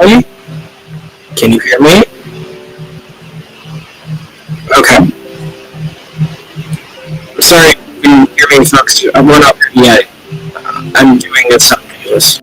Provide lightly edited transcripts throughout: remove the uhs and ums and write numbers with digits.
me? Can you hear me? Okay. Sorry, you can hear me, folks. We're not ready yet. I'm doing a sound changes.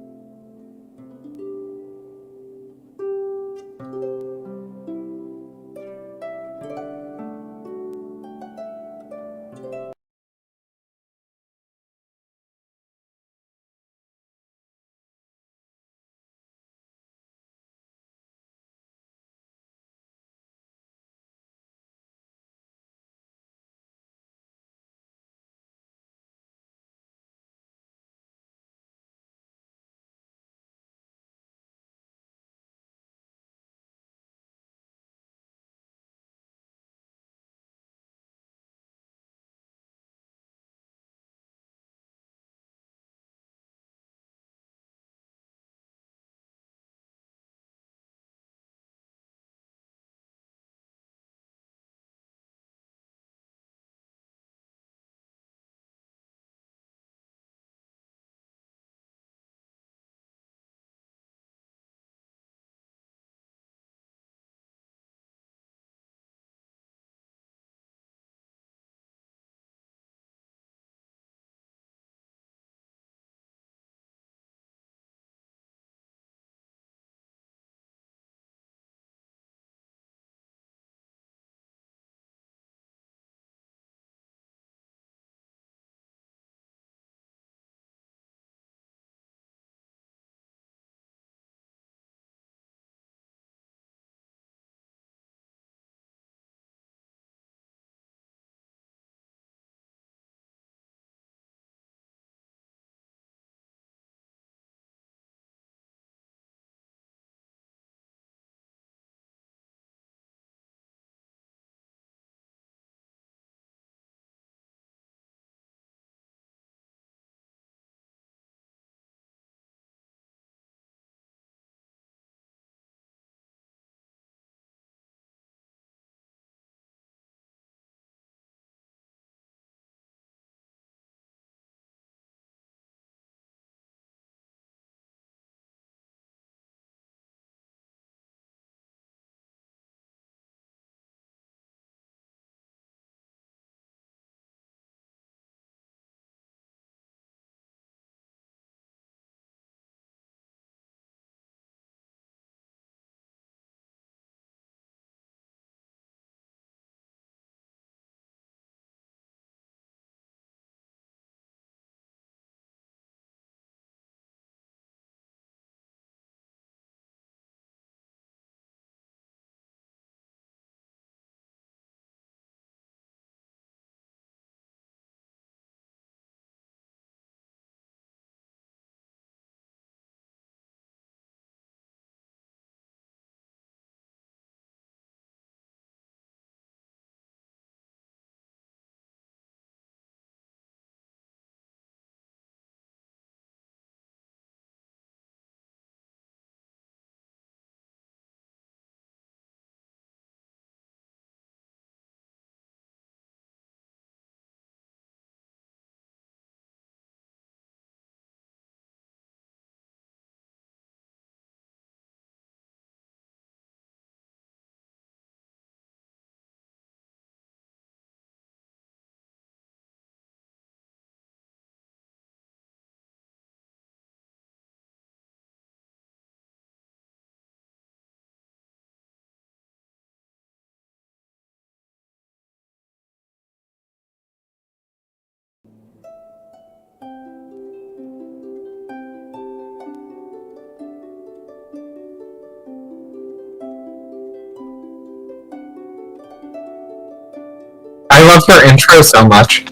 I love your intro so much.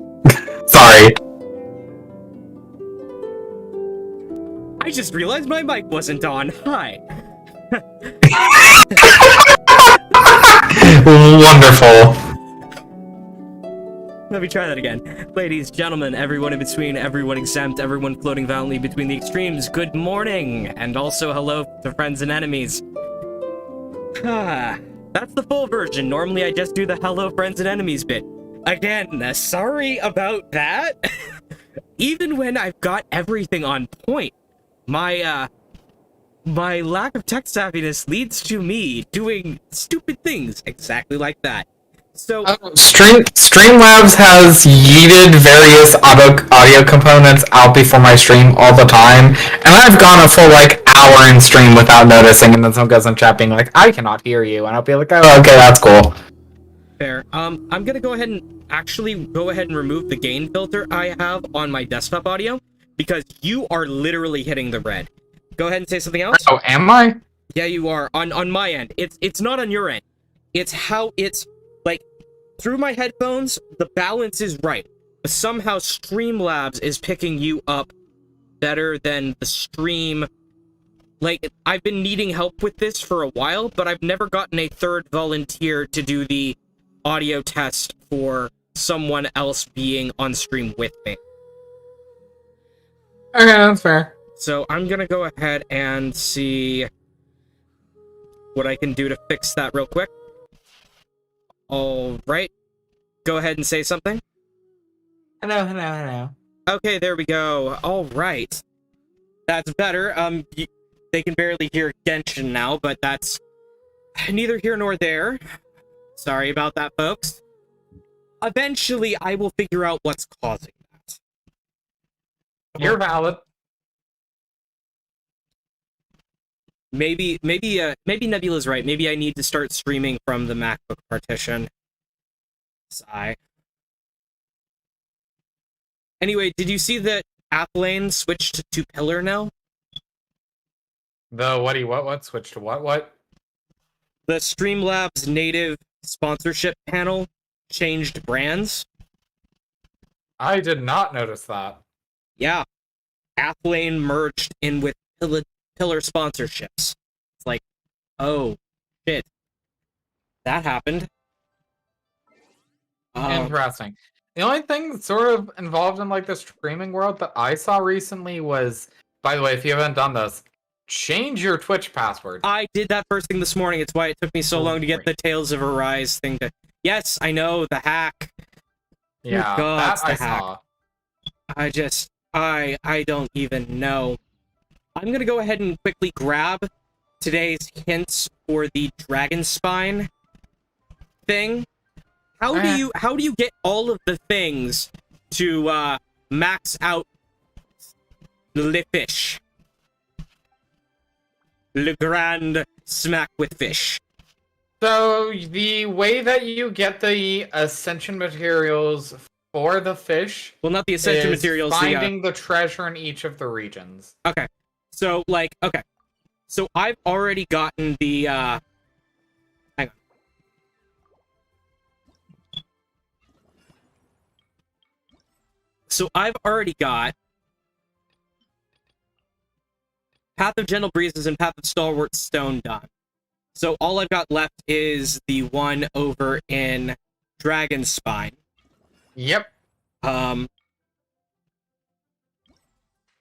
Sorry. I just realized my mic wasn't on. Hi. Wonderful. Let me try that again. Ladies, gentlemen, everyone in between, everyone exempt, everyone floating valiantly between the extremes, good morning! And also hello to friends and enemies. That's the full version. Normally I just do the hello friends and enemies bit. Again, sorry about that. Even when I've got everything on point, my my lack of tech savviness leads to me doing stupid things exactly like that. So, Streamlabs has yeeted various audio components out before my stream all the time, and I've gone a full like hour in stream without noticing, and then someone goes in chat being like, "I cannot hear you," and I'll be like, "Oh, okay, that's cool." fair. I'm gonna go ahead and remove the gain filter I have on my desktop audio, because you are literally hitting the red. Go ahead and say something else. Oh, am I? Yeah, you are. On my end. It's not on your end. It's how it's, like, through my headphones, the balance is right. But somehow Streamlabs is picking you up better than the stream. Like, I've been needing help with this for a while, but I've never gotten a third volunteer to do the audio test for someone else being on stream with me. Okay, that's fair. So I'm gonna go ahead and see what I can do to fix that real quick. Alright. Go ahead and say something. Hello. Okay, there we go. Alright. That's better. They can barely hear Genshin now, but that's neither here nor there. Sorry about that, folks. Eventually, I will figure out what's causing that. You're valid. Maybe Nebula's right. Maybe I need to start streaming from the MacBook partition. Sigh. Anyway, did you see that Applane switched to Pillar now? The what switch to what? The Streamlabs native sponsorship panel changed brands. I did not notice that. Yeah. Applane merged in with Pillar sponsorships. It's like, oh, shit. That happened. Interesting. The only thing sort of involved in like the streaming world that I saw recently was, by the way, if you haven't done this, change your Twitch password. I did that first thing this morning. It's why it took me so long to get the Tales of Arise thing to... Yes, I know, the hack. Yeah, God, that it's the I hack. saw. I don't even know. I'm gonna go ahead and quickly grab today's hints for the Dragon Spine thing. How do you get all of the things to max out Le Fish? Le Grand Smack with Fish. So the way that you get the ascension materials for the fish, well, not the ascension is materials, finding the treasure in each of the regions. Okay. So, like, okay. So I've already gotten the, hang on. So I've already got Path of Gentle Breezes and Path of Stalwart Stone done. So all I've got left is the one over in Dragon Spine. Yep. I'm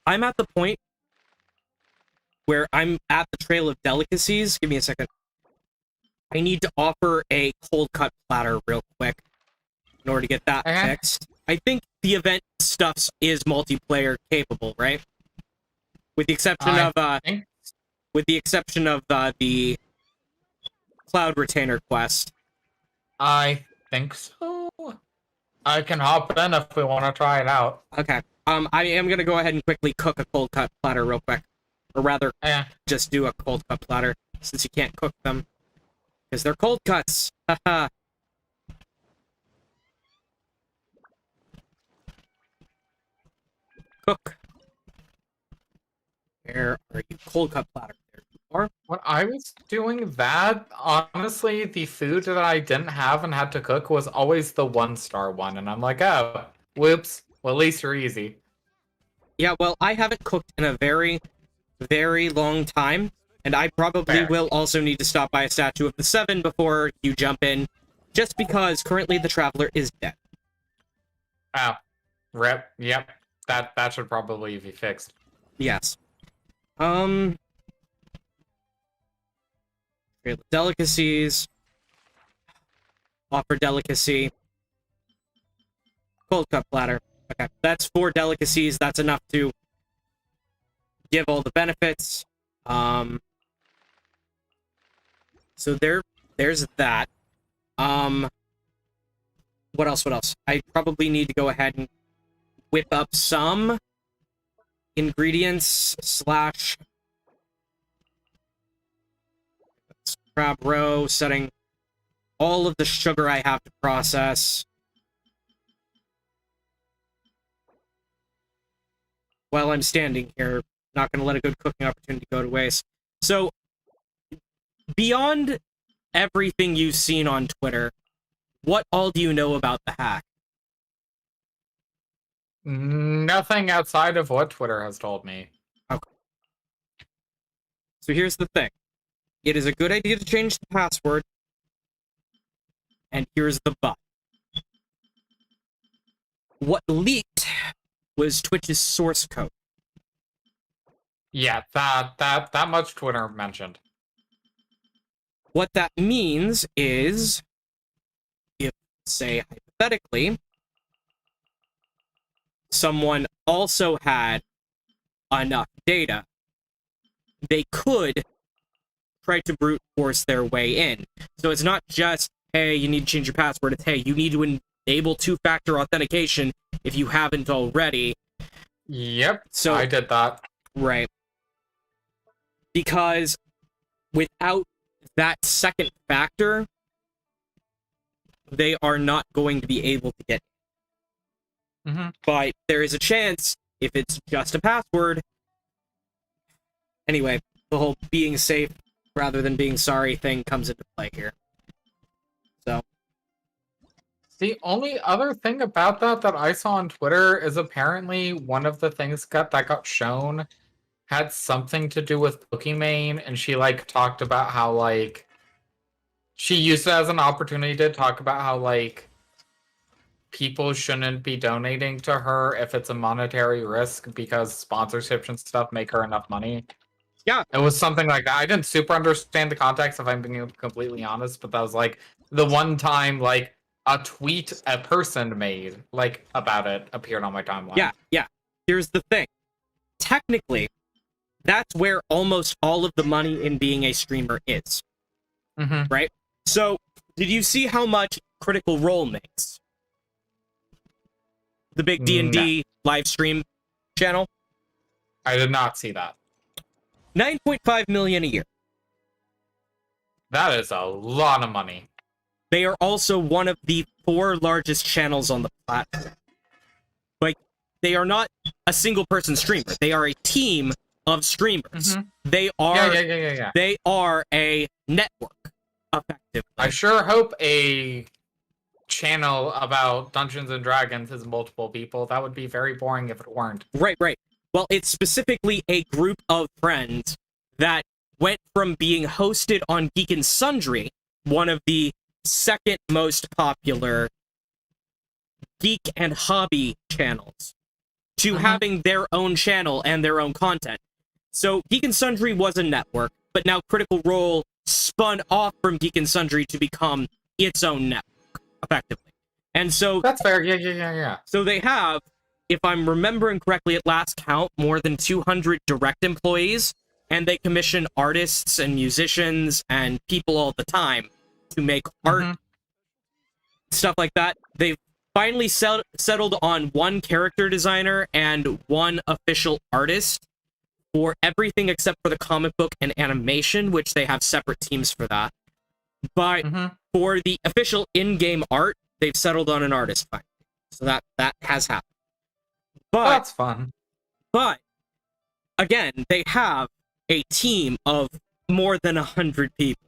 at the point where I'm at the Trail of Delicacies. Give me a second. I need to offer a cold cut platter real quick in order to get that fixed. I think the event stuff is multiplayer capable, right? With the exception of the Cloud Retainer quest. I think so. I can hop in if we want to try it out. Okay. I am gonna go ahead and quickly cook a cold cut platter real quick. Or rather, just do a cold cut platter, since you can't cook them. Because they're cold cuts! Haha. Cook. Where are you? Cold cut platter. There you are. When I was doing that, honestly, the food that I didn't have and had to cook was always the 1-star one. And I'm like, oh, whoops. Well, at least you're easy. Yeah, well, I haven't cooked in a very, very long time. And I probably will also need to stop by a statue of the 7 before you jump in. Just because currently the Traveler is dead. Oh. Rip. Yep. That should probably be fixed. Yes. Delicacies. Offer delicacy. Cold cut platter. Okay, that's 4 delicacies. That's enough to give all the benefits. So there's that. What else? What else? I probably need to go ahead and whip up some ingredients slash crab roe, setting all of the sugar I have to process. While I'm standing here, not going to let a good cooking opportunity go to waste. So, beyond everything you've seen on Twitter, what all do you know about the hack? Nothing outside of what Twitter has told me. Okay. So here's the thing. It is a good idea to change the password. And here's the but. What leaked was Twitch's source code. Yeah, that much Twitter mentioned. What that means is, if, say, hypothetically, someone also had enough data, they could try to brute force their way in. So it's not just, hey, you need to change your password. It's, hey, you need to enable two-factor authentication if you haven't already. Yep, so I did that. Right. Because without that second factor, they are not going to be able to get in. Mm-hmm. But there is a chance, if it's just a password. Anyway, the whole being safe rather than being sorry thing comes into play here. So. The only other thing about that I saw on Twitter is apparently one of the things that got shown had something to do with VocaMew, and she like talked about how like she used it as an opportunity to talk about how like people shouldn't be donating to her if it's a monetary risk because sponsorships and stuff make her enough money. Yeah. It was something like that. I didn't super understand the context, if I'm being completely honest, but that was like the one time like a tweet a person made like about it appeared on my timeline. Yeah. Here's the thing. Technically, that's where almost all of the money in being a streamer is. Mm-hmm. Right? So, did you see how much Critical Role makes? The big D&D live stream channel? I did not see that. 9.5 million a year. That is a lot of money. They are also one of the 4 largest channels on the platform. Like, they are not a single person streamer. They are a team of streamers. Mm-hmm. They are Yeah. They are a network, effectively. I sure hope a channel about Dungeons and Dragons is multiple people. That would be very boring if it weren't. Right. Well, it's specifically a group of friends that went from being hosted on Geek and Sundry, one of the second most popular geek and hobby channels, to having their own channel and their own content. So Geek and Sundry was a network, but now Critical Role spun off from Geek and Sundry to become its own network, effectively. And so that's fair. Yeah. So they have, if I'm remembering correctly at last count, more than 200 direct employees, and they commission artists and musicians and people all the time to make art, stuff like that. They've finally settled on one character designer and one official artist for everything except for the comic book and animation, which they have separate teams for that. But for the official in-game art, they've settled on an artist finally. So that has happened. But that's fun. But again, they have a team of more than 100 people.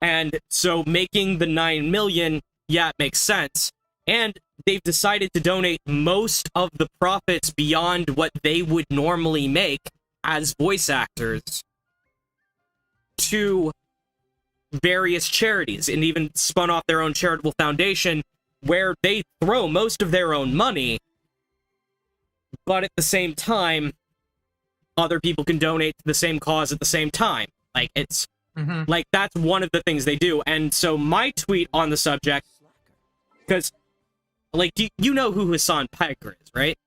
And so making the 9 million, yeah, it makes sense. And they've decided to donate most of the profits beyond what they would normally make as voice actors to various charities, and even spun off their own charitable foundation where they throw most of their own money, but at the same time, other people can donate to the same cause at the same time. Like, it's like, that's one of the things they do. And so my tweet on the subject, because, like, you know who Hassan Piker is, right?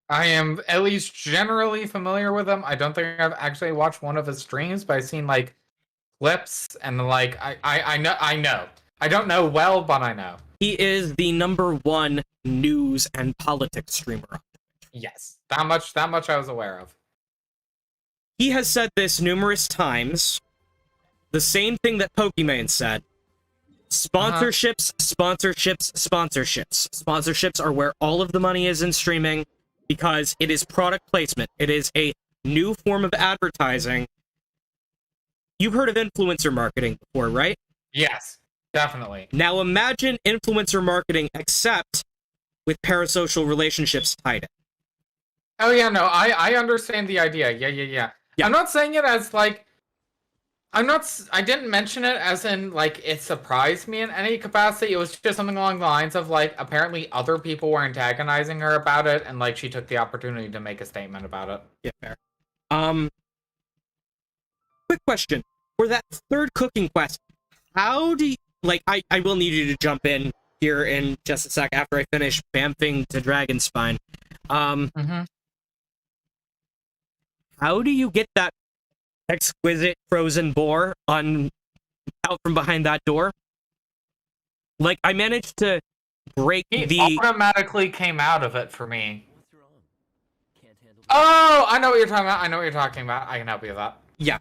I am at least generally familiar with him. I don't think I've actually watched one of his streams, but I've seen like clips and like I know. I don't know well, but I know. He is the #1 news and politics streamer. Yes, that much I was aware of. He has said this numerous times. The same thing that Pokimane said. Sponsorships, sponsorships, sponsorships. Sponsorships are where all of the money is in streaming because it is product placement. It is a new form of advertising. You've heard of influencer marketing before, right? Yes, definitely. Now imagine influencer marketing except with parasocial relationships tied in. Oh yeah, no, I understand the idea. Yeah. I'm not saying it as like I didn't mention it as in like it surprised me in any capacity. It was just something along the lines of like apparently other people were antagonizing her about it and like she took the opportunity to make a statement about it. Yeah, fair. Quick question. For that third cooking quest, how do you like I will need you to jump in here in just a sec after I finish bamfing to Dragonspine. How do you get that exquisite frozen boar out from behind that door? Like, I managed to break He automatically came out of it for me. Oh, I know what you're talking about. I can help you with that. Yeah.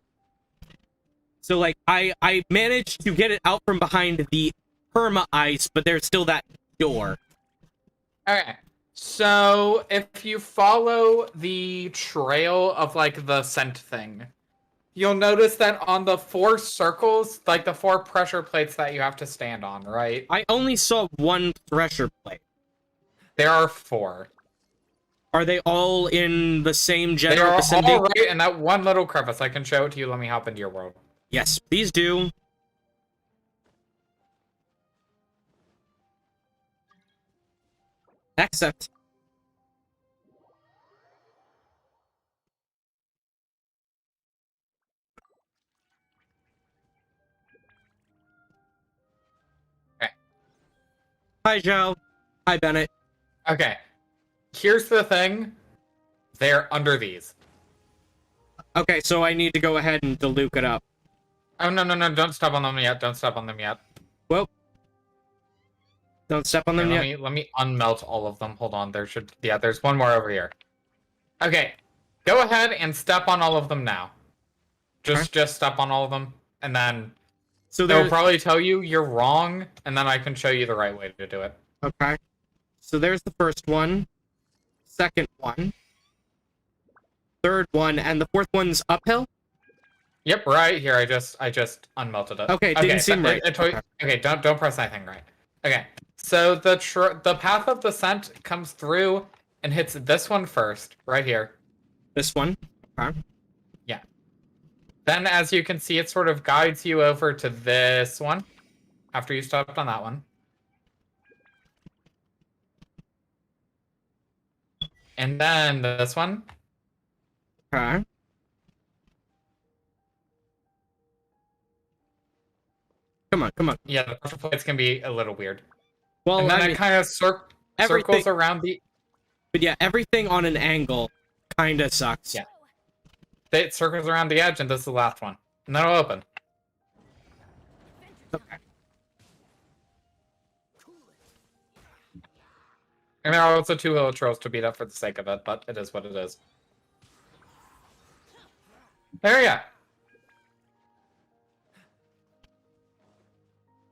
So, like, I managed to get it out from behind the perma ice, but there's still that door. Okay. So, if you follow the trail of, like, the scent thing, you'll notice that on the 4 circles, like, the 4 pressure plates that you have to stand on, right? I only saw 1 pressure plate. There are 4. Are they all in the same general vicinity? They are all right in that one little crevice. I can show it to you. Let me hop into your world. Yes, please do. Accept. Okay. Hi, Joe. Hi, Bennett. Okay. Here's the thing. They're under these. Okay, so I need to go ahead and Diluc it up. Oh, no. Don't step on them yet. Don't step on them yet. Well, don't step on them yet. Let me unmelt all of them. Hold on. There's one more over here. Okay. Go ahead and step on all of them now. Just step on all of them, and then they'll probably tell you you're wrong, and then I can show you the right way to do it. Okay. So there's the first one, second one, third one, and the fourth one's uphill? Yep, right here. I just unmelted it. Okay, didn't seem right. Okay, don't press anything right. Okay, so the path of descent comes through and hits this one first, right here. This one? Okay. Yeah. Then, as you can see, it sort of guides you over to this one after you stopped on that one. And then this one. Okay. Come on. Yeah, the pressure plates can be a little weird. Well, and then it kind of circles around the... But yeah, everything on an angle kind of sucks. Yeah. It circles around the edge, and this is the last one. And then it'll open. Okay. And there are also 2 little trolls to beat up for the sake of it, but it is what it is. There you go.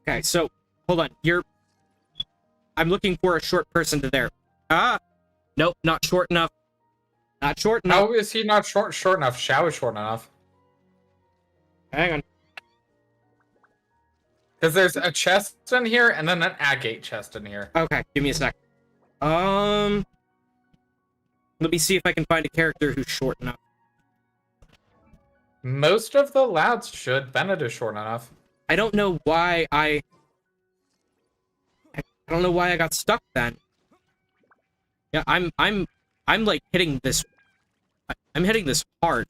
Okay, so, hold on. I'm looking for a short person to there. Nope, not short enough. Not short enough. How is he not short enough? Shao is short enough. Hang on. Because there's a chest in here, and then an agate chest in here. Okay, give me a sec. Let me see if I can find a character who's short enough. Most of the lads should. Bennett is short enough. I don't know why I don't know why I got stuck then. Yeah, I'm like hitting this. I'm hitting this hard.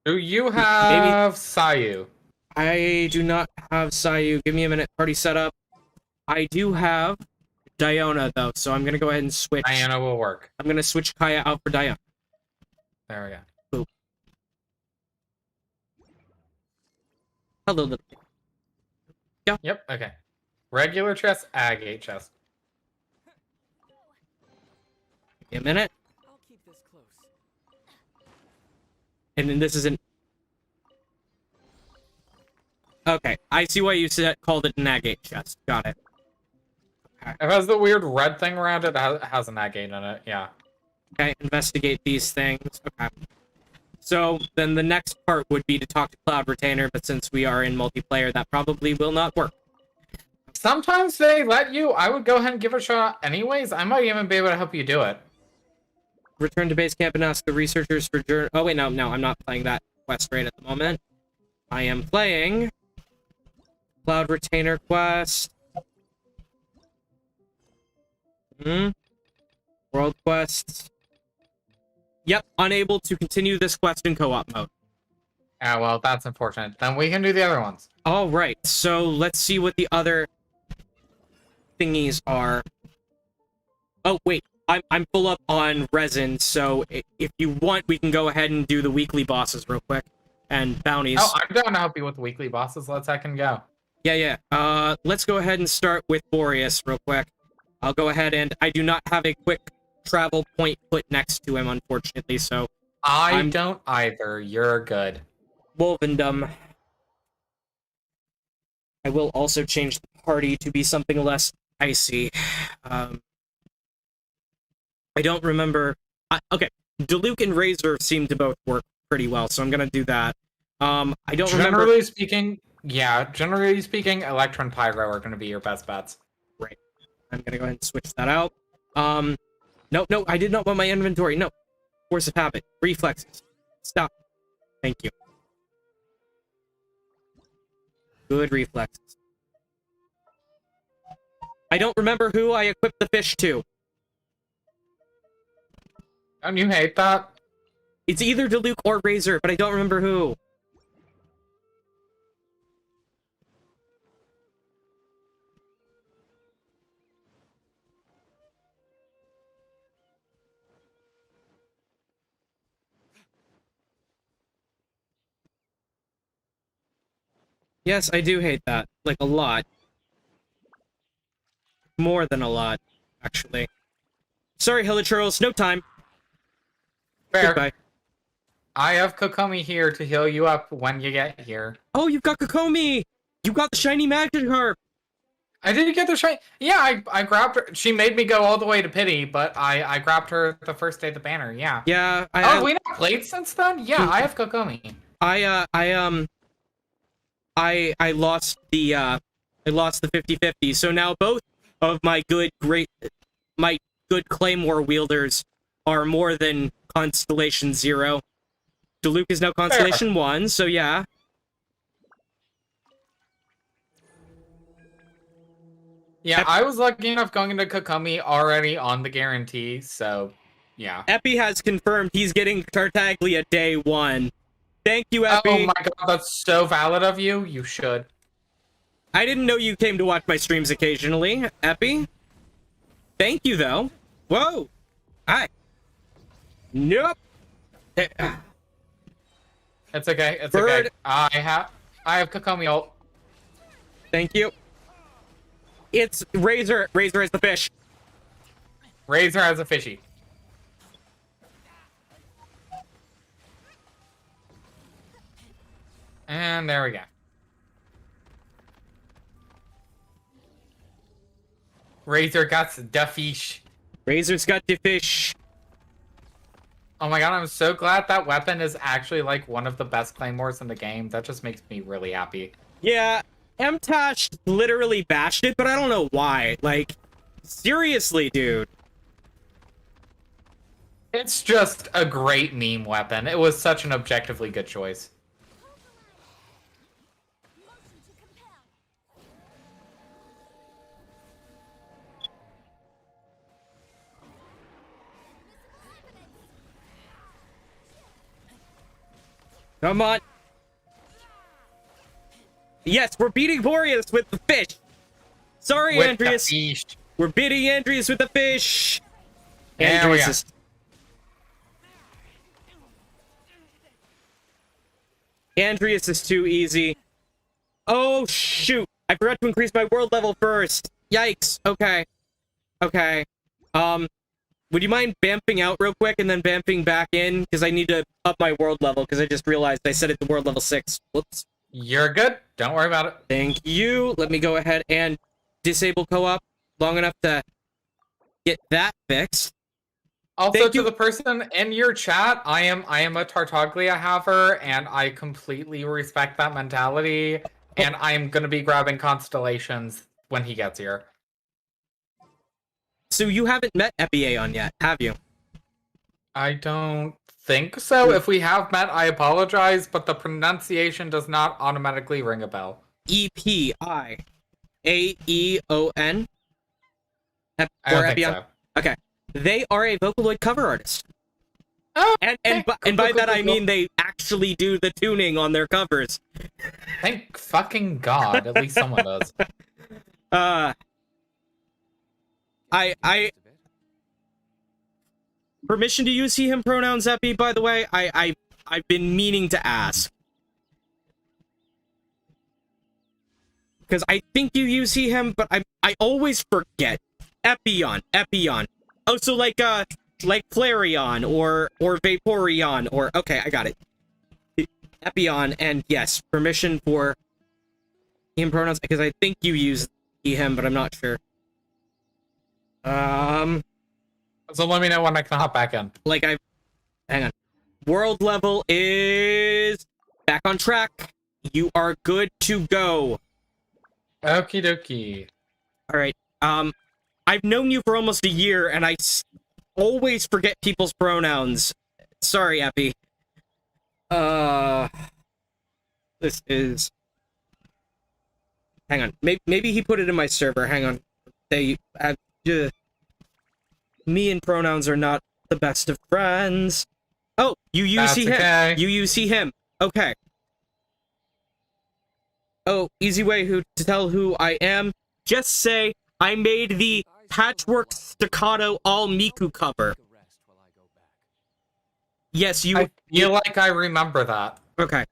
Do you have Sayu? I do not have Sayu. Give me a minute. Party setup. I do have Diona though, so I'm gonna go ahead and switch. Diana will work. I'm gonna switch Kaya out for Diona. There we go. Boop. Hello, little kid. Yeah. Yep, okay. Regular chest, agate chest. Give me a minute. I'll keep this close. And then this isn't. Okay, I see why you called it an agate chest. Got it. It has the weird red thing around it. It has an agate in it, yeah. Okay, investigate these things. Okay. So then the next part would be to talk to Cloud Retainer, but since we are in multiplayer, that probably will not work. Sometimes they let you. I would go ahead and give it a shot anyways. I might even be able to help you do it. Return to base camp and ask the researchers for Oh wait, no, I'm not playing that quest right at the moment. I am playing Cloud Retainer quest. World quests. Yep, unable to continue this quest in co-op mode. Yeah, well, that's unfortunate. Then we can do the other ones. All right, so let's see what the other thingies are. Oh wait, I'm full up on resin, so if you want, we can go ahead and do the weekly bosses real quick and bounties. Oh, I'm down to help you with the weekly bosses. Let's heck and go. Yeah. Let's go ahead and start with Boreas real quick. I'll go ahead and I do not have a quick travel point put next to him, unfortunately, so I don't either. You're good. Wolvendom. I will also change the party to be something less icy. I don't remember. Okay, Diluc and Razor seem to both work pretty well, so I'm gonna do that. I don't remember. Generally speaking, Electro and Pyro are going to be your best bets. Right. I'm gonna go ahead and switch that out. No, I did not want my inventory. No. Force of habit. Reflexes. Stop. Thank you. Good reflexes. I don't remember who I equipped the fish to. Don't you hate that? It's either Diluc or Razor, but I don't remember who. Yes, I do hate that. Like, a lot. More than a lot, actually. Sorry, Hilichurls, no time. Fair. Goodbye. I have Kokomi here to heal you up when you get here. Oh, you've got Kokomi! You got the shiny Magikarp! I didn't get the shiny. Yeah, I grabbed her. She made me go all the way to Pity, but I grabbed her the first day of the banner. Yeah. Yeah. Have we not played since then? Yeah, I have Kokomi. I lost the 50-50, so now both of my good Claymore wielders are more than Constellation 0. Diluc is now Constellation 1, so yeah. Yeah, I was lucky enough going into Kokomi already on the guarantee, so yeah. Epi has confirmed he's getting Tartaglia day 1. Thank you, Epi. Oh my god, that's so valid of you. You should. I didn't know you came to watch my streams occasionally, Epi. Thank you, though. Whoa. Hi. Nope. It's okay. It's Bird. okay. I have Kokomi ult. Thank you. It's Razor. Razor is the fish. Razor has a fishy. And there we go. Razor got the fish. Razor's got the fish. Oh my god, I'm so glad that weapon is actually like one of the best claymores in the game. That just makes me really happy. Yeah, Mtash literally bashed it, but I don't know why. Like, seriously, dude. It's just a great meme weapon. It was such an objectively good choice. Come on. Yes, we're beating Boreas with the fish. Sorry, With Andreas. the fish. We're beating Andreas with the fish. There we Andreas go. is... Andreas is too easy. Oh, shoot. I forgot to increase my world level first. Yikes. Okay. Okay. Would you mind vamping out real quick and then vamping back in? Because I need to up my world level, because I just realized I set it to world level 6. Whoops. You're good. Don't worry about it. Thank you. Let me go ahead and disable co-op long enough to get that fixed. Also, Thank to you. the person in your chat, I am a Tartaglia haver, and I completely respect that mentality. And I am gonna be grabbing constellations when he gets here. So you haven't met Epiaeon yet, have you? I don't think so. If we have met, I apologize, but the pronunciation does not automatically ring a bell. Epiaeon. I don't think so. Okay. They are a Vocaloid cover artist. Oh, And by that I mean they actually do the tuning on their covers. Thank fucking God. At least someone does. I permission to use he him pronouns, Epi, by the way. I've been meaning to ask. Because I think you use he him, but I always forget. Epion. Oh, so like Flareon or Vaporeon or okay, I got it. Epion, and yes, permission for he him pronouns, because I think you use he him, but I'm not sure. So let me know when I can hop back in. Hang on. World level is back on track. You are good to go. Okie dokie. All right. I've known you for almost a year, and I always forget people's pronouns. Sorry, Epi. This is... Hang on. Maybe he put it in my server. Hang on. Me and pronouns are not the best of friends. Oh, you use That's he him. okay. You use he him. Okay. Oh, easy way to tell who I am. Just say I made the Patchwork Staccato All Miku cover. Yes, you... I feel like I remember that. Okay.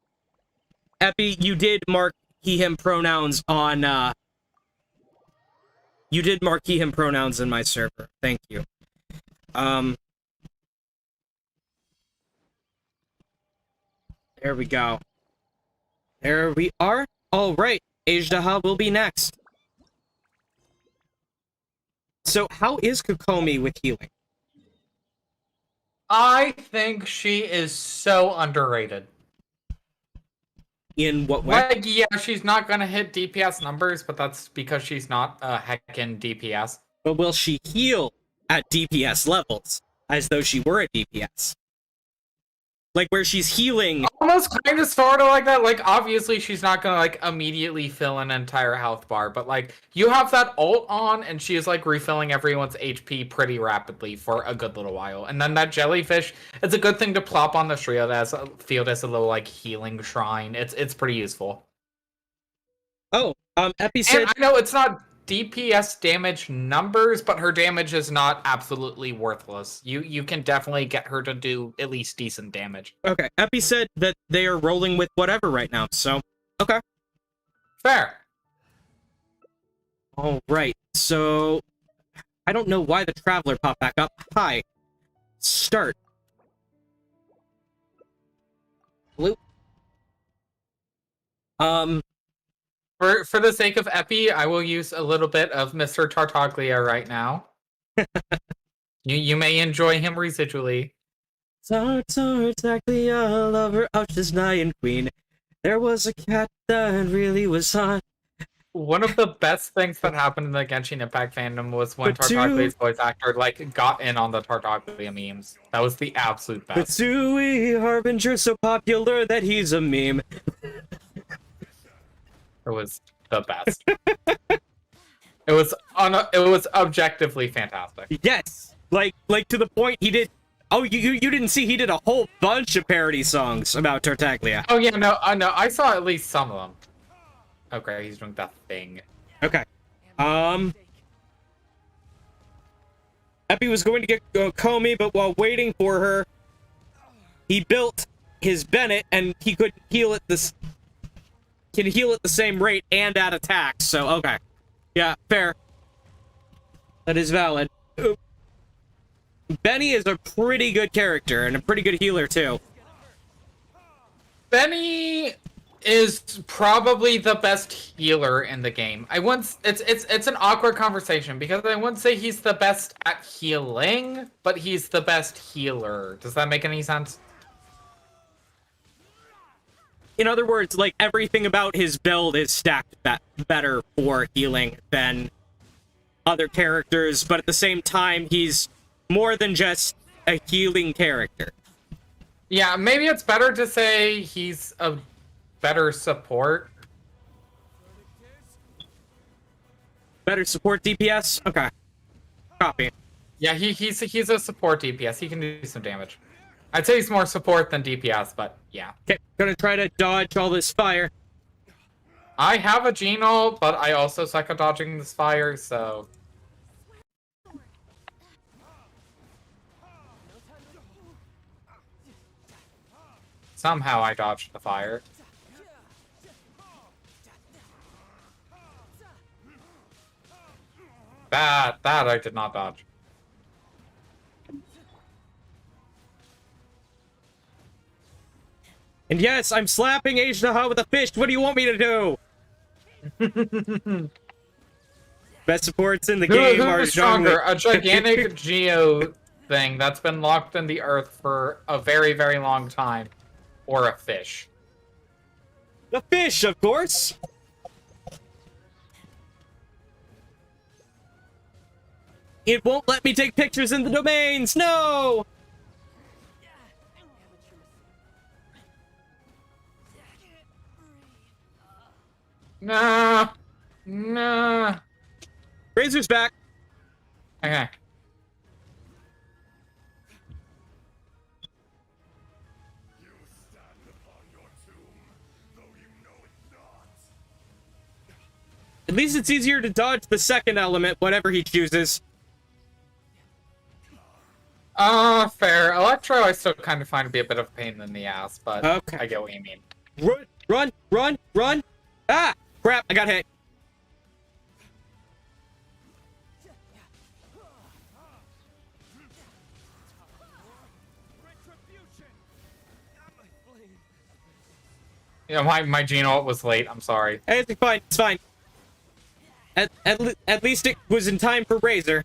Epi, you did mark he him pronouns on you did mark he him pronouns in my server. Thank you. There we go. There we are. All right. Ajdaha will be next. So, how is Kokomi with healing? I think she is so underrated. In what way? Like, yeah, she's not gonna hit DPS numbers, but that's because she's not a heckin' DPS. But will she heal at DPS levels, as though she were a DPS? Like, where she's healing... Almost kind of sort of like that. Like, obviously, she's not gonna, like, immediately fill an entire health bar, but, like, you have that ult on, and she is, like, refilling everyone's HP pretty rapidly for a good little while. And then that jellyfish, it's a good thing to plop on the field as a little, like, healing shrine. It's pretty useful. Oh, Epi said... And I know it's not DPS damage numbers, but her damage is not absolutely worthless. You can definitely get her to do at least decent damage. Okay, Epi said that they are rolling with whatever right now, so... Okay. Fair. Alright, so... I don't know why the Traveler popped back up. Hi. Start. Blue. For the sake of Epi, I will use a little bit of Mr. Tartaglia right now. You may enjoy him residually. Tartaglia, lover of Shiznian Queen. There was a cat that really was hot. One of the best things that happened in the Genshin Impact fandom was when Tartaglia's voice actor got in on the Tartaglia memes. That was the absolute The best. Tsui Harbinger so popular that he's a meme. It was the best. It was objectively fantastic. Yes! Like to the point he did... Oh, you didn't see he did a whole bunch of parody songs about Tartaglia. Oh yeah, no, I saw at least some of them. Okay, he's doing that thing. Okay. Epi was going to get Comey, but while waiting for her, he built his Bennett, and he could heal at the same rate and at attacks. So okay, yeah, fair. That is valid. Benny is a pretty good character and a pretty good healer too. Benny is probably the best healer in the game. I once it's an awkward conversation because I wouldn't say he's the best at healing, but he's the best healer. Does that make any sense? In other words, like, everything about his build is stacked better for healing than other characters, but at the same time, he's more than just a healing character. Yeah, maybe it's better to say he's a better support. Better support DPS? Okay. Copy. Yeah, he's a support DPS. He can do some damage. I'd say he's more support than DPS, but yeah. Okay, gonna try to dodge all this fire. I have a Geno, but I also suck at dodging this fire, so... Somehow I dodged the fire. That I did not dodge. And yes, I'm slapping Asia with a fish. What do you want me to do? Best supports in the game are stronger. A gigantic geo thing that's been locked in the earth for a very, very long time. Or a fish. The fish, of course! It won't let me take pictures in the domains! No! Nah. Nah. Razor's back. Okay. At least it's easier to dodge the second element, whatever he chooses. Fair. Electro I still kind of find to be a bit of a pain in the ass, but okay. I get what you mean. Run, run, run, run! Ah! Crap, I got hit. Yeah, my Geno was late. I'm sorry. Hey, it's fine, it's fine. At least it was in time for Razor.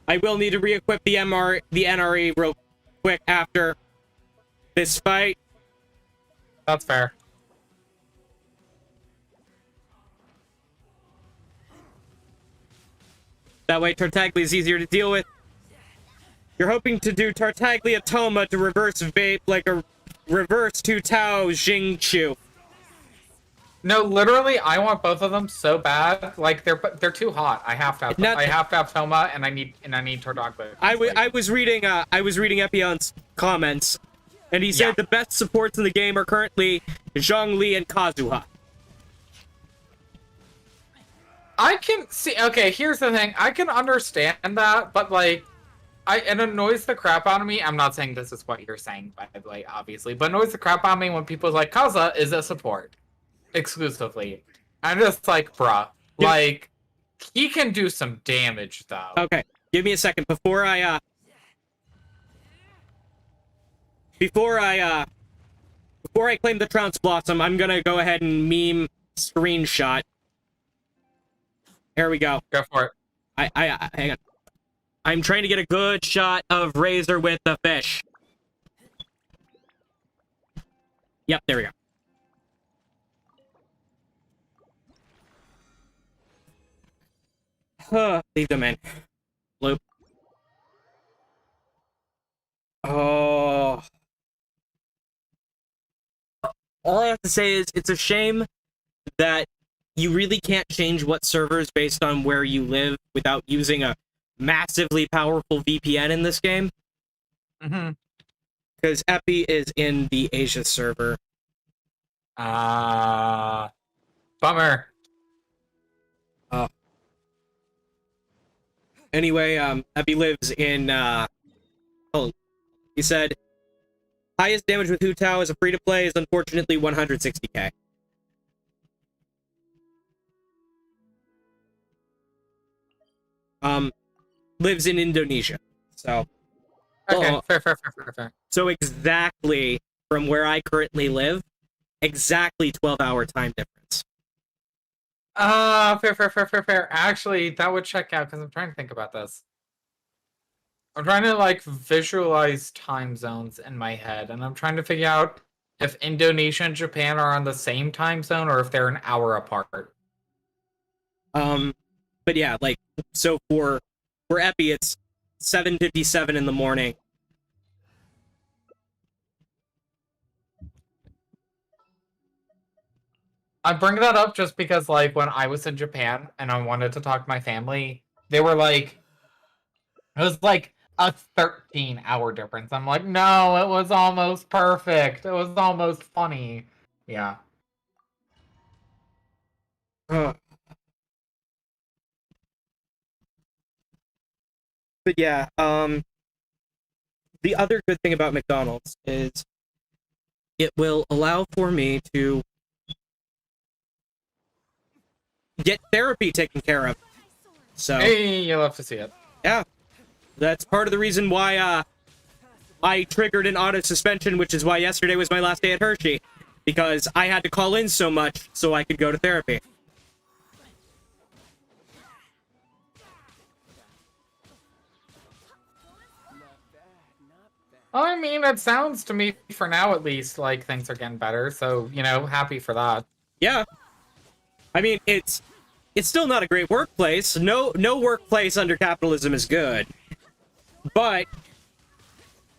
I will need to re-equip the NRE real quick after this fight. That's fair. That way Tartaglia is easier to deal with. You're hoping to do Tartaglia Toma to reverse Vape like a reverse Tu Tao Jingchu. No, literally, I want both of them so bad. Like they're too hot. I have to have Toma, and I need Tartaglia. I was reading Epion's comments, and he said the best supports in the game are currently Zhongli and Kazuha. I can see. Okay, here's the thing. I can understand that, but like, it annoys the crap out of me. I'm not saying this is what you're saying, by the way, obviously, but it annoys the crap out of me when people like Kaza is a support exclusively. I'm just like, bruh, like, he can do some damage though. Okay, give me a second before I claim the Trounce Blossom. I'm gonna go ahead and meme screenshot. Here we go. Go for it. Hang on. I'm trying to get a good shot of Razor with the fish. Yep, there we go. Leave them in. Loop. Oh. All I have to say is it's a shame that you really can't change what servers based on where you live without using a massively powerful VPN in this game. Mm-hmm. Because Epi is in the Asia server. Bummer. Anyway, Epi lives in, oh, he said, highest damage with Hu Tao as a free-to-play is unfortunately 160k. Lives in Indonesia. So, Okay, fair. so exactly from where I currently live, exactly 12-hour time difference. Fair. Actually, that would check out because I'm trying to think about this. I'm trying to like visualize time zones in my head, and I'm trying to figure out if Indonesia and Japan are on the same time zone or if they're an hour apart. But yeah, like, so for Epi, it's 7:57 in the morning. I bring that up just because, like, when I was in Japan and I wanted to talk to my family, they were like, it was like a 13-hour difference. I'm like, no, it was almost perfect. It was almost funny. Yeah. But yeah, the other good thing about McDonald's is it will allow for me to get therapy taken care of. So, Hey, you'll have to see it. yeah, that's part of the reason why I triggered an auto suspension, which is why yesterday was my last day at Hershey, because I had to call in so much so I could go to therapy. I mean, it sounds to me, for now at least, like things are getting better. So, you know, happy for that. Yeah. I mean, it's still not a great workplace. No workplace under capitalism is good. But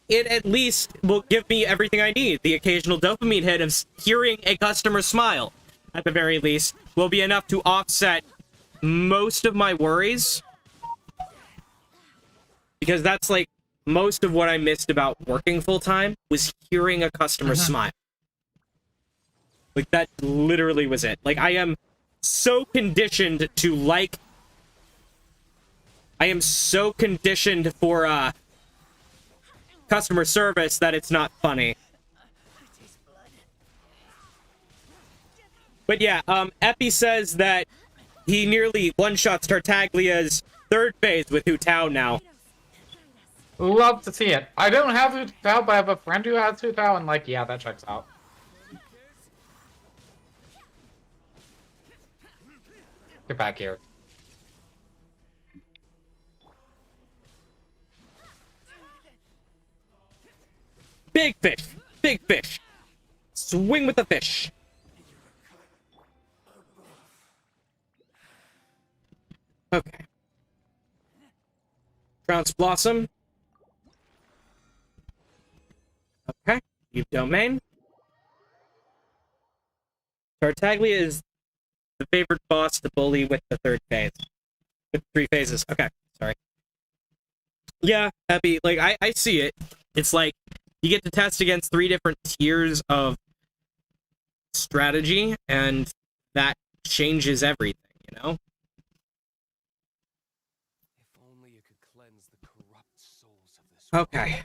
it at least will give me everything I need. The occasional dopamine hit of hearing a customer smile, at the very least, will be enough to offset most of my worries. Because that's like most of what I missed about working full-time was hearing a customer smile. Like, that literally was it. Like, I am so conditioned to like... I am so conditioned for, customer service that it's not funny. But yeah, Epi says that he nearly one-shots Tartaglia's third phase with Hu Tao now. Love to see it. I don't have Hu Tao, but I have a friend who has Hu Tao, and like, yeah, that checks out. Get back here. Big fish! Big fish! Swing with the fish! Okay. Trounce Blossom. Okay. Leave domain. Tartaglia is the favorite boss to bully with the third phase. With 3 phases. Okay. Sorry. Yeah, Epi, like, I see it. It's like, you get to test against 3 different tiers of strategy, and that changes everything, you know? If only you could cleanse the corrupt souls of this Okay.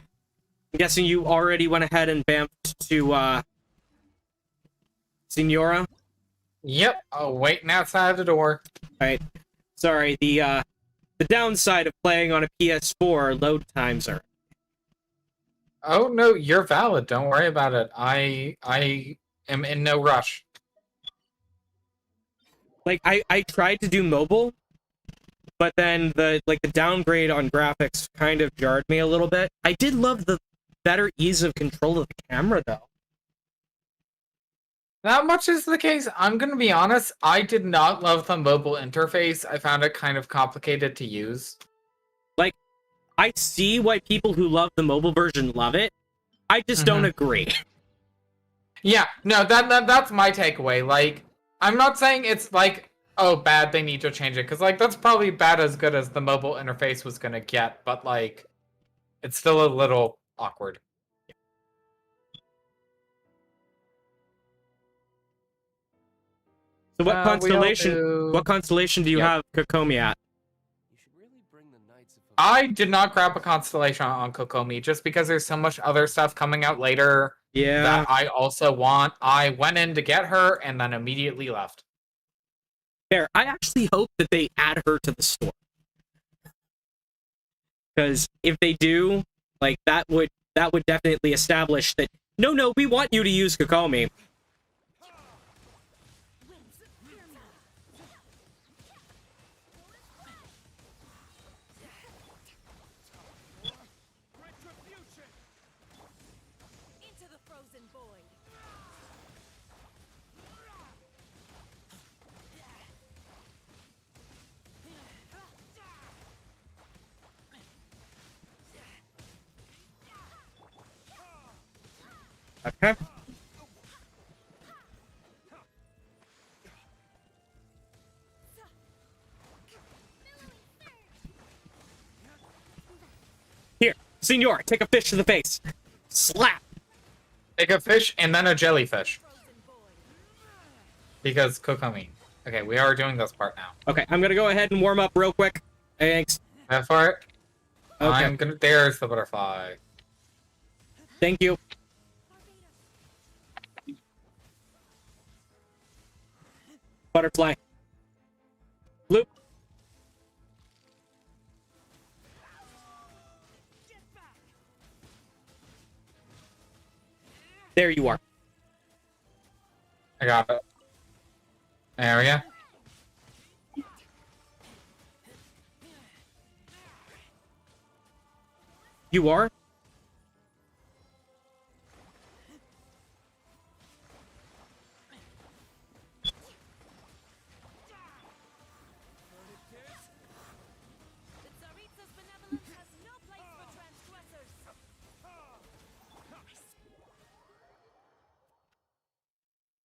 I'm guessing you already went ahead and vamped to, Senora? Yep. Oh, waiting outside the door. Alright. Sorry, the downside of playing on a PS4, load times are... Oh no, you're valid. Don't worry about it. I am in no rush. Like, I tried to do mobile, but then the downgrade on graphics kind of jarred me a little bit. I did love the better ease of control of the camera, though. Not much is the case. I'm gonna be honest. I did not love the mobile interface. I found it kind of complicated to use. Like, I see why people who love the mobile version love it. I just don't agree. Yeah, no, that's my takeaway. Like, I'm not saying it's like, oh, bad, they need to change it, because like that's probably about as good as the mobile interface was gonna get, but like, it's still a little awkward. So what constellation do you have Kokomi at? You should really bring the I did not grab a constellation on Kokomi just because there's so much other stuff coming out later Yeah. that I also want. I went in to get her and then immediately left. Fair. I actually hope that they add her to the store. Because if they do, like, that would definitely establish that, no, we want you to use Kokomi. Into the frozen void. Okay. Here, senor, take a fish to the face. Slap. Take a fish and then a jellyfish. Frozen void. Because Kokomi. Okay, we are doing this part now. Okay, I'm gonna go ahead and warm up real quick. Thanks. That for it? Okay. There's the butterfly. Thank you. Butterfly. Loop. There you are. I got it. There we go. You are? The Tsaritsa's benevolence has no place for transgressors.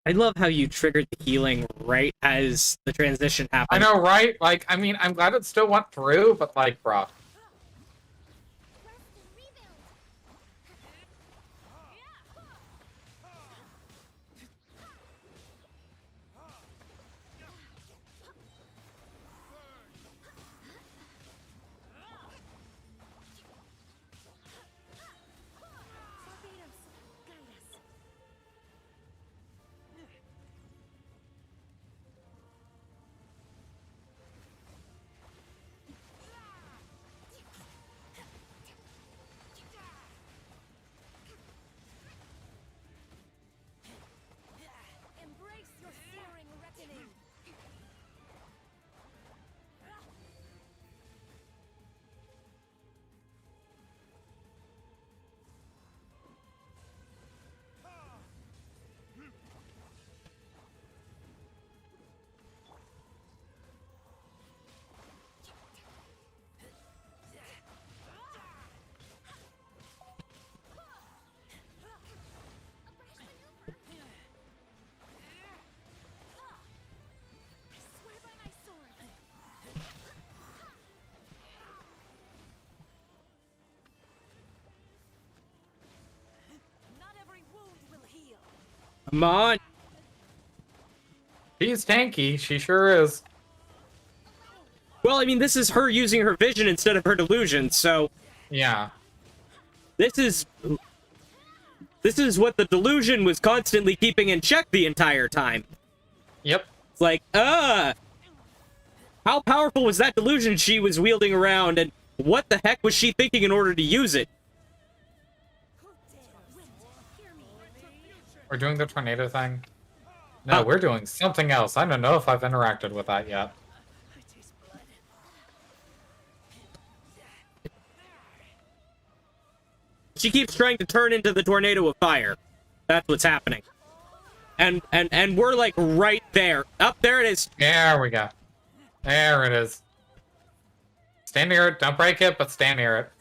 I love how you triggered the healing right as the transition I happened. know, right? Like, I mean, I'm glad it still went through, but like, bruh. Barbados, guide us. Embrace your searing reckoning. I swear by my sword. Not every wound will heal. Come on. She's tanky, she sure is. Well, I mean, this is her using her vision instead of her delusion, so Yeah. this is what the delusion was constantly keeping in check the entire time. Yep. It's like, how powerful was that delusion she was wielding around, and what the heck was she thinking in order to use it? Who dare? Wind, hear me. We're doing the tornado thing. No, we're doing something else. I don't know if I've interacted with that yet. I taste blood. She keeps trying to turn into the tornado of fire. That's what's happening. And we're like right there. Up there it is. There we go. There it is. Stand near it. Don't break it, but stand near it.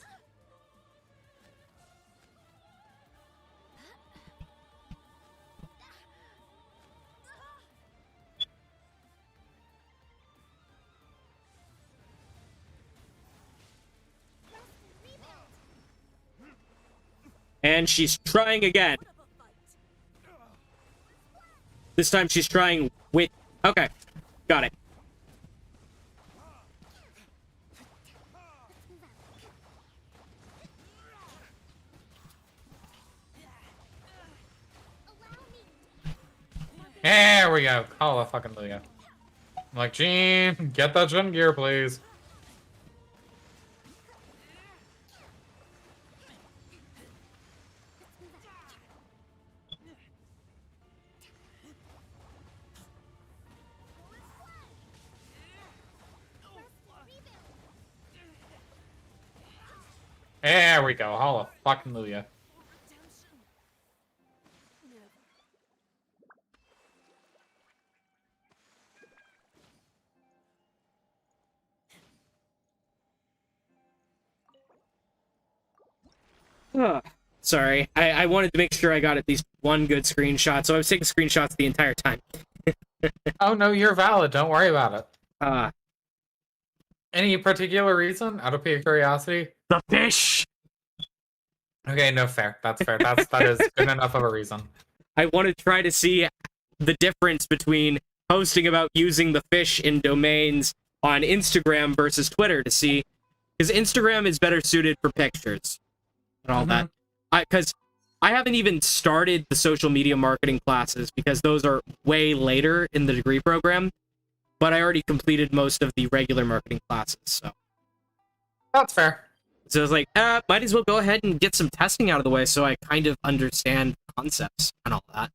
And she's trying again. This time she's trying with... Okay. Got it. There we go. Hallelujah. I'm like, Gene, get that Jin gear, please. There we go. Hallelujah. Sorry, I wanted to make sure I got at least one good screenshot, so I was taking screenshots the entire time. Oh no, you're valid. Don't worry about it. Uh, Any particular reason? Out of pure curiosity? the fish! Okay, no, fair. That's fair. That is good enough of a reason. I want to try to see the difference between posting about using the fish in domains on Instagram versus Twitter to see, because Instagram is better suited for pictures and all that. Because I haven't even started the social media marketing classes because those are way later in the degree program, but I already completed most of the regular marketing classes, so. That's fair. So I was like, might as well go ahead and get some testing out of the way so I kind of understand concepts and all that.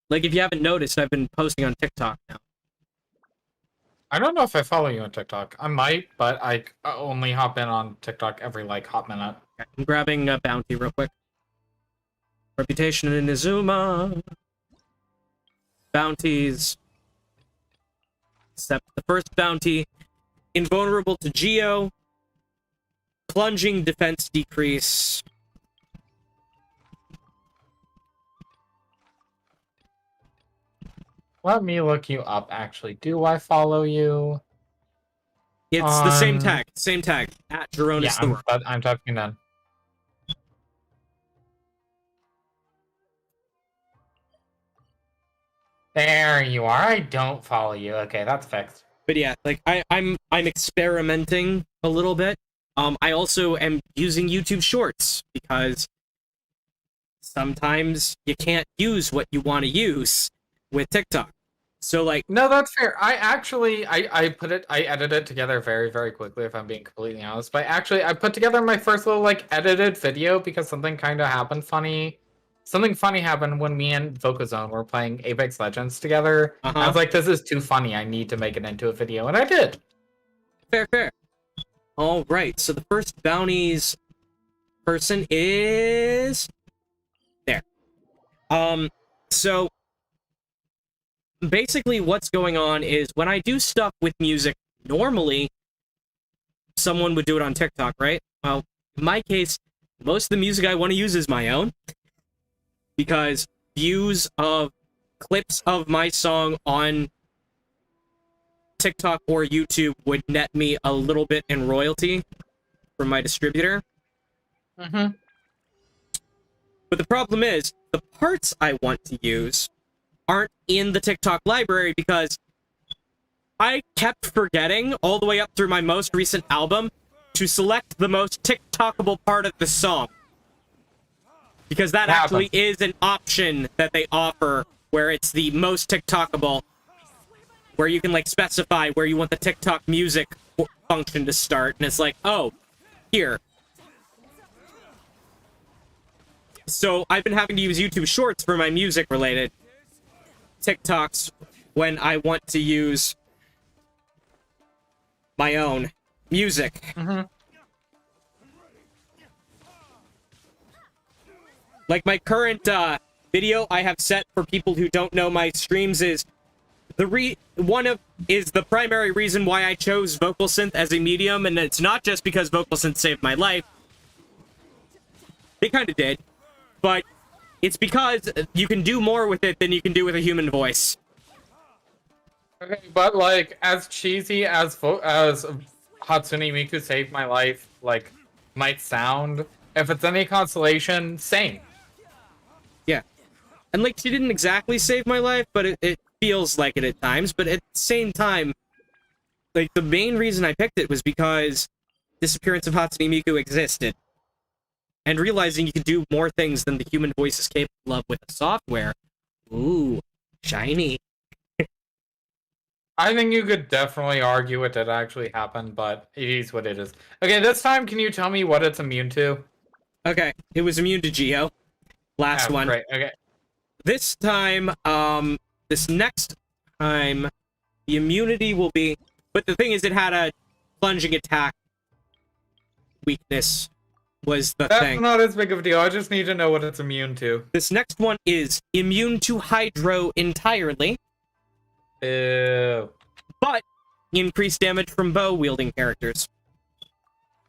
Like, if you haven't noticed, I've been posting on TikTok now. I don't know if I follow you on TikTok. I might, but I only hop in on TikTok every, like, hot minute. Okay, I'm grabbing a bounty real quick. Reputation in Izuma. Bounties. Except the first bounty. Invulnerable to Geo. Plunging defense decrease. Let me look you up, actually. Do I follow you? It's the same tag. Same tag. At Jeronis. Yeah, I'm typing it in. There you are. I don't follow you. Okay, that's fixed. But yeah, like I'm experimenting a little bit. I also am using YouTube Shorts because sometimes you can't use what you want to use with TikTok. So like, no, that's fair. I edited it together very, very quickly, if I'm being completely honest. But actually, I put together my first little like edited video because something kind of happened funny. Something funny happened when me and VocaZone were playing Apex Legends together. I was like, this is too funny. I need to make it into a video, and I did. Fair. All right. So the first bounties person is there. So basically what's going on is when I do stuff with music, normally someone would do it on TikTok, right? Well, in my case, most of the music I want to use is my own, because views of clips of my song on TikTok or YouTube would net me a little bit in royalty from my distributor. But the problem is, the parts I want to use aren't in the TikTok library because I kept forgetting all the way up through my most recent album to select the most TikTokable part of the song. Because that actually is an option that they offer where it's the most TikTokable, where you can like specify where you want the TikTok music function to start, and it's like, oh, here. So I've been having to use YouTube Shorts for my music-related TikToks when I want to use my own music. Like my current video I have set for people who don't know my streams is the primary reason why I chose vocal synth as a medium, and it's not just because vocal synth saved my life. They kind of did, but it's because you can do more with it than you can do with a human voice. Okay, but like, as cheesy as Hatsune Miku saved my life, like, might sound, if it's any consolation, same. Yeah. And like, she didn't exactly save my life, but it feels like it at times. But at the same time, like, the main reason I picked it was because disappearance of Hatsune Miku existed. And realizing you could do more things than the human voice is capable of with the software. Ooh, shiny. I think you could definitely argue it did actually happen, but it is what it is. Okay, this time, can you tell me what it's immune to? Okay, it was immune to Geo. Last one. Great, okay. This time, this next time, the immunity will be... But the thing is, it had a plunging attack weakness was the That's thing. not as big of a deal. I just need to know what it's immune to. This next one is immune to Hydro entirely, Ew. but increased damage from bow-wielding characters.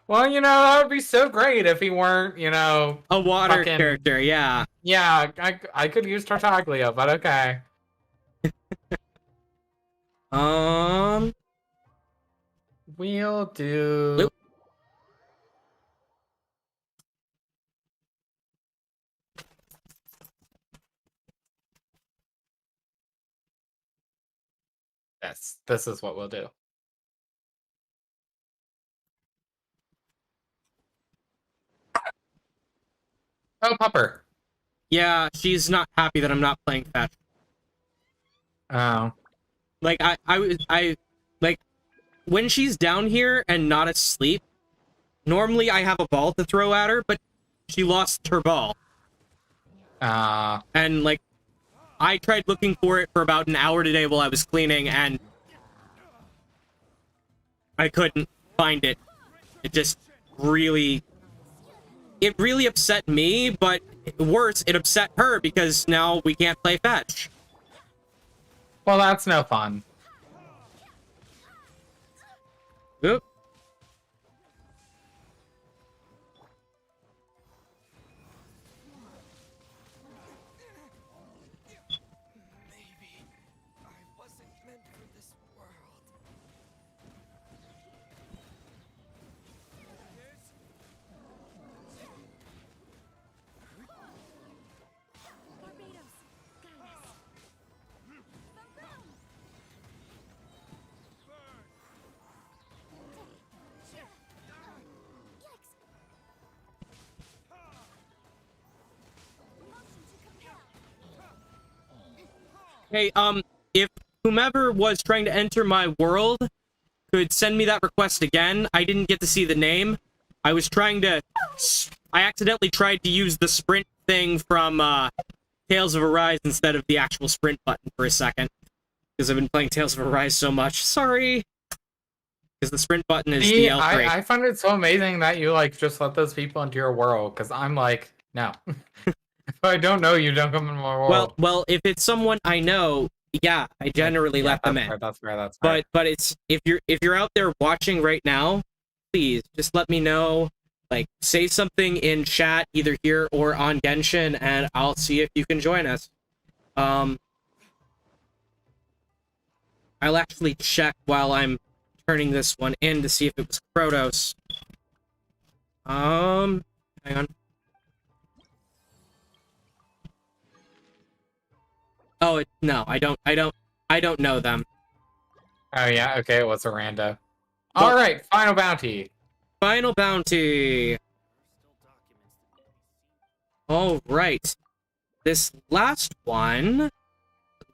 Well, you know, that would be so great if he weren't, you know... A water fucking... character, yeah. Yeah, I could use Tartaglia, but okay. We'll do... Loop. Yes, this is what we'll do. Oh, Pupper. Yeah, she's not happy that I'm not playing fetch. Oh. Like, like, when she's down here and not asleep, normally I have a ball to throw at her, but she lost her ball. And, like, I tried looking for it for about an hour today while I was cleaning, and I couldn't find it. It just really... It really upset me, but worse, it upset her because now we can't play fetch. Well, that's no fun. Oop. Maybe I wasn't meant for this world. Barbados, guide us. Yikes! Motion to compel. Hey, if whomever was trying to enter my world could send me that request again, I didn't get to see the name. I was trying to... I accidentally tried to use the sprint thing from, Tales of Arise instead of the actual sprint button for a second. Because I've been playing Tales of Arise so much. Sorry! Because the sprint button is the L3. I find it so amazing that you, like, just let those people into your world, because I'm like, no. If I don't know you, don't come in my world. Well, if it's someone I know, yeah, I generally let them in. That's fair. But it's if you're out there watching right now, please just let me know. Like, say something in chat, either here or on Genshin, and I'll see if you can join us. I'll actually check while I'm turning this one in to see if it was Krotos. Hang on. Oh, no, I don't know them. Oh, yeah? Okay, what's a rando? Well- Alright, final bounty. Final bounty. All right. This last one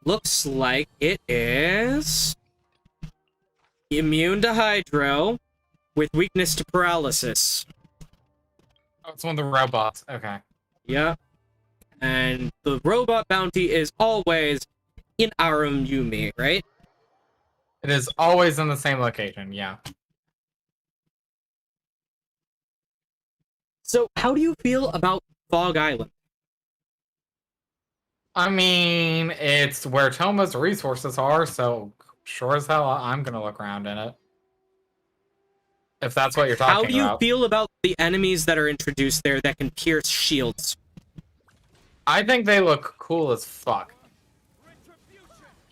looks like it is immune to Hydro with weakness to paralysis. Oh, it's one of the robots. Okay. Yeah. And the robot bounty is always in Arum Yumi, right? It is always in the same location, yeah. So, how do you feel about Fog Island? I mean, it's where Toma's resources are, so sure as hell I'm gonna look around in it. If that's what you're talking about. How do you feel about the enemies that are introduced there that can pierce shields? I think they look cool as fuck.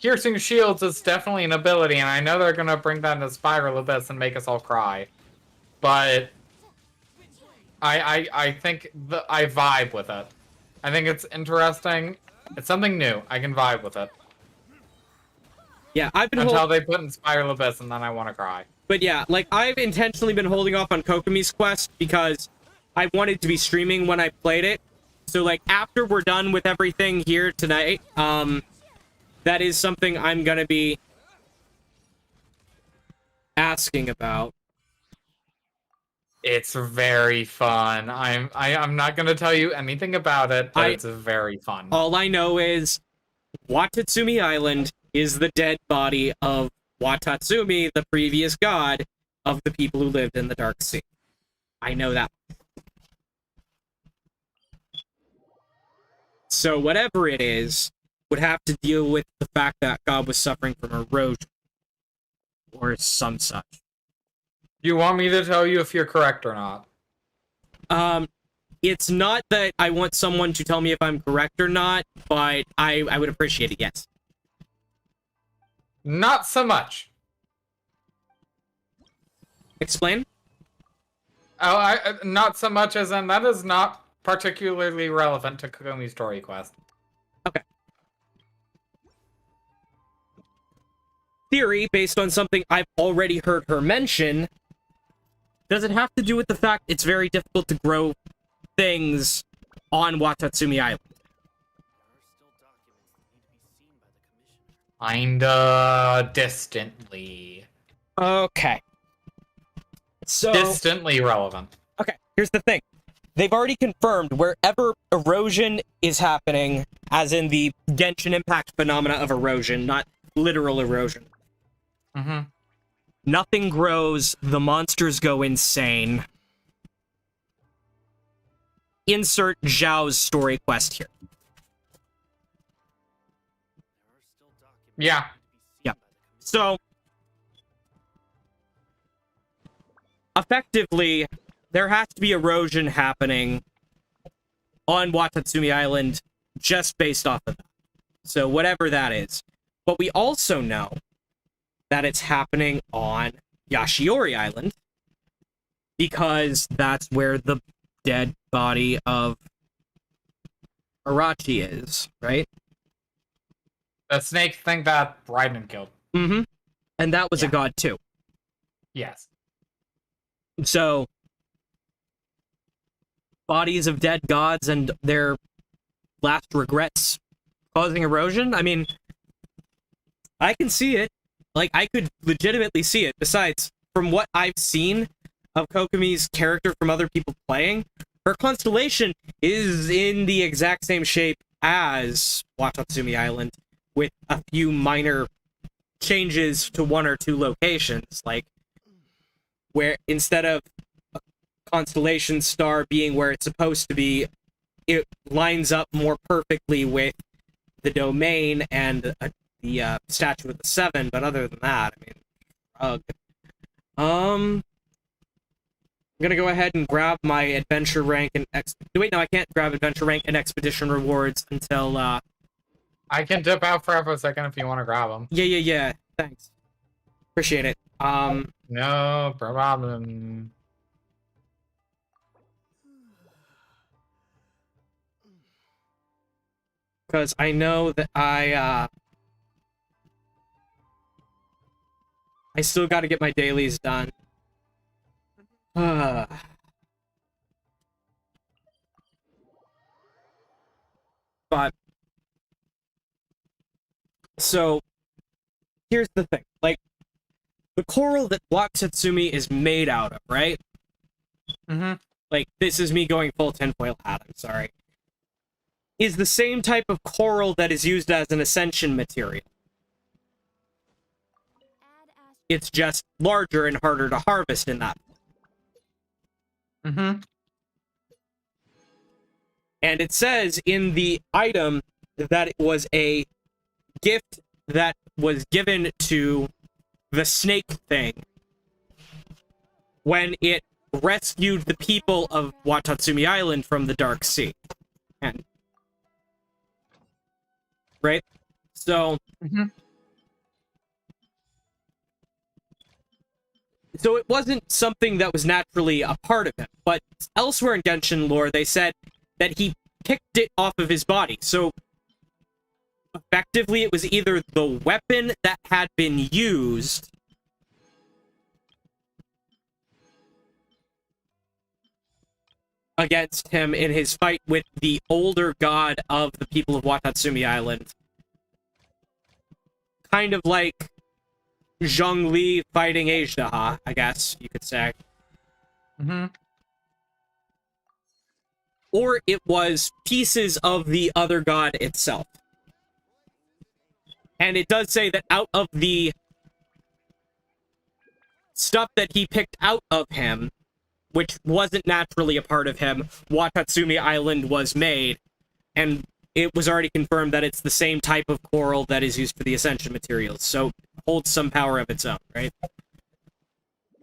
Piercing shields is definitely an ability, and I know they're gonna bring that into Spiral Abyss and make us all cry. But I think I vibe with it. I think it's interesting. It's something new. I can vibe with it. Yeah, I've been Until they put in Spiral Abyss, and then I want to cry. But yeah, like, I've intentionally been holding off on Kokomi's quest because I wanted to be streaming when I played it. So, like, after we're done with everything here tonight, that is something I'm gonna be asking about. It's very fun. I'm not gonna tell you anything about it, but it's very fun. All I know is Watatsumi Island is the dead body of Watatsumi, the previous god of the people who lived in the Dark Sea. I know that. So whatever it is, would have to deal with the fact that God was suffering from erosion. Or some such. You want me to tell you if you're correct or not? It's not that I want someone to tell me if I'm correct or not, but I would appreciate it, yes. Not so much. Explain? Oh, not so much as in that is not particularly relevant to Kokomi's story quest. Okay. Theory, based on something I've already heard her mention, does it have to do with the fact it's very difficult to grow things on Watatsumi Island? Kinda distantly. Okay. So... Distantly relevant. Okay, here's the thing. They've already confirmed wherever erosion is happening, as in the Genshin impact phenomena of erosion, not literal erosion. Mm-hmm. Nothing grows, the monsters go insane. Insert Zhao's story quest here. Yeah. Yeah. So, effectively, there has to be erosion happening on Watatsumi Island just based off of that. So, whatever that is. But we also know that it's happening on Yashiori Island because that's where the dead body of Arachi is, right? The snake thing that Raiden killed. Mm-hmm. And that was a god too. Yes. So, bodies of dead gods and their last regrets causing erosion? I mean, I can see it. Like, I could legitimately see it. Besides, from what I've seen of Kokomi's character from other people playing, her constellation is in the exact same shape as Watatsumi Island, with a few minor changes to one or two locations. Like, where instead of a constellation star being where it's supposed to be, it lines up more perfectly with the domain and the statue of the seven. But other than that, I mean, I'm gonna go ahead and grab my adventure rank and wait, no, I can't grab adventure rank and expedition rewards until I can dip out for a second if you want to grab them. Yeah. Thanks. Appreciate it. No problem. Because I know that I still got to get my dailies done. But so here's the thing, like, the coral that Watatsumi is made out of, right? Mm-hmm. Like, this is me going full tinfoil hat, I'm sorry. Is the same type of coral that is used as an ascension material. It's just larger and harder to harvest in that. Mm-hmm. And it says in the item that it was a gift that was given to the snake thing when it rescued the people of Watatsumi Island from the Dark Sea. And right? So, so it wasn't something that was naturally a part of him. But elsewhere in Genshin lore, they said that he picked it off of his body. So, effectively, it was either the weapon that had been used against him in his fight with the older god of the people of Watatsumi Island. Kind of like Zhongli fighting Ajdaha, I guess you could say. Mm-hmm. Or it was pieces of the other god itself. And it does say that out of the stuff that he picked out of him, which wasn't naturally a part of him, Watatsumi Island was made, and it was already confirmed that it's the same type of coral that is used for the Ascension materials, so it holds some power of its own, right?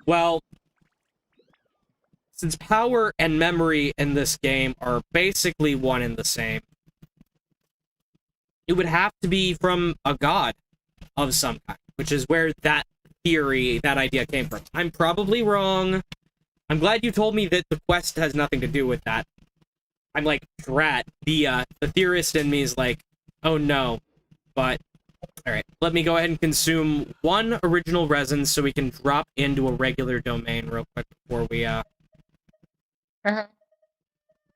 Well, since power and memory in this game are basically one and the same, it would have to be from a god of some kind, which is where that theory, that idea came from. I'm probably wrong. I'm glad you told me that the quest has nothing to do with that. I'm like, drat. The theorist in me is like, oh no. But, alright, let me go ahead and consume one original resin so we can drop into a regular domain real quick before we,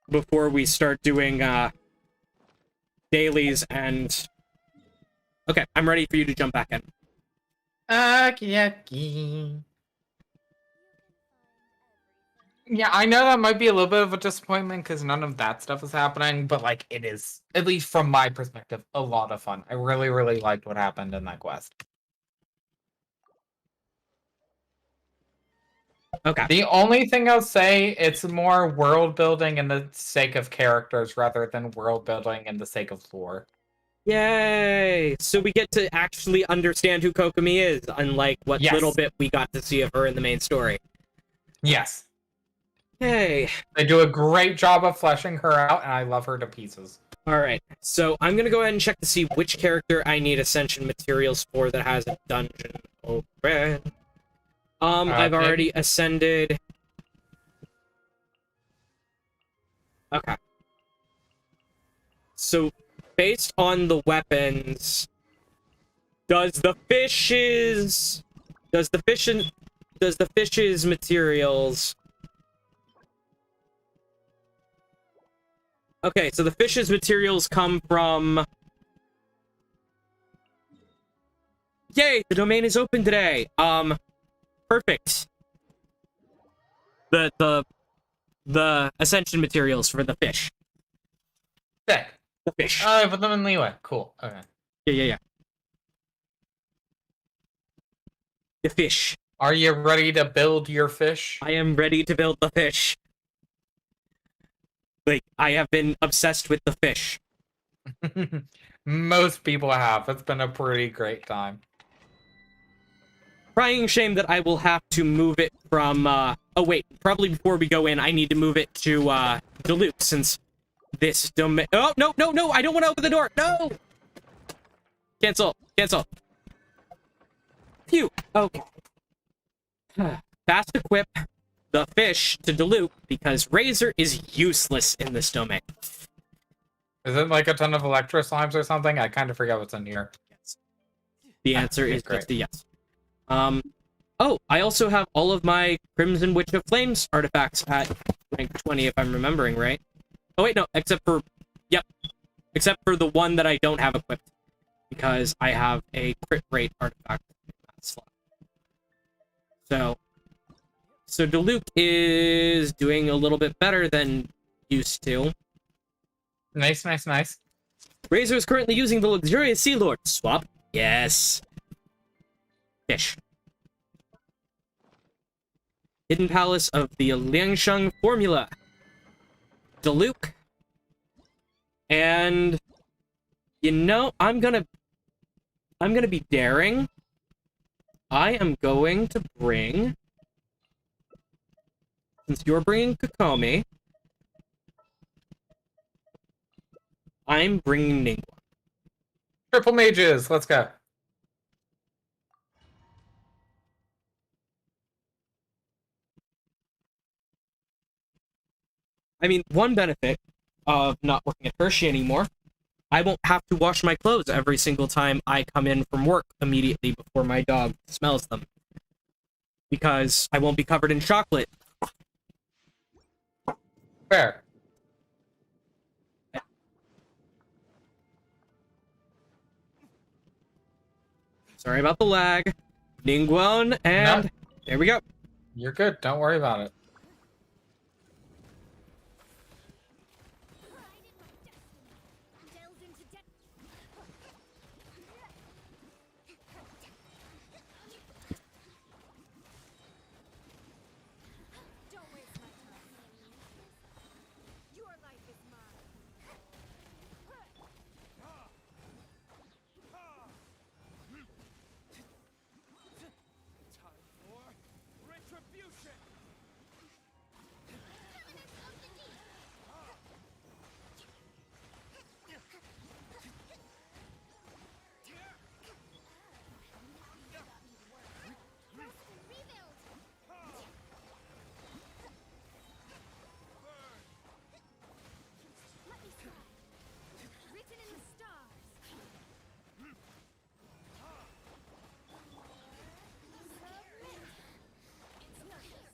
before we start doing, dailies and... Okay, I'm ready for you to jump back in. Okie Yeah, I know that might be a little bit of a disappointment because none of that stuff is happening, but like it is, at least from my perspective, a lot of fun. I really, really liked what happened in that quest. Okay. The only thing I'll say, it's more world building in the sake of characters rather than world building in the sake of lore. Yay! So we get to actually understand who Kokomi is, unlike what Yes. little bit we got to see of her in the main story. Yes. Yay! They do a great job of fleshing her out, and I love her to pieces. Alright, so I'm gonna go ahead and check to see which character I need Ascension materials for that has a dungeon open. I've already ascended. Okay. So, based on the weapons, does the fish's materials... Okay, so the fish's materials come from... Yay, the domain is open today. Perfect. The Ascension materials for the fish. Sick. The fish. Oh, I put them in leeway. Cool. Okay. Yeah. The fish. Are you ready to build your fish? I am ready to build the fish. Like, I have been obsessed with the fish. Most people have. It's been a pretty great time. Crying shame that I will have to move it from, oh wait, probably before we go in, I need to move it to, Duluth, since this domain... Oh, no, I don't want to open the door! No! Cancel. Phew, okay. Fast equip the fish to Duluth, because Razor is useless in this domain. Is it like a ton of electro slimes or something? I kind of forget what's in here. Yes. The answer is great. just a yes. Oh, I also have all of my Crimson Witch of Flames artifacts at rank 20, if I'm remembering right. Oh, wait, no, except for the one that I don't have equipped, because I have a crit rate artifact in that slot. So Diluc is doing a little bit better than used to. Nice. Razor is currently using the luxurious Sea Lord. Swap. Yes. Fish. Hidden Palace of the Liangsheng Formula. Diluc. And you know, I'm gonna be daring. I am going to bring, since you're bringing Kokomi, I'm bringing Ningguang. Triple mages, let's go. I mean, one benefit of not working at Hershey anymore, I won't have to wash my clothes every single time I come in from work immediately before my dog smells them. Because I won't be covered in chocolate. Fair. Sorry about the lag. Ningguang, and No. there we go. You're good. Don't worry about it. Delved into depth. Don't waste my time. Your life is mine. Time for retribution. Let me try. Written in the stars. It's not this.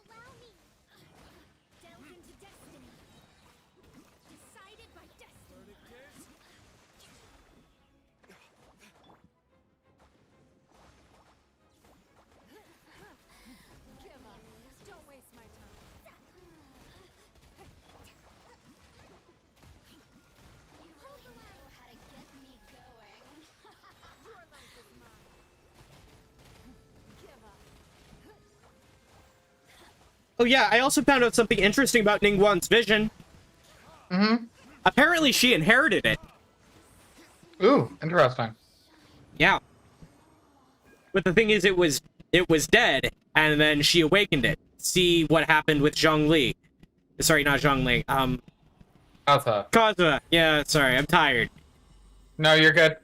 Allow me. Delved into destiny. Decided by destiny. Give up. Don't waste my time. You really know how to get me going. Your life is mine. Give up. Oh yeah, I also found out something interesting about Ningguang's vision. Mm-hmm. Apparently she inherited it. Ooh, interesting. Yeah. But the thing is, it was dead, and then she awakened it. See what happened with Zhongli. Sorry, not Zhongli. Alpha. Kazuha. Yeah, sorry, I'm tired. No, you're good.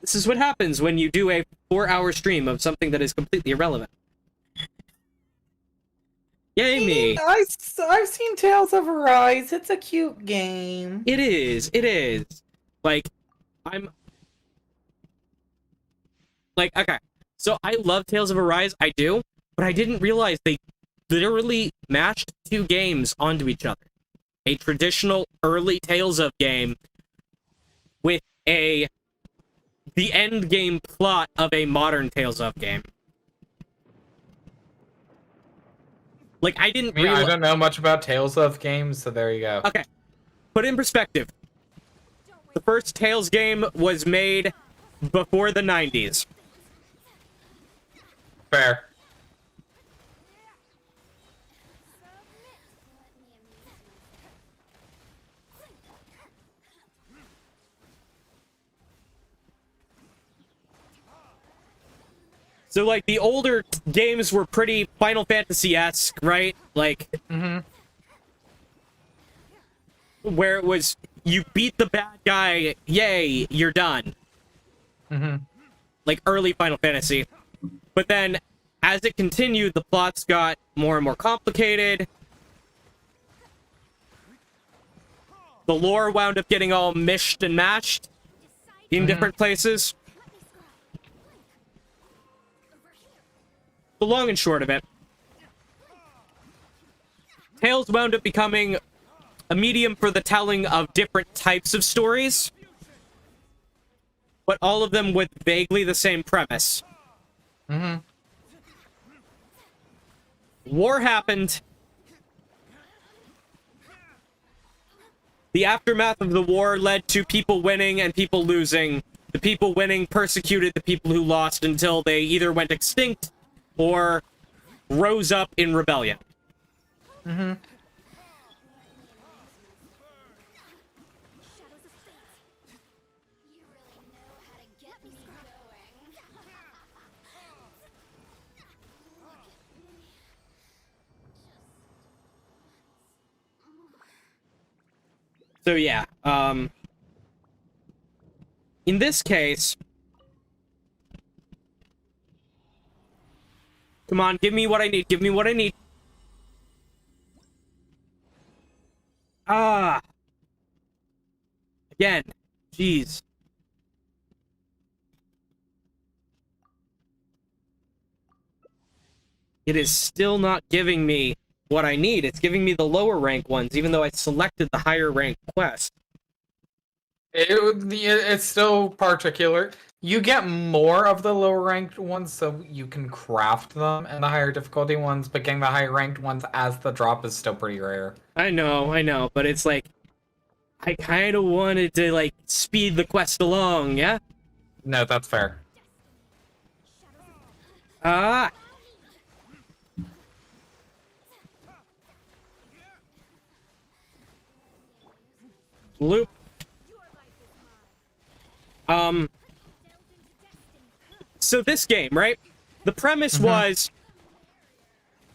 This is what happens when you do a 4-hour stream of something that is completely irrelevant. Yay me! I've seen Tales of Arise. It's a cute game. It is. It is. Like, I'm... Like, okay. So, I love Tales of Arise. I do. But I didn't realize they literally mashed 2 games onto each other. A traditional early Tales of game with the end game plot of a modern Tales of game. Like, I didn't I mean, I realize... don't know much about Tales of games, so there you go. Okay. Put it in perspective. The first Tales game was made before the 90s. Fair. So, like, the older games were pretty Final Fantasy-esque, right? Like, Mm-hmm. where it was, you beat the bad guy, yay, you're done. Mm-hmm. Like, early Final Fantasy. But then, as it continued, the plots got more and more complicated. The lore wound up getting all mished and matched in different places. The long and short of it, Tales wound up becoming a medium for the telling of different types of stories, but all of them with vaguely the same premise. Mm-hmm. War happened. The aftermath of the war led to people winning and people losing. The people winning persecuted the people who lost until they either went extinct or rose up in rebellion. Mm-hmm. Shadows of fate. You really know how to get me going. So yeah, in this case, come on, give me what I need, give me what I need. Ah. Again, jeez. it is still not giving me what I need. It's giving me the lower rank ones, even though I selected the higher rank quest. It's still particular. You get more of the lower ranked ones, so you can craft them, and the higher difficulty ones, but getting the higher ranked ones as the drop is still pretty rare. I know, but it's like, I kind of wanted to, like, speed the quest along, yeah? No, that's fair. Ah! Loop. So this game, right? The premise was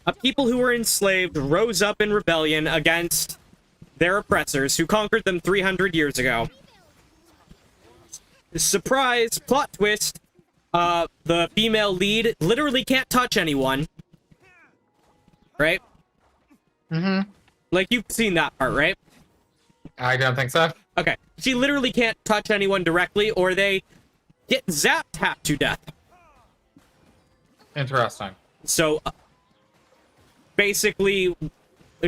a people who were enslaved rose up in rebellion against their oppressors who conquered them 300 years ago. Surprise, plot twist, the female lead literally can't touch anyone. Right? Like, you've seen that part, right? I don't think so. Okay. She literally can't touch anyone directly, or they get zap-tapped to death. Interesting. So, basically,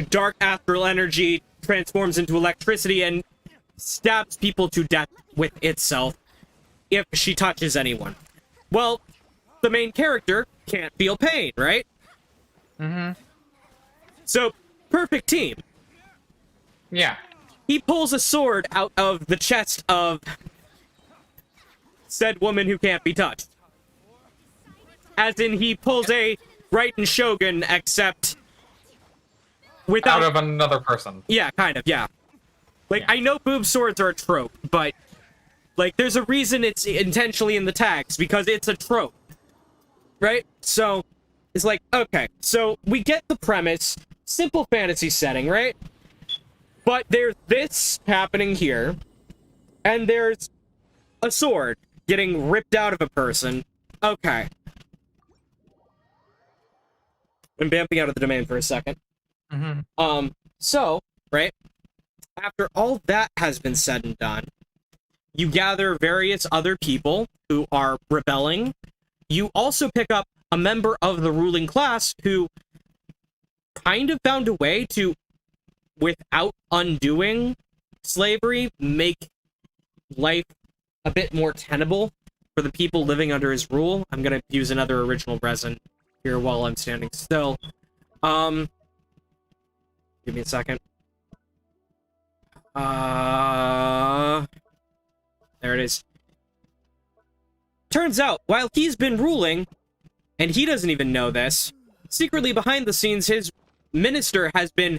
dark astral energy transforms into electricity and stabs people to death with itself if she touches anyone. Well, the main character can't feel pain, right? So, perfect team. Yeah. He pulls a sword out of the chest of said woman who can't be touched. As in, he pulls a Raiden Shogun, except without... Out of another person. Yeah, kind of, yeah. Like, Yeah. I know boob swords are a trope, but, like, there's a reason it's intentionally in the tags, because it's a trope. Right? So, it's like, okay, so we get the premise, simple fantasy setting, right? But there's this happening here, and there's a sword getting ripped out of a person. Okay. I'm vamping out of the domain for a second. So, right, after all that has been said and done, you gather various other people who are rebelling. You also pick up a member of the ruling class who kind of found a way to, without undoing slavery, make life a bit more tenable for the people living under his rule. I'm gonna use another original resin here while I'm standing still. Give me a second. There it is. Turns out, while he's been ruling, and he doesn't even know this, secretly behind the scenes, his minister has been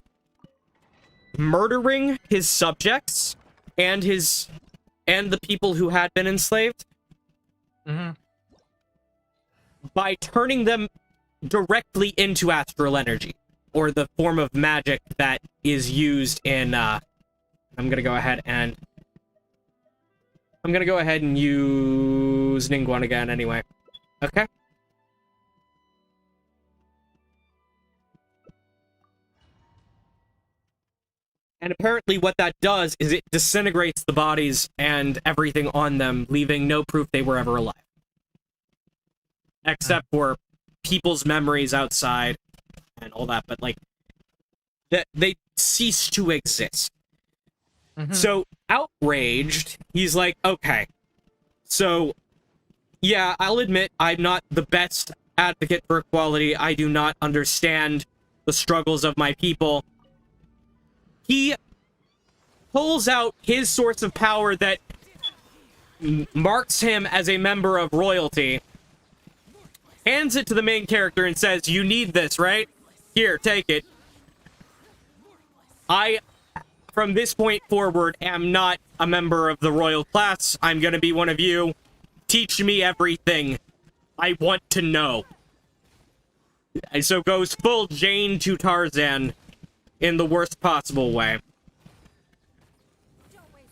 murdering his subjects and the people who had been enslaved by turning them directly into astral energy, or the form of magic that is used in I'm gonna go ahead and use Ningguang again anyway. Okay. And apparently what that does is it disintegrates the bodies and everything on them, leaving no proof they were ever alive. Except for people's memories outside and all that, but, like, that they cease to exist. So, outraged, he's like, okay, so, yeah, I'll admit I'm not the best advocate for equality. I do not understand the struggles of my people. He pulls out his source of power that marks him as a member of royalty, hands it to the main character and says, you need this, right? Here, take it. I, from this point forward, am not a member of the royal class. I'm gonna be one of you. Teach me everything. I want to know. And so goes full Jane to Tarzan in the worst possible way.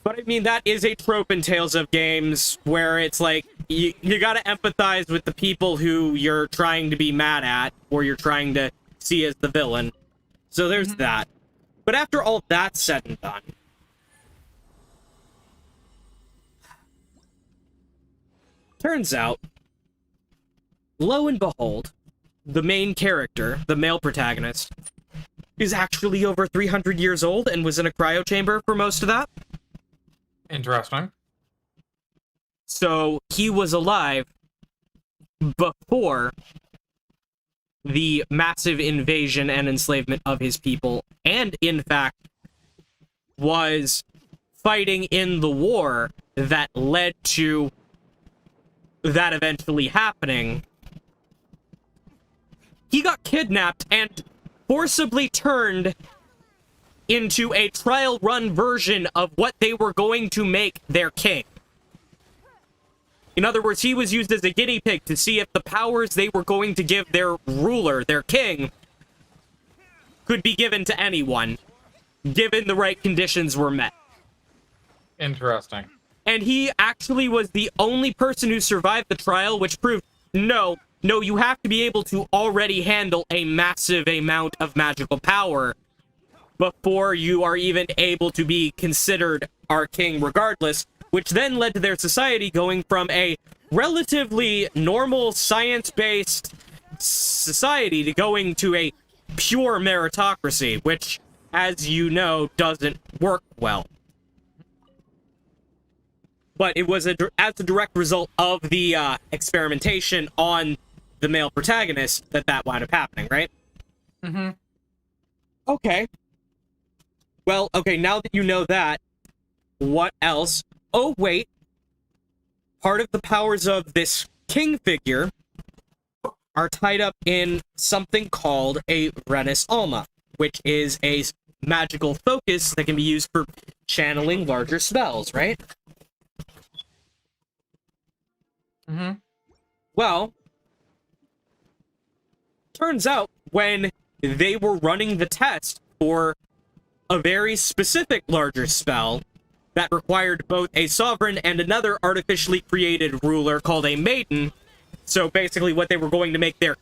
But I mean, that is a trope in Tales of Games, where it's like, you gotta empathize with the people who you're trying to be mad at, or you're trying to see as the villain. So there's that. But after all that's said and done, turns out, lo and behold, the main character, the male protagonist, is actually over 300 years old and was in a cryo chamber for most of that. Interesting. So he was alive before the massive invasion and enslavement of his people, and in fact was fighting in the war that led to that eventually happening. He got kidnapped and forcibly turned into a trial run version of what they were going to make their king. In other words, he was used as a guinea pig to see if the powers they were going to give their ruler, their king, could be given to anyone, given the right conditions were met. Interesting. And he actually was the only person who survived the trial, which proved, no, you have to be able to already handle a massive amount of magical power before you are even able to be considered our king regardless, which then led to their society going from a relatively normal science-based society to going to a pure meritocracy, which, as you know, doesn't work well. But it was as a direct result of the experimentation on the male protagonist that wound up happening, right? Mm-hmm. Okay. Well, okay, now that you know that, what else? Oh, wait. Part of the powers of this king figure are tied up in something called a Renis Alma, which is a magical focus that can be used for channeling larger spells, right? Mm-hmm. Well, turns out when they were running the test for a very specific larger spell that required both a sovereign and another artificially created ruler called a maiden, so basically what they were going to make their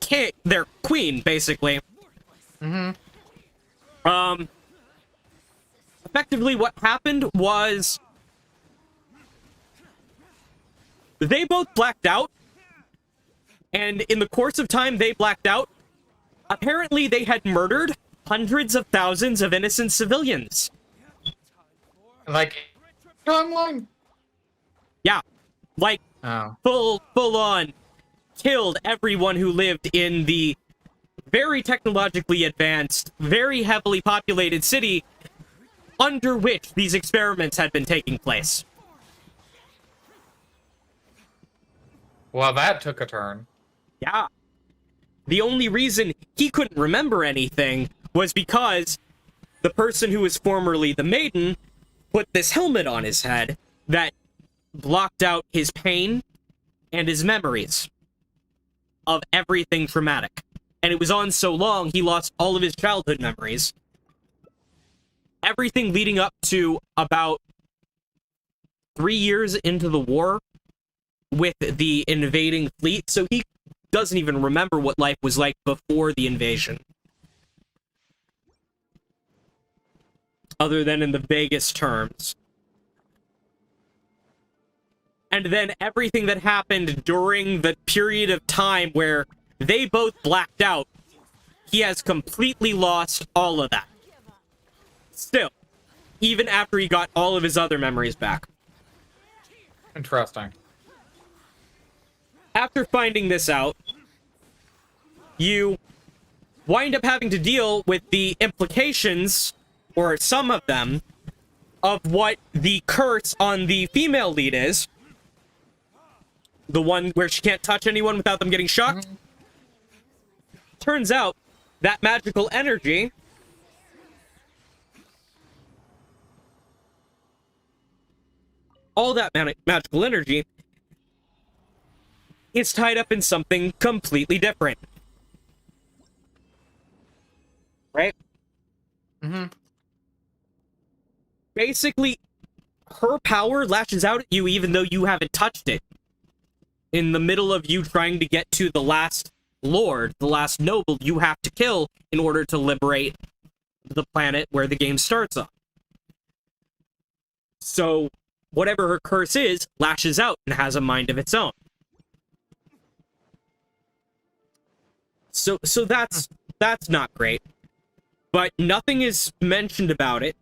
queen, basically. Mm-hmm. Effectively what happened was they both blacked out, and in the course of time they blacked out, apparently they had murdered hundreds of thousands of innocent civilians. Like, timeline? Yeah, like, Oh. full on killed everyone who lived in the very technologically advanced, very heavily populated city under which these experiments had been taking place. Well, that took a turn. Yeah. The only reason he couldn't remember anything was because the person who was formerly the maiden put this helmet on his head that blocked out his pain and his memories of everything traumatic. And it was on so long, he lost all of his childhood memories. Everything leading up to about 3 years into the war with the invading fleet, so he doesn't even remember what life was like before the invasion. Other than in the vaguest terms. And then everything that happened during the period of time where they both blacked out, he has completely lost all of that. Still, even after he got all of his other memories back. Interesting. After finding this out, you wind up having to deal with the implications, or some of them, of what the curse on the female lead is. The one where she can't touch anyone without them getting shocked. Mm-hmm. Turns out, that magical energy all that magical energy is tied up in something completely different. Right? Mm-hmm. Basically, her power lashes out at you even though you haven't touched it. In the middle of you trying to get to the last lord, the last noble you have to kill in order to liberate the planet where the game starts on. So, whatever her curse is, lashes out and has a mind of its own. So that's not great. But nothing is mentioned about it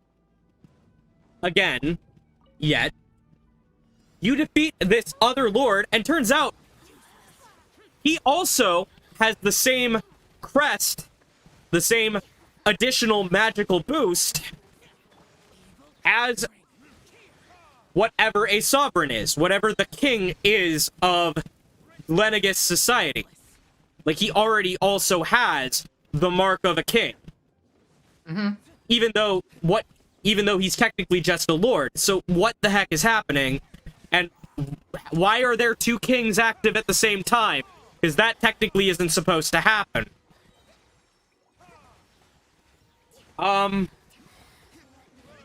again yet. You defeat this other lord, and turns out he also has the same crest, the same additional magical boost as whatever a sovereign is, whatever the king is of Lenegus society. Like, he already also has the mark of a king. Even though he's technically just a lord. So what the heck is happening? And why are there two kings active at the same time? Because that technically isn't supposed to happen.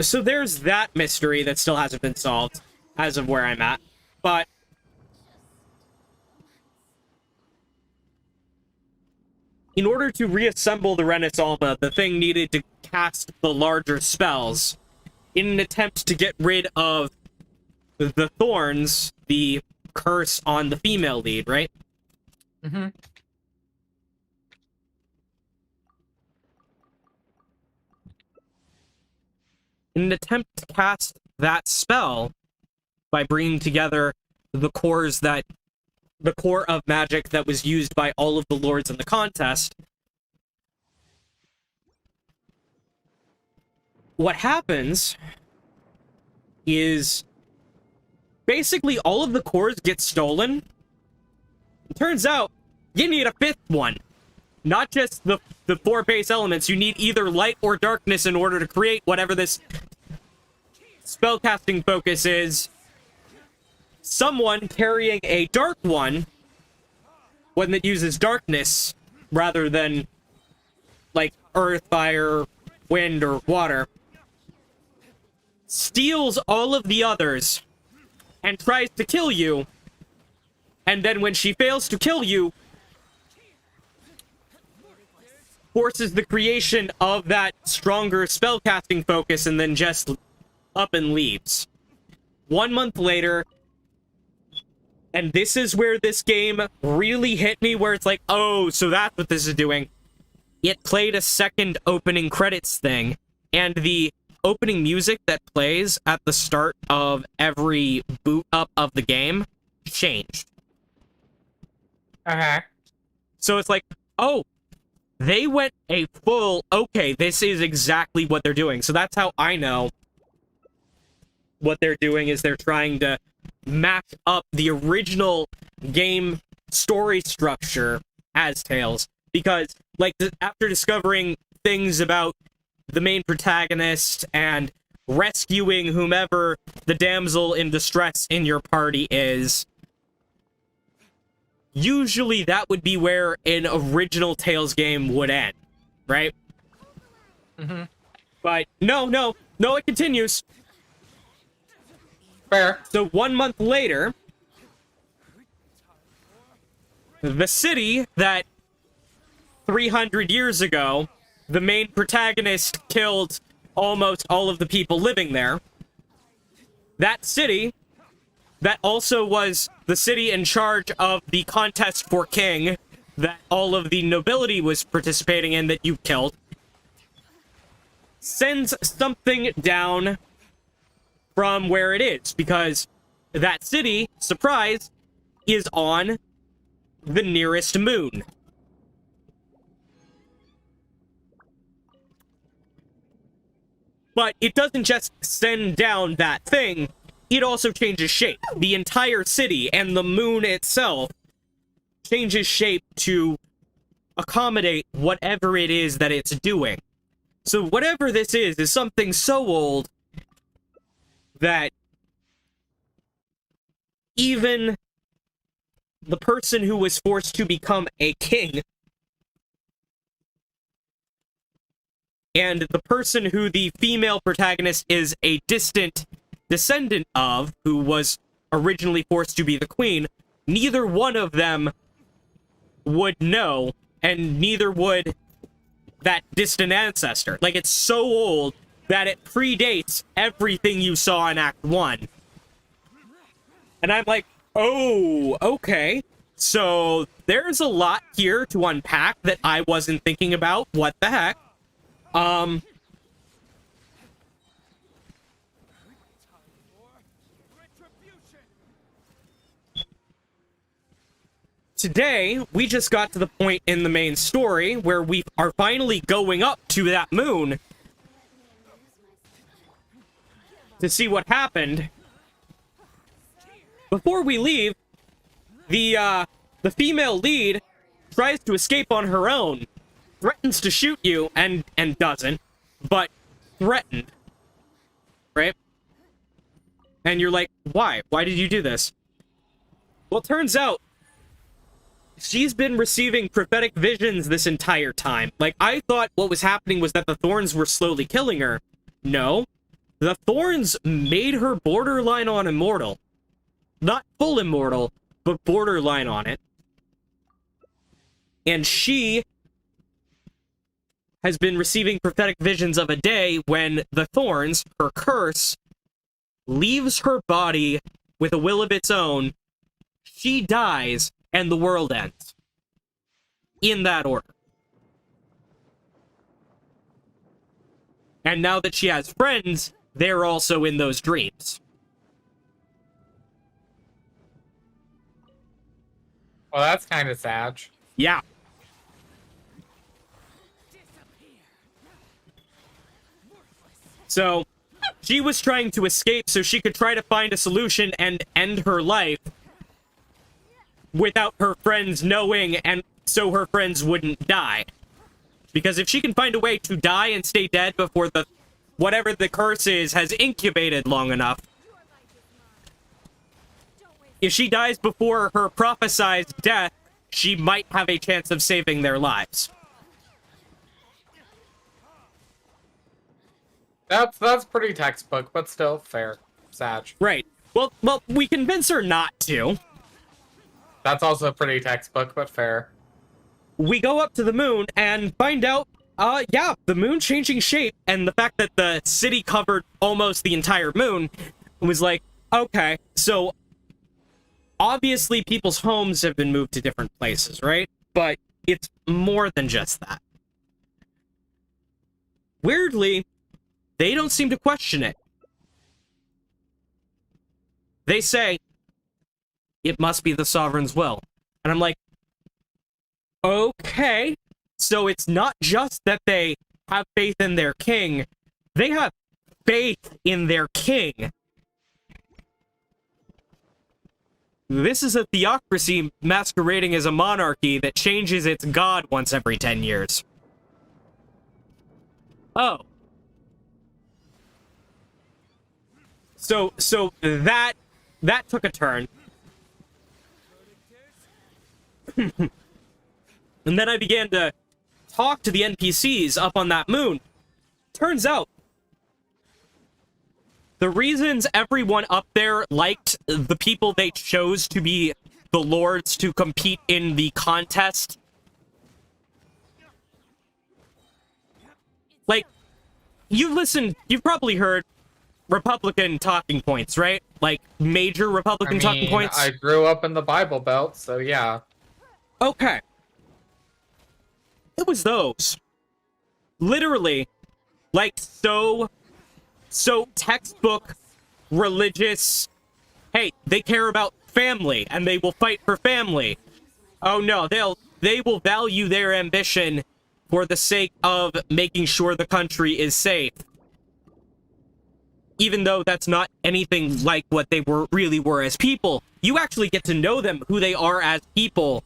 So there's that mystery that still hasn't been solved, as of where I'm at. But in order to reassemble the Renaissance, the thing needed to cast the larger spells in an attempt to get rid of the thorns, the curse on the female lead, right? Mm-hmm. In an attempt to cast that spell by bringing together the core of magic that was used by all of the lords in the contest, what happens is basically all of the cores get stolen. It turns out you need a fifth one. Not just the four base elements. You need either light or darkness in order to create whatever this spellcasting focus is. Someone carrying a dark one that uses darkness rather than like earth, fire, wind, or water, steals all of the others and tries to kill you. And then when she fails to kill you, forces the creation of that stronger spellcasting focus and then just up and leaves. 1 month later, and this is where this game really hit me, where it's like, oh, so that's what this is doing. It played a second opening credits thing, and the opening music that plays at the start of every boot up of the game changed. Okay. So it's like, oh, they went a full, okay, this is exactly what they're doing. So that's how I know what they're doing is they're trying to match up the original game story structure as Tales. Because, like, after discovering things about the main protagonist and rescuing whomever the damsel in distress in your party is, usually that would be where an original Tales game would end, right? Mm-hmm. But no, it continues. Fair. So 1 month later, the city that 300 years ago, the main protagonist killed almost all of the people living there, that city, that also was the city in charge of the contest for king that all of the nobility was participating in that you killed, sends something down from where it is, because that city, surprise, is on the nearest moon. But it doesn't just send down that thing, it also changes shape. The entire city and the moon itself changes shape to accommodate whatever it is that it's doing. So whatever this is something so old that even the person who was forced to become a king and the person who the female protagonist is a distant descendant of, who was originally forced to be the queen, neither one of them would know, and neither would that distant ancestor. Like, it's so old that it predates everything you saw in Act 1. And I'm like, oh, okay. So there's a lot here to unpack that I wasn't thinking about. What the heck? Today, we just got to the point in the main story where we are finally going up to that moon to see what happened. Before we leave, the female lead tries to escape on her own, threatens to shoot you, and doesn't, but threatened, right? And you're like, why? Why did you do this? Well, it turns out she's been receiving prophetic visions this entire time. Like, I thought what was happening was that the thorns were slowly killing her. No. The thorns made her borderline on immortal. Not full immortal, but borderline on it. And she has been receiving prophetic visions of a day when the thorns, her curse, leaves her body with a will of its own. She dies, and the world ends. In that order. And now that she has friends, they're also in those dreams. Well, that's kind of sad. Yeah. So, she was trying to escape so she could try to find a solution and end her life without her friends knowing, and so her friends wouldn't die. Because if she can find a way to die and stay dead before the whatever the curse is has incubated long enough, if she dies before her prophesied death, she might have a chance of saving their lives. That's pretty textbook, but still fair. Sad. Right. Well, we convince her not to. That's also pretty textbook, but fair. We go up to the moon and find out, yeah, the moon changing shape, and the fact that the city covered almost the entire moon was like, okay, so obviously people's homes have been moved to different places, right? But it's more than just that. Weirdly, they don't seem to question it. They say, it must be the sovereign's will. And I'm like, okay, so it's not just that they have faith in their king, they have faith in their king. This is a theocracy masquerading as a monarchy that changes its god once every 10 years. Oh. So that took a turn. And then I began to talk to the NPCs up on that moon. Turns out, the reasons everyone up there liked the people they chose to be the lords to compete in the contest, like, you've probably heard Republican talking points, right? Like, major Republican talking points? I grew up in the Bible Belt, so yeah. Okay. It was those. Literally, like, so textbook religious. Hey, they care about family and they will fight for family. Oh no, they will value their ambition for the sake of making sure the country is safe. Even though that's not anything like what they really were as people. You actually get to know them, who they are as people,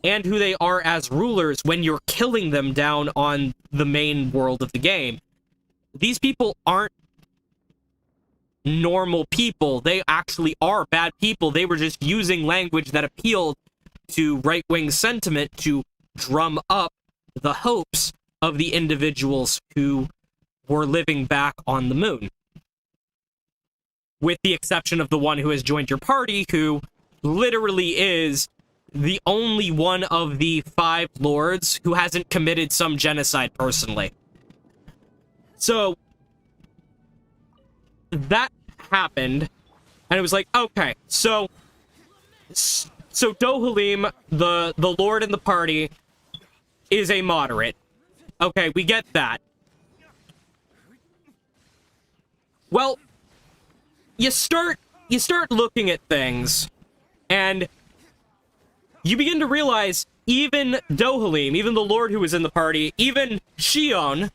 and who they are as rulers when you're killing them down on the main world of the game. These people aren't normal people. They actually are bad people. They were just using language that appealed to right-wing sentiment to drum up the hopes of the individuals who were living back on the moon. With the exception of the one who has joined your party, who literally is the only one of the 5 lords who hasn't committed some genocide personally. So, that happened, and it was like, okay, so So Dohalim, the lord in the party, is a moderate. Okay, we get that. Well, you start looking at things, and you begin to realize even Dohalim, even the lord who was in the party, even Shion,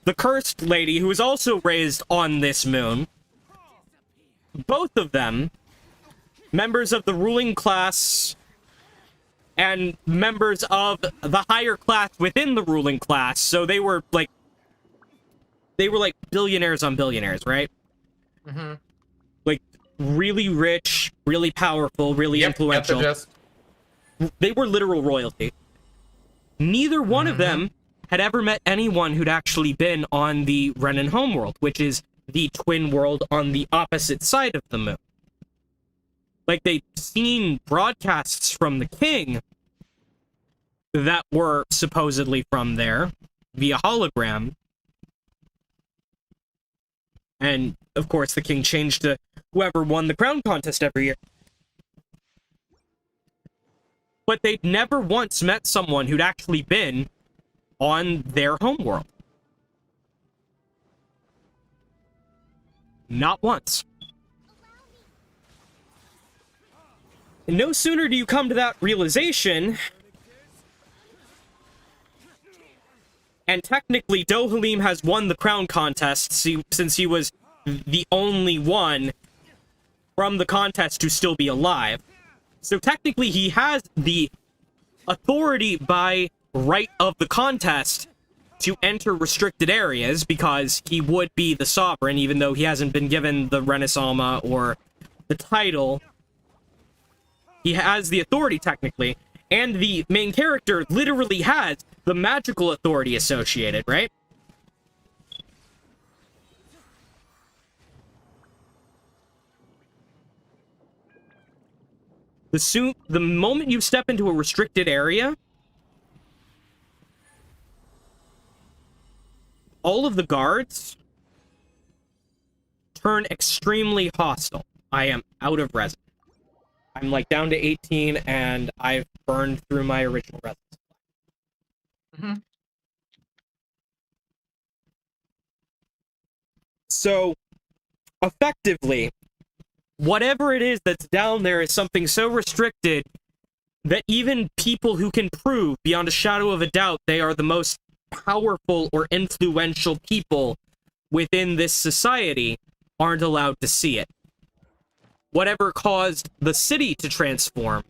the cursed lady who was also raised on this moon, both of them, members of the ruling class and members of the higher class within the ruling class, so they were like billionaires on billionaires, right? Mm-hmm. Like really rich, really powerful, really influential. They were literal royalty. Neither one of them had ever met anyone who'd actually been on the Renan homeworld, which is the twin world on the opposite side of the moon. Like, they'd seen broadcasts from the king that were supposedly from there via hologram. And, of course, the king changed to whoever won the crown contest every year. But they'd never once met someone who'd actually been on their homeworld. Not once. And no sooner do you come to that realization, and technically Dohalim has won the crown contest since he was the only one from the contest to still be alive. So technically he has the authority by right of the contest to enter restricted areas because he would be the sovereign, even though he hasn't been given the Renaissance or the title. He has the authority, technically, and the main character literally has the magical authority associated, right? The moment you step into a restricted area, all of the guards turn extremely hostile. I am out of resin. I'm like down to 18 and I've burned through my original resin supply. Mm-hmm. So, effectively, whatever it is that's down there is something so restricted that even people who can prove beyond a shadow of a doubt they are the most powerful or influential people within this society aren't allowed to see it. Whatever caused the city to transform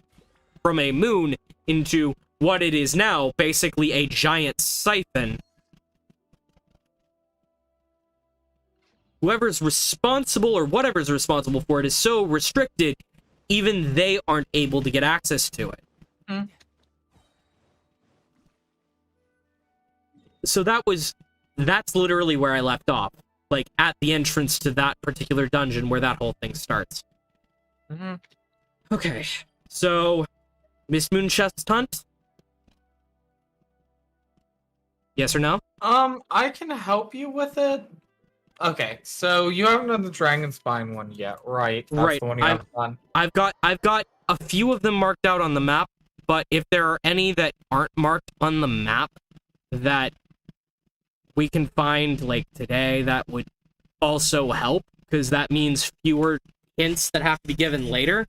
from a moon into what it is now, basically a giant siphon. Whoever's responsible or whatever's responsible for it is so restricted, even they aren't able to get access to it. Mm. So that's literally where I left off. Like, at the entrance to that particular dungeon where that whole thing starts. Mm-hmm. Okay, so Miss Moonchest Hunt? Yes or no? I can help you with it. Okay, so you haven't done the Dragon Spine one yet, right? That's Right. the one you haven't done. I've got a few of them marked out on the map, but if there are any that aren't marked on the map that we can find like today, that would also help, because that means fewer hints that have to be given later.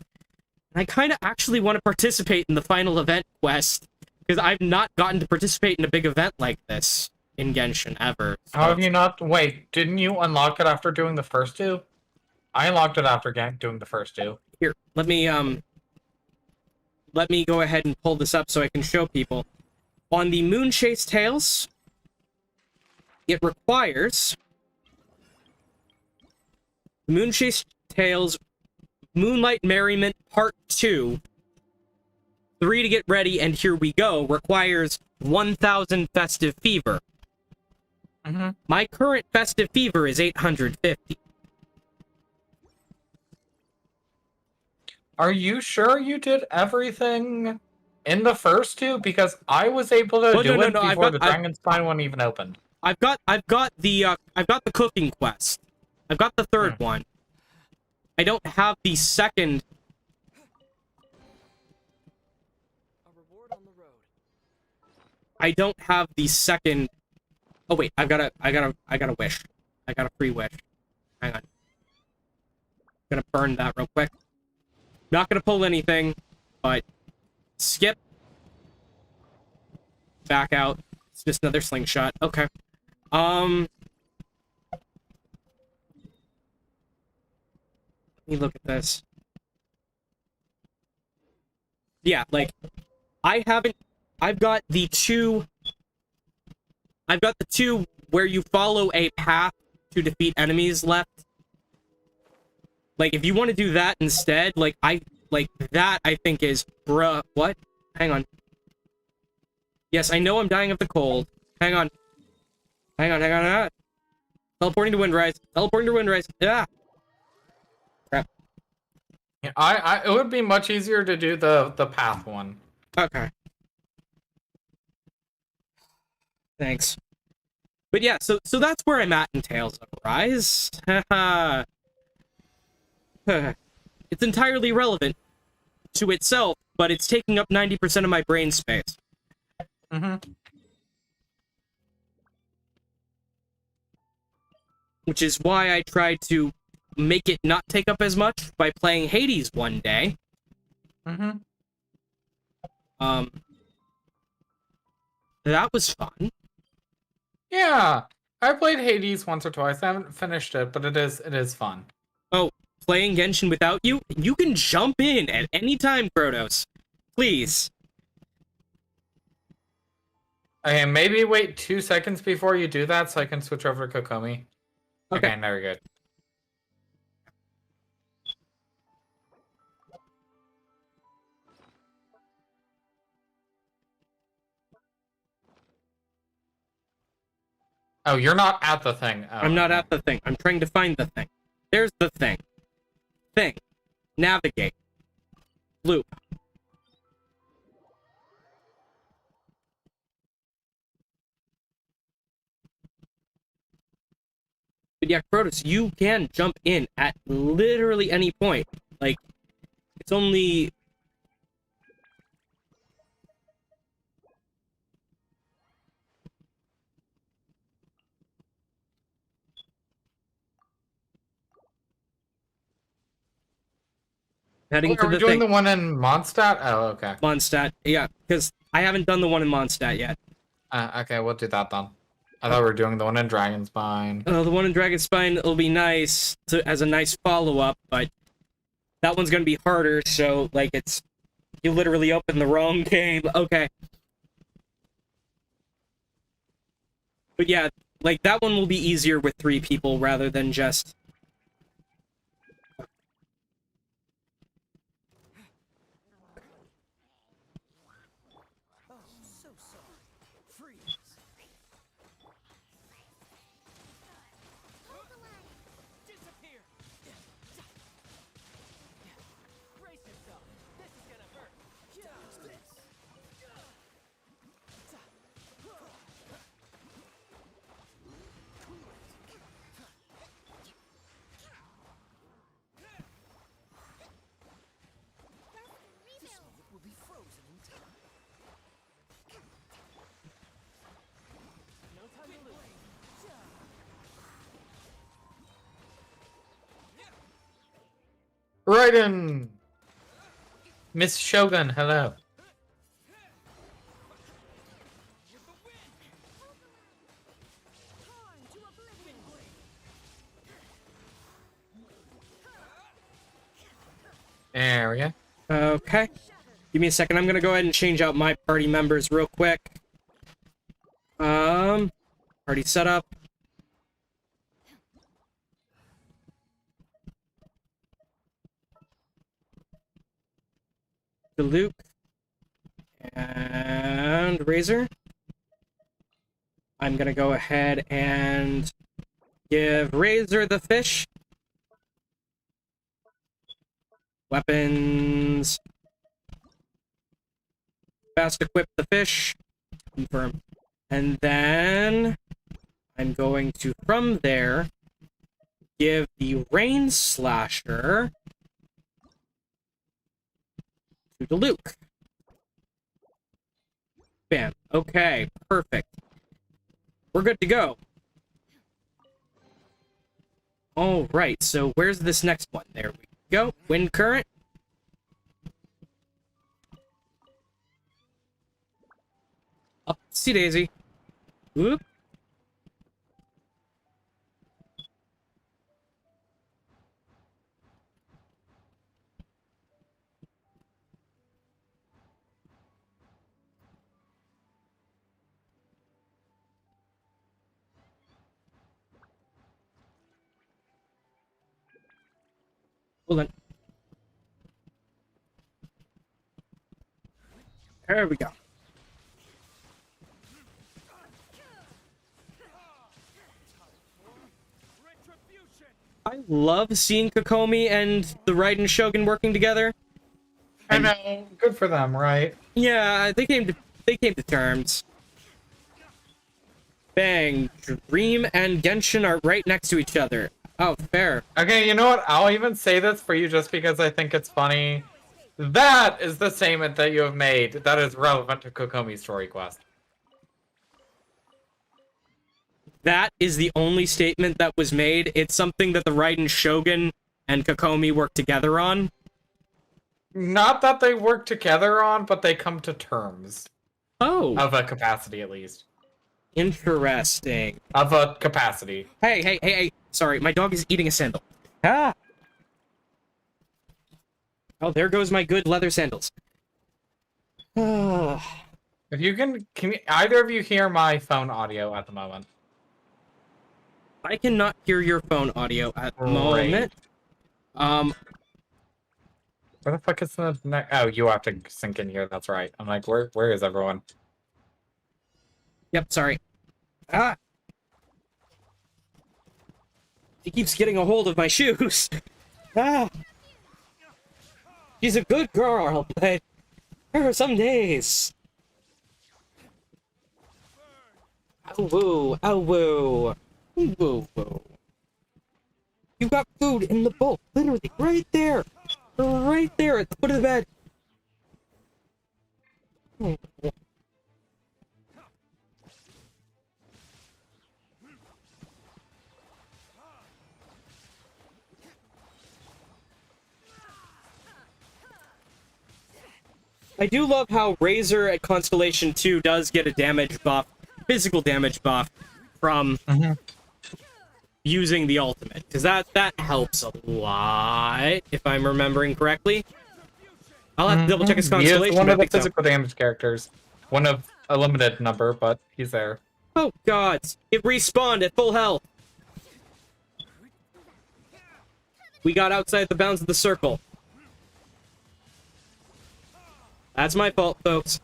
And I kind of actually want to participate in the final event quest, because I've not gotten to participate in a big event like this in Genshin ever. So. How have you not? Wait, didn't you unlock it after doing the first two? I unlocked it after doing the first two. Here, let me go ahead and pull this up so I can show people. On the Moonchase Tales, it requires Moonchase Tales Moonlight Merriment Part 2. 3 to get ready, and here we go, requires 1,000 Festive Fever. Mm-hmm. My current Festive Fever is 850. Are you sure you did everything in the first two? Because I was able to do it before the Dragon Spine one even opened. I've got the cooking quest. I've got the third one. I don't have the second I don't have the second. Oh wait, I got a wish. I got a free wish. Hang on. Gonna burn that real quick. Not gonna pull anything, but skip. Back out. It's just another slingshot. Okay. Let me look at this. Yeah, like, I've got the two where you follow a path to defeat enemies left. Like, if you want to do that instead, that I think is, bruh, what? Hang on. Yes, I know I'm dying of the cold. Hang on. Hang on. Teleporting to Windrise. Ah! Crap. Yeah, it would be much easier to do the path one. Okay. Thanks. But yeah, so that's where I'm at in Tales of Arise. It's entirely relevant to itself, but it's taking up 90% of my brain space. Mm-hmm. Which is why I tried to make it not take up as much by playing Hades one day. Mm-hmm. That was fun. Yeah, I played Hades once or twice. I haven't finished it, but it is fun. Oh, playing Genshin without you? You can jump in at any time, Kronos. Please. Okay, maybe wait 2 seconds before you do that so I can switch over to Kokomi. Okay. Okay, very good. Oh, you're not at the thing. Oh, I'm not at the thing. I'm trying to find the thing. There's the thing. Thing. Navigate. Loop. But yeah, Kronos, you can jump in at literally any point. Like, it's only... heading to Are we the doing thing. the one in Mondstadt? Oh, okay. Mondstadt. Yeah, because I haven't done the one in Mondstadt yet. Okay, we'll do that then. I thought we were doing the one in Dragonspine. Oh, the one in Dragonspine will be nice as a nice follow-up, but that one's gonna be harder, so, like, it's... You literally opened the wrong game. Okay. But yeah, like, that one will be easier with 3 people rather than just... Oh, so sorry. Freeze. Disappear. Brace yourself. This is gonna hurt. Dodge this. This moment will be frozen in time. No time to lose. Raiden! Miss Shogun, hello. There we go. Okay. Give me a second. I'm gonna go ahead and change out my party members real quick. Party setup. The Luke. And Razor. I'm gonna go ahead and give Razor the fish. Weapons. Fast equip the fish. Confirm. And then I'm going to, from there, give the Rain Slasher to the Luke. Bam. Okay, perfect. We're good to go. All right, so where's this next one? There we go. Wind current. Up, see Daisy. Whoop. Hold on. There we go. I love seeing Kokomi and the Raiden Shogun working together. I know. Good for them, right? Yeah, they came to terms. Bang. Dream and Genshin are right next to each other. Oh, fair. Okay, you know what? I'll even say this for you just because I think it's funny. That is the statement that you have made that is relevant to Kokomi's story quest. That is the only statement that was made. It's something that the Raiden Shogun and Kokomi work together on. Not that they work together on, but they come to terms. Oh. Of a capacity, at least. Interesting. Of a capacity. Hey. Sorry, my dog is eating a sandal. Ah! Oh, there goes my good leather sandals. If you can either of you hear my phone audio at the moment? I cannot hear your phone audio at the moment. Where the fuck is the next? Oh, you have to sync in here. That's right. I'm like, where is everyone? Yep, sorry. Ah! He keeps getting a hold of my shoes. Ah! She's a good girl, but there are some days. Ow woo, ow woo. Woo woo. You got food in the bowl, literally right there. Right there at the foot of the bed. Oh. I do love how Razor at Constellation 2 does get a damage buff, physical damage buff, from using the ultimate. Because that helps a lot, if I'm remembering correctly. I'll have to double check his Constellation. He is one of the but I think physical damage characters. One of a limited number, but he's there. Oh god, it respawned at full health. We got outside the bounds of the circle. That's my fault, folks.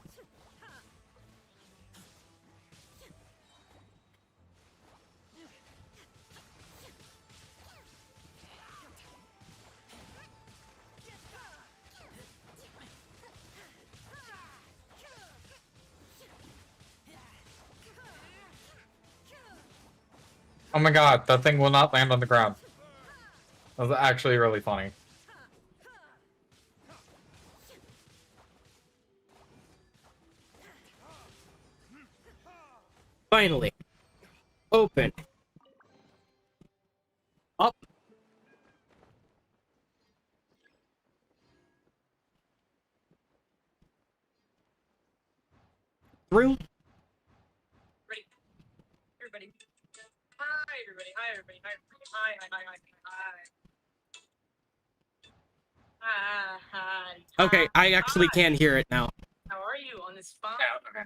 Oh my god, that thing will not land on the ground. That was actually really funny. Finally. Open. Up. Through. Ready. Everybody. Hi, everybody. Hi, everybody. Hi, everybody. Hi. Okay, I actually can hear it now. How are you on this phone? Okay.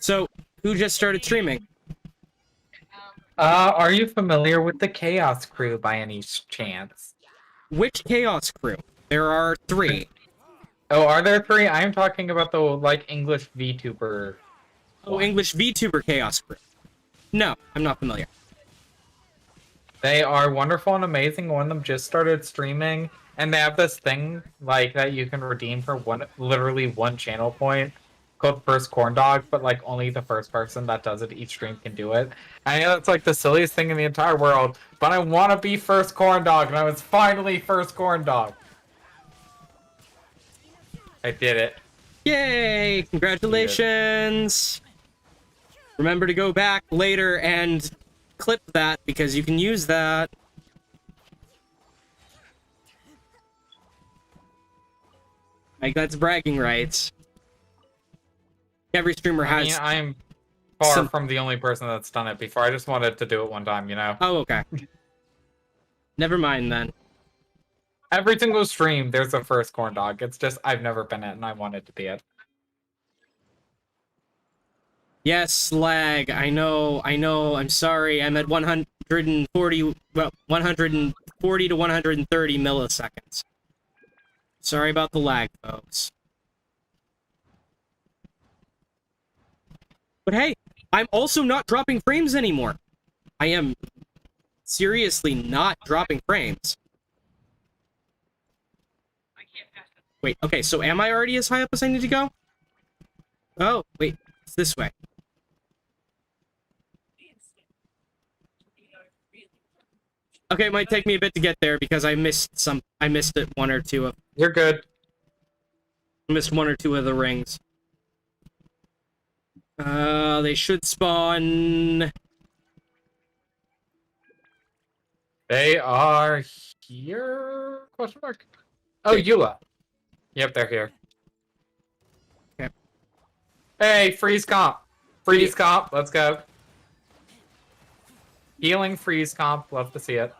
So, who just started streaming? Are you familiar with the Chaos Crew by any chance? Which Chaos Crew? There are 3. Oh, are there 3? I'm talking about the, like, English VTuber. Oh, English VTuber Chaos Crew. No, I'm not familiar. They are wonderful and amazing. One of them just started streaming, and they have this thing, like, that you can redeem for literally one channel point called First Corn Dog, but, like, only the first person that does it each stream can do it. I know it's, like, the silliest thing in the entire world, but I want to be First Corn Dog, and I was finally First Corn Dog. I did it. Yay! Congratulations! Remember to go back later and clip that, because you can use that. Like, that's bragging rights. Every streamer I mean, has... I'm far some... from the only person that's done it before. I just wanted to do it one time, you know? Oh, okay. Never mind, then. Every single stream, there's a first corn dog. It's just, I've never been it, and I wanted to be it. Yes, lag. I know, I'm sorry. I'm at 140, well, 140 to 130 milliseconds. Sorry about the lag, folks. But hey, I'm also not dropping frames anymore. I am seriously not dropping frames. Wait, okay, so am I already as high up as I need to go? Oh, wait, it's this way. Okay, it might take me a bit to get there because I missed it one or two of... You're good. Missed one or two of the rings. They should spawn... They are here? Question mark. Oh, Eula. Yep, they're here. Okay. Hey, freeze comp. Freeze comp. Let's go. Healing freeze comp. Love to see it.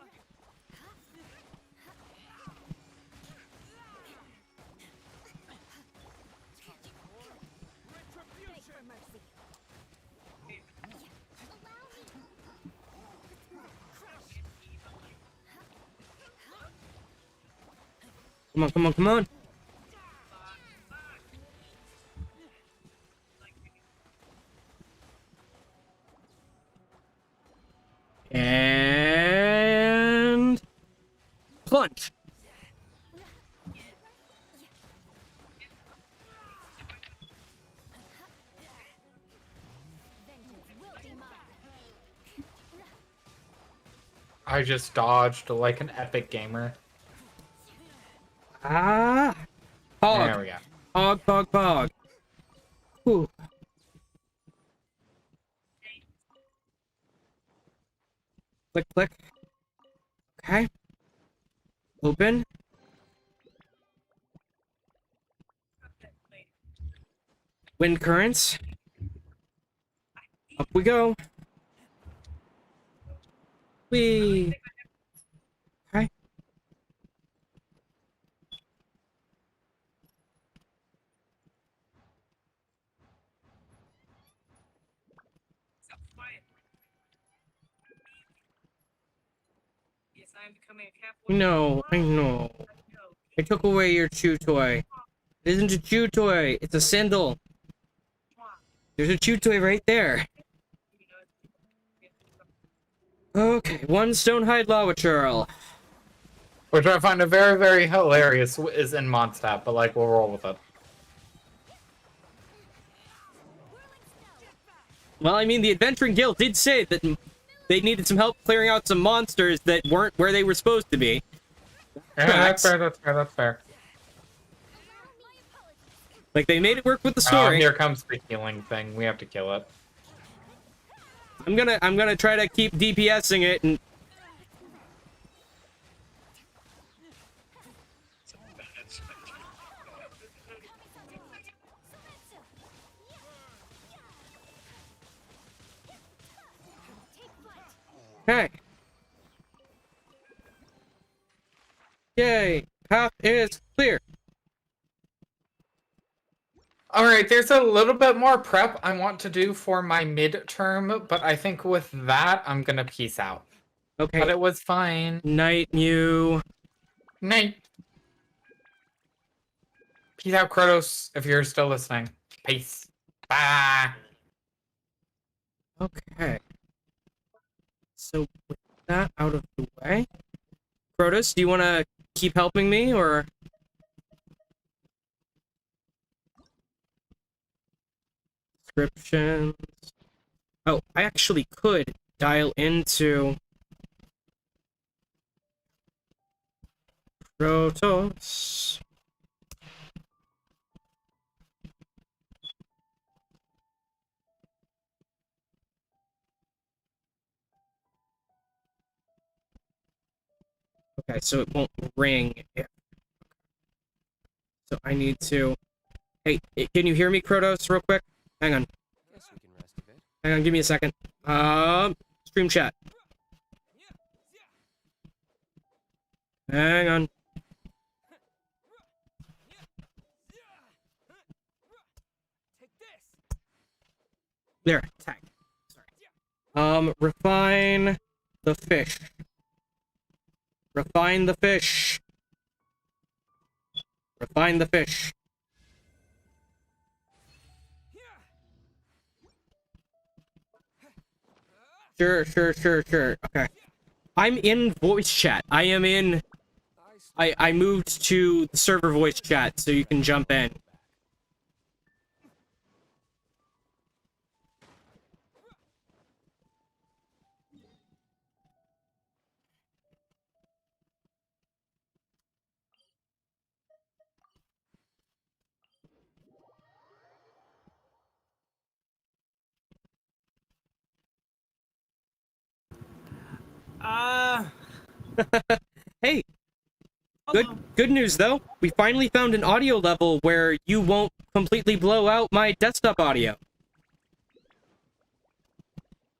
Come on, come on, come on. And... plunge. I just dodged like an epic gamer. Ah! Hog. There we go. Hog, hog, hog. Whew. Click, click. Okay. Open. Wind currents. Up we go. Whee! Okay. Yes, I'm becoming a cat. No, I know. I took away your chew toy. It isn't a chew toy, it's a sandal. There's a chew toy right there. Okay, one stone hide lava churl. Which I find a very, very hilarious is in Mondstadt, but like, we'll roll with it. Well, I mean, the Adventuring Guild did say that they needed some help clearing out some monsters that weren't where they were supposed to be. Yeah, that's fair, that's fair, that's fair. Like, they made it work with the Oh, story. here comes the healing thing. We have to kill it. I'm gonna try to keep DPSing it and... Okay. Yay! Path is clear. Alright, there's a little bit more prep I want to do for my midterm, but I think with that, I'm gonna peace out. Okay. But it was fine. Night, you. Night. Peace out, Kratos, if you're still listening. Peace. Bye. Okay. So, with that out of the way... Protus, do you want to keep helping me, or...? Descriptions... Oh, I actually could dial into... Protos... Okay, so it won't ring. So I need to... Hey, can you hear me, Krotos, real quick? Hang on. Guess we can rest a bit. Hang on, give me a second. Stream chat. Hang on. Take this. There, tag. Sorry. Refine the fish. Refine the fish. Refine the fish. Sure. Okay. I'm in voice chat. I am in... I moved to the server voice chat so you can jump in. Hey, good news though. We finally found an audio level where you won't completely blow out my desktop audio.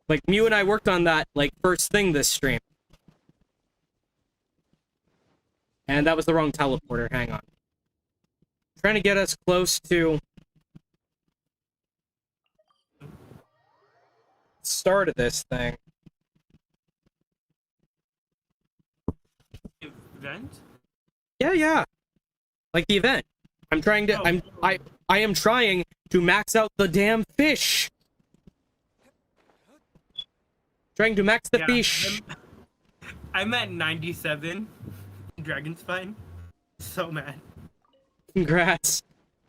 Like, Mew and I worked on that, like, first thing this stream. And that was the wrong teleporter, hang on. Trying to get us close to... start of this thing. Event? Yeah. Like the event. I'm trying to... I am trying to max out the damn fish! Trying to max the fish! I'm at 97 Dragon Spine. So mad. Congrats.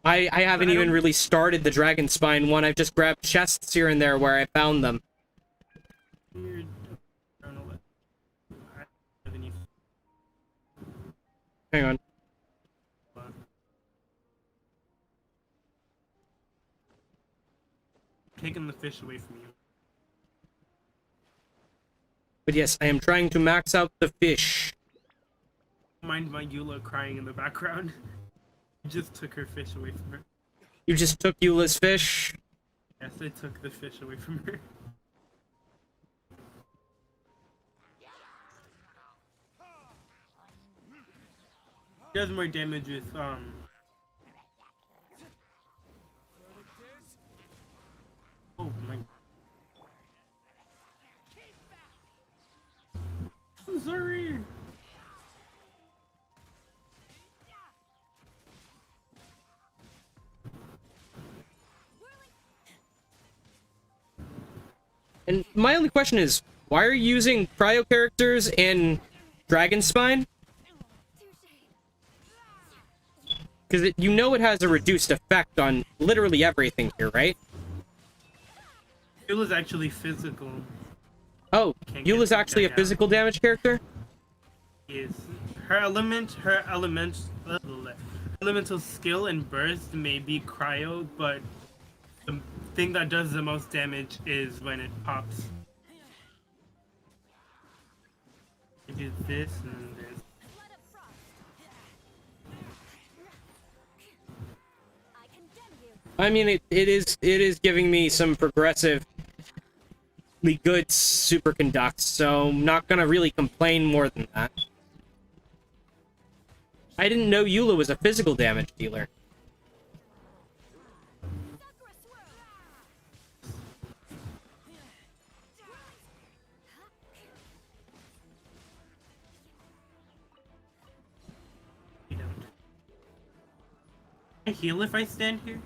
I haven't even really started the Dragon Spine one. I've just grabbed chests here and there where I found them. Weird. I don't know what. I haven't even- Hang on. Taking the fish away from you. But yes, I am trying to max out the fish. Mind my Eula crying in the background. I just took her fish away from her. You just took Eula's fish. Yes, I took the fish away from her. She does more damage with, Oh my... I'm sorry! And my only question is, why are you using cryo characters in Dragon Spine? Because you know it has a reduced effect on literally everything here, right? It was actually physical. Oh, Can't Eula's get actually a that out. physical damage character? Is her elemental skill and burst may be cryo, but the thing that does the most damage is when it pops. It is this and this. Blood of frost. I condemn you. I mean, it is giving me some progressively good superconducts, so I'm not gonna really complain more than that. I didn't know Eula was a physical damage dealer. Sakura swirl. You don't. I heal if I stand here?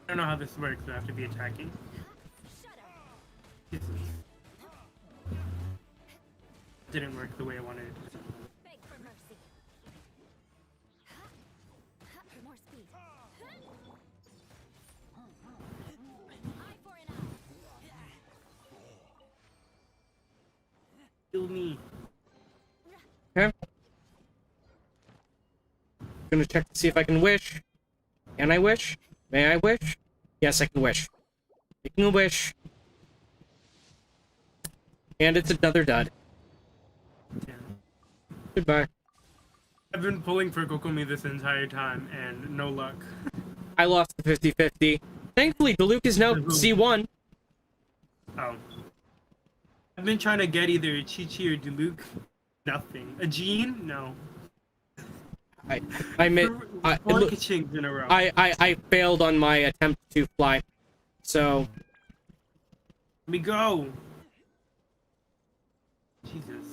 I don't know how this works, I have to be attacking. Jesus. Didn't work the way I wanted it to. Beg for mercy. For more speed. Eye for an eye. Kill me. Okay. gonna check to see if I can wish. Can I wish? May I wish? Yes, I can wish. Making a wish. And it's another dud. Yeah. Goodbye. I've been pulling for VocaMew this entire time, and no luck. I lost the 50-50. Thankfully, Diluc is now C1. Oh. I've been trying to get either a Chi-Chi or Diluc. Nothing. A Jean? No. I admit, Four Kachings in a row. I failed on my attempt to fly. So, Let me go! Jesus.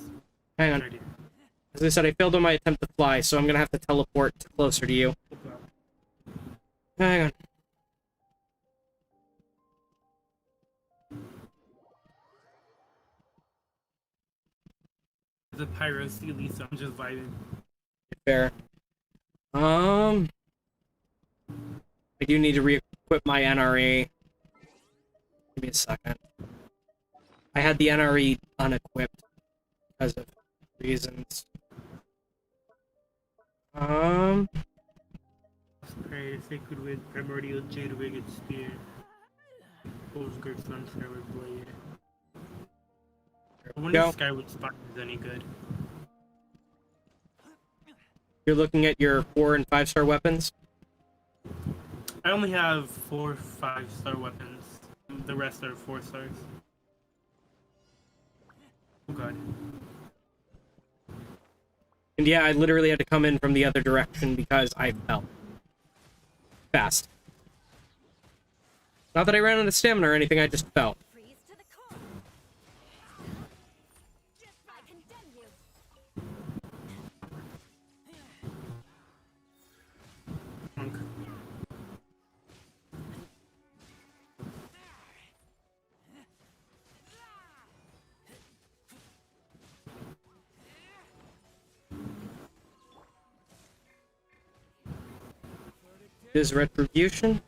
hang on. Sorry, As I said, I failed on my attempt to fly, so I'm gonna have to teleport closer to you. Hang on. It's a Pyro Steely, so I'm just vibing. Fair. I do need to re-equip my NRE. Give me a second. I had the NRE unequipped because of reasons. Prayer, Sacred Wind, Primordial Jade Winged Spear. Wolfsgird Sun Skyward Blade. I wonder Go. if Skyward Spire is any good. You're looking at your 4- and 5-star weapons? I only have 4 5-star weapons. The rest are 4 stars. Oh god. And yeah, I literally had to come in from the other direction because I fell. Fast. Not that I ran out of stamina or anything, I just fell. Freeze to the core. I condemn you. Monk. Is retribution?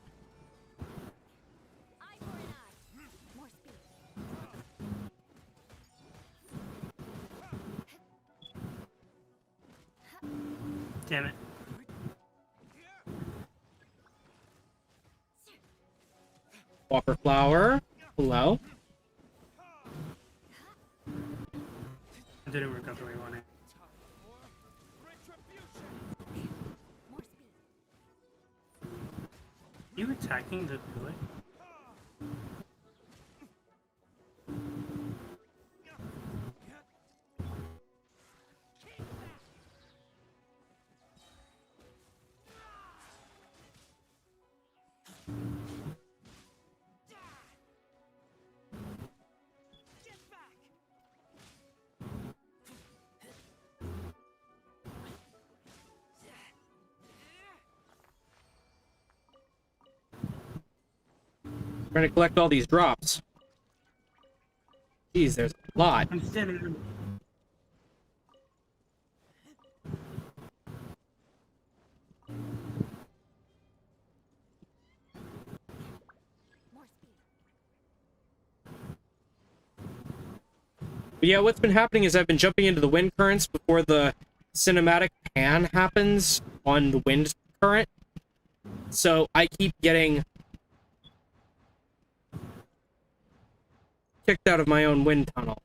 Eye for an eye. More speed. Damn it. Whopper flower. Hello. It didn't work out the way I wanted. More speed. You attacking the pillar? Trying to collect all these drops. Jeez, there's a lot. I'm standing in. More speed. But yeah, what's been happening is I've been jumping into the wind currents before the cinematic pan happens on the wind current. So I keep getting kicked out of my own wind tunnel.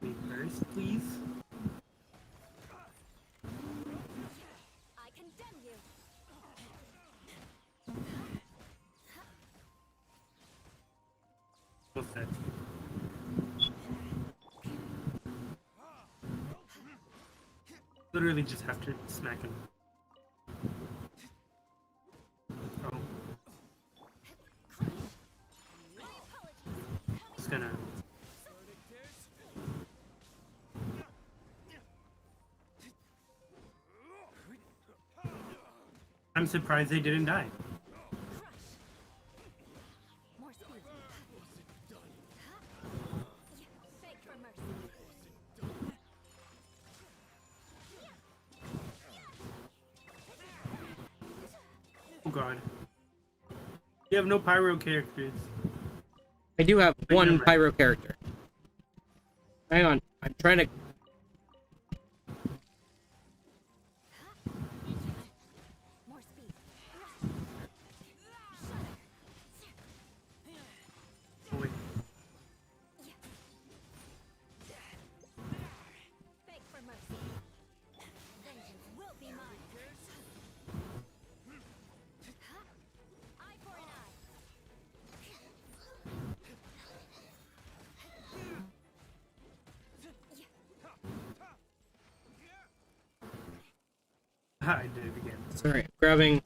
Reverse, please. I condemn you. What's that? Literally just have to smack him. Oh. Just gonna. I'm surprised they didn't die. More speed. god. You have no pyro characters. I do have Never one mind. pyro character. Hang on, I'm trying to. More speed. Oh, wait. Beg for mercy. Vengeance will be mine. Eye for an eye. I did it again. Sorry, I'm grabbing.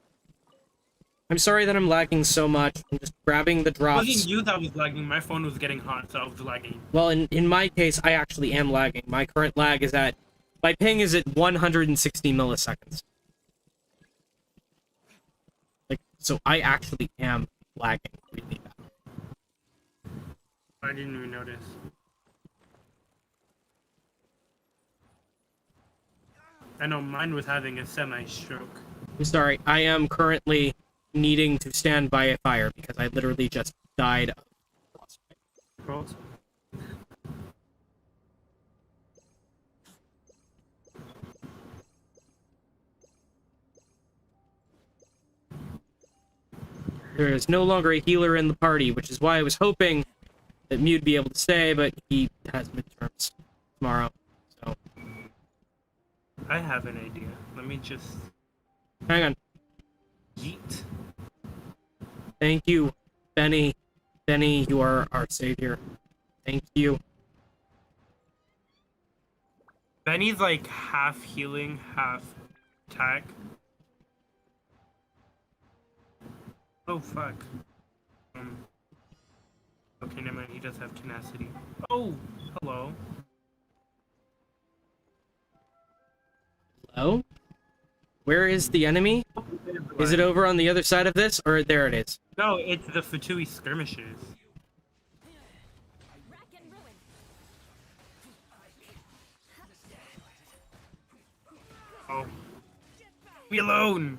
I'm sorry that I'm lagging so much. I'm just grabbing the It wasn't drops. you that was lagging. My phone was getting hot, so I was lagging. Well, in my case, I actually am lagging. My current lag is at. My ping is at 160 milliseconds. Like, so I actually am lagging really bad. I didn't even notice. I know mine was having a semi-stroke. I'm sorry, I am currently needing to stand by a fire because I literally just died of frostbite. Rolls. There is no longer a healer in the party, which is why I was hoping that Mew'd be able to stay, but he has midterms tomorrow. So, I have an idea. Let me just hang on. yeet. Thank you, Benny. Benny, you are our savior. Thank you. Benny's like half healing, half attack. Oh fuck. Okay, never mind. He does have tenacity. Oh, hello. Hello? Where is the enemy? Is it over on the other side of this? Or there it is? No, it's the Fatui skirmishers. Rack and ruin. Oh. Leave me alone!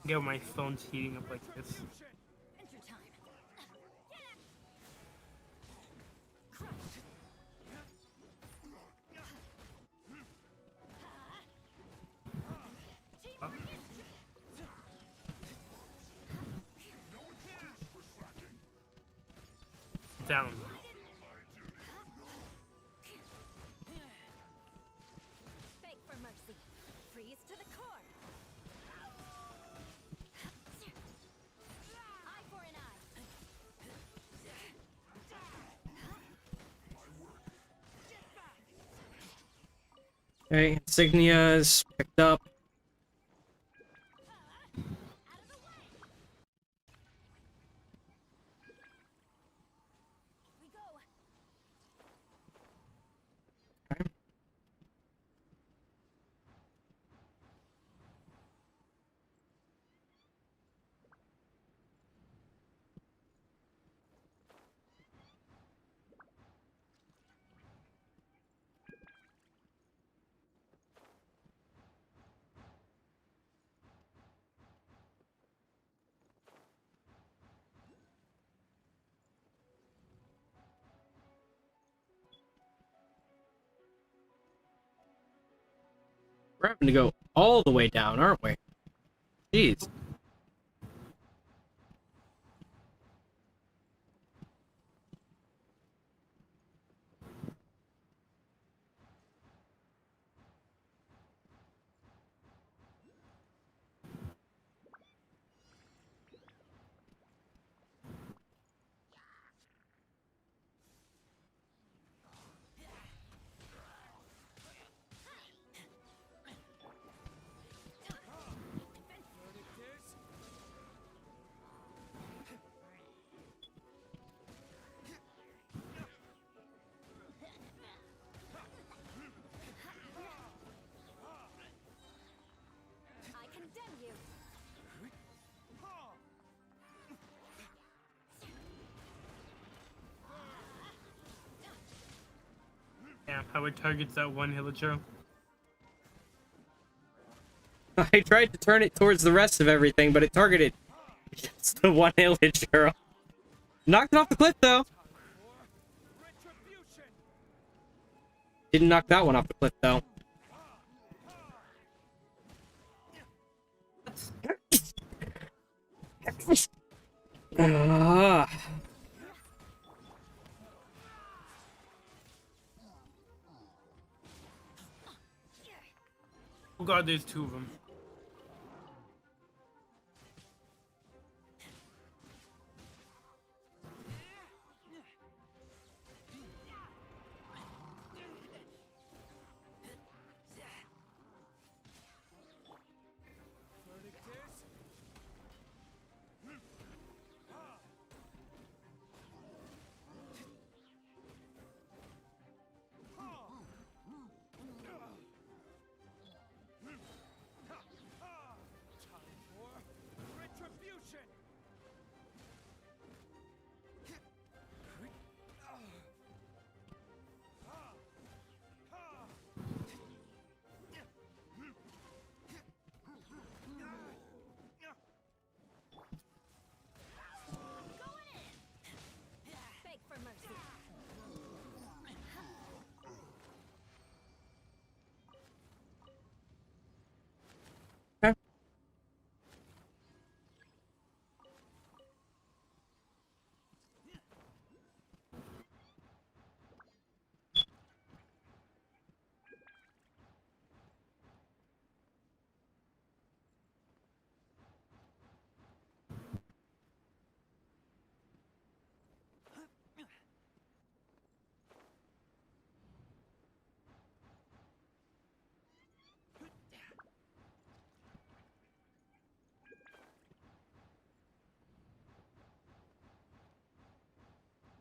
Yo, my phone's heating up like this. Enter time. Down. Beg for mercy. Freeze to the core. Eye for an eye. Okay, insignias picked up. We go. Okay. We're having to go all the way down, aren't we? Jeez. how it targets that one villager. I tried to turn it towards the rest of everything, but it targeted just the one villager. Knocked it off the cliff, though. Didn't knock that one off the cliff, though. Ah. Oh god, there's two of them. Beg for mercy.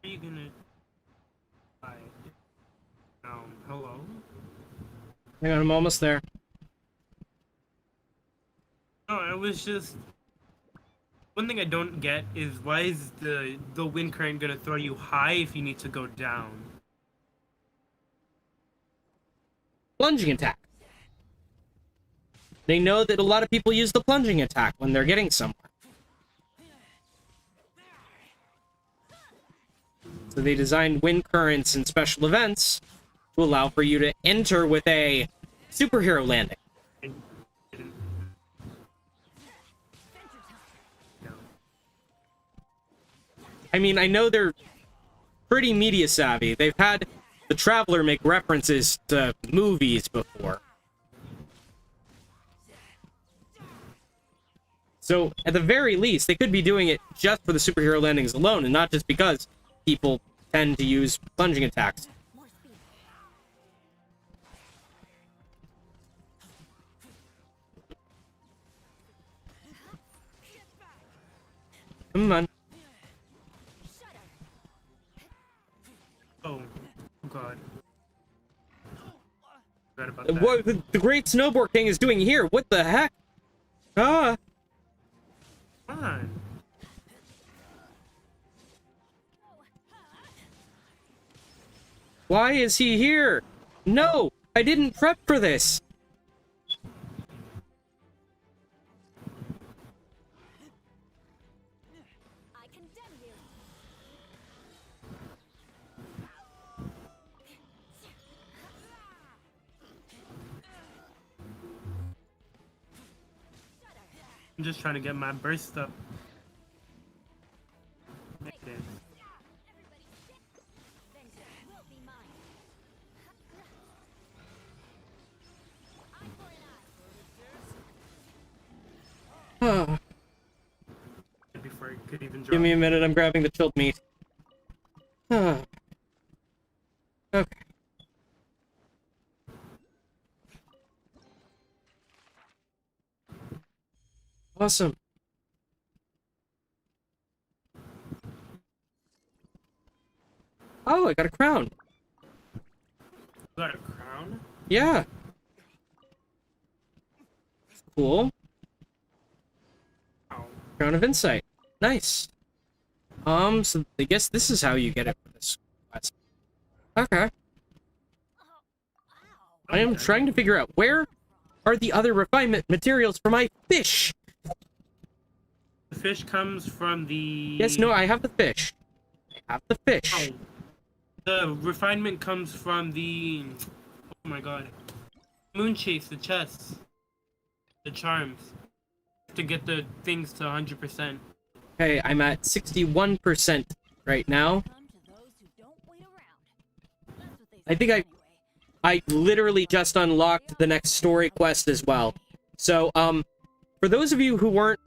Are you gonna... Hi. Hello? Hang on, I'm almost there. No, I was just... One thing I don't get is why is the wind current gonna throw you high if you need to go down? Plunging attack. They know that a lot of people use the plunging attack when they're getting somewhere. So they designed wind currents and special events to allow for you to enter with a superhero landing. I mean, I know they're pretty media savvy. They've had the Traveler make references to movies before. So, at the very least, they could be doing it just for the superhero landings alone, and not just because people tend to use plunging attacks. More speed. Come on. Oh god. Forgot about that. What the Great Snowboard King is doing here? What the heck? Ah! Come on. Why is he here? No! I didn't prep for this! I condemn you. I'm just trying to get my burst up. Like this. Everybody sit. Vengeance will be mine. Eye for an eye. Ah, Before I could even drop. give me a minute, I'm grabbing the chilled meat. Ah. Okay. Awesome. Oh, I got a crown. Got a crown? Yeah. Cool. Oh. Crown of Insight. Nice. So I guess this is how you get it for this quest. Okay. I am trying to figure out where are the other refinement materials for my fish. The fish comes from the... Yes, no, I have the fish. I have the fish. Oh, the refinement comes from the... Oh my god. Moon chase, the chests. The charms. To get the things to 100%. Okay, I'm at 61% right now. Come to those who don't wait around. That's what they I think say anyway. I literally just unlocked the next story quest as well. So, for those of you who weren't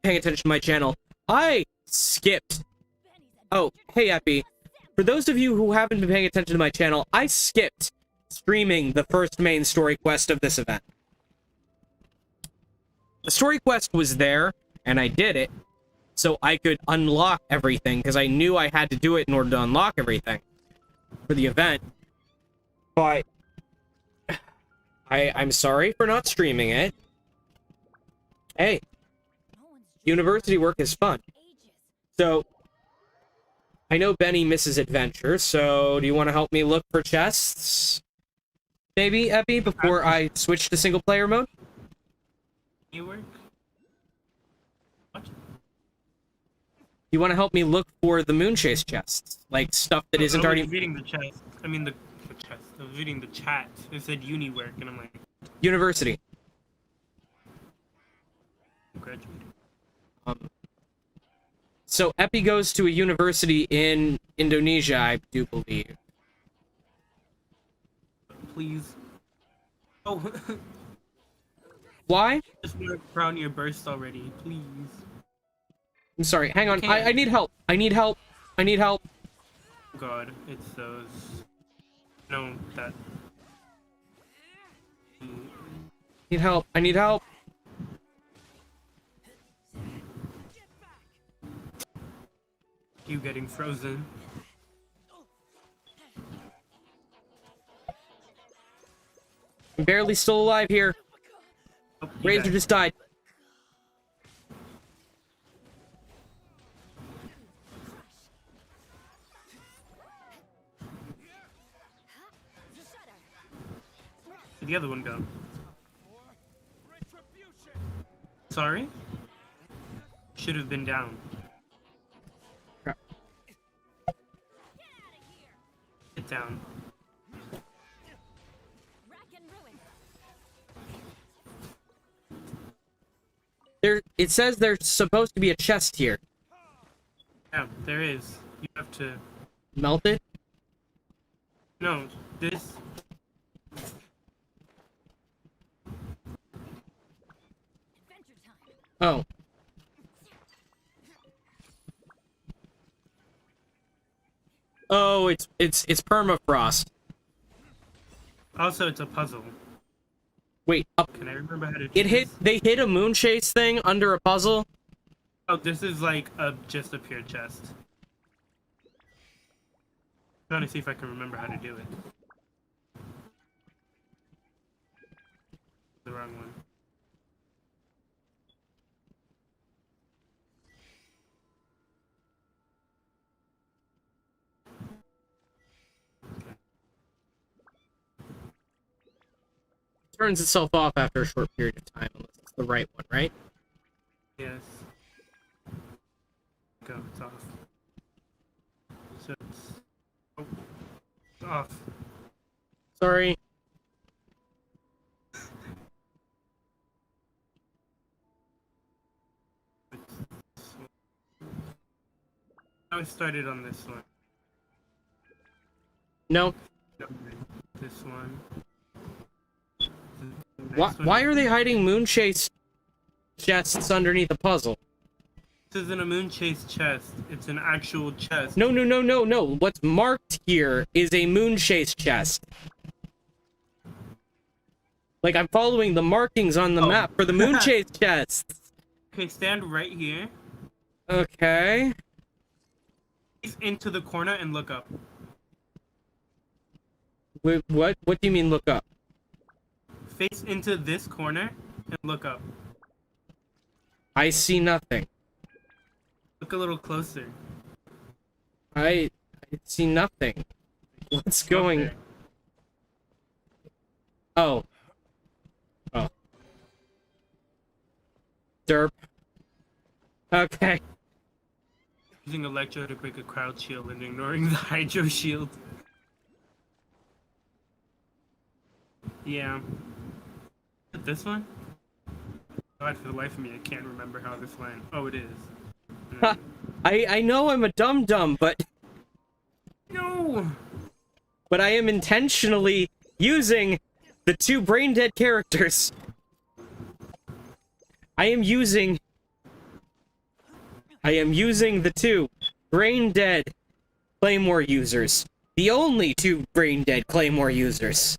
paying attention to my channel, I skipped. Oh, hey Epi. For those of you who haven't been paying attention to my channel, I skipped streaming the first main story quest of this event. The story quest was there, and I did it, so I could unlock everything, because I knew I had to do it in order to unlock everything for the event. But I'm sorry for not streaming it. Hey, No one's university work is fun. ages. So, I know Benny misses adventure, so do you want to help me look for chests? Maybe, Epi, before I switch to single player mode? You work? What? You want to help me look for the Moonchase chests? Like, stuff that isn't I was already... reading the chest. I mean the chest. I was reading the chat. It said uni work, and I'm like, University. graduating. So, Epi goes to a university in Indonesia, I do believe. Please. Oh, Why? just want to crown your burst already, please. I'm sorry, hang on. can't. I need help. I need help. I need help. God, it's those. No, that. Need help. I need help. You getting frozen. I'm barely still alive here. Oh, you Razor died. just died. Where'd the other one go? Sorry? Should have been down. Crap. Get down. Rack and ruin. It says there's supposed to be a chest here. Yeah, there is. You have to. Melt it? No, this. Adventure time. Oh. Oh, it's permafrost. Also, it's a puzzle. Wait, up. Can I remember how to do It hit. this? They hit a Moonchase thing under a puzzle. Oh, this is like just a pure chest. Trying to see if I can remember how to do it. The wrong one. Turns itself off after a short period of time, unless it's the right one, right? Yes. Go, it's off. So it's... Oh, it's off. Sorry. I started on this one. No. No, this one. Why are they hiding Moonchase chests underneath a puzzle? This isn't a Moonchase chest. It's an actual chest. No, no, no, no, no. What's marked here is a Moonchase chest. Like, I'm following the markings on the Oh. map for the Moonchase chests. Okay, stand right here. Okay. Face into the corner and look up. Wait, what? What do you mean look up? Face into this corner and look up. I see nothing. Look a little closer. I see nothing. What's going... Okay. Oh. Oh. Derp. Okay. Using Electro to break a crowd shield and ignoring the Hydro shield. Yeah. This one? God, for the life of me, I can't remember how this went. Oh, it is. I know I'm a dum-dum, but No! I am intentionally using the two brain-dead characters. I am using the two brain-dead Claymore users. The only two brain-dead Claymore users.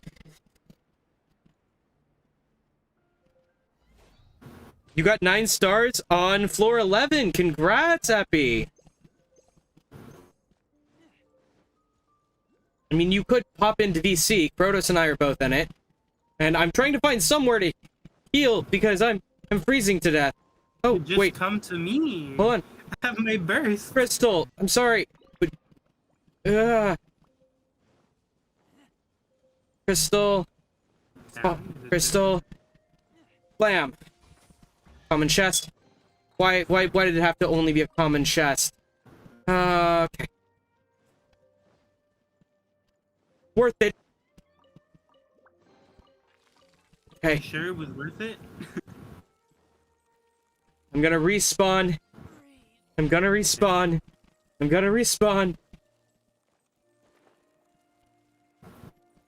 You got 9 stars on floor 11. Congrats, Epi. I mean, you could pop into VC. Krotos and I are both in it. And I'm trying to find somewhere to heal because I'm freezing to death. Oh, Just wait. come to me. Hold on. I have my burst. Crystal, I'm sorry. But, Crystal. Oh, Crystal. Blam. Common chest. Why did it have to only be a common chest? Okay. Worth it. Okay. Sure it was worth it? I'm gonna respawn. I'm gonna respawn. I'm gonna respawn.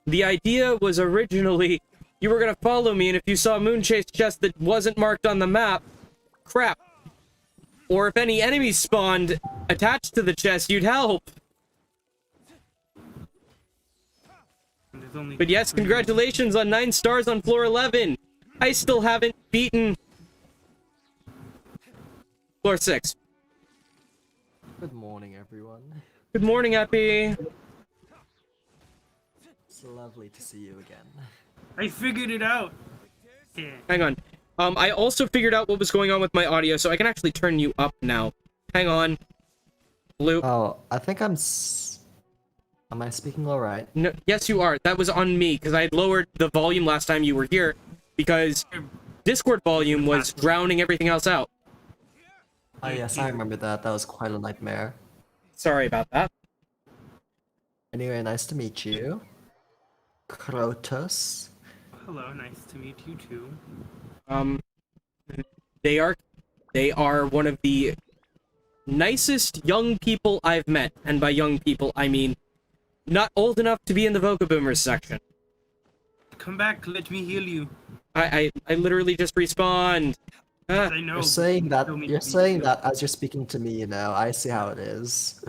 The idea was originally you were gonna follow me, and if you saw a Moonchase chest that wasn't marked on the map, crap. Or if any enemies spawned attached to the chest, you'd help. But yes, congratulations on 9 stars on floor 11. I still haven't beaten floor 6. Good morning, everyone. Good morning, Epi. It's lovely to see you again. I figured it out. Yeah. Hang on. I also figured out what was going on with my audio, so I can actually turn you up now. Hang on. Blue. Oh, I think Am I speaking alright? No, yes, you are. That was on me, because I had lowered the volume last time you were here, because Discord volume was drowning everything else out. Oh yes, I remember that. That was quite a nightmare. Sorry about that. Anyway, nice to meet you. Krotos. Hello, nice to meet you too. They are one of the nicest young people I've met, and by young people, I mean not old enough to be in the VocaBoomers section. Come back, let me heal you. I literally just respawned. I know. You're saying that. Tell me You're to be saying healed. that as you're speaking to me. You know, I see how it is.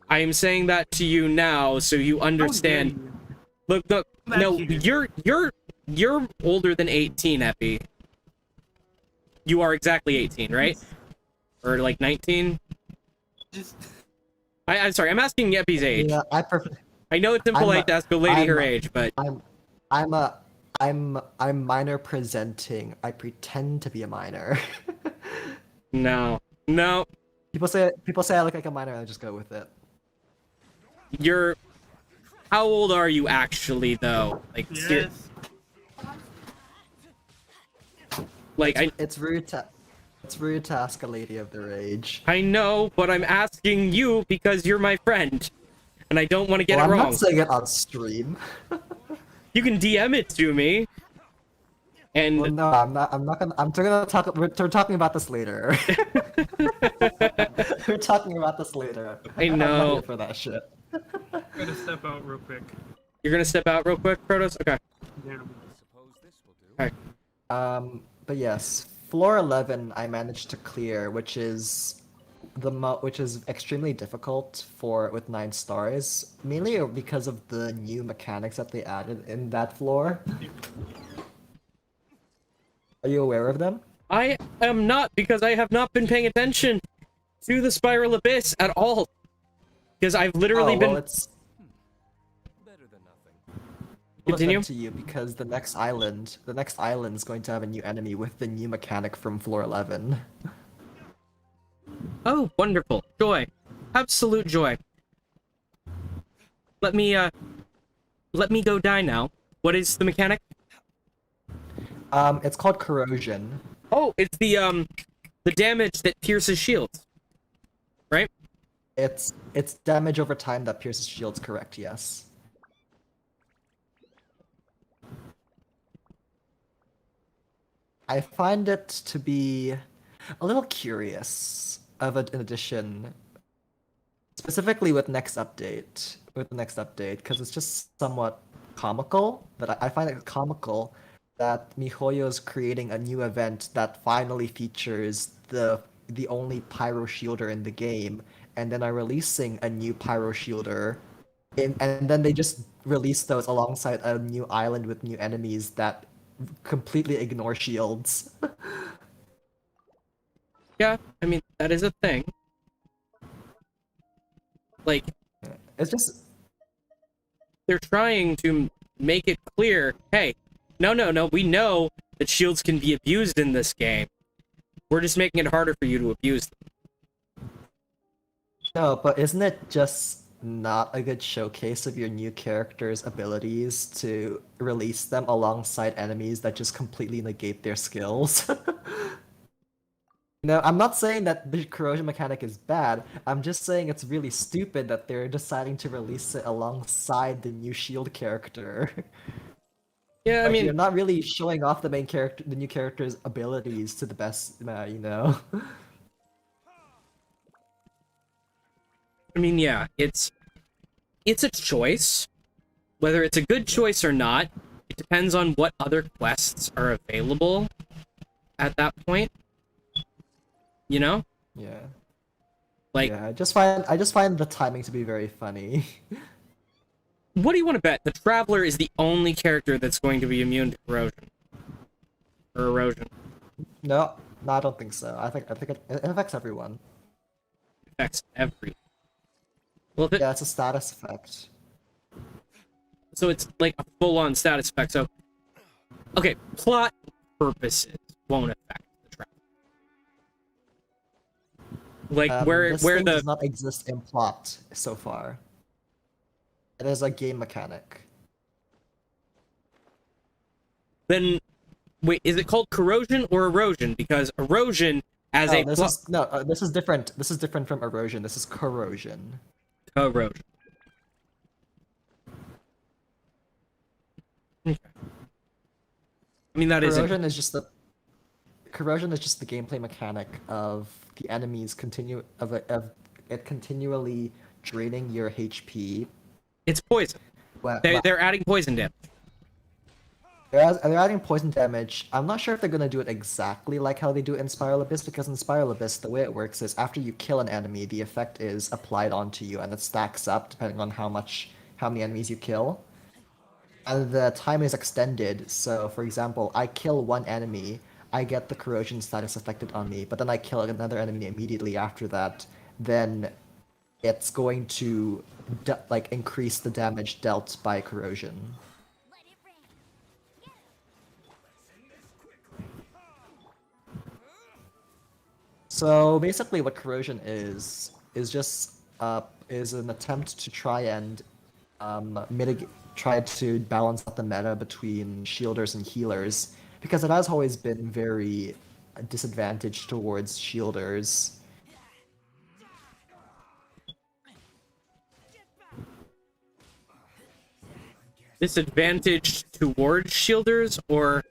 I am saying that to you now, so you How dare understand. you. Look, Back no, here. you're older than 18, Epi. You are exactly 18, right? Or like 19? Just I'm sorry, I'm asking Epi's age. Yeah, I know it's impolite to ask a lady her age, but I'm minor presenting. I pretend to be a minor. no. People say I look like a minor, and I just go with it. You're. How old are you actually, though? Like, yes. It's rude to ask a lady of their age. I know, but I'm asking you because you're my friend, and I don't want to get Well, it I'm wrong. not saying it on stream. You can DM it to me. And Well, no, I'm not. We're talking about this later. We're talking about this later. I I'm know. not here for that shit. I'm gonna step out real quick. You're gonna step out real quick, Protos? Okay. Damn. Alright. But yes, floor 11 I managed to clear, which is extremely difficult with 9 stars, mainly because of the new mechanics that they added in that floor. Are you aware of them? I am not, because I have not been paying attention to the Spiral Abyss at all. Because I've literally been... It's Continue. up to you because the next island is going to have a new enemy with the new mechanic from floor 11. Oh, wonderful. Joy. Absolute joy. Let me go die now. What is the mechanic? It's called corrosion. Oh, it's the damage that pierces shields, right? It's damage over time that pierces shields, correct, yes. I find it to be a little curious of an addition, specifically with the next update, because it's just somewhat comical. But I find it comical that MiHoYo is creating a new event that finally features the only pyro shielder in the game, and then are releasing a new pyro shielder, and then they just release those alongside a new island with new enemies that completely ignore shields. Yeah, I mean that is a thing. Like It's just they're trying to make it clear, hey, no, we know that shields can be abused in this game. We're just making it harder for you to abuse them. no, but isn't it just not a good showcase of your new character's abilities to release them alongside enemies that just completely negate their skills? No, I'm not saying that the corrosion mechanic is bad. I'm just saying it's really stupid that they're deciding to release it alongside the new shield character. Yeah, I Like, mean, you're not really showing off the new character's abilities to the best, you know. I mean, yeah, it's a choice. Whether it's a good choice or not, it depends on what other quests are available at that point. You know? Yeah. Like, Yeah, I just find the timing to be very funny. what do you want to bet? The Traveler is the only character that's going to be immune to corrosion. Or erosion. No, I don't think so. I think it affects everyone. It affects everyone. Well, if it, Yeah, it's a status effect. so it's like a full-on status effect. So, okay, plot purposes won't affect the Traveler. Like, This where thing the... does not exist in plot so far. It is a game mechanic. Then, wait, is it called corrosion or erosion? Because erosion as a This is different. This is different from erosion. This is corrosion. corrosion. Okay. I mean, that is Corrosion is just the gameplay mechanic of the enemies of it continually draining your HP. it's poison. They're adding poison damage. They're adding poison damage. I'm not sure if they're gonna do it exactly like how they do it in Spiral Abyss, because in Spiral Abyss, the way it works is after you kill an enemy, the effect is applied onto you, and it stacks up depending on how many enemies you kill. And the time is extended. So, for example, I kill one enemy, I get the corrosion status affected on me, but then I kill another enemy immediately after that. Then it's going to increase the damage dealt by corrosion. So basically, what corrosion is just is an attempt to try and try to balance out the meta between shielders and healers, because it has always been very disadvantaged towards shielders. Disadvantaged towards shielders, or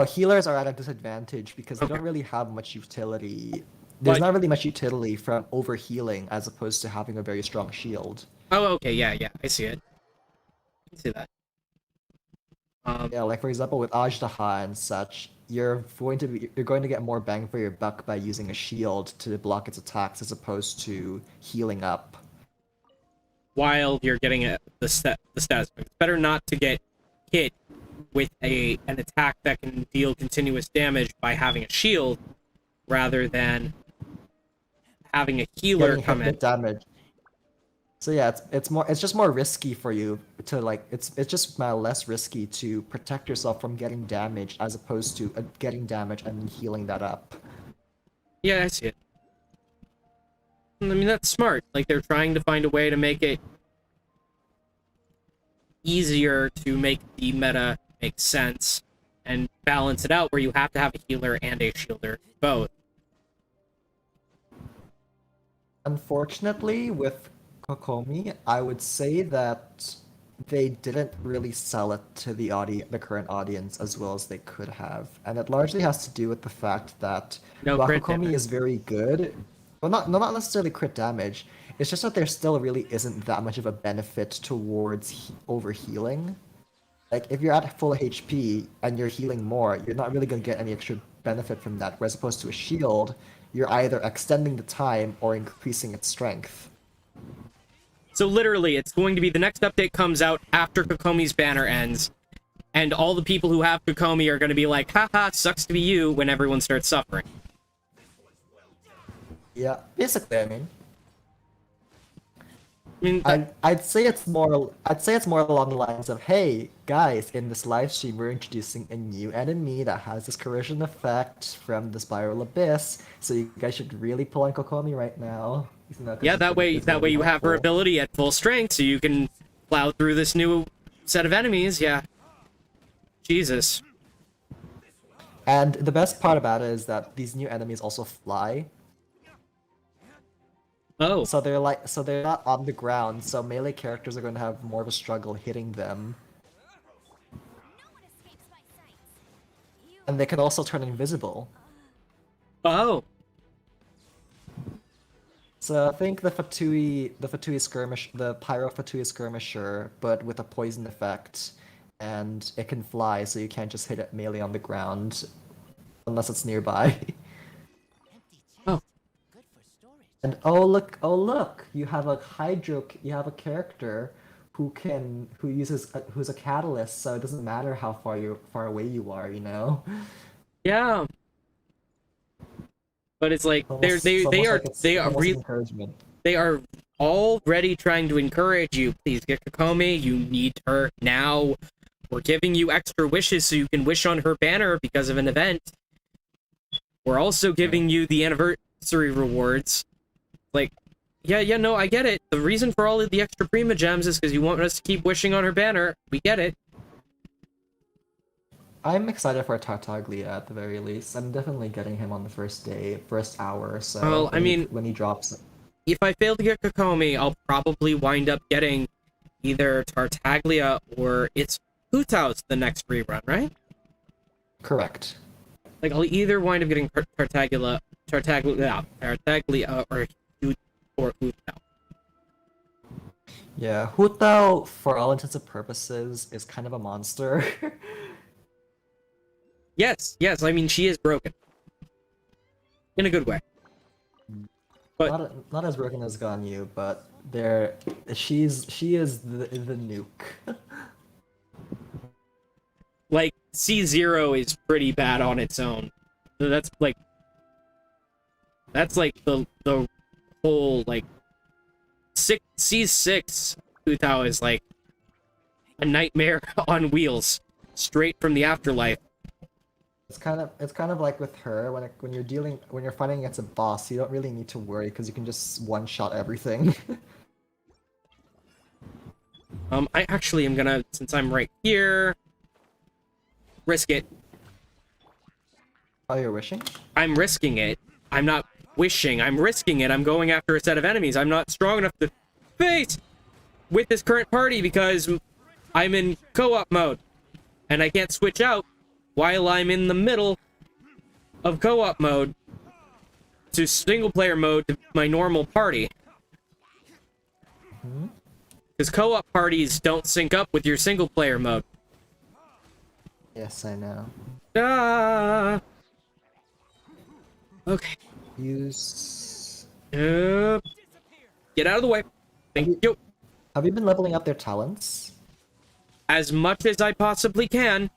Healers are at a disadvantage because they Okay. don't really have much utility. There's But- not really much utility from overhealing as opposed to having a very strong shield. oh, okay, yeah, I see it. I see that. Yeah, like for example with Ajdaha and such, you're going to get more bang for your buck by using a shield to block its attacks as opposed to healing up. While you're getting the status effect. It's better not to get hit with an attack that can deal continuous damage by having a shield, rather than having a healer Getting come hit in. with damage. So yeah, it's just more risky for you to it's just less risky to protect yourself from getting damaged as opposed to getting damage and healing that up. Yeah, I see it. I mean, that's smart. Like, they're trying to find a way to make it, easier to make the meta make sense and balance it out where you have to have a healer and a shielder, both. Unfortunately, with Kokomi, I would say that they didn't really sell it to the current audience as well as they could have, and it largely has to do with the fact that No while crit Kokomi damage. is very good, well, not necessarily crit damage. It's just that there still really isn't that much of a benefit towards over healing. Like if you're at full HP and you're healing more, you're not really gonna get any extra benefit from that. Whereas opposed to a shield, you're either extending the time or increasing its strength. So literally, it's going to be the next update comes out after Kokomi's banner ends, and all the people who have Kokomi are going to be like, haha, sucks to be you, when everyone starts suffering. Yeah, basically, I mean. I mean, I'd say it's more along the lines of, hey guys, in this live stream we're introducing a new enemy that has this corrosion effect from the Spiral Abyss, so you guys should really pull on Kokomi right now. yeah, that way you have her ability at full strength, so you can plow through this new set of enemies, yeah. Jesus. And the best part about it is that these new enemies also fly. Oh. So they're not on the ground, so melee characters are going to have more of a struggle hitting them. And they can also turn invisible. Oh. So I think the Fatui skirmish, the Pyro Fatui skirmisher, but with a poison effect, and it can fly, so you can't just hit it melee on the ground unless it's nearby. Oh. And oh look, you have a character who's a catalyst, so it doesn't matter how far away you are, you know? Yeah. But it's like It's encouragement. they are already trying to encourage you. Please get Kokomi. You need her now. We're giving you extra wishes so you can wish on her banner because of an event. We're also giving you the anniversary rewards. Like, yeah, no, I get it. The reason for all of the extra Prima gems is because you want us to keep wishing on her banner. We get it. I'm excited for Tartaglia at the very least. I'm definitely getting him on the first hour or so. Well, I mean, when he drops. If I fail to get Kokomi, I'll probably wind up getting either Tartaglia or it's Hutao's the next rerun, right? Correct. Like, I'll either wind up getting Tartaglia or Hutao. Yeah, Hutao, for all intents and purposes, is kind of a monster. Yes, I mean, she is broken. In a good way. But not as broken as Ganyu, but she is the nuke. like, C0 is pretty bad on its own. That's like the whole, like, C6 Hutao is like a nightmare on wheels, straight from the afterlife. It's kind of like with her when you're fighting against a boss, you don't really need to worry because you can just one-shot everything. I actually am gonna, since I'm right here, risk it. Oh, you're wishing? I'm risking it. I'm not wishing. I'm risking it. I'm going after a set of enemies. I'm not strong enough to face with this current party because I'm in co-op mode, and I can't switch out while I'm in the middle of co-op mode to single-player mode to my normal party. Because co-op parties don't sync up with your single-player mode. Yes, I know. Ah! Okay. Use... Get out of the way. Thank you. Have you been leveling up their talents? As much as I possibly can.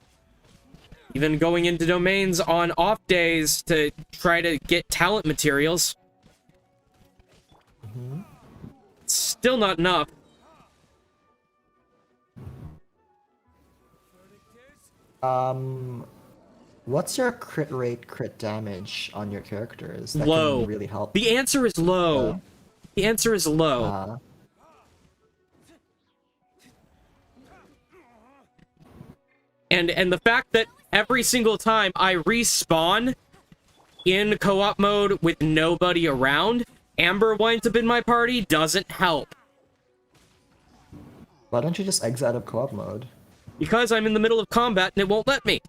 Even going into domains on off days to try to get talent materials. Still not enough. What's your crit rate, crit damage on your characters? That Low. Can really help. The answer is low. The answer is low. And the fact that every single time I respawn in co-op mode with nobody around, Amber winds up in my party doesn't help. Why don't you just exit out of co-op mode? Because I'm in the middle of combat and it won't let me.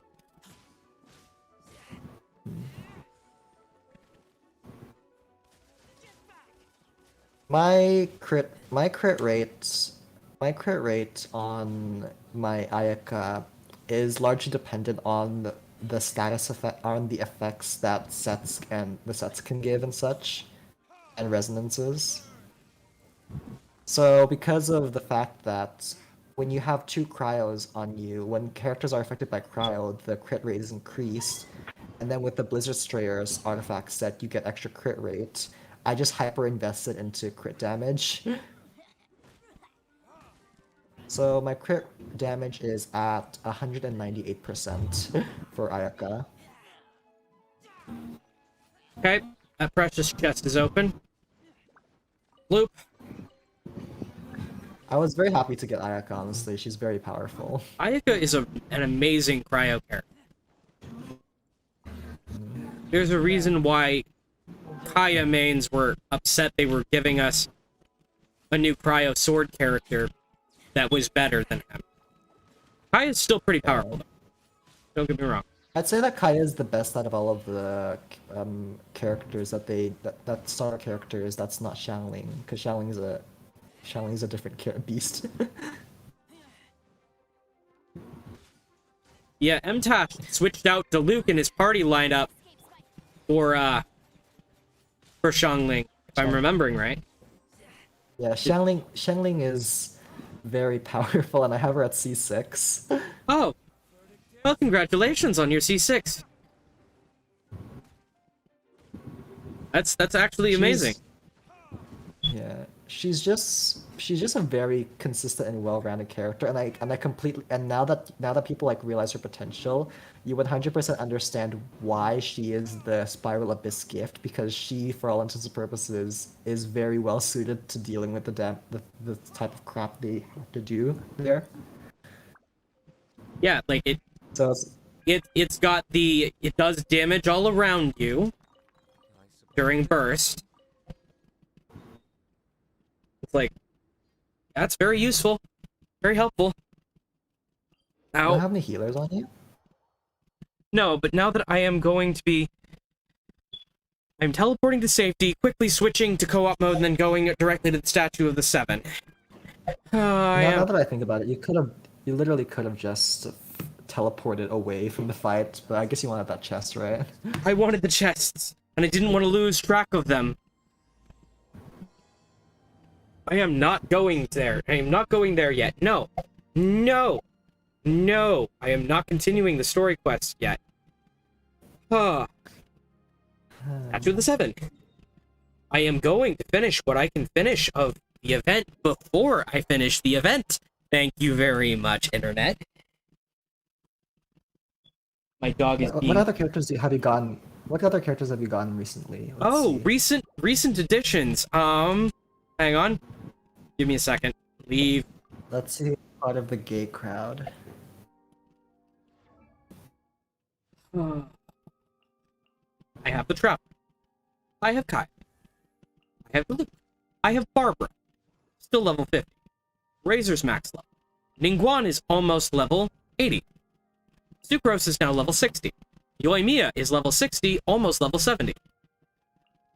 My crit rate on my Ayaka is largely dependent on the status effect, on the effects that sets can give and such, and resonances. So because of the fact that when you have two cryos on you, when characters are affected by cryo, the crit rate is increased, and then with the Blizzard Strayers artifact set, you get extra crit rate. I just hyper invested into crit damage. So my crit damage is at 198% for Ayaka. Okay, that precious chest is open. Loop. I was very happy to get Ayaka, honestly. She's very powerful. Ayaka is an amazing cryo character. There's a reason why Kaya mains were upset they were giving us a new cryo sword character that was better than him. Kaya's still pretty powerful, though. Don't get me wrong. I'd say that Kaya is the best out of all of the characters that star characters. That's not Xiangling, because Xiangling is a different beast. Yeah, MTash switched out Diluc in his party lineup for Xiangling, if I'm remembering right. Yeah, Xiangling is very powerful, and I have her at C6. Oh, well, congratulations on your C6. That's actually amazing. Yeah, she's just a very consistent and well-rounded character, and I completely, and now that people like realize her potential, you 100% understand why she is the Spiral Abyss gift, because she, for all intents and purposes, is very well suited to dealing with the type of crap they have to do there. Yeah, like it does damage all around you during burst. It's like, that's very useful, very helpful. Do you have any healers on you? No, but now that I am going to be... I'm teleporting to safety, quickly switching to co-op mode, and then going directly to the Statue of the Seven. Now that I think about it, you literally could have just teleported away from the fight, but I guess you wanted that chest, right? I wanted the chests, and I didn't want to lose track of them. I am not going there. I am not going there yet. No. No. No. I am not continuing the story quest yet. Statue of the Seven. I am going to finish what I can finish of the event before I finish the event. Thank you very much, Internet. My dog is being... What other characters have you gotten? What other characters have you gotten recently? Let's see. recent additions. Hang on. Give me a second. Leave. Let's see part of the gay crowd. I have the Trap. I have Kai. I have Luke. I have Barbara. Still level 50. Razor's max level. Ningguang is almost level 80. Sucrose is now level 60. Yoimiya is level 60, almost level 70.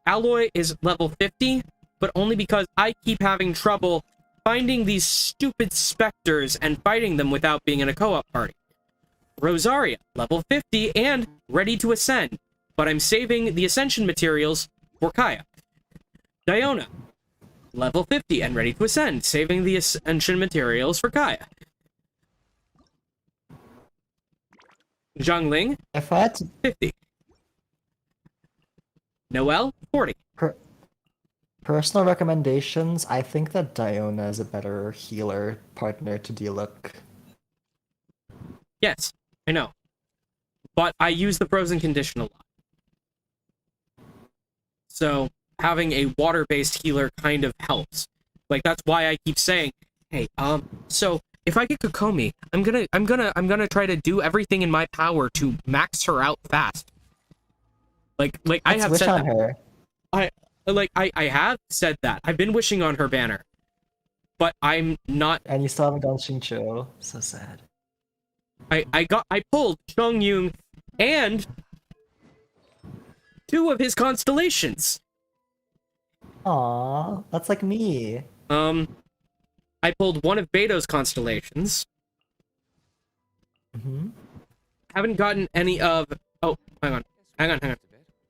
Alloy is level 50, but only because I keep having trouble finding these stupid specters and fighting them without being in a co-op party. Rosaria, level 50 and ready to ascend, but I'm saving the ascension materials for Kaya. Diona, level 50 and ready to ascend, saving the ascension materials for Kaya. Zhongling, If I had to 50. Noelle, 40. personal recommendations, I think that Diona is a better healer partner to Diluc. Yes, I know. But I use the frozen condition a lot. So having a water-based healer kind of helps. Like, that's why I keep saying, hey, so if I get Kokomi, I'm gonna try to do everything in my power to max her out fast. Like I Let's have wish said on that. her. I have said that. I've been wishing on her banner, but I'm not. And you still haven't gone Xingqiu. So sad. I pulled Chongyun and 2 of his constellations. Aw, that's like me. I pulled 1 of Beto's constellations. Hmm. Haven't gotten any of. Oh, hang on.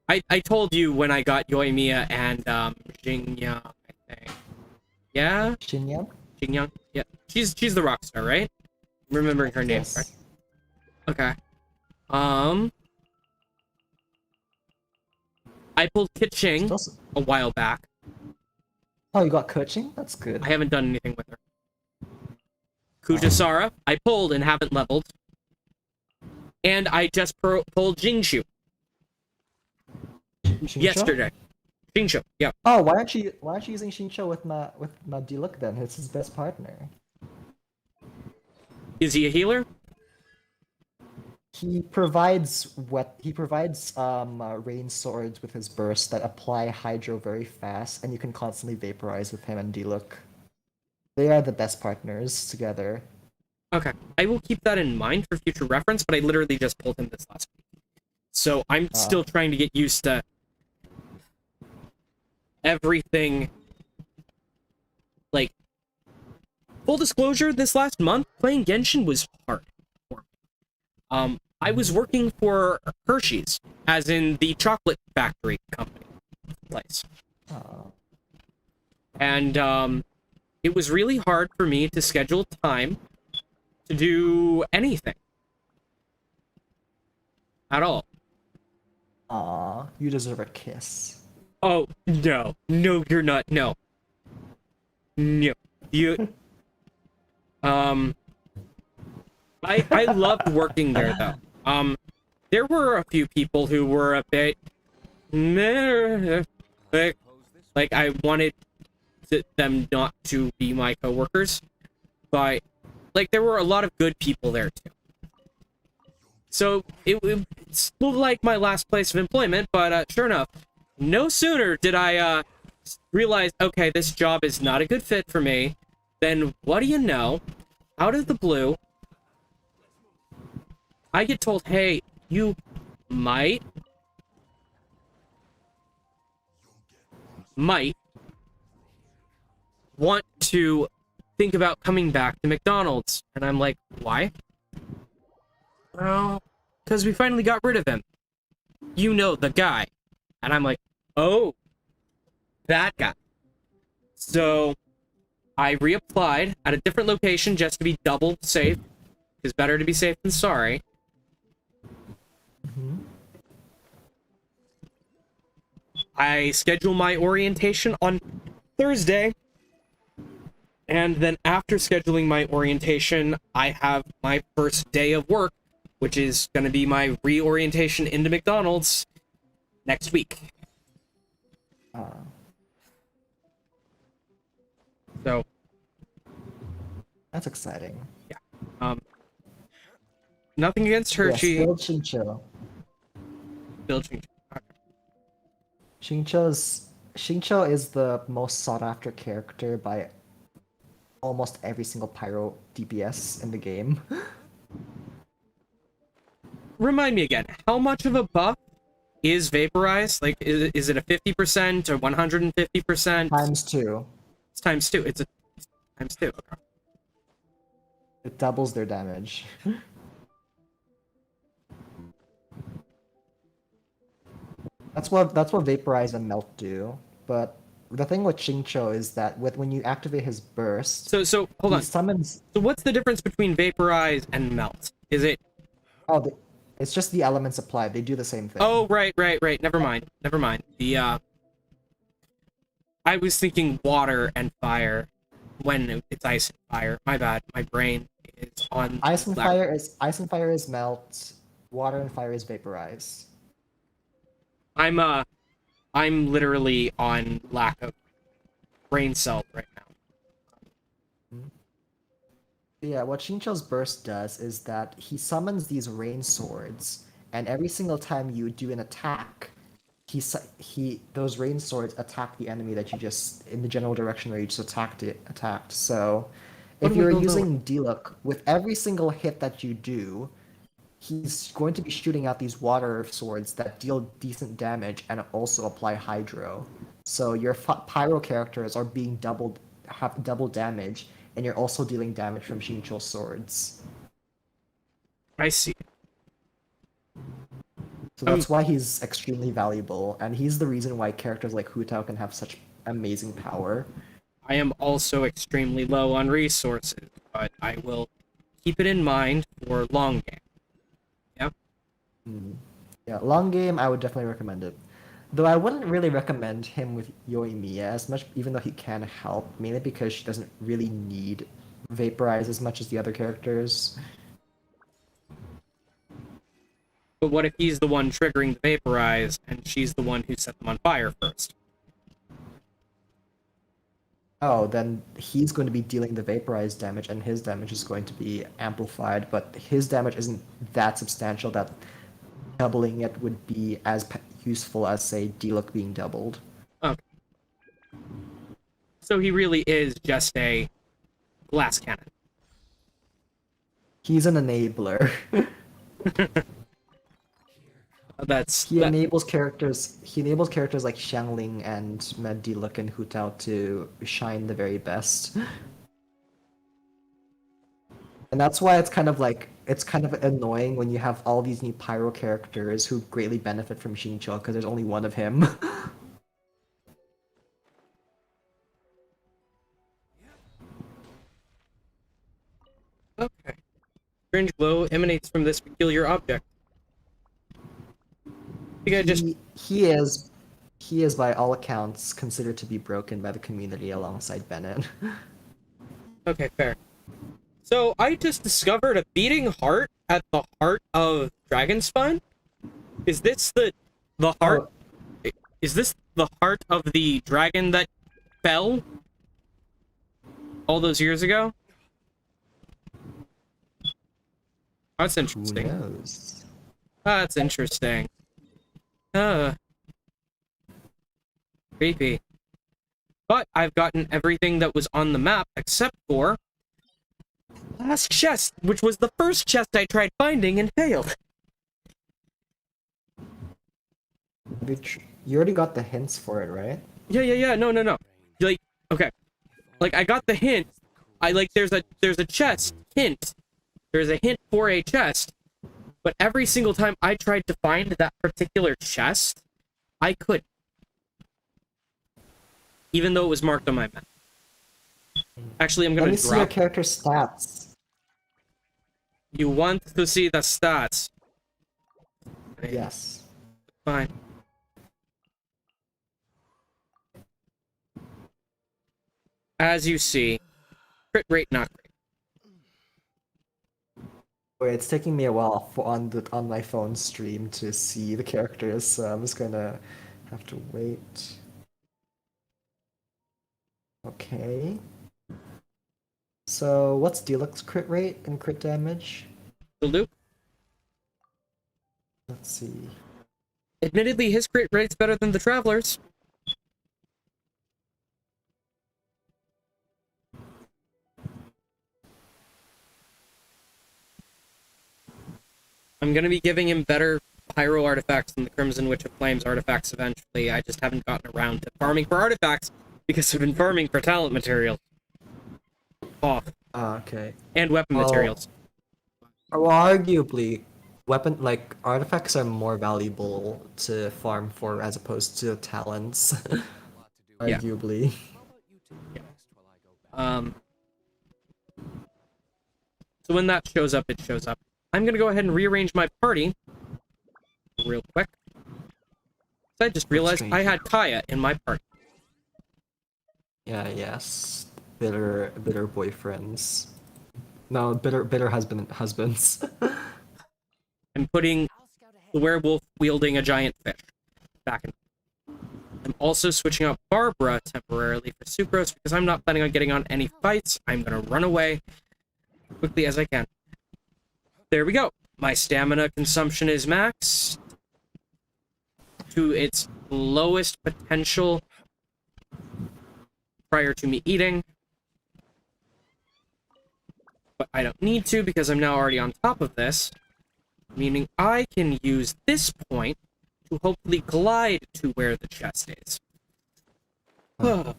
I told you when I got Yoimiya and Xingyang, I think. Yeah, Xinyan? Xingyang. Yeah, she's the rock star, right? I'm remembering her name, Yes. right? Okay. I pulled Kitching Still a while back. Oh, you got coaching? That's good. I haven't done anything with her. Kujasara, I pulled and haven't leveled. And I just pulled Jingshu Xingqiu? yesterday. Jingshu, yeah. Oh, why aren't you using Xingqiu with my Diluc then? It's his best partner. Is he a healer? He provides rain swords with his burst that apply hydro very fast, and you can constantly vaporize with him and Diluc. They are the best partners together. Okay. I will keep that in mind for future reference, but I literally just pulled him this last week. So I'm still trying to get used to everything. Like, full disclosure, this last month, playing Genshin was hard for me. I was working for Hershey's, as in the chocolate factory company place. And it was really hard for me to schedule time to do anything at all. Aw, you deserve a kiss. Oh, no. No, you're not. No. No. You... I loved working there, though. There were a few people who were a bit... Like, I wanted them not to be my coworkers. But, like, there were a lot of good people there, too. So, it's like my last place of employment, but sure enough, no sooner did I realize, okay, this job is not a good fit for me, then what do you know? Out of the blue, I get told, hey, you might want to think about coming back to McDonald's. And I'm like, why? Well, because we finally got rid of him. You know, the guy. And I'm like, oh, that guy. So I reapplied at a different location just to be double safe. It's better to be safe than sorry. I schedule my orientation on Thursday. And then after scheduling my orientation, I have my first day of work, which is going to be my reorientation into McDonald's next week. So, That's exciting. nothing against Hershey. Yes, build Xingqiu. Building. Xingqiu is the most sought after character by almost every single pyro DPS in the game. Remind me again, how much of a buff is vaporized? Like, is it a 50% or 150%? Times 2. It's times 2. It's times 2. Okay. It doubles their damage. That's what Vaporize and Melt do. But the thing with Xingqiu is that when you activate his burst, So hold he on. summons. So what's the difference between vaporize and melt? Is it? It's just the elements applied. They do the same thing. Oh, right. Never mind. The I was thinking water and fire when it's ice and fire. My bad. My brain is on Ice and fire is melt. Water and fire is vaporize. I'm literally on lack of brain cells right now. Yeah, what Xingqiu's burst does is that he summons these rain swords, and every single time you do an attack, those rain swords attack the enemy that you just in the general direction where you just attacked. So, What if do we you're go lower? using Diluc, with every single hit that you do, he's going to be shooting out these water swords that deal decent damage and also apply hydro. So your pyro characters are being have double damage, and you're also dealing damage from Xingqiu's swords. I see. So that's why he's extremely valuable, and he's the reason why characters like Hu Tao can have such amazing power. I am also extremely low on resources, but I will keep it in mind for long game. Yeah. Yeah, long game, I would definitely recommend it. Though I wouldn't really recommend him with Yoimiya as much, even though he can help, mainly because she doesn't really need Vaporize as much as the other characters. But what if he's the one triggering the vaporize, and she's the one who set them on fire first? Oh, then he's going to be dealing the Vaporize damage, and his damage is going to be amplified, but his damage isn't that substantial that doubling it would be as useful as, say, Diluc being doubled. Okay. So he really is just a glass cannon. He's an enabler. He enables characters like Xiangling and Med Diluc and Hu Tao to shine the very best. And that's why it's kind of annoying when you have all these new pyro characters who greatly benefit from Xingqiu because there's only one of him. Okay. Strange glow emanates from this peculiar object. I think I just... He is by all accounts considered to be broken by the community alongside Bennett. Okay, fair. So, I just discovered a beating heart at the heart of Dragonspine? Is this the heart? Is this the heart of the dragon that fell all those years ago? That's interesting. Who knows? That's interesting. Creepy. But I've gotten everything that was on the map except for last chest, which was the first chest I tried finding and failed. You already got the hints for it, right? Yeah. No. Like, okay. Like, I got the hint. There's a chest hint. There's a hint for a chest. But every single time I tried to find that particular chest, I couldn't. Even though it was marked on my map. Actually, I'm gonna Let me see your character's stats. You want to see the stats? Yes. Fine. As you see, crit rate not great. Wait, it's taking me a while on my phone stream to see the characters, so I'm just gonna have to wait. Okay. So, what's Diluc's crit rate and crit damage? The loop. Let's see. Admittedly, his crit rate's better than the Traveler's. I'm gonna be giving him better pyro artifacts than the Crimson Witch of Flames artifacts eventually. I just haven't gotten around to farming for artifacts because I've been farming for talent materials. Off. Okay. And weapon materials. Well, arguably, artifacts are more valuable to farm for as opposed to talents. Yeah. Arguably. So when that shows up, it shows up. I'm gonna go ahead and rearrange my party real quick. So I just realized I had Kaya in my party. Yeah, yes. Bitter boyfriends. No, bitter husbands. I'm putting the werewolf wielding a giant fish back in. I'm also switching out Barbara temporarily for Sucrose because I'm not planning on getting on any fights. I'm gonna run away quickly as I can. There we go. My stamina consumption is maxed to its lowest potential prior to me eating. But I don't need to because I'm now already on top of this, meaning I can use this point to hopefully glide to where the chest is. You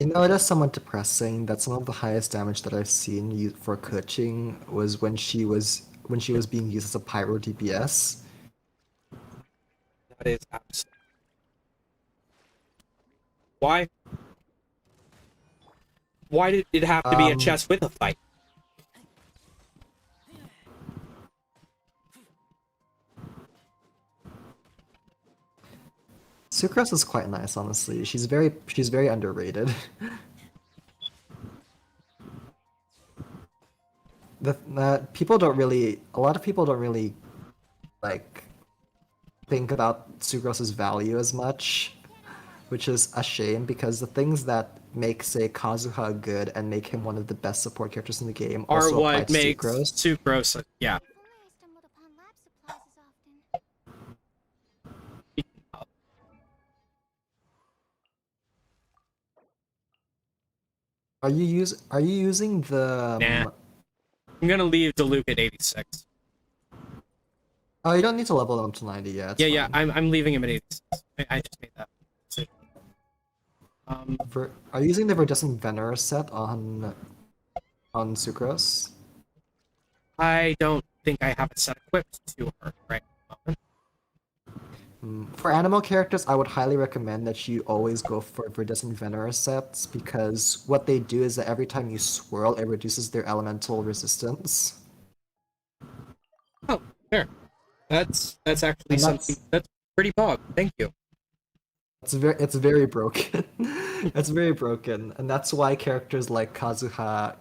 know, it is somewhat depressing that some of the highest damage that I've seen for coaching was when she was being used as a pyro DPS. That is absolutely. Why? Why did it have to be a chest with a fight? Sucrose is quite nice, honestly. She's very underrated. A lot of people don't really like think about Sucrose's value as much, which is a shame because the things that make, say, Kazuha good and make him one of the best support characters in the game Are also apply what to makes Sucrose. Sucrose, yeah. If only I stumbled upon lab supplies as often. Are you using the Nah. I'm gonna leave Diluc at 86. Oh, you don't need to level him up to 90 yet. It's Yeah, fine. I'm leaving him at 86. I just made that decision. Are you using the Verdescent Venerer set on Sucrose? I don't think I have it set equipped to her right now. For animal characters, I would highly recommend that you always go for Verdescent Venerer sets because what they do is that every time you swirl, it reduces their elemental resistance. Oh, sure. That's actually And something that's pretty bog. Thank you. It's very broken. It's very broken, and that's why characters like Kazuha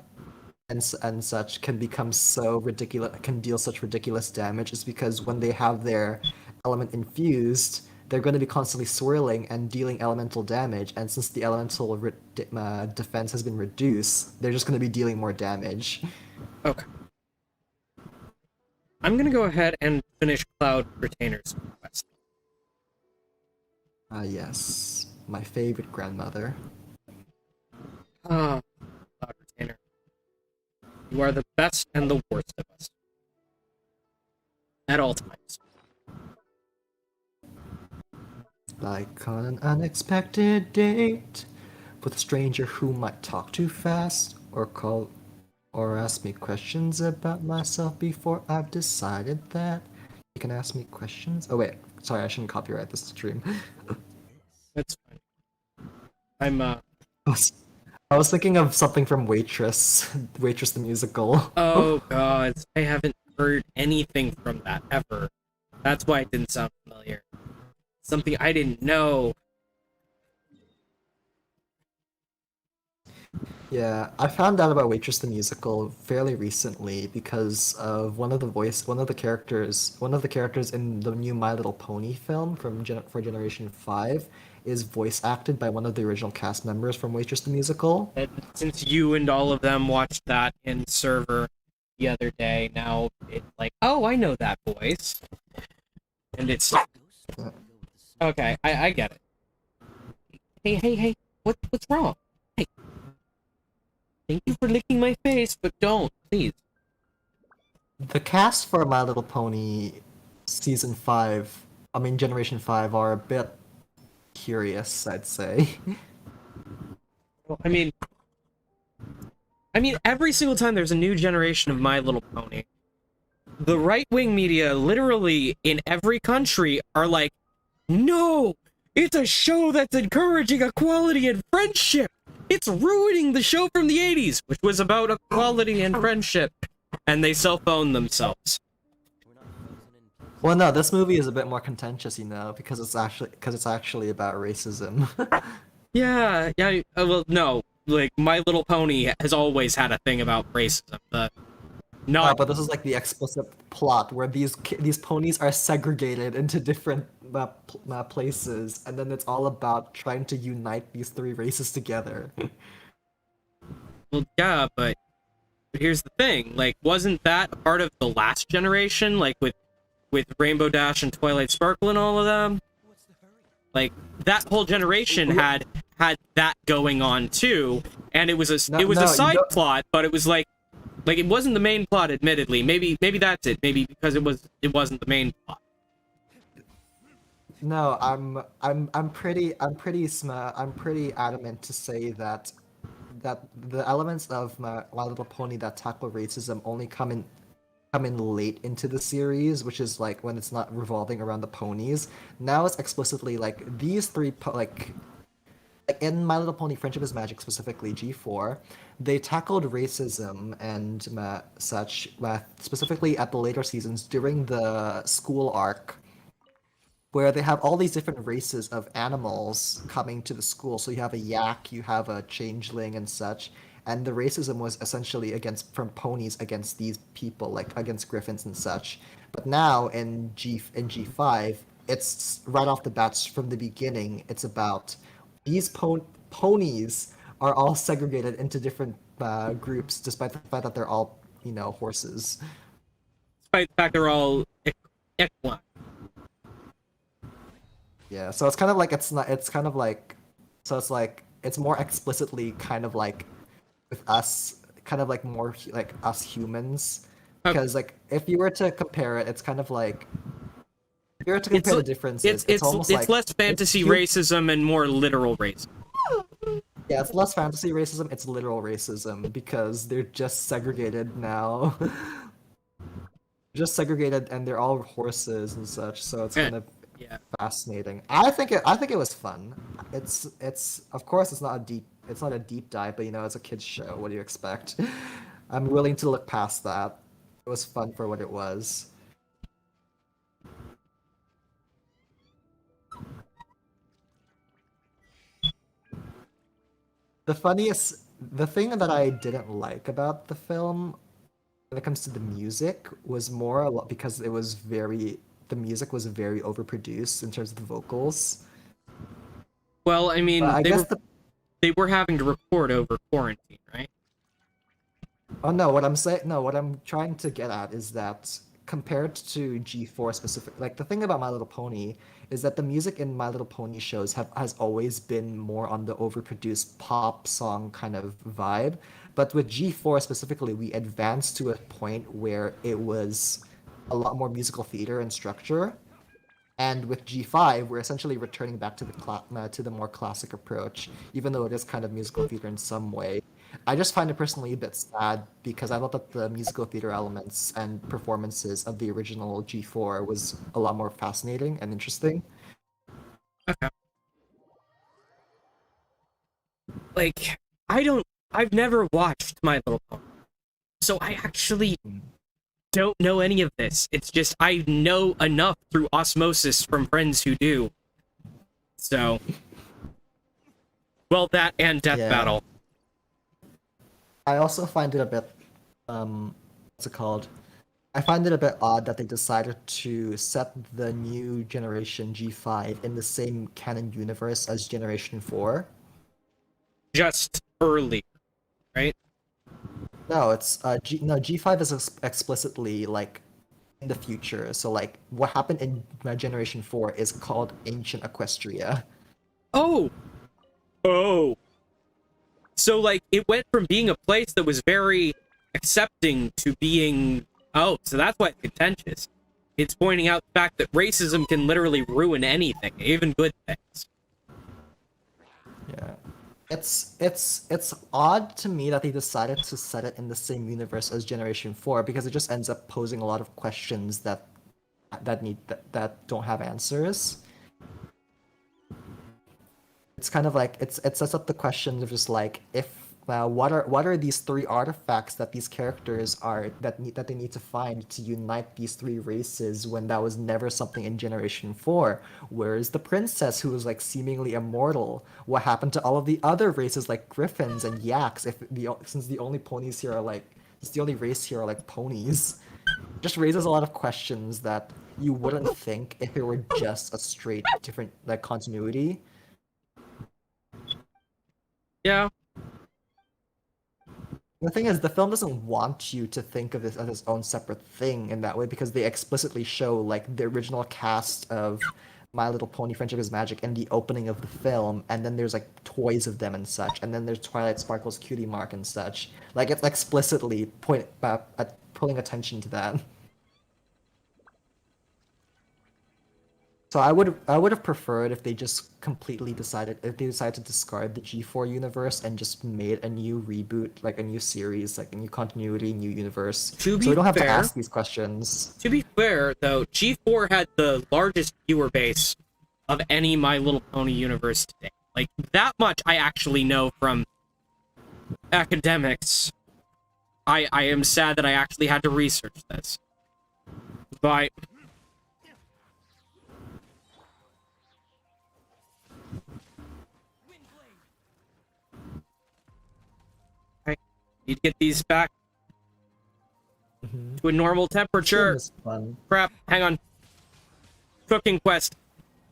and such can become so ridiculous, can deal such ridiculous damage, is because when they have their element infused, they're going to be constantly swirling and dealing elemental damage, and since the elemental defense has been reduced, they're just going to be dealing more damage. Okay. I'm gonna go ahead and finish Cloud Retainer's quest. Ah, yes. My favorite grandmother. Ah, Cloud Retainer. You are the best and the worst of us. At all times. Like on an unexpected date with a stranger who might talk too fast or call or ask me questions about myself before I've decided that. You can ask me questions. Oh wait, sorry, I shouldn't copyright this stream. That's fine. I'm, I was thinking of something from Waitress, Waitress the musical. Oh god, I haven't heard anything from that ever. That's why it didn't sound familiar. Something I didn't know. Yeah, I found out about Waitress the musical fairly recently because of one of the characters in the new My Little Pony film for Generation 5 is voice acted by one of the original cast members from Waitress the musical. And since you and all of them watched that in server the other day, now it's like, oh, I know that voice. And it's okay, I get it. Hey, what's wrong? Hey. Thank you for licking my face, but don't, please. The cast for My Little Pony Generation 5 are a bit curious, I'd say. Well, I mean, every single time there's a new generation of My Little Pony, the right-wing media, literally in every country, are like, no, it's a show that's encouraging equality and friendship. It's ruining the show from the 80s, which was about equality and friendship. And they self-own themselves. Well, no, this movie is a bit more contentious, because it's actually about racism. Yeah, well, no, like, My Little Pony has always had a thing about racism. But this is like the explicit plot where these ponies are segregated into different places, and then it's all about trying to unite these three races together. Well, yeah, but But here's the thing, like, wasn't that a part of the last generation, like with Rainbow Dash and Twilight Sparkle and all of them? Like, that whole generation had that going on too, and it was a side plot, but it was like it wasn't the main plot, admittedly. Maybe that's it. Maybe because it wasn't the main plot. No, I'm pretty adamant to say that the elements of My Little Pony that tackle racism only come in late into the series, which is like when it's not revolving around the ponies. Now it's explicitly like these three like in My Little Pony Friendship is Magic, specifically G4, they tackled racism and such specifically at the later seasons during the school arc, where they have all these different races of animals coming to the school. So you have a yak, you have a changeling and such, and the racism was essentially from ponies against these people, like against griffins and such. But now in G5, it's right off the bat from the beginning. It's about these ponies are all segregated into different groups, despite the fact that they're all horses. Despite the fact they're all equine. Yeah, so it's kind of like it's not. It's kind of like, so it's like it's more explicitly kind of like with us, kind of like more like us humans, because like if you were to compare it, it's kind of like if you were to compare the differences, it's almost like less fantasy racism and more literal racism. Yeah, it's less fantasy racism, it's literal racism because they're just segregated now. Just segregated, and they're all horses and such, so it's kind of fascinating. I think it was fun. It's of course it's not a deep dive, but it's a kids show. What do you expect? I'm willing to look past that. It was fun for what it was. The thing that I didn't like about the film when it comes to the music was more because the music was very overproduced in terms of the vocals. Well, I mean, they were having to record over quarantine, right? Oh no, what I'm trying to get at is that compared to G4 specific, like the thing about My Little Pony is that the music in My Little Pony shows has always been more on the overproduced pop song kind of vibe. But with G4 specifically, we advanced to a point where it was a lot more musical theater and structure. And with G5, we're essentially returning back to the more classic approach, even though it is kind of musical theater in some way. I just find it personally a bit sad because I thought that the musical theater elements and performances of the original G4 was a lot more fascinating and interesting. Okay. Like, I've never watched My Little Pony, so I actually don't know any of this. It's just I know enough through osmosis from friends who do. So, well, that and Death Battle. I also find it a bit, what's it called? I find it a bit odd that they decided to set the new generation G5 in the same canon universe as Generation 4. Just early, right? No, it's G5 is explicitly like in the future. So like what happened in Generation 4 is called Ancient Equestria. Oh. So like it went from being a place that was very accepting to being so that's why it's contentious. It's pointing out the fact that racism can literally ruin anything, even good things. Yeah. It's odd to me that they decided to set it in the same universe as Generation 4 because it just ends up posing a lot of questions that don't have answers. It's kind of like it sets up the question of just like what are these three artifacts that these characters that they need to find to unite these three races when that was never something in Generation 4? Where is the princess who was like seemingly immortal? What happened to all of the other races like griffins and yaks? Since the only race here are like ponies, just raises a lot of questions that you wouldn't think if it were just a straight different like continuity. The thing is, the film doesn't want you to think of this as its own separate thing in that way because they explicitly show like the original cast of My Little Pony: Friendship is Magic in the opening of the film, and then there's like toys of them and such, and then there's Twilight Sparkle's cutie mark and such. Like it's explicitly pulling attention to that. So I would have preferred if they just completely decided to discard the G4 universe and just made a new reboot, like a new series, like a new continuity, new universe. To be So we don't have to fair- ask these questions. To be fair, though, G4 had the largest viewer base of any My Little Pony universe today. Like, that much I actually know from academics. I am sad that I actually had to research this. But you'd get these back to a normal temperature. This is fun. Crap, hang on. Cooking quest.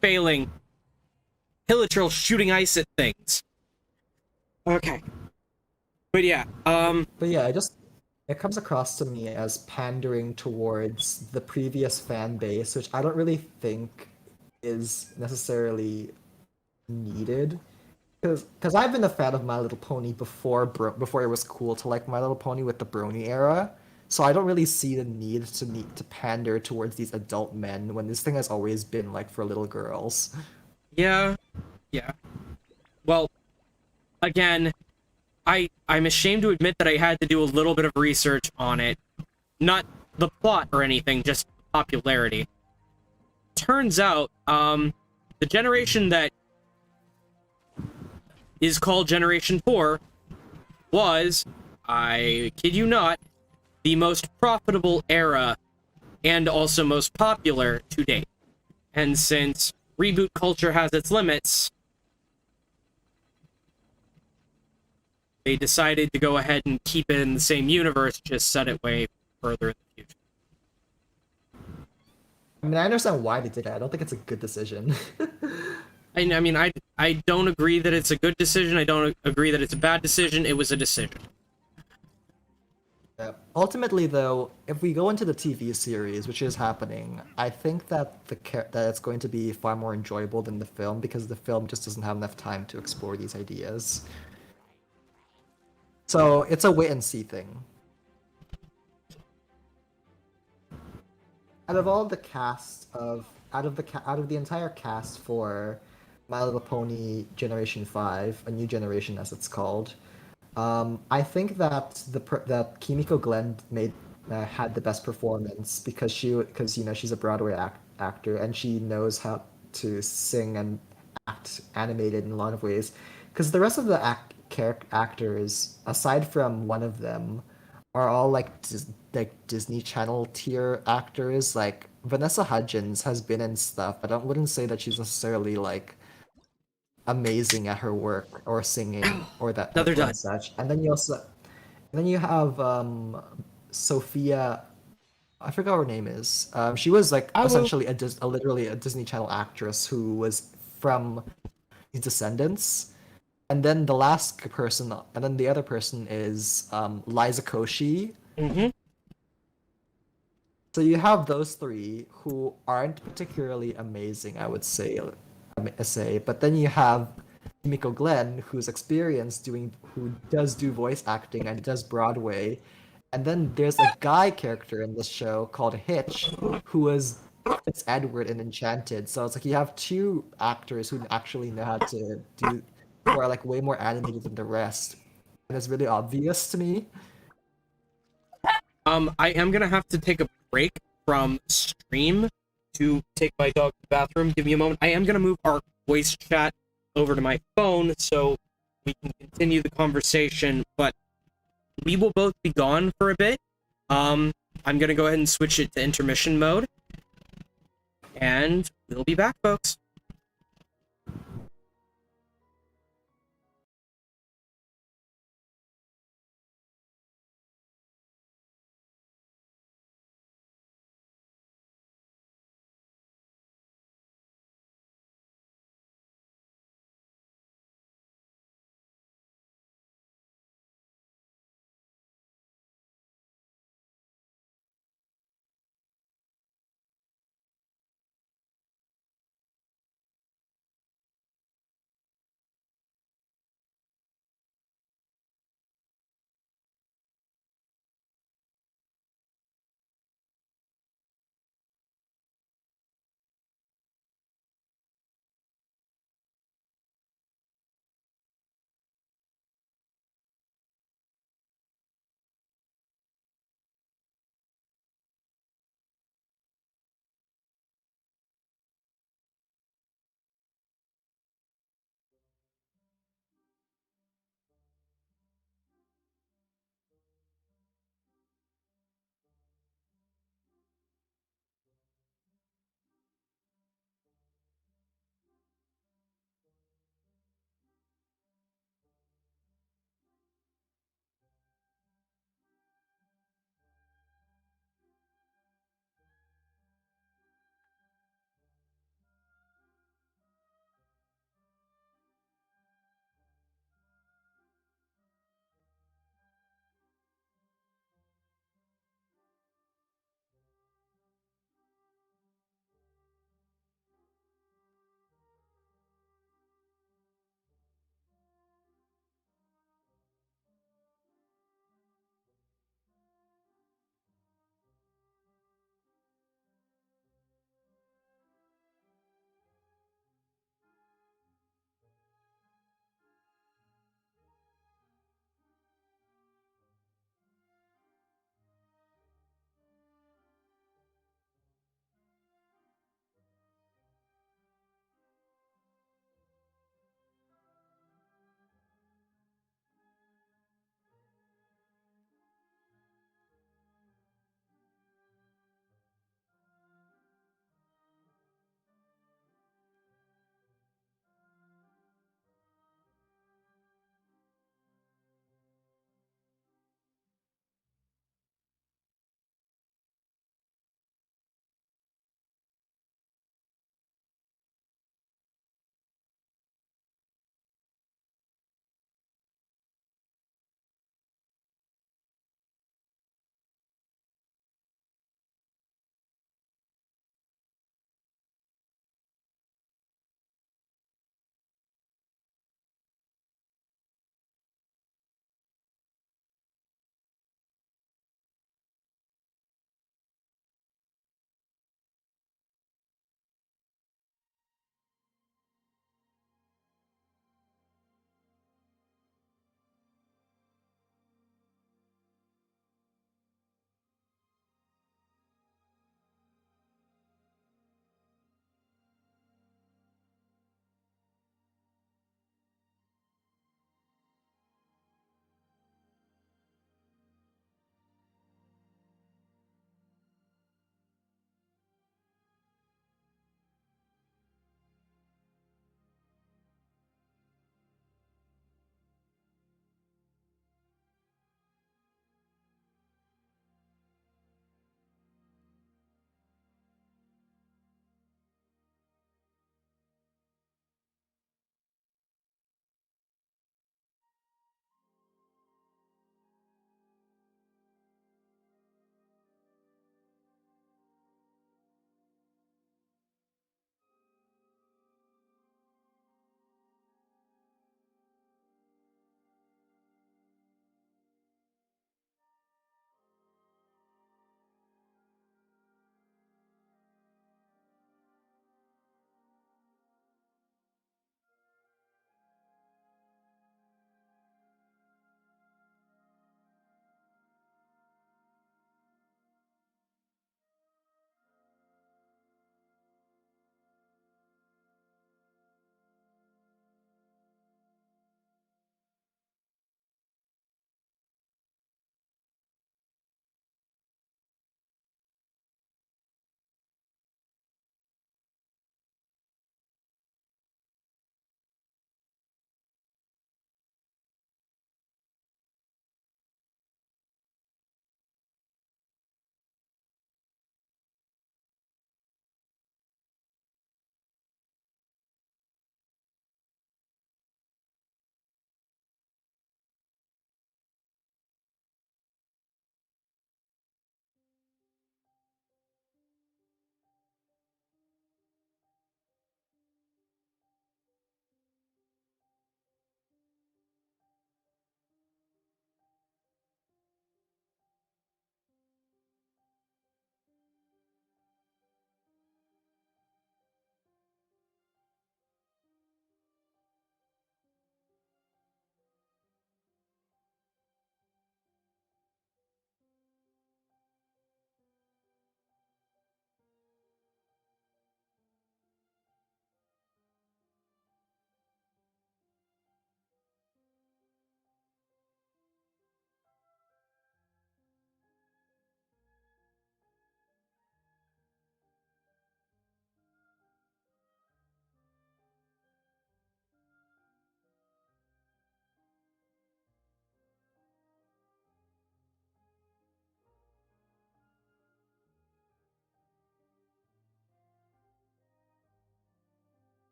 Failing. Hilichurl shooting ice at things. Okay. But yeah, But yeah, it comes across to me as pandering towards the previous fan base, which I don't really think is necessarily needed. Because I've been a fan of My Little Pony before it was cool to like My Little Pony with the Brony era. So I don't really see the need to pander towards these adult men when this thing has always been like for little girls. yeah. Well, again, I'm ashamed to admit that I had to do a little bit of research on it. Not the plot or anything, just popularity. Turns out, the generation that is called Generation 4 was, I kid you not, the most profitable era and also most popular to date. And since reboot culture has its limits, they decided to go ahead and keep it in the same universe, just set it way further in the future. I mean, I understand why they did it. I don't think it's a good decision. I mean, I don't agree that it's a good decision. I don't agree that it's a bad decision. It was a decision. Yeah. Ultimately, though, if we go into the TV series, which is happening, I think that that it's going to be far more enjoyable than the film because the film just doesn't have enough time to explore these ideas. So it's a wait and see thing. Out of all the out of the entire cast for My Little Pony Generation 5, a new generation as it's called, I think that that Kimiko Glenn had the best performance because she's a Broadway actor and she knows how to sing and act animated in a lot of ways. Because the rest of the actors, aside from one of them, are all like Disney Channel tier actors. Like Vanessa Hudgens has been in stuff, but I wouldn't say that she's necessarily like amazing at her work or singing or that Another or done. such. And then you have Sophia. I forgot what her name is. She was like essentially literally a Disney Channel actress who was from his descendants. And then the other person is Liza Koshy. Mm-hmm. So you have those three who aren't particularly amazing, I would say. But then you have Kimiko Glenn, who's experienced who does do voice acting and does Broadway. And then there's a guy character in this show called Hitch, who is it's Edward in Enchanted. So it's like you have two actors who actually know how to do, who are like way more animated than the rest. And it's really obvious to me. I am gonna have to take a break from stream to take my dog to the bathroom. Give me a moment. I am gonna move our voice chat over to my phone so we can continue the conversation, but we will both be gone for a bit. I'm gonna go ahead and switch it to intermission mode. And we'll be back, folks.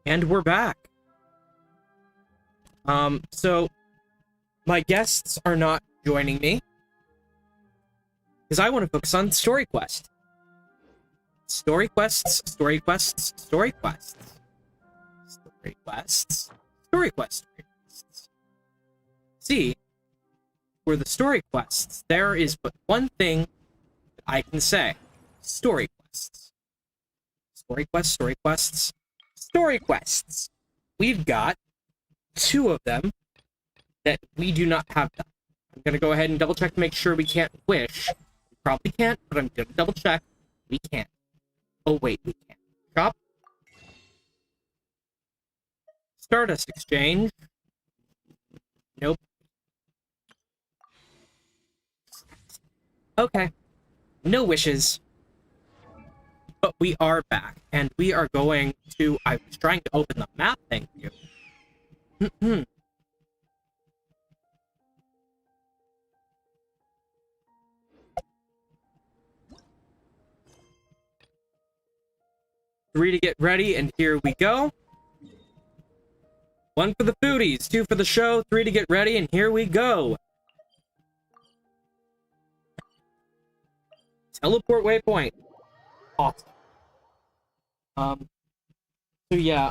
And we're back. So my guests are not joining me because I want to focus on story quest. Story quests, story quests, story quests. Story quests, story quests, story quests. See, for the story quests, there is but one thing that I can say. Story quests. Story quests, story quests, story quests. We've got 2 of them that we do not have done. I'm gonna go ahead and double check to make sure we can't wish. We probably can't, but I'm gonna double check. We can't. Oh wait, we can't. Shop. Stardust exchange. Nope. Okay. No wishes. But we are back, and we are going to... I was trying to open the map, thank you. 3 to get ready, and here we go. 1 for the foodies, 2 for the show, 3 to get ready, and here we go. Teleport waypoint. Awesome. So yeah,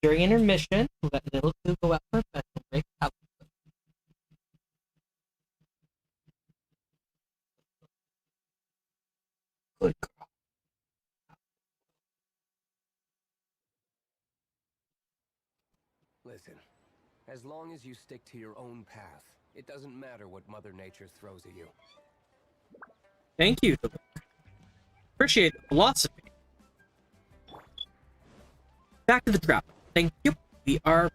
during intermission, let little Blue go out for a special break. Good girl. Listen, as long as you stick to your own path, it doesn't matter what Mother Nature throws at you. Thank you. Appreciate the philosophy. Back to the trap. Thank you. We are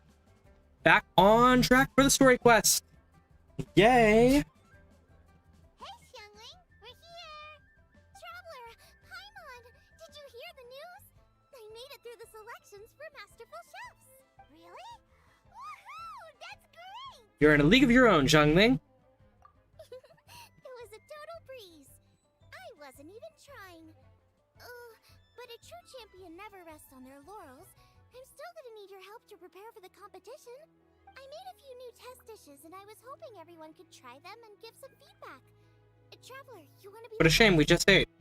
back on track for the story quest. Yay! Hey, youngling, we're here! Traveler, Paimon, did you hear the news? They made it through the selections for Masterful Chefs. Really? Woohoo! That's great! You're in a league of your own, Zhangling. It was a total breeze. I wasn't even trying. But a true champion never rests on their laurels. I'm still gonna need your help to prepare for the competition. I made a few new test dishes, and I was hoping everyone could try them and give some feedback. Traveler, you wanna be... What a shame, we just ate.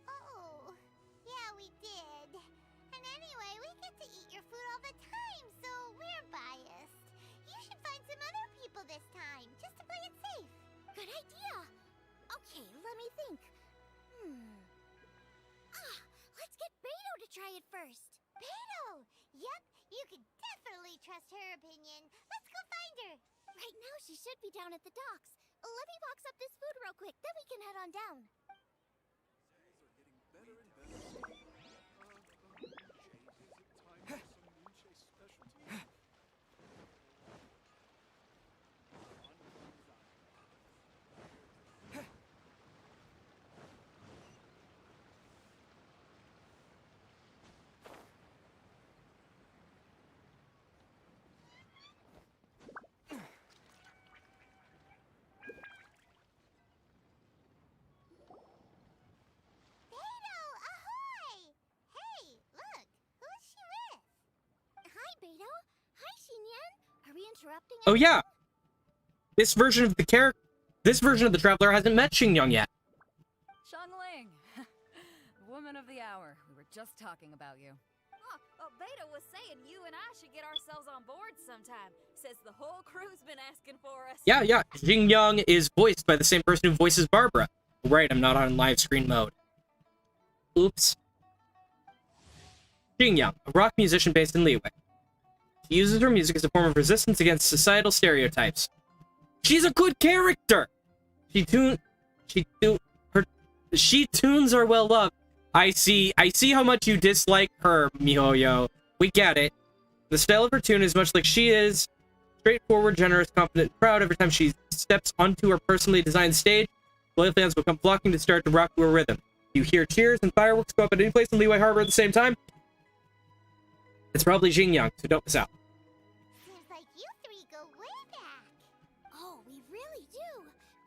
Oh, yeah, we did. And anyway, we get to eat your food all the time, so we're biased. You should find some other people this time, just to play it safe. Good idea. Okay, let me think. Let's get Beto to try it first. Beto! Yep, you can definitely trust her opinion. Let's go find her. Right now, she should be down at the docks. Let me box up this food real quick, then we can head on down. Beto, ahoy! Hey, look, who's she with? Hi, Beto. Hi, Xinyan. Are we interrupting? Oh yeah! This version of the Traveler hasn't met Xingyang yet. Xiangling, woman of the hour. We were just talking about you. Oh, Beto was saying you and I should get ourselves on board sometime. Says the whole crew's been asking for us. Yeah. Xingyang is voiced by the same person who voices Barbara. Right, I'm not on live screen mode. Oops. Xingyang, a rock musician based in Liyue. She uses her music as a form of resistance against societal stereotypes. She's a good character! She tunes are well loved. I see how much you dislike her, MiHoYo. We get it. The style of her tune is much like she is. Straightforward, generous, confident, proud. Every time she steps onto her personally designed stage, loyal fans will come flocking to start to rock to her rhythm. You hear cheers and fireworks go up at any place in Liyue Harbor at the same time? It's probably Xingyang, so don't miss out. Seems like you three go way back. Oh, we really do.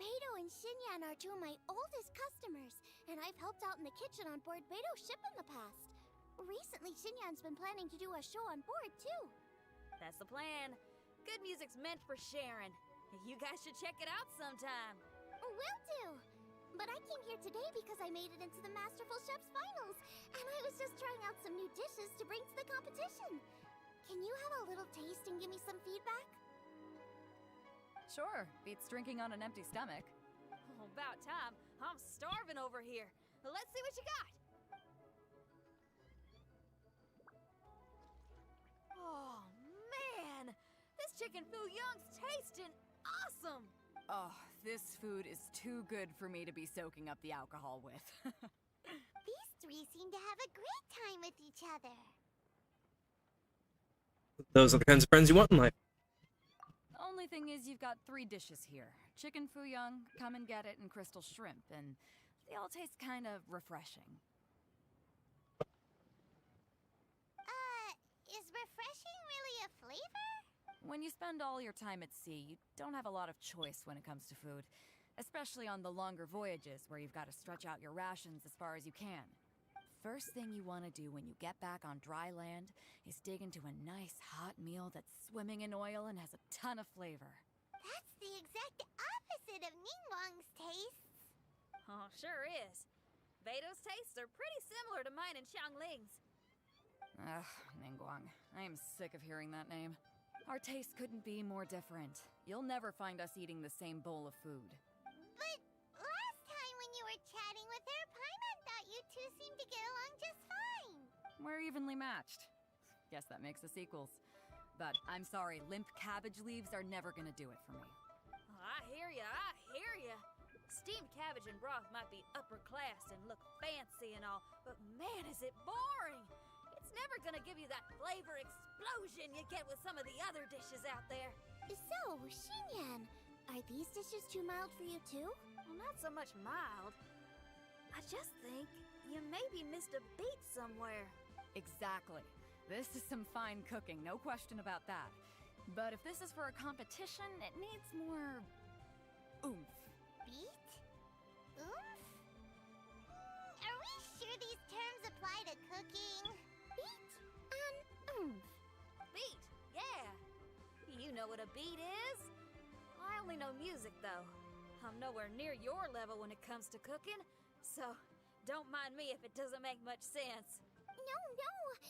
Beto and Xinyan are two of my oldest customers, and and I've helped out in the kitchen on board Beto's ship in the past. Recently, Xinyan's been planning to do a show on board, too. That's the plan. Good music's meant for sharing. You guys should check it out sometime. Will do! But I came here today because I made it into the Masterful Chef's finals, and I was just trying out some new dishes to bring to the competition. Can you have a little taste and give me some feedback? Sure, beats drinking on an empty stomach. Oh, about time. I'm starving over here. Let's see what you got. Oh, man! This chicken fuyong's tasting awesome! Oh, this food is too good for me to be soaking up the alcohol with. These three seem to have a great time with each other. Those are the kinds of friends you want in life. Only thing is, you've got 3 dishes here. Chicken fuyong, come and get it, and crystal shrimp, and they all taste kind of refreshing. Is refreshing really a flavor? When you spend all your time at sea, you don't have a lot of choice when it comes to food. Especially on the longer voyages, where you've got to stretch out your rations as far as you can. First thing you want to do when you get back on dry land is dig into a nice hot meal that's swimming in oil and has a ton of flavor. That's the exact opposite of Ningguang's tastes. Oh, sure is. Beto's tastes are pretty similar to mine and Xiangling's. Ugh, Ningguang. I am sick of hearing that name. Our tastes couldn't be more different. You'll never find us eating the same bowl of food. But last time when you were chatting with her, Paimon thought you two seemed to get along just fine. We're evenly matched. Guess that makes us equals. But I'm sorry, limp cabbage leaves are never gonna do it for me. Oh, I hear ya, I hear ya. Steamed cabbage and broth might be upper class and look fancy and all, but man, is it boring! It's never gonna give you that flavor explosion you get with some of the other dishes out there. So, Xinyan, are these dishes too mild for you too? Well, not so much mild. I just think you maybe missed a beat somewhere. Exactly. This is some fine cooking, no question about that. But if this is for a competition, it needs more oomph. Beat? Oomph? Are we sure these terms apply to cooking? Beat and oomph. Beat, yeah. You know what a beat is? I only know music, though. I'm nowhere near your level when it comes to cooking, so don't mind me if it doesn't make much sense. No,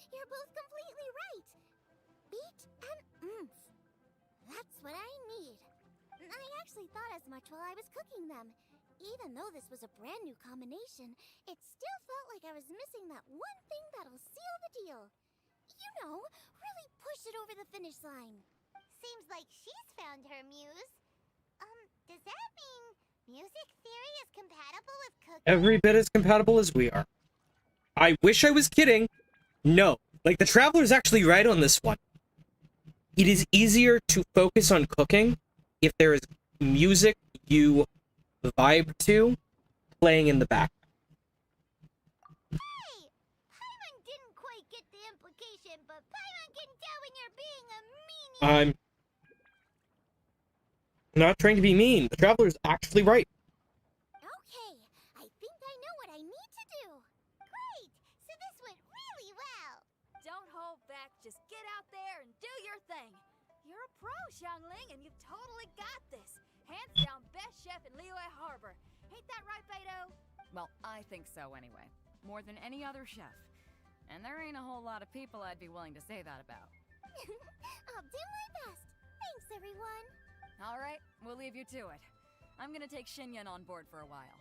you're both completely right. Beat and oomph. That's what I need. I actually thought as much while I was cooking them. Even though this was a brand new combination, it still felt like I was missing that one thing that'll seal the deal. You know, really push it over the finish line. Seems like she's found her muse. Does that mean music theory is compatible with cooking? Every bit as compatible as we are. I wish I was kidding. No. Like, the Traveler's actually right on this one. It is easier to focus on cooking if there is music you vibe to playing in the background. Hey! Paimon didn't quite get the implication, but Paimon can tell when you're being a meanie. I'm not trying to be mean. The Traveler's actually right. Okay, I think I know what I need to do. Great! So this went really well. Don't hold back, just get out there and do your thing. You're a pro, Xiangling, and you've totally got this. Hands down, best chef in Liyue Harbor. Ain't that right, Beto? Well, I think so anyway. More than any other chef. And there ain't a whole lot of people I'd be willing to say that about. I'll do my best. Thanks, everyone. All right, we'll leave you to it. I'm gonna take Xinyan on board for a while.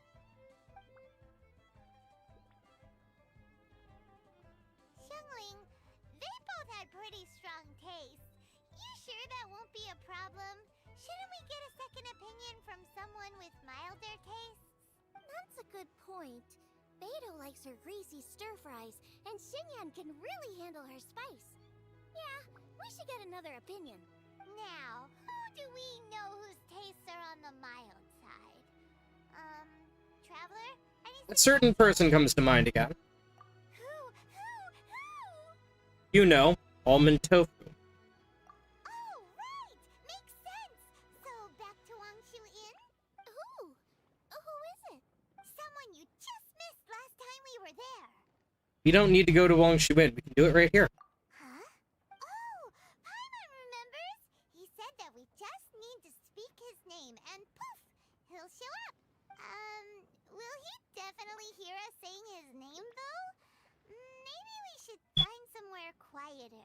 Xiangling, they both had pretty strong tastes. You sure that won't be a problem? Shouldn't we get a second opinion from someone with milder tastes? That's a good point. Beto likes her greasy stir-fries, and Xinyan can really handle her spice. Yeah, we should get another opinion. Now, who do we know whose tastes are on the mild side? Traveler? A certain person comes to mind again. Who? You know, almond tofu. Oh, right! Makes sense! So, back to Wangshu Inn? Who is it? Someone you just missed You don't need to go to Wangshuin. We can do it right here. Huh? Oh, Paimon remembers! He said that we just need to speak his name and poof, he'll show up. Will he definitely hear us saying his name though? Maybe we should find somewhere quieter.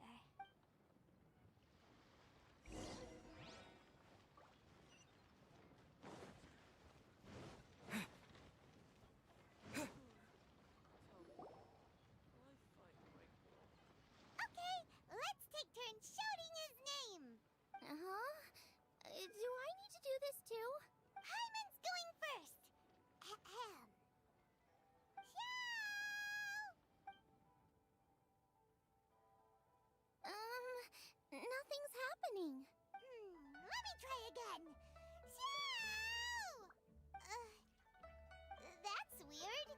Okay, let's take turns shouting his name. Uh-huh. Do I need to do this too? Hyman's going first. Ahem. Nothing's happening. Let me try again. Shoo! That's weird.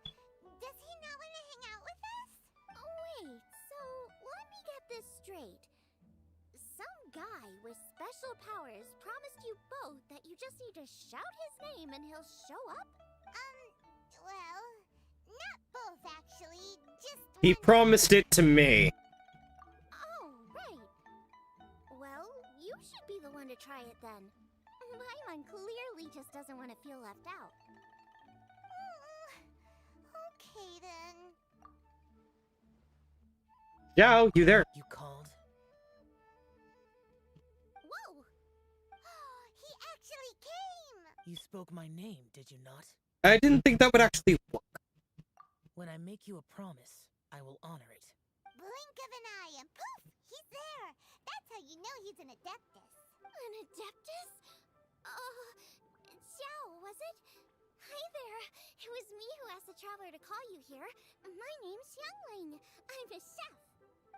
Does he not want to hang out with us? Wait, so let me get this straight. Some guy with special powers promised you both that you just need to shout his name and he'll show up? Well, not both actually, just He one. promised it to me. Oh, right. Well, you should be the one to try it then. Paimon clearly just doesn't want to feel left out. Okay then. Xiao, you there? You called? Whoa! He actually came! You spoke my name, did you not? I didn't think that would actually work. When I make you a promise, I will honor it. Blink of an eye and poof! He's there! That's how you know he's an Adeptus. An Adeptus? Xiao, was it? Hi there. It was me who asked the Traveler to call you here. My name's Xiangling. I'm a chef.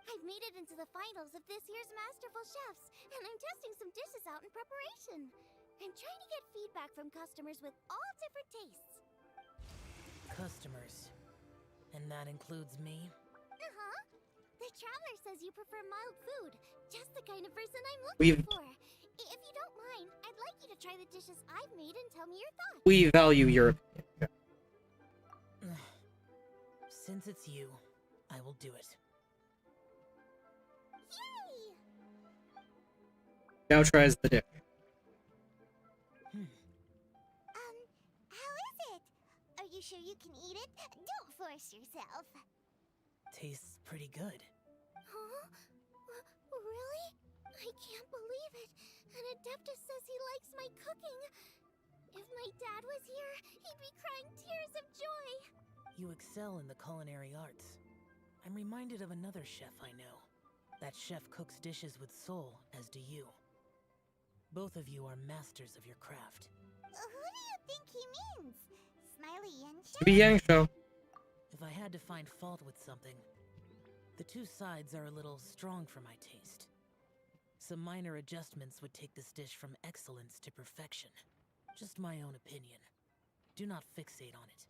I've made it into the finals of this year's Masterful Chefs, and I'm testing some dishes out in preparation. I'm trying to get feedback from customers with all different tastes. Customers. And that includes me? Uh-huh. The Traveler says you prefer mild food. Just the kind of person I'm looking for. If you don't mind, I'd like you to try the dishes I've made and tell me your thoughts. We value your opinion. Since it's you, I will do it. Yay! Xiao tries the dish. How is it? Are you sure you can eat it? Don't force yourself. Tastes pretty good. Huh? Really? I can't believe it. An Adeptus says he likes my cooking. If my dad was here, he'd be crying tears of joy. You excel in the culinary arts. I'm reminded of another chef I know. That chef cooks dishes with soul, as do you. Both of you are masters of your craft. Who do you think he means? Smiley Yangsha? Be Yangsho. If I had to find fault with something, the two sides are a little strong for my taste. Some minor adjustments would take this dish from excellence to perfection. Just my own opinion. Do not fixate on it.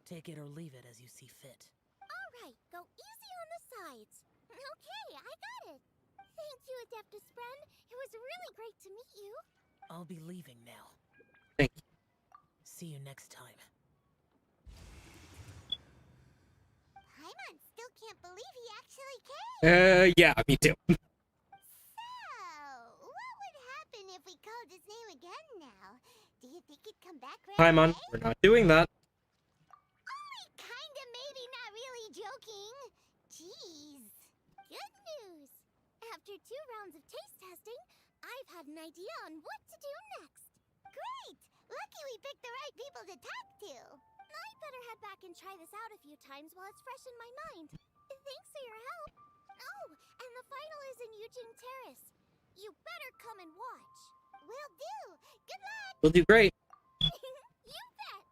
Take it or leave it as you see fit. Alright, go easy on the sides. Okay, I got it. Thank you, Adeptus friend. It was really great to meet you. I'll be leaving now. Thank you. See you next time. Paimon still can't believe he actually came. Yeah, me too. So, what would happen if we called his name again now? Do you think he'd come back right Paimon, away? we're not doing that. Only kinda, maybe not really joking. Jeez. Good news. After 2 rounds of taste testing, I've had an idea on what to do next. Great! Lucky we picked the right people to talk to. I'd better head back and try this out a few times while it's fresh in my mind. Thanks for your help. Oh, and the final is in Yujing Terrace. You better come and watch. Will do. Good luck. We'll do great. You bet.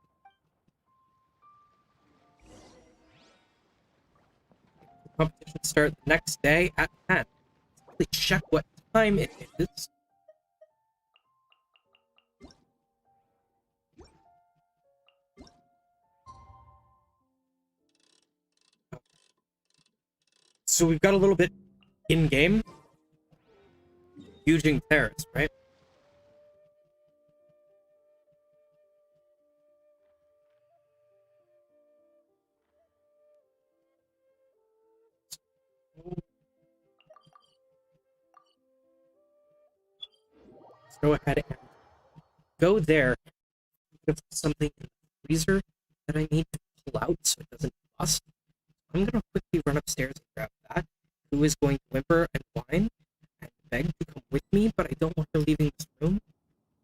Competition start the next day at 10. Let's quickly check what time it is. So we've got a little bit in-game. Yujing Terrace, right? go ahead and go there. There's something in the freezer that I need to pull out so it doesn't bust. I'm gonna quickly run upstairs and grab that. Who is going to whimper and whine and beg to come with me, but I don't want her leaving this room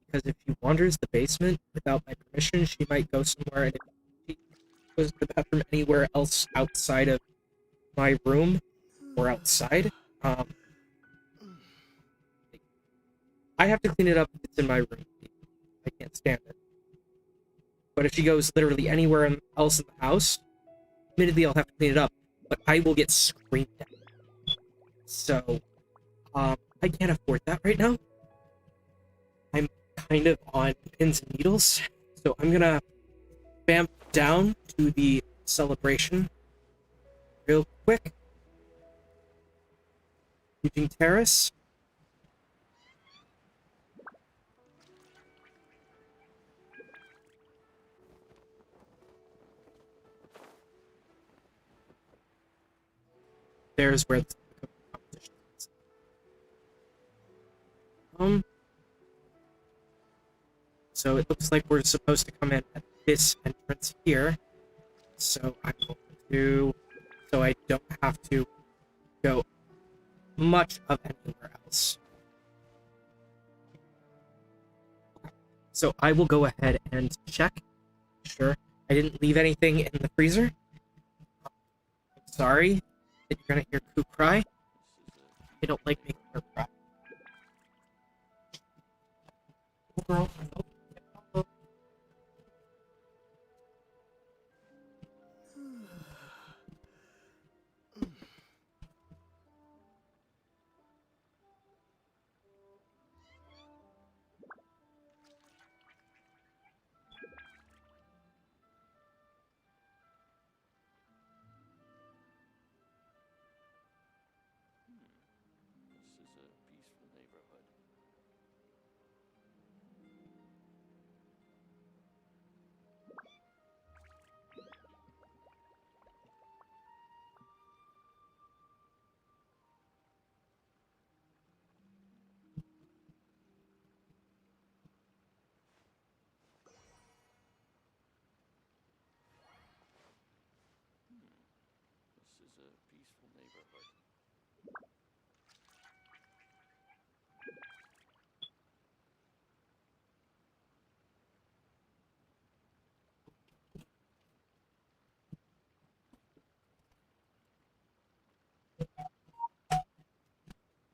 because if she wanders the basement without my permission, she might go somewhere, and if she goes to the bathroom anywhere else outside of my room or outside, I have to clean it up if it's in my room. I can't stand it. But if she goes literally anywhere else in the house, admittedly I'll have to clean it up, but I will get screamed at. So, I can't afford that right now. I'm kind of on pins and needles, so I'm gonna vamp down to the celebration real quick. Using Terrace. There's where the competition is. So it looks like we're supposed to come in at this entrance here. So I'm going to, so I don't have to go much of anywhere else. So I will go ahead and check. Sure, I didn't leave anything in the freezer. I'm sorry that you're gonna hear Koo cry. I don't like making her cry. Oh, girl, oh.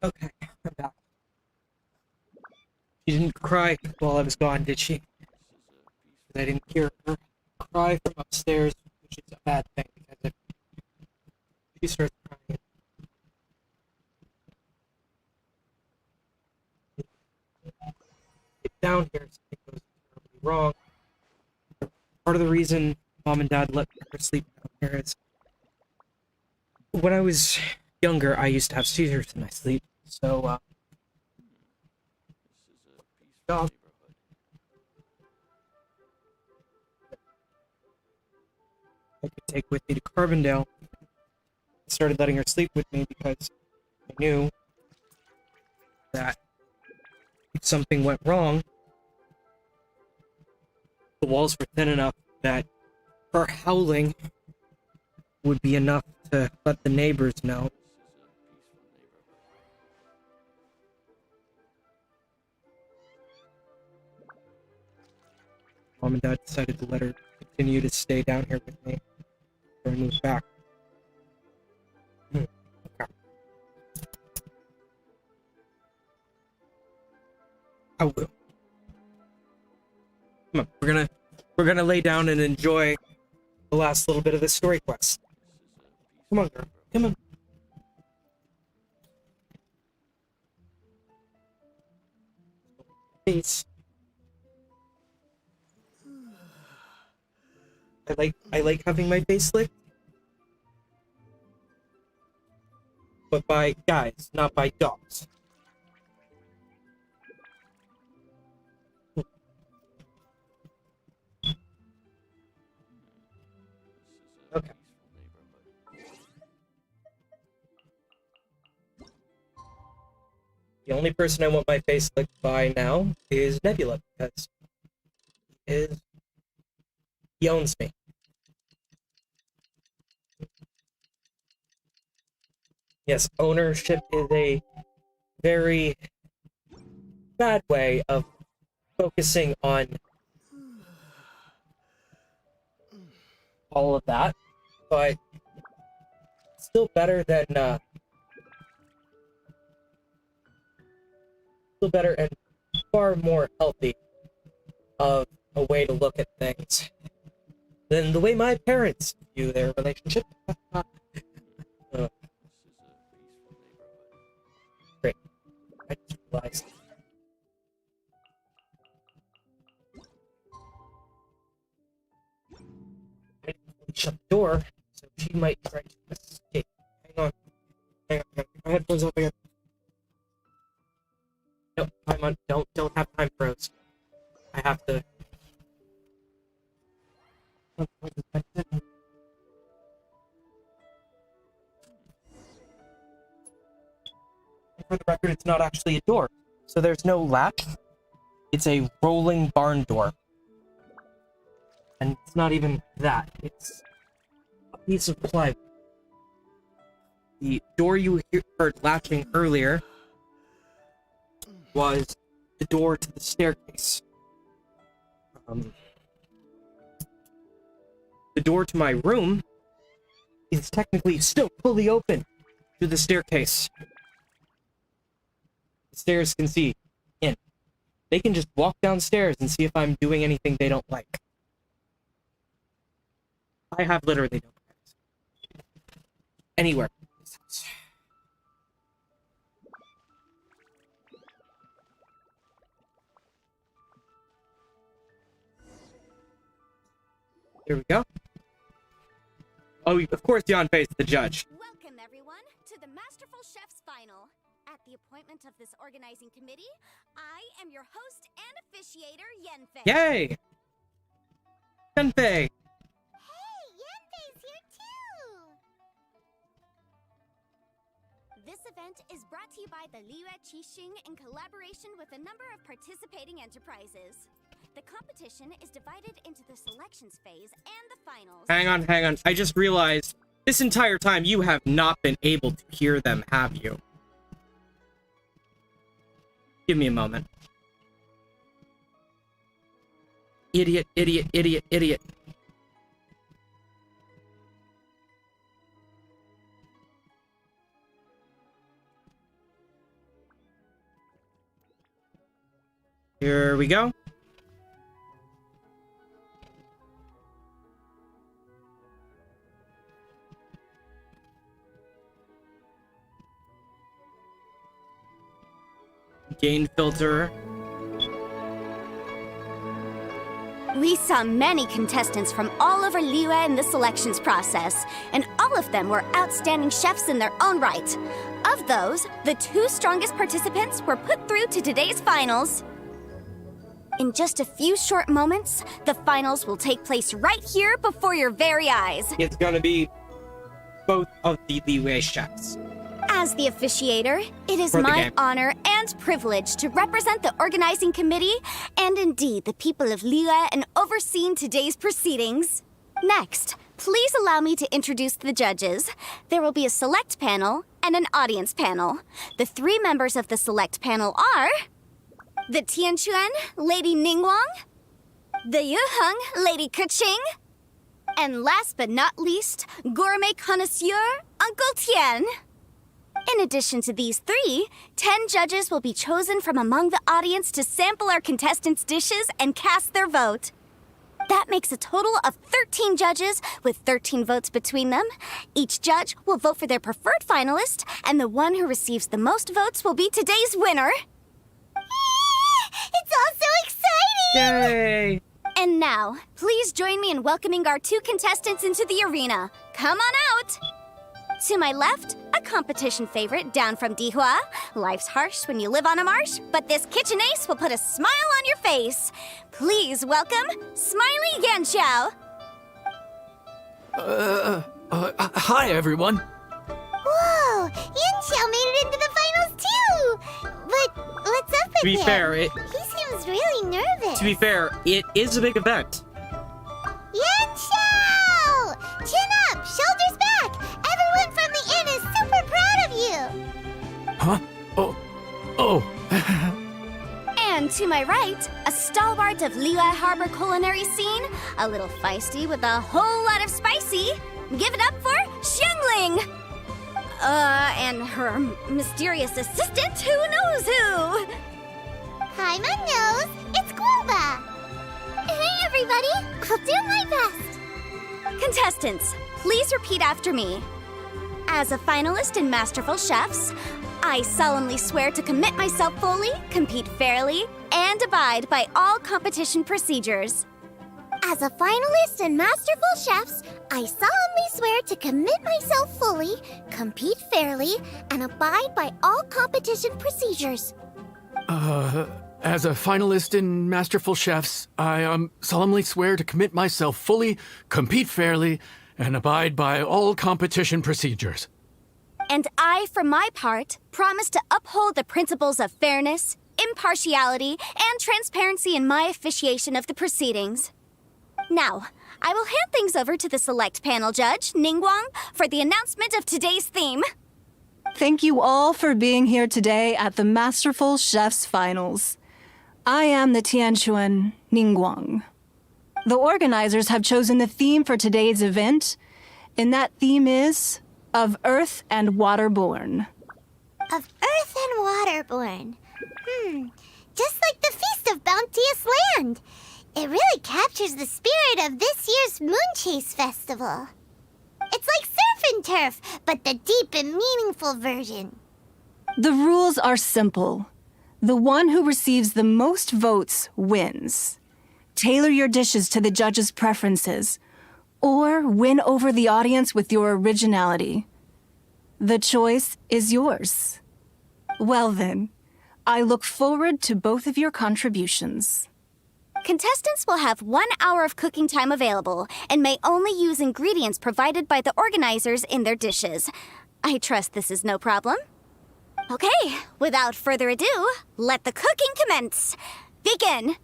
Okay, I'm back. She didn't cry while I was gone, did she? I didn't hear her cry from upstairs, which is a bad thing, because if she starts crying, get down here, something goes terribly wrong. Part of the reason Mom and Dad let her sleep down here is when I was younger, I used to have seizures in my sleep, so, dog. I could take with me to Carbondale. I started letting her sleep with me because I knew that if something went wrong, the walls were thin enough that her howling would be enough to let the neighbors know. Mom and Dad decided to let her continue to stay down here with me before I moved back. Okay. I will. Come on, we're gonna lay down and enjoy the last little bit of this story quest. Come on, girl. Come on. Face. I like having my face licked. But by guys, not by dogs. Okay. The only person I want my face licked by now is Nebula, because he owns me. Yes, ownership is a very bad way of focusing on all of that, but still better than still better and far more healthy of a way to look at things than the way my parents view their relationship. Great. I just realized. I didn't fully shut the door, so she might try to escape. Hang on. Hang on. Get my headphones up again. No, time on. Don't have time froze. I have to. For the record, it's not actually a door, so there's no latch. It's a rolling barn door. And it's not even that. It's a piece of plywood. The door you heard latching earlier was the door to the staircase. The door to my room is technically still fully open to the staircase. The stairs can see in. They can just walk downstairs and see if I'm doing anything they don't like. I have literally no plans. Anywhere. Here we go. Oh, of course, Yanfei is the judge. Welcome, everyone, to the Masterful Chef's Final. At the appointment of this organizing committee, I am your host and officiator, Yanfei. Yay! Yanfei! Hey, Yanfei's here too! This event is brought to you by the Liyue Qixing in collaboration with a number of participating enterprises. The competition is divided into the selections phase and the finals. Hang on. I just realized this entire time you have not been able to hear them, have you? Give me a moment. Idiot. Here we go. Gain filter. We saw many contestants from all over Liyue in the selections process, and all of them were outstanding chefs in their own right. Of those, the 2 strongest participants were put through to today's finals. In just a few short moments, the finals will take place right here before your very eyes. It's gonna be both of the Liyue chefs. As the officiator, it is For the my game. honor and privilege to represent the organizing committee and indeed the people of Liyue in overseeing today's proceedings. Next, please allow me to introduce the judges. There will be a select panel and an audience panel. The 3 members of the select panel are the Tianquan, Lady Ningguang, the Yuheng, Lady Keqing, and last but not least, gourmet connoisseur, Uncle Tian. In addition to these 3, 10 judges will be chosen from among the audience to sample our contestants' dishes and cast their vote. That makes a total of 13 judges with 13 votes between them. Each judge will vote for their preferred finalist, and the one who receives the most votes will be today's winner. It's all so exciting! Yay! And now, please join me in welcoming our 2 contestants into the arena. Come on out! To my left, a competition favorite down from Dihua. Life's harsh when you live on a marsh, but this kitchen ace will put a smile on your face. Please welcome Smiley Yanxiao. Hi everyone. Whoa, Yanxiao made it into the finals too! But To be him. fair, He seems really nervous. to be fair, it is a big event. Yancho! Chin up, shoulders back. Everyone from the inn is super proud of you. Huh? Oh. And to my right, a stalwart of Lehigh Harbor culinary scene, a little feisty with a whole lot of spicy. Give it up for Xiangling! And her mysterious assistant, who knows who? Hi, my nose. It's Guoba. Hey, everybody. I'll do my best. Contestants, please repeat after me. As a finalist in Masterful Chefs, I solemnly swear to commit myself fully, compete fairly, and abide by all competition procedures. As a finalist in Masterful Chefs, I solemnly swear to commit myself fully, compete fairly, and abide by all competition procedures. As a finalist in Masterful Chefs, I solemnly swear to commit myself fully, compete fairly, and abide by all competition procedures. And I, for my part, promise to uphold the principles of fairness, impartiality, and transparency in my officiation of the proceedings. Now, I will hand things over to the select panel judge, Ningguang, for the announcement of today's theme. Thank you all for being here today at the Masterful Chefs Finals. I am the Tianquan Ningguang. The organizers have chosen the theme for today's event, and that theme is Of Earth and Waterborn. Of Earth and Waterborn. Just like the Feast of Bounteous Land. It really captures the spirit of this year's Moonchase Festival. It's like surf and turf, but the deep and meaningful version. The rules are simple. The one who receives the most votes wins. Tailor your dishes to the judges' preferences, or win over the audience with your originality. The choice is yours. Well then, I look forward to both of your contributions. Contestants will have 1 hour of cooking time available and may only use ingredients provided by the organizers in their dishes. I trust this is no problem. Okay, without further ado, let the cooking commence. Begin!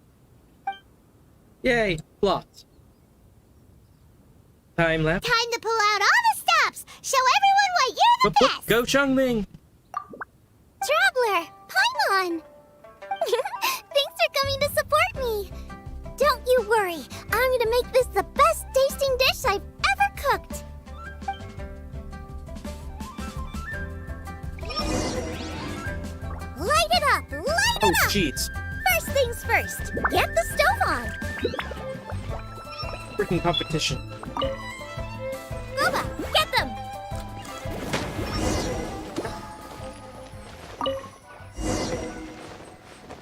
Yay, plots. Time lapse. Time to pull out all the stops! Show everyone why you're the best! Go Chungling! Traveler, Paimon! Thanks for coming to support me! Don't you worry, I'm gonna make this the best tasting dish I've ever cooked! Light it up! Light it Oh, up! jeez. First things first, get the stove on! Freaking competition. Boba, get them!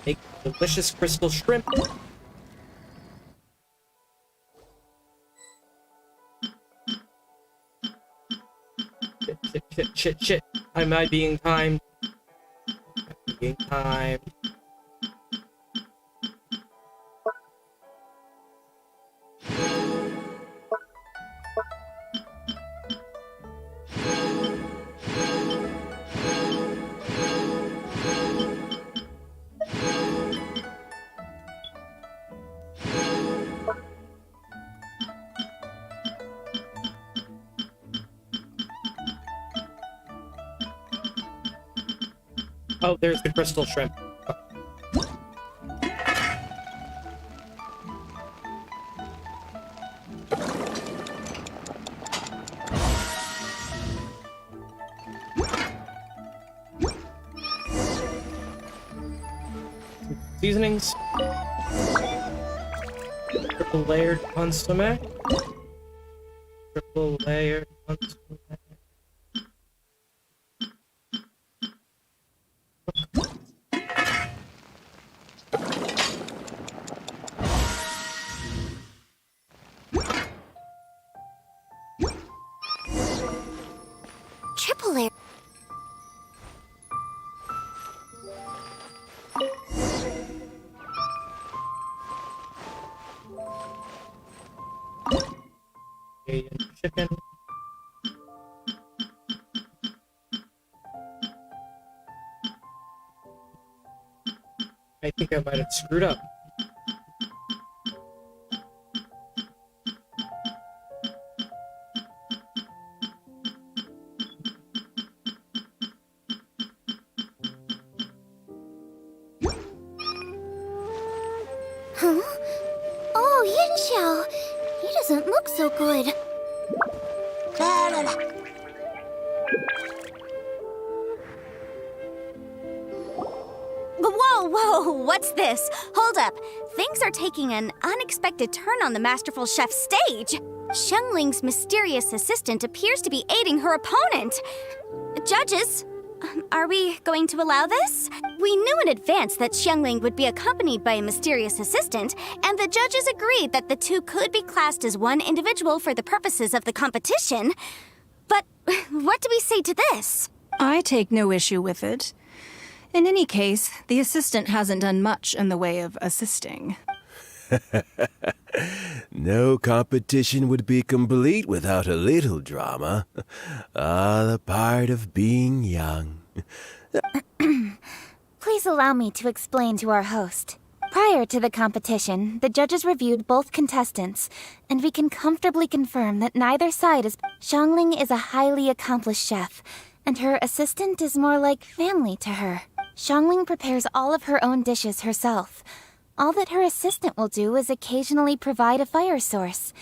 Make delicious crystal shrimp. Shit. Am I being timed? Being timed. Oh, there's the crystal shrimp. Seasonings. Triple layered consomme. Triple layered consomme. Triple layer. Chicken. I think I might have screwed up. Huh? Oh, Yin Xiao. He doesn't look so good. Whoa, what's this? Hold up. Things are taking an unexpected turn on the Masterful Chef's stage. Xiangling's mysterious assistant appears to be aiding her opponent. Judges, are we going to allow this? We knew in advance that Xiangling would be accompanied by a mysterious assistant, and the judges agreed that the two could be classed as one individual for the purposes of the competition. But what do we say to this? I take no issue with it. In any case, the assistant hasn't done much in the way of assisting. No competition would be complete without a little drama. All a part of being young. Please allow me to explain to our host. Prior to the competition, the judges reviewed both contestants, and we can comfortably confirm that neither side is... Xiangling is a highly accomplished chef, and her assistant is more like family to her. Xiangling prepares all of her own dishes herself. All that her assistant will do is occasionally provide a fire source.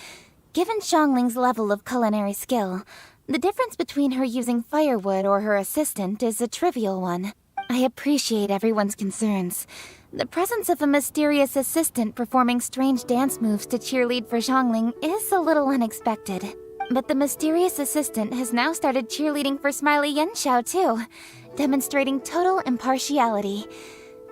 Given Xiangling's level of culinary skill, the difference between her using firewood or her assistant is a trivial one. I appreciate everyone's concerns. The presence of a mysterious assistant performing strange dance moves to cheerlead for Xiangling is a little unexpected. But the mysterious assistant has now started cheerleading for Smiley Yenxiao too, demonstrating total impartiality.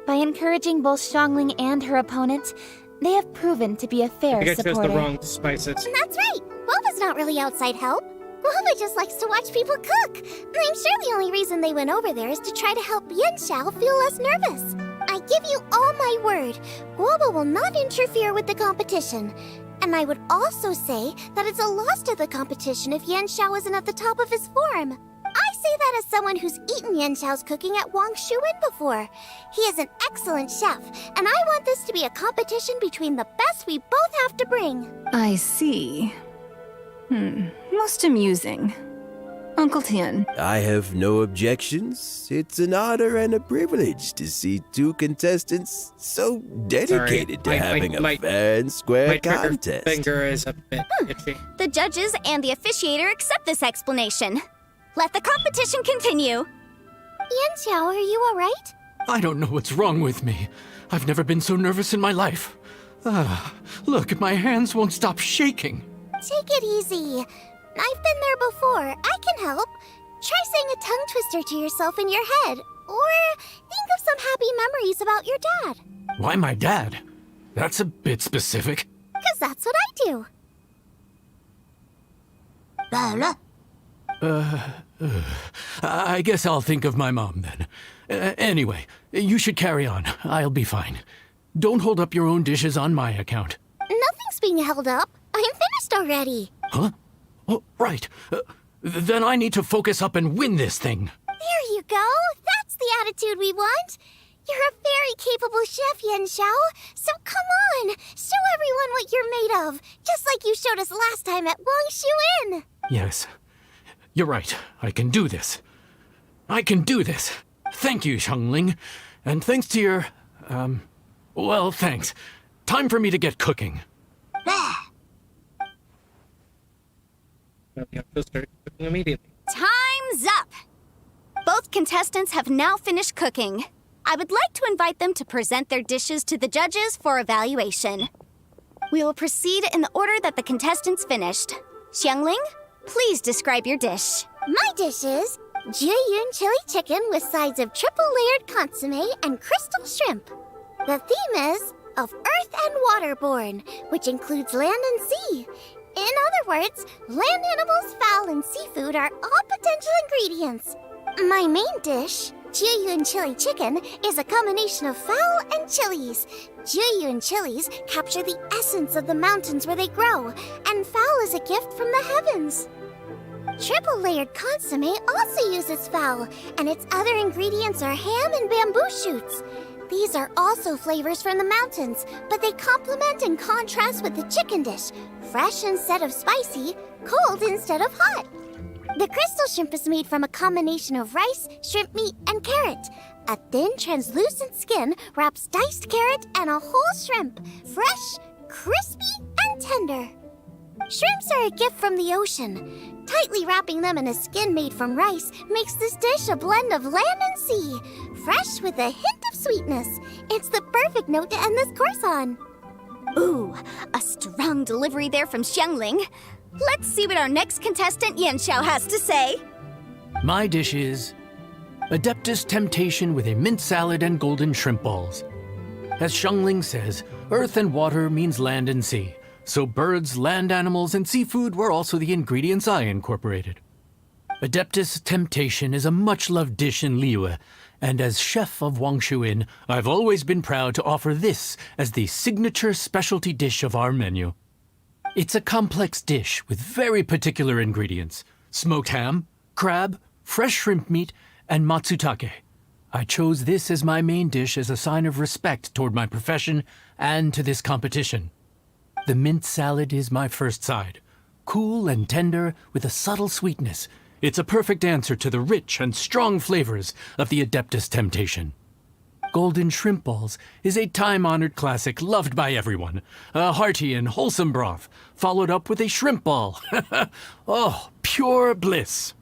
By encouraging both Xiangling and her opponent, they have proven to be a fair I think I chose supporter. the wrong spices. That's right. Guoba's not really outside help. Guoba just likes to watch people cook. I'm sure the only reason they went over there is to try to help Yin Xiao feel less nervous. I give you all my word. Guoba will not interfere with the competition. And I would also say that it's a loss to the competition if Yin Xiao isn't at the top of his form. I say that as someone who's eaten Yin Xiao's cooking at Wang Shuin before. He is an excellent chef, and I want this to be a competition between the best we both have to bring. I see. Most amusing. Uncle Tian. I have no objections. It's an honor and a privilege to see two contestants so dedicated to having a fair and square contest. My finger is a bit itchy. The judges and the officiator accept this explanation. Let the competition continue. Yin Xiao, are you alright? I don't know what's wrong with me. I've never been so nervous in my life. Look, my hands won't stop shaking. Take it easy. I've been there before. I can help. Try saying a tongue twister to yourself in your head. Or think of some happy memories about your dad. Why my dad? That's a bit specific. 'Cause that's what I do. I guess I'll think of my mom then. Anyway, you should carry on. I'll be fine. Don't hold up your own dishes on my account. Nothing's being held up. I'm finished already. Huh? Oh, right. Then I need to focus up and win this thing. There you go. That's the attitude we want. You're a very capable chef, Yin Xiao. So come on, show everyone what you're made of, just like you showed us last time at Wang Shuin. Yes. You're right. I can do this. I can do this. Thank you, Xiangling. And thanks to your... well, thanks. Time for me to get cooking. Start cooking immediately. Time's up! Both contestants have now finished cooking. I would like to invite them to present their dishes to the judges for evaluation. We will proceed in the order that the contestants finished. Xiangling, please describe your dish. My dish is Jiyun chili chicken with sides of triple-layered consomme and crystal shrimp. The theme is of earth and waterborne, which includes land and sea. In other words, land animals, fowl, and seafood are all potential ingredients. My main dish, Jiyun chili chicken, is a combination of fowl and chilies. Jiyun chilies capture the essence of the mountains where they grow, and fowl is a gift from the heavens. Triple-layered consomme also uses fowl, and its other ingredients are ham and bamboo shoots. These are also flavors from the mountains, but they complement and contrast with the chicken dish. Fresh instead of spicy, cold instead of hot. The crystal shrimp is made from a combination of rice, shrimp meat, and carrot. A thin, translucent skin wraps diced carrot and a whole shrimp. Fresh, crispy, and tender. Shrimps are a gift from the ocean. Tightly wrapping them in a skin made from rice makes this dish a blend of land and sea. Fresh with a hint of sweetness. It's the perfect note to end this course on. Ooh, a strong delivery there from Xiangling. Let's see what our next contestant Yanxiao has to say. My dish is Adeptus Temptation with a mint salad and golden shrimp balls. As Xiangling says, earth and water means land and sea. So birds, land animals, and seafood were also the ingredients I incorporated. Adeptus Temptation is a much-loved dish in Liyue, and as chef of Wangshu Inn, I've always been proud to offer this as the signature specialty dish of our menu. It's a complex dish with very particular ingredients: smoked ham, crab, fresh shrimp meat, and matsutake. I chose this as my main dish as a sign of respect toward my profession and to this competition. The mint salad is my first side. Cool and tender with a subtle sweetness, it's a perfect answer to the rich and strong flavors of the Adeptus Temptation. Golden shrimp balls is a time-honored classic loved by everyone. A hearty and wholesome broth, followed up with a shrimp ball. Oh, pure bliss.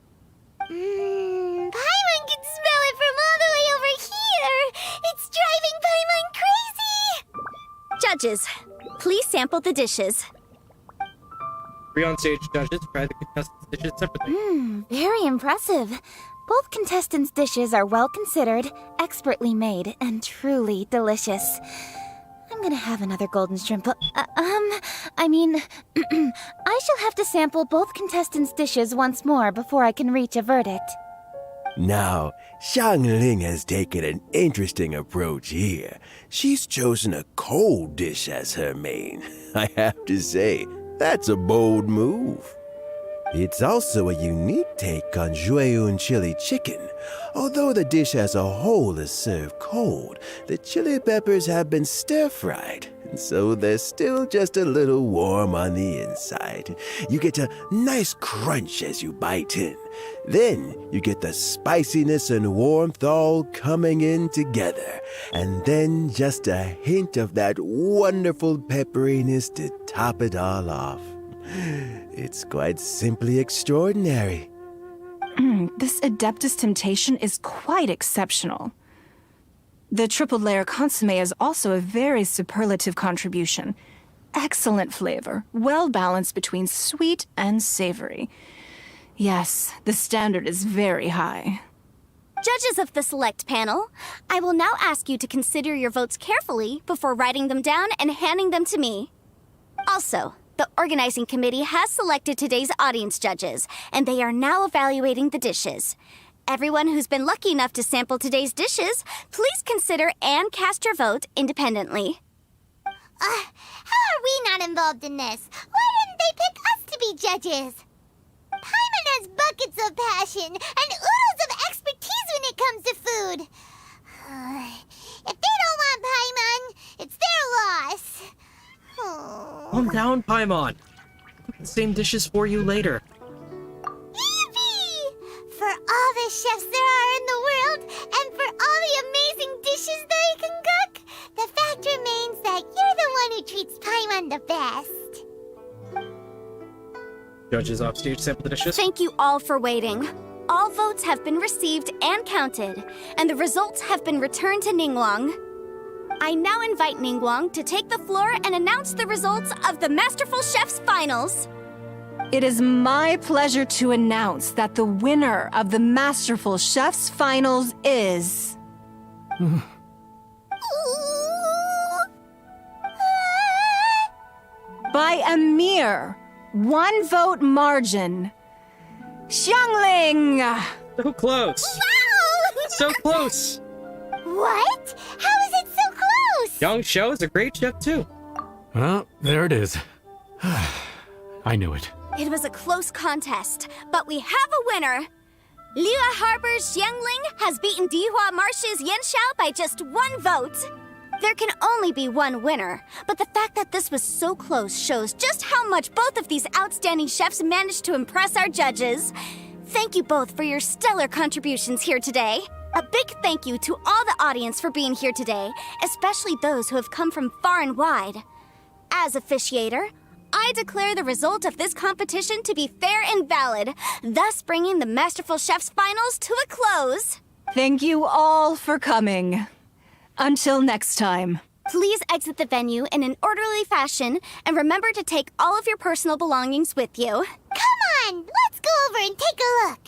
Paimon can smell it from all the way over here! It's driving Paimon crazy! Judges, please sample the dishes. 3 on-stage judges try the contestants' dishes separately. Very impressive. Both contestants' dishes are well considered, expertly made, and truly delicious. I'm gonna have another golden shrimp. I shall have to sample both contestants' dishes once more before I can reach a verdict. Now, Xiangling has taken an interesting approach here. She's chosen a cold dish as her main. I have to say, that's a bold move. It's also a unique take on Jueyun chili chicken. Although the dish as a whole is served cold, the chili peppers have been stir-fried, and so they're still just a little warm on the inside. You get a nice crunch as you bite in. Then you get the spiciness and warmth all coming in together, and then just a hint of that wonderful pepperiness to top it all off. It's quite simply extraordinary. This Adeptus Temptation is quite exceptional. The triple layer consomme is also a very superlative contribution. Excellent flavor, well balanced between sweet and savory. Yes, the standard is very high. Judges of the select panel, I will now ask you to consider your votes carefully before writing them down and handing them to me. Also, the organizing committee has selected today's audience judges, and they are now evaluating the dishes. Everyone who's been lucky enough to sample today's dishes, please consider and cast your vote independently. How are we not involved in this? Why didn't they pick us to be judges? Paimon has buckets of passion and oodles of expertise when it comes to food. If they don't want Paimon, it's their loss. Calm down, Paimon. Cook the same dishes for you later. Yippee! For all the chefs there are in the world, and for all the amazing dishes they can cook, the fact remains that you're the one who treats Paimon the best. Judges offstage sample the dishes. Thank you all for waiting. All votes have been received and counted, and the results have been returned to Ningguang. I now invite Ningguang to take the floor and announce the results of the Masterful Chef's Finals. It is my pleasure to announce that the winner of the Masterful Chef's Finals is... by a mere 1 vote margin, Xiangling! So close! Wow! So close! What? How is it so close? Young Shou is a great chef too. Well, there it is. I knew it. It was a close contest, but we have a winner. Liyue Harbor's Xiangling has beaten Dihua Marsh's Yanxiao by just 1 vote. There can only be one winner, but the fact that this was so close shows just how much both of these outstanding chefs managed to impress our judges. Thank you both for your stellar contributions here today. A big thank you to all the audience for being here today, especially those who have come from far and wide. As officiator, I declare the result of this competition to be fair and valid, thus bringing the Masterful Chefs Finals to a close. Thank you all for coming. Until next time. Please exit the venue in an orderly fashion, and remember to take all of your personal belongings with you. Come on, let's go over and take a look.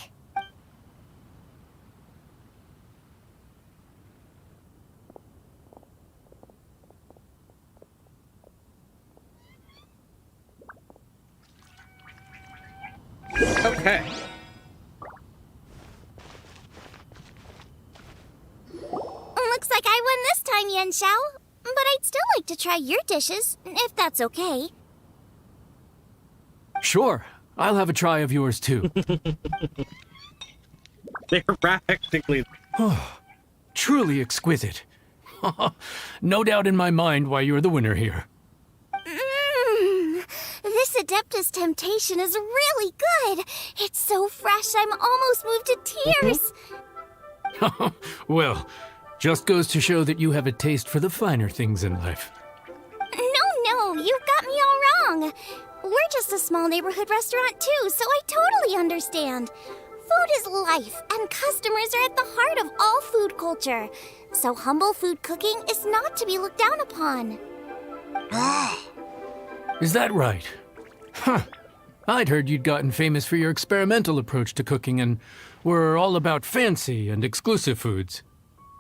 Okay. Looks like I won this time, Yanxiao. But I'd still like to try your dishes, if that's okay. Sure, I'll have a try of yours too. They're practically... Truly exquisite. No doubt in my mind why you're the winner here. This Adeptus Temptation is really good. It's so fresh, I'm almost moved to tears. Well, just goes to show that you have a taste for the finer things in life. No, you've got me all wrong. We're just a small neighborhood restaurant too, so I totally understand. Food is life, and customers are at the heart of all food culture. So humble food cooking is not to be looked down upon. Is that right? Huh. I'd heard you'd gotten famous for your experimental approach to cooking and were all about fancy and exclusive foods.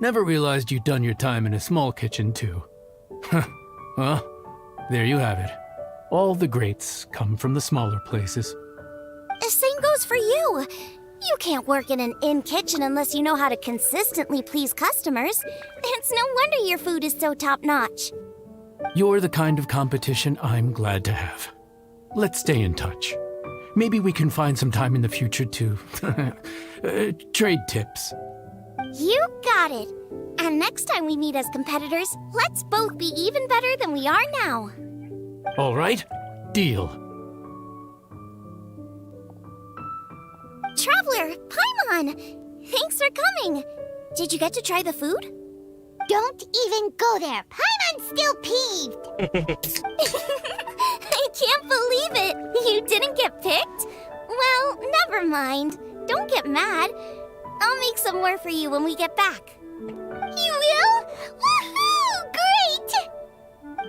Never realized you'd done your time in a small kitchen, too. Well, there you have it. All the greats come from the smaller places. The same goes for you. You can't work in an inn kitchen unless you know how to consistently please customers. It's no wonder your food is so top-notch. You're the kind of competition I'm glad to have. Let's stay in touch. Maybe we can find some time in the future to trade tips. You got it. And next time we meet as competitors, let's both be even better than we are now. All right, deal. Traveler, Paimon! Thanks for coming. Did you get to try the food? Don't even go there. Paimon's still peeved. I can't believe it. You didn't get picked? Well, never mind. Don't get mad. I'll make some more for you when we get back. You will? Woohoo! Great!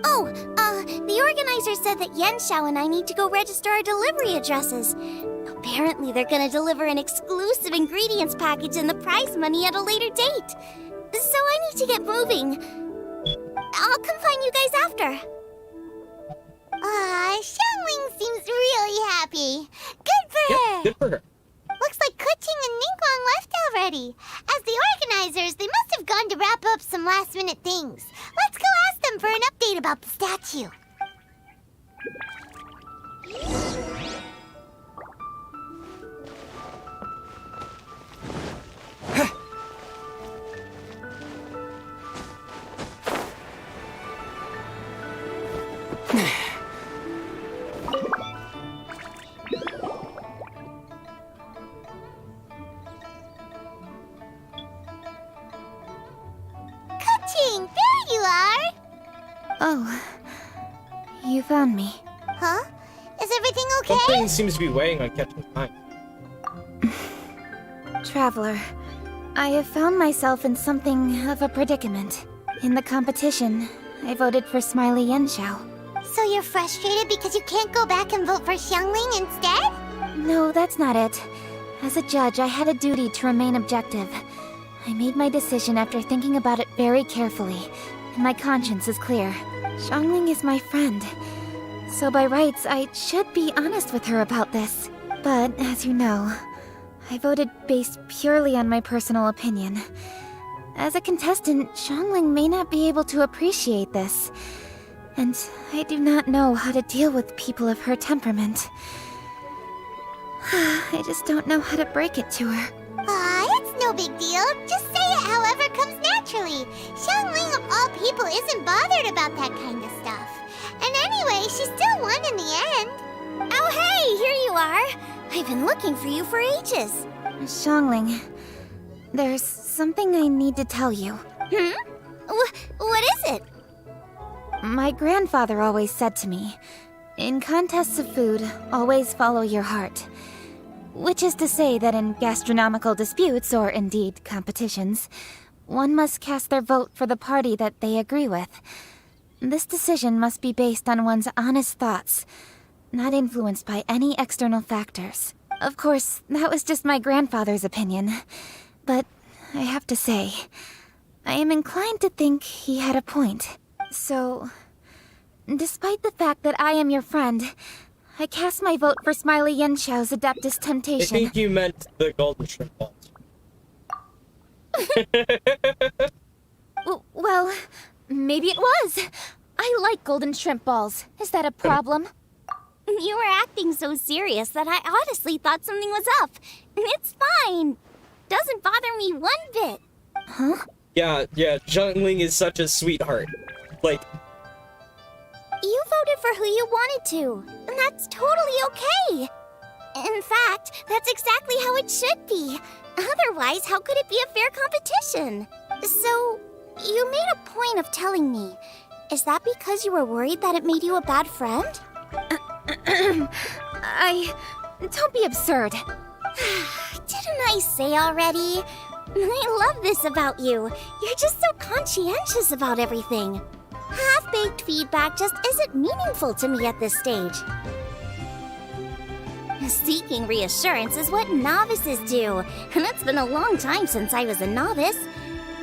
Oh, the organizer said that Yanxiao and I need to go register our delivery addresses. Apparently they're gonna deliver an exclusive ingredients package and the prize money at a later date. So I need to get moving. I'll come find you guys after. Xiangling seems really happy. Good for her! Good for her. Looks like Kuching and Ningguang left already. As the organizers, they must have gone to wrap up some last-minute things. Let's go ask them for an update about the statue. Kuching, there you are! Oh, you found me. Huh? Is everything okay? Something seems to be weighing on catching time. Traveler, I have found myself in something of a predicament. In the competition, I voted for Smiley Yanxiao. So you're frustrated because you can't go back and vote for Xiangling instead? No, that's not it. As a judge, I had a duty to remain objective. I made my decision after thinking about it very carefully, and my conscience is clear. Xiangling is my friend, so by rights, I should be honest with her about this. But, as you know, I voted based purely on my personal opinion. As a contestant, Xiangling may not be able to appreciate this, and I do not know how to deal with people of her temperament. I just don't know how to break it to her. It's no big deal. Just say it however comes naturally. Xiangling of all people isn't bothered about that kind of stuff. And anyway, she still won in the end. Oh, hey, here you are. I've been looking for you for ages. Xiangling, there's something I need to tell you. What is it? My grandfather always said to me, in contests of food, always follow your heart. Which is to say that in gastronomical disputes, or indeed competitions, one must cast their vote for the party that they agree with. This decision must be based on one's honest thoughts, not influenced by any external factors. Of course, that was just my grandfather's opinion, but I have to say, I am inclined to think he had a point. So, despite the fact that I am your friend, I cast my vote for Smiley Yenchao's Adeptus I Temptation. think you meant the golden shrimp balls. Well, maybe it was. I like golden shrimp balls. Is that a problem? You were acting so serious that I honestly thought something was up. It's fine. Doesn't bother me one bit. Huh? Yeah, Xiangling is such a sweetheart. Like, You voted for who you wanted to, and that's totally okay. In fact, that's exactly how it should be. Otherwise, how could it be a fair competition? So, you made a point of telling me. Is that because you were worried that it made you a bad friend? Don't be absurd. Didn't I say already? I love this about you. You're just so conscientious about everything. Half-baked feedback just isn't meaningful to me at this stage. Seeking reassurance is what novices do, and it's been a long time since I was a novice.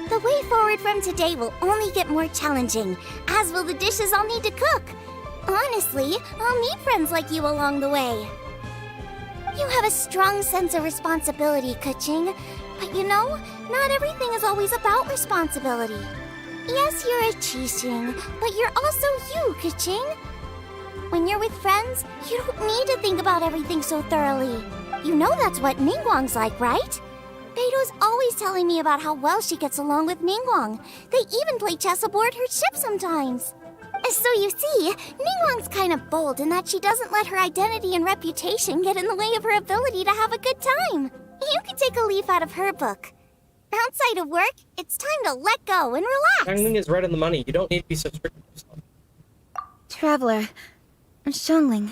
The way forward from today will only get more challenging, as will the dishes I'll need to cook. Honestly, I'll meet friends like you along the way. You have a strong sense of responsibility, Keqing. But you know, not everything is always about responsibility. Yes, you're a Qixing, but you're also you, Keqing. When you're with friends, you don't need to think about everything so thoroughly. You know that's what Ningguang's like, right? Beido's always telling me about how well she gets along with Ningguang. They even play chess aboard her ship sometimes. So you see, Ningguang's kind of bold in that she doesn't let her identity and reputation get in the way of her ability to have a good time. You could take a leaf out of her book. Outside of work, it's time to let go and relax. Xiangling is right on the money. You don't need to be so strict with yourself. Traveler, Xiangling,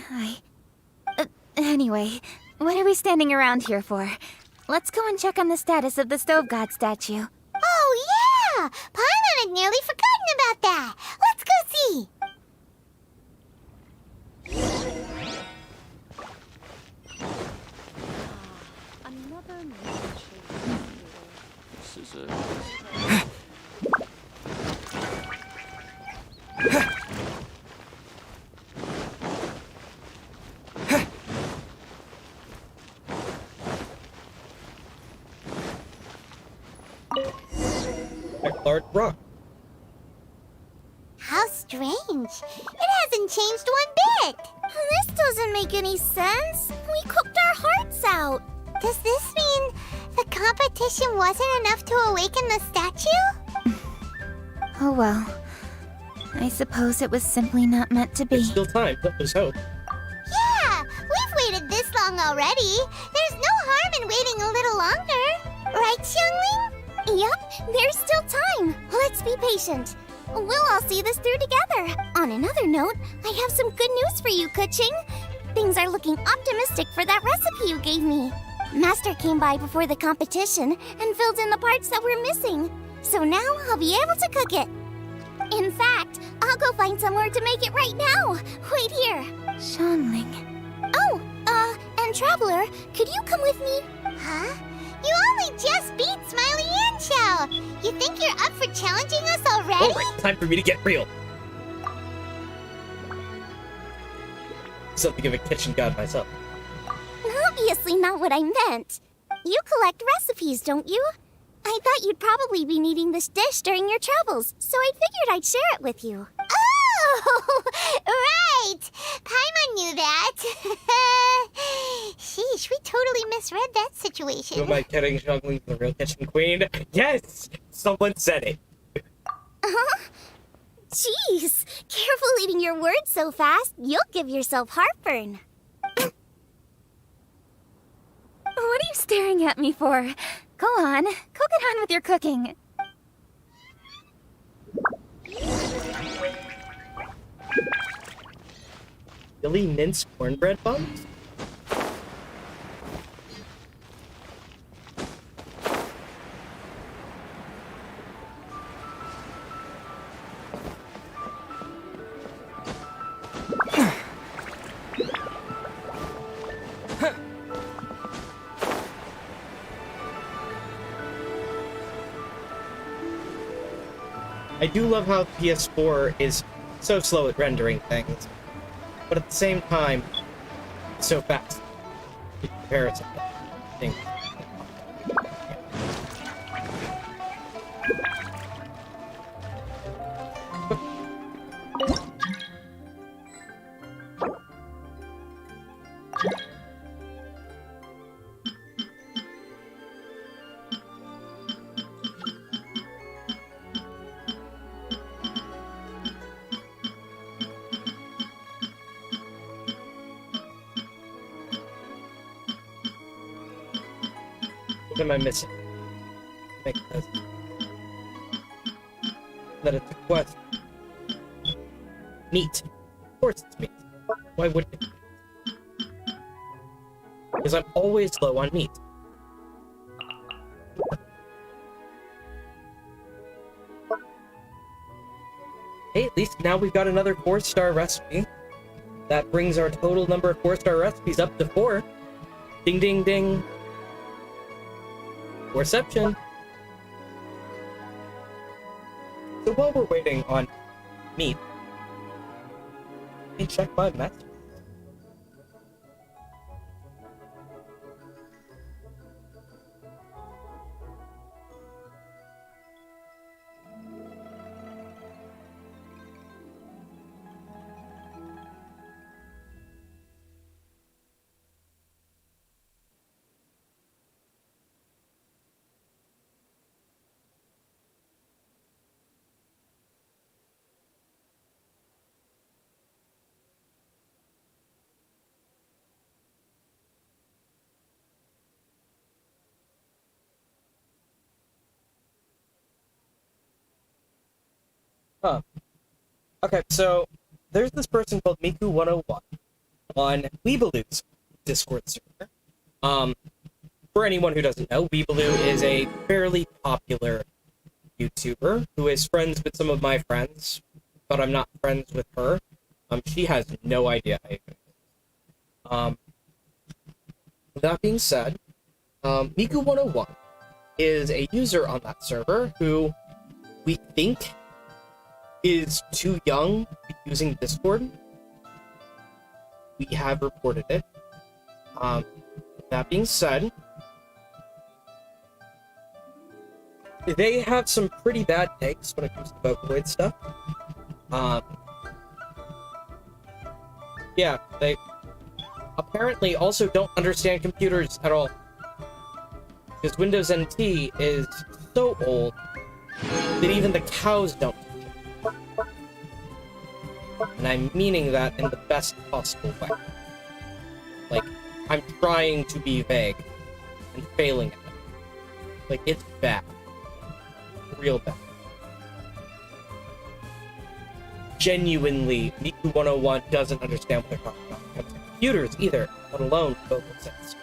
anyway, what are we standing around here for? Let's go and check on the status of the Stove God statue. Oh, yeah! Paimon had nearly forgotten about that. Let's go see. This is Large rock. How strange. It hasn't changed one bit. This doesn't make any sense. We cooked our hearts out. Does this mean the competition wasn't enough to awaken the statue? Oh well. I suppose it was simply not meant to be. There's still time. Don't lose hope. Yeah, we've waited this long already. There's no harm in waiting a little longer. Right, Xiangling? Yep, there's still time. Let's be patient. We'll all see this through together. On another note, I have some good news for you, Keqing. Things are looking optimistic for that recipe you gave me. Master came by before the competition and filled in the parts that were missing. So now I'll be able to cook it. In fact, I'll go find somewhere to make it right now. Wait here. Xiangling. Oh, and Traveler, could you come with me? Huh? You only just beat Smiley Yanchao. You think you're up for challenging us already? Alright, time for me to get real. Something of a kitchen god myself. Obviously not what I meant. You collect recipes, don't you? I thought you'd probably be needing this dish during your travels, so I figured I'd share it with you. Oh, Oh, right! Paimon knew that. Sheesh, we totally misread that situation. Who am I kidding? Juggling the real kitchen queen? Yes! Someone said it. Jeez, careful eating your words so fast. You'll give yourself heartburn. What are you staring at me for? Go on, go get on with your cooking. Really minced cornbread buns? I do love how the PS4 is so slow at rendering things, but at the same time, it's so fast in comparison to things. What am I missing? Make this. That it's a quest. Meat. Of course it's meat. Why wouldn't it be? Because I'm always low on meat. Hey, at least now we've got another 4-star recipe. That brings our total number of 4-star recipes up to 4. Ding, ding, ding. Reception. So while we're waiting on meat, let me check my messages. Huh. Okay, so there's this person called Miku101 on Weebaloo's Discord server. For anyone who doesn't know, Weebaloo is a fairly popular YouTuber who is friends with some of my friends, but I'm not friends with her. She has no idea I exist. That being said, Miku101 is a user on that server who we think is too young to be using Discord. We have reported it. That being said, they have some pretty bad takes when it comes to Vocaloid stuff. Yeah, they apparently also don't understand computers at all. Because Windows NT is so old that even the cows don't. And I'm meaning that in the best possible way. Like, I'm trying to be vague and failing at it. Like, it's bad. Real bad. Genuinely, Miku101 doesn't understand what they're talking about when it comes to computers either, let alone vocal sense.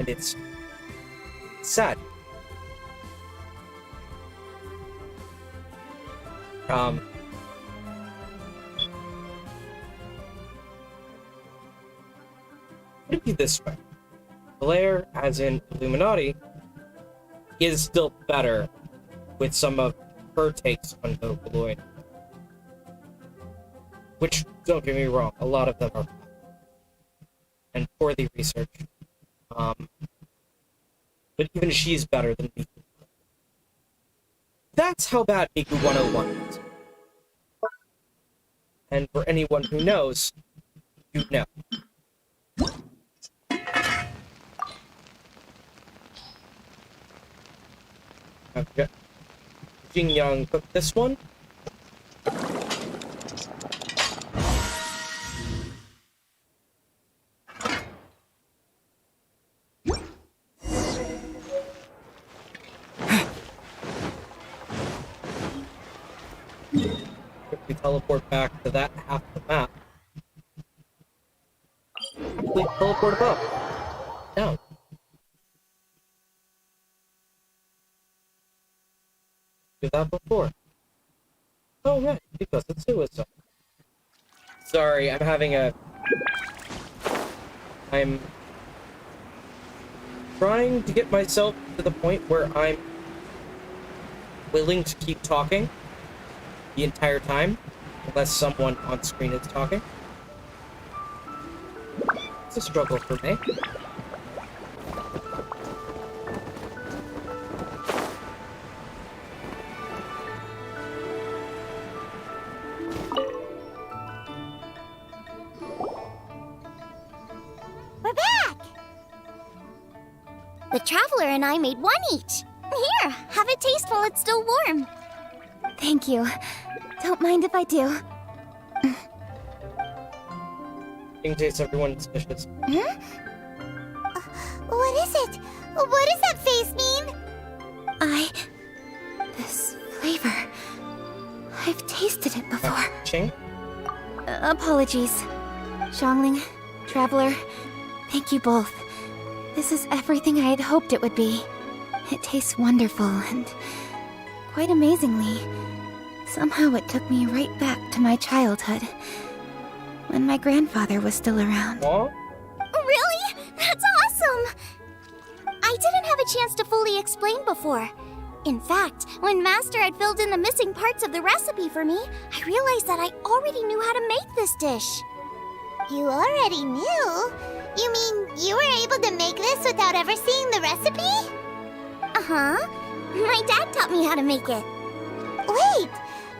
And it's sad. Put it be this way. Blair, as in Illuminati, is still better with some of her takes on Vocaloid. Which, don't get me wrong, a lot of them are and poorly researched. But even she's better than Miku. That's how bad Miku101 is. And for anyone who knows, you know. Okay. Jin-Young cooked this one. Quickly teleport back to that half of the map. Quickly teleport up. Down. Did that before. Oh, right, because it's suicide. Sorry, I'm trying to get myself to the point where I'm willing to keep talking the entire time, unless someone on screen is talking. It's a struggle for me. We're back! The Traveler and I made one each. Here, have a taste while it's still warm. Thank you. Don't mind if I do. In case everyone's suspicious. What is it? What does that face mean? This flavor. I've tasted it before. Ching? Apologies. Xiangling, Traveler, thank you both. This is everything I had hoped it would be. It tastes wonderful and quite amazingly, somehow it took me right back to my childhood, when my grandfather was still around. What? Really? That's awesome! I didn't have a chance to fully explain before. In fact, when Master had filled in the missing parts of the recipe for me, I realized that I already knew how to make this dish. You already knew? You mean you were able to make this without ever seeing the recipe? Uh-huh. My dad taught me how to make it. Wait,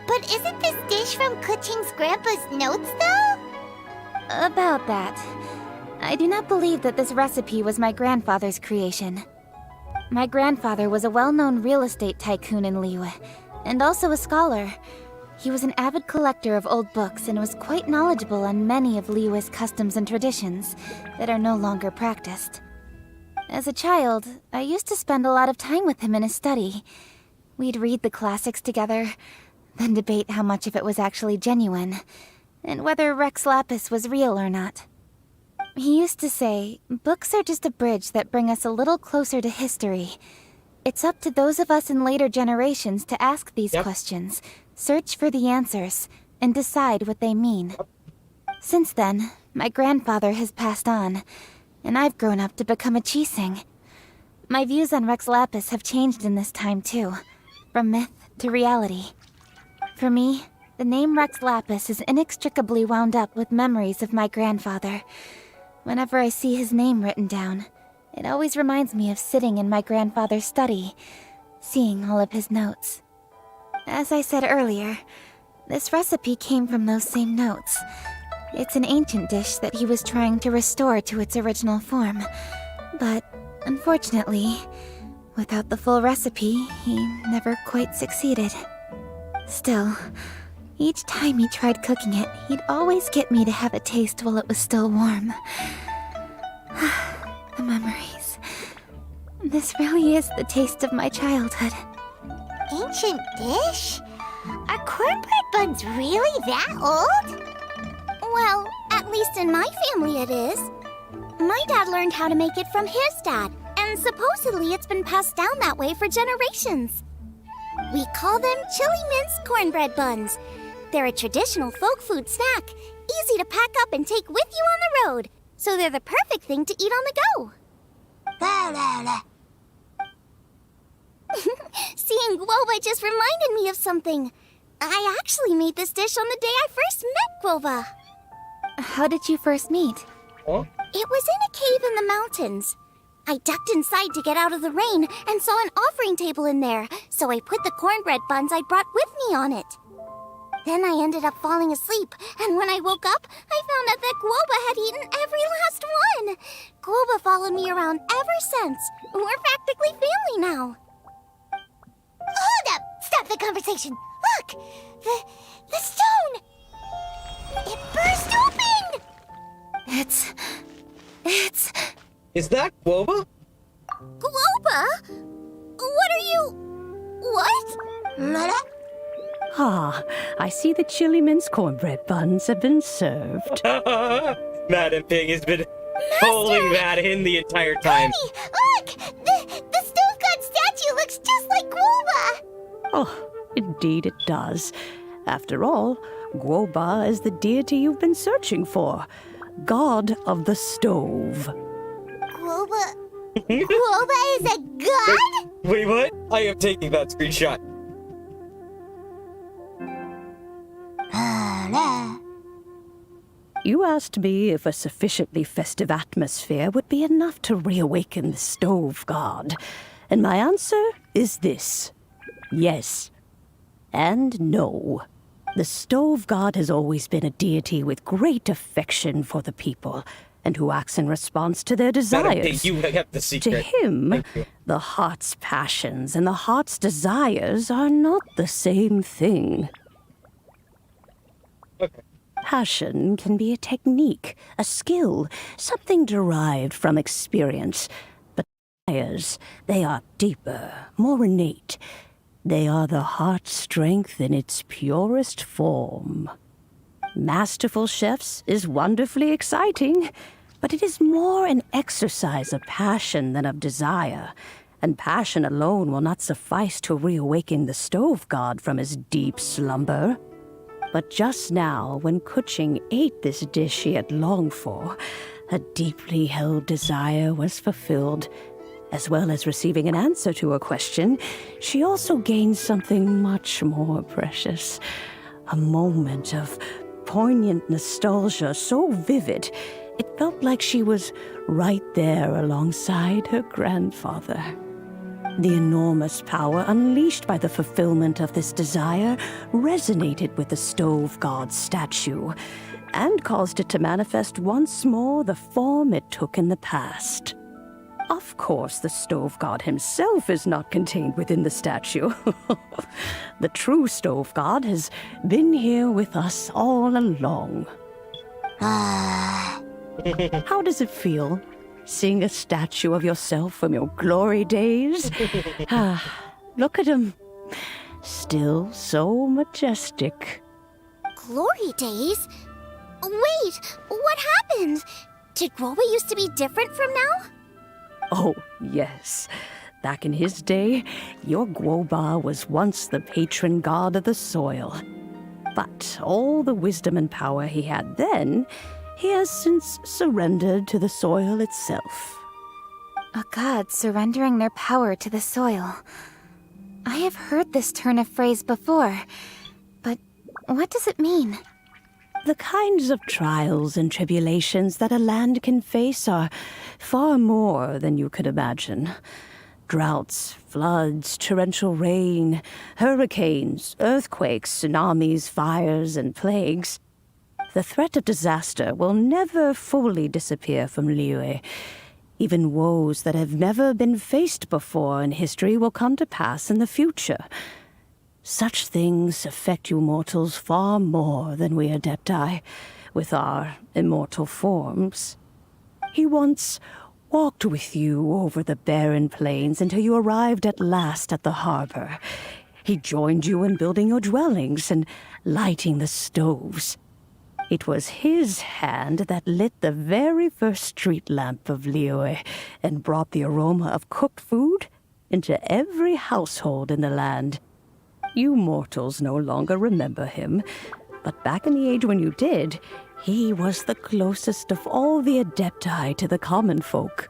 but isn't this dish from Kuching's grandpa's notes, though? About that. I do not believe that this recipe was my grandfather's creation. My grandfather was a well-known real estate tycoon in Liyue, and also a scholar. He was an avid collector of old books and was quite knowledgeable on many of Liyue's customs and traditions that are no longer practiced. As a child, I used to spend a lot of time with him in his study. We'd read the classics together, then debate how much of it was actually genuine, and whether Rex Lapis was real or not. He used to say, books are just a bridge that bring us a little closer to history. It's up to those of us in later generations to ask these questions, search for the answers, and decide what they mean. Since then, my grandfather has passed on, and I've grown up to become a Qixing. My views on Rex Lapis have changed in this time too, from myth to reality. For me, the name Rex Lapis is inextricably wound up with memories of my grandfather. Whenever I see his name written down, it always reminds me of sitting in my grandfather's study, seeing all of his notes. As I said earlier, this recipe came from those same notes. It's an ancient dish that he was trying to restore to its original form. But, unfortunately, without the full recipe, he never quite succeeded. Still, each time he tried cooking it, he'd always get me to have a taste while it was still warm. The memories. This really is the taste of my childhood. Ancient dish? Are cornbread buns really that old? Well, at least in my family it is. My dad learned how to make it from his dad, and supposedly it's been passed down that way for generations. We call them chili mince cornbread buns. They're a traditional folk food snack, easy to pack up and take with you on the road, so they're the perfect thing to eat on the go. Seeing Guova just reminded me of something. I actually made this dish on the day I first met Guova. How did you first meet? Huh? It was in a cave in the mountains. I ducked inside to get out of the rain and saw an offering table in there, so I put the cornbread buns I'd brought with me on it. Then I ended up falling asleep, and when I woke up, I found out that Guoba had eaten every last one. Guoba followed me around ever since. We're practically family now. Hold up! Stop the conversation. Look! The stone! It burst open! It's... Is that Guoba? Guoba? What are you... What? Ah, I see the chili mince cornbread buns have been served. Madam Pig has been holding that in the entire time. Look! The stove god statue looks just like Guoba! Oh, indeed it does. After all, Guoba is the deity you've been searching for. God of the stove. Guoba... Guoba is a god? Wait, what? I am taking that screenshot. You asked me if a sufficiently festive atmosphere would be enough to reawaken the stove god. And my answer is this. Yes. And no. The stove god has always been a deity with great affection for the people, and who acts in response to their desires. Madam Pig, you have the secret. To him, the heart's passions and the heart's desires are not the same thing. Okay. Passion can be a technique, a skill, something derived from experience. But desires, they are deeper, more innate. They are the heart's strength in its purest form. Masterful chefs is wonderfully exciting, but it is more an exercise of passion than of desire. And passion alone will not suffice to reawaken the stove god from his deep slumber. But just now, when Kuching ate this dish she had longed for, a deeply held desire was fulfilled. As well as receiving an answer to her question, she also gained something much more precious. A moment of poignant nostalgia so vivid, it felt like she was right there alongside her grandfather. The enormous power unleashed by the fulfillment of this desire resonated with the stove god's statue and caused it to manifest once more the form it took in the past. Of course, the stove god himself is not contained within the statue. The true stove god has been here with us all along. How does it feel? Seeing a statue of yourself from your glory days? Look at him. Still so majestic. Glory days? Wait, what happened? Did Guoba used to be different from now? Oh, yes. Back in his day, your Guoba was once the patron god of the soil. But all the wisdom and power he had then, he has since surrendered to the soil itself. A god surrendering their power to the soil. I have heard this turn of phrase before, but what does it mean? The kinds of trials and tribulations that a land can face are far more than you could imagine. Droughts, floods, torrential rain, hurricanes, earthquakes, tsunamis, fires, and plagues. The threat of disaster will never fully disappear from Liyue. Even woes that have never been faced before in history will come to pass in the future. Such things affect you mortals far more than we Adepti, with our immortal forms. He once walked with you over the barren plains until you arrived at last at the harbor. He joined you in building your dwellings and lighting the stoves. It was his hand that lit the very first street lamp of Liyue and brought the aroma of cooked food into every household in the land. You mortals no longer remember him, but back in the age when you did, he was the closest of all the Adepti to the common folk.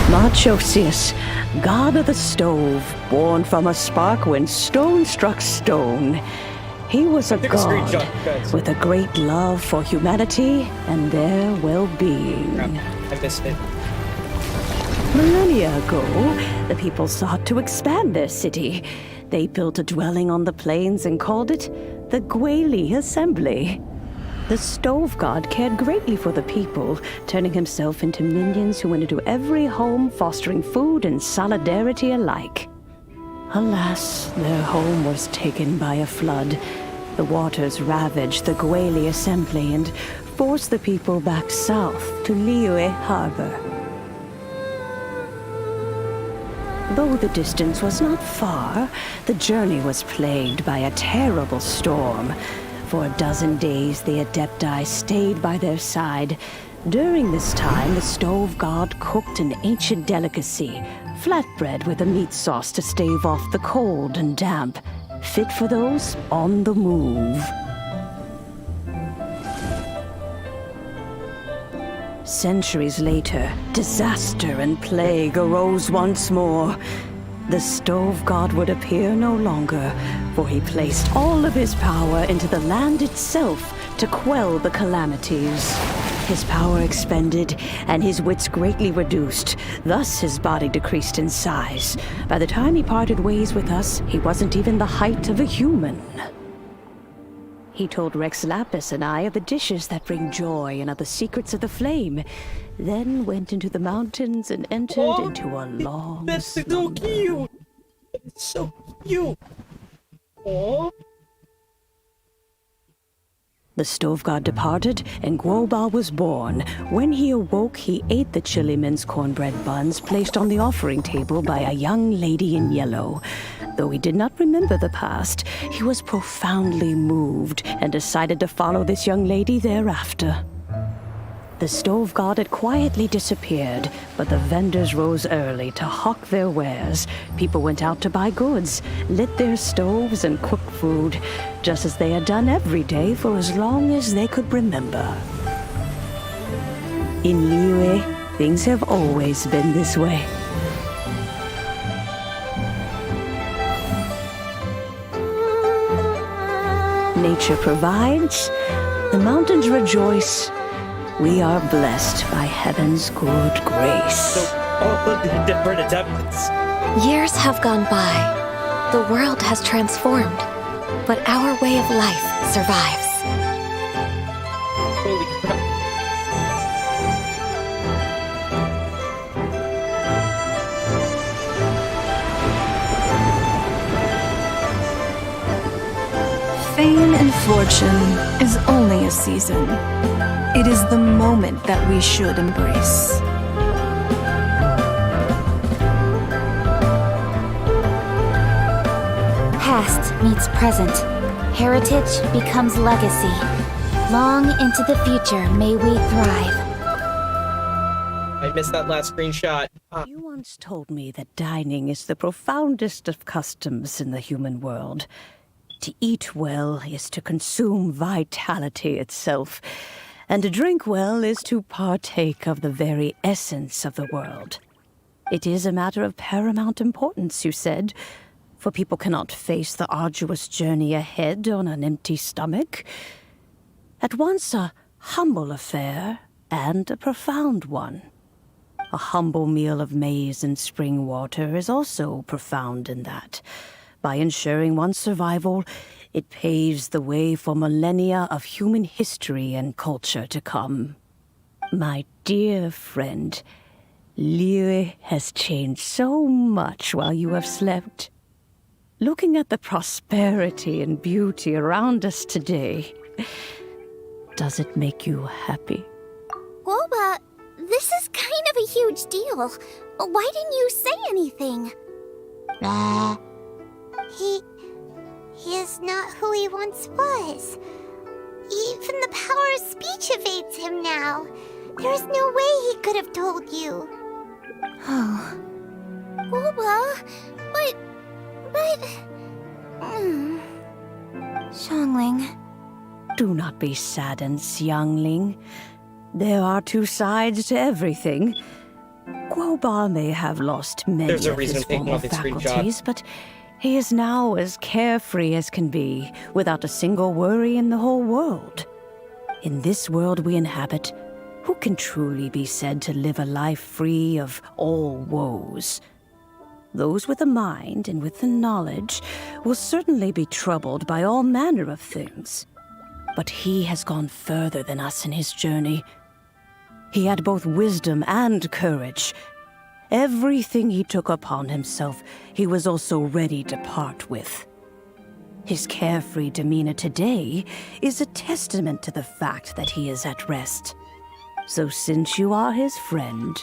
Marchosius, god of the stove, born from a spark when stone struck stone. He was a god with a great love for humanity and their well-being. I missed it. Millennia ago, the people sought to expand their city. They built a dwelling on the plains and called it the Gwali Assembly. The Stove God cared greatly for the people, turning himself into minions who went into every home, fostering food and solidarity alike. Alas, their home was taken by a flood. The waters ravaged the Gwali Assembly and forced the people back south to Liyue Harbor. Though the distance was not far, the journey was plagued by a terrible storm. For a dozen days, the Adepti stayed by their side. During this time, the Stove God cooked an ancient delicacy, flatbread with a meat sauce to stave off the cold and damp, fit for those on the move. Centuries later, disaster and plague arose once more. The Stove God would appear no longer, for he placed all of his power into the land itself to quell the calamities. His power expended, and his wits greatly reduced. Thus his body decreased in size. By the time he parted ways with us, he wasn't even the height of a human. He told Rex Lapis and I of the dishes that bring joy and of the secrets of the flame, then went into the mountains and entered into a long That's so cute! It's so cute! Aww. The Stove God departed, and Guoba was born. When he awoke, he ate the Chiliman's cornbread buns placed on the offering table by a young lady in yellow. Though he did not remember the past, he was profoundly moved and decided to follow this young lady thereafter. The Stove God had quietly disappeared, but the vendors rose early to hawk their wares. People went out to buy goods, lit their stoves, and cooked food, just as they had done every day for as long as they could remember. In Liyue, things have always been this way. Nature provides, the mountains rejoice. We are blessed by heaven's good grace. Different attempts. Years have gone by. The world has transformed, but our way of life survives. Holy crap. Fame and fortune is only a season. It is the moment that we should embrace. Past meets present. Heritage becomes legacy. Long into the future may we thrive. I missed that last screenshot. You once told me that dining is the profoundest of customs in the human world. To eat well is to consume vitality itself, and to drink well is to partake of the very essence of the world. It is a matter of paramount importance, you said, for people cannot face the arduous journey ahead on an empty stomach. At once a humble affair and a profound one. A humble meal of maize and spring water is also profound in that. By ensuring one's survival, it paves the way for millennia of human history and culture to come. My dear friend, Liyue has changed so much while you have slept. Looking at the prosperity and beauty around us today, does it make you happy? Guoba, this is kind of a huge deal. Why didn't you say anything? He is not who he once was. Even the power of speech evades him now. There's no way he could have told you. Oh. Guoba, but... Xiangling. Do not be saddened, Xiangling. There are two sides to everything. Guoba may have lost many There's a of reason his taking former off his screenshot. faculties, but he is now as carefree as can be, without a single worry in the whole world. In this world we inhabit, who can truly be said to live a life free of all woes. Those with a mind and with the knowledge will certainly be troubled by all manner of things. But he has gone further than us in his journey. He had both wisdom and courage. Everything he took upon himself, he was also ready to part with. His carefree demeanor today is a testament to the fact that he is at rest. So since you are his friend,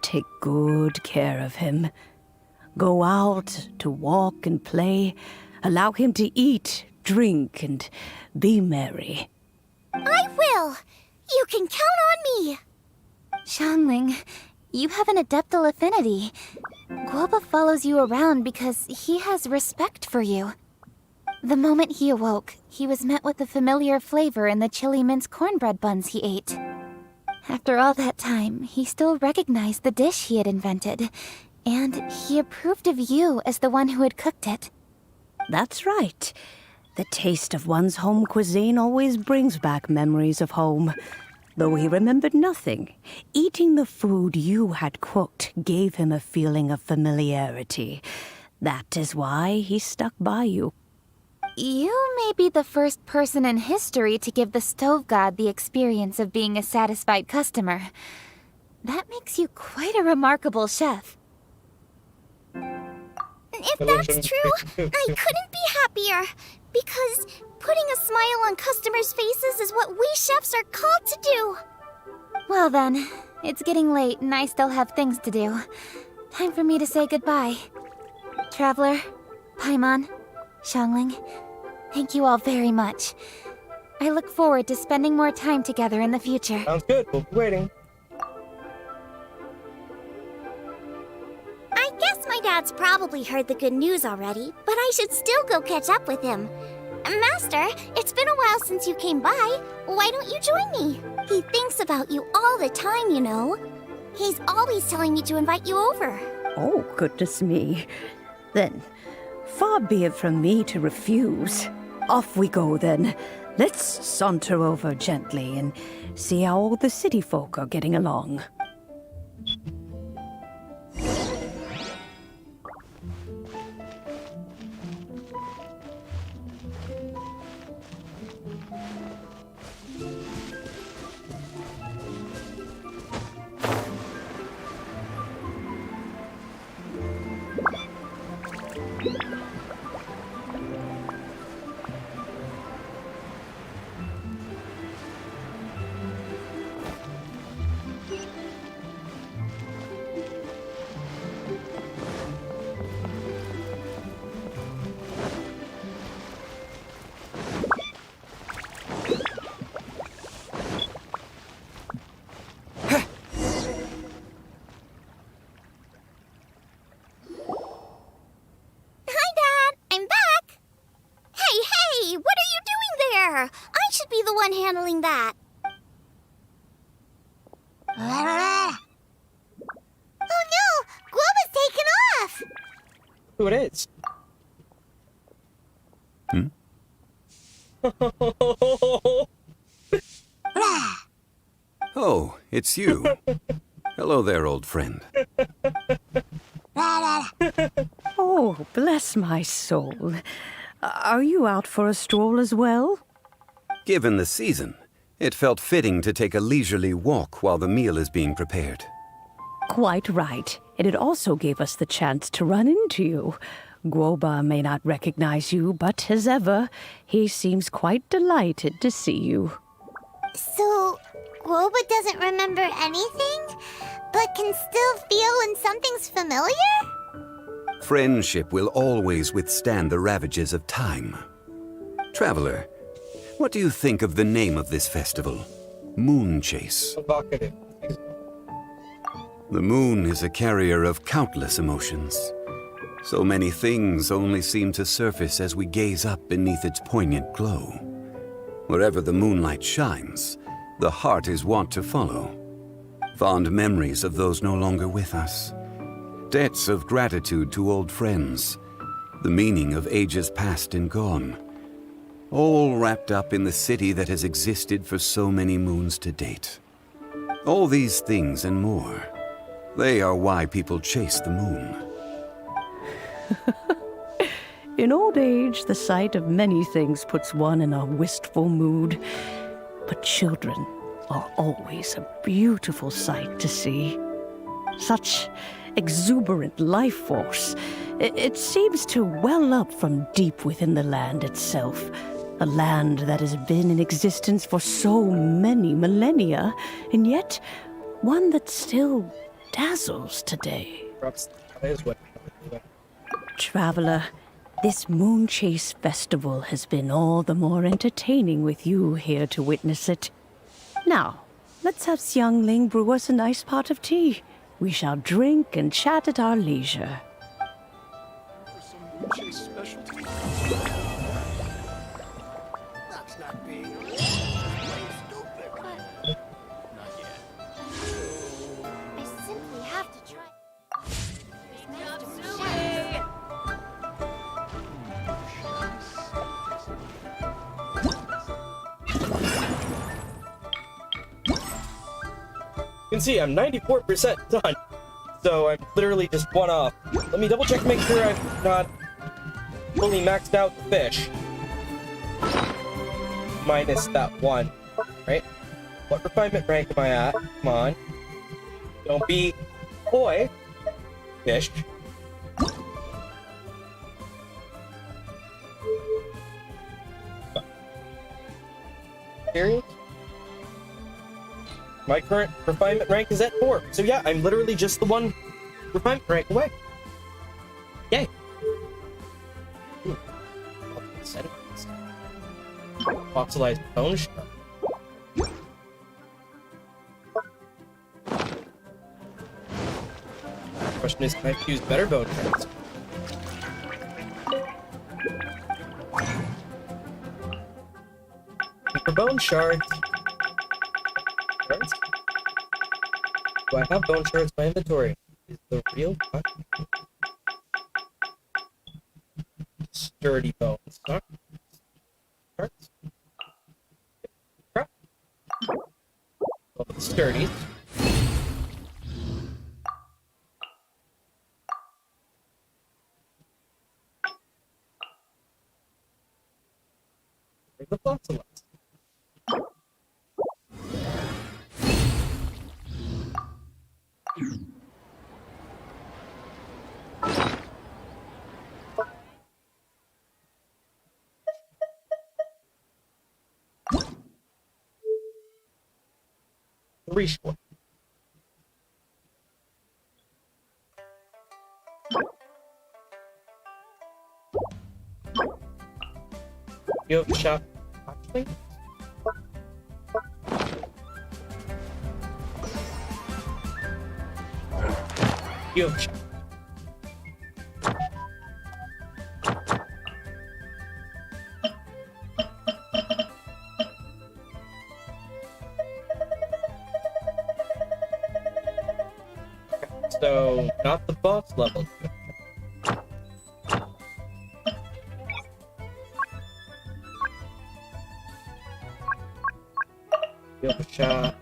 take good care of him. Go out to walk and play. Allow him to eat, drink, and be merry. I will! You can count on me! Xiangling, you have an adeptal affinity. Guoba follows you around because he has respect for you. The moment he awoke, he was met with the familiar flavor in the chili mince cornbread buns he ate. After all that time, he still recognized the dish he had invented, and he approved of you as the one who had cooked it. That's right. The taste of one's home cuisine always brings back memories of home. Though he remembered nothing, eating the food you had cooked gave him a feeling of familiarity. That is why he stuck by you. You may be the first person in history to give the stove god the experience of being a satisfied customer. That makes you quite a remarkable chef. If that's true, I couldn't be happier. Because putting a smile on customers' faces is what we chefs are called to do. Well then, it's getting late and I still have things to do. Time for me to say goodbye. Traveler, Paimon, Xiangling, thank you all very much. I look forward to spending more time together in the future. Sounds good. We'll be waiting. I guess my dad's probably heard the good news already, but I should still go catch up with him. Master, it's been a while since you came by. Why don't you join me? He thinks about you all the time, you know. He's always telling me to invite you over. Oh, goodness me. Then, far be it from me to refuse. Off we go then. Let's saunter over gently and see how all the city folk are getting along. I should be the one handling that. Oh no! Guoba's taken off! Who it is? Oh, it's you. Hello there, old friend. Oh, bless my soul. Are you out for a stroll as well? Given the season, it felt fitting to take a leisurely walk while the meal is being prepared. Quite right. And it also gave us the chance to run into you. Guoba may not recognize you, but as ever, he seems quite delighted to see you. So, Guoba doesn't remember anything, but can still feel when something's familiar? Friendship will always withstand the ravages of time. Traveler, what do you think of the name of this festival? Moon Chase. The moon is a carrier of countless emotions. So many things only seem to surface as we gaze up beneath its poignant glow. Wherever the moonlight shines, the heart is wont to follow. Fond memories of those no longer with us. Debts of gratitude to old friends. The meaning of ages past and gone. All wrapped up in the city that has existed for so many moons to date. All these things and more. They are why people chase the moon. In old age, the sight of many things puts one in a wistful mood. But children are always a beautiful sight to see. Such exuberant life force. It seems to well up from deep within the land itself. A land that has been in existence for so many millennia, and yet one that still dazzles today. Traveler, this Moon Chase Festival has been all the more entertaining with you here to witness it. Now, let's have Xiangling brew us a nice pot of tea. We shall drink and chat at our leisure. That's not being stupid. Not yet. I simply have to try. You can see I'm 94% done. So I'm literally just one off. Let me double check to make sure I've not fully maxed out the fish. Minus that one, right? What refinement rank am I at? Come on. Don't be coy, fish. Serious? My current refinement rank is at 4. So yeah, I'm literally just the one refinement rank away. Yay. Ooh. Fossilized bone shell. Question is, can I use better bone shards? For bone shards. Do I have bone shards in my inventory? Is the real sturdy bones? Not shards? Crap. Well, sturdy. Where's the fossilized? Three short. You have shop actually? You have shop. So, not the boss level. You have a shot.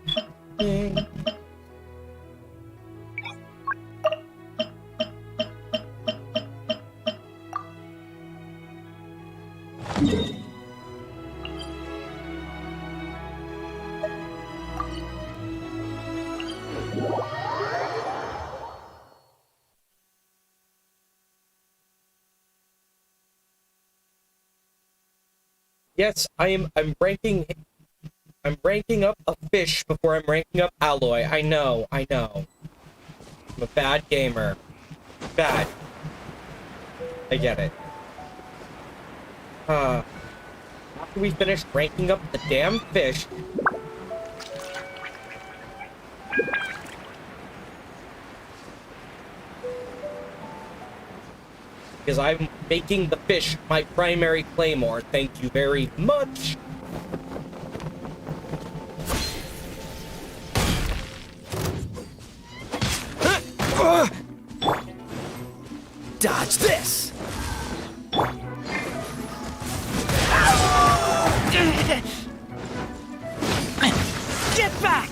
Yes, I'm ranking up a fish before I'm ranking up alloy. I know. I'm a bad gamer. Bad. I get it. After we finish ranking up the damn fish, because I'm making the fish my primary claymore. Thank you very much. Dodge this! Get back!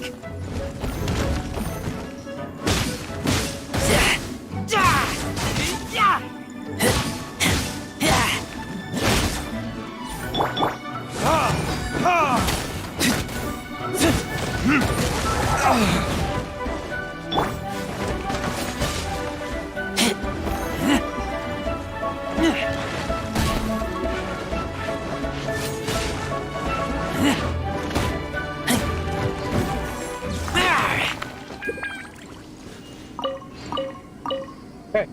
Okay.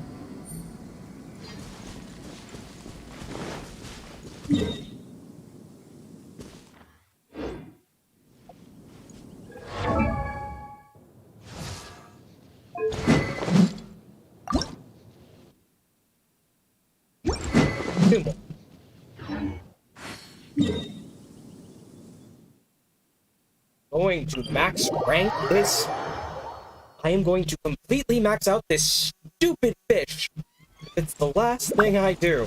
Two more. Going to max rank this. I am going to completely max out this stupid fish. It's the last thing I do.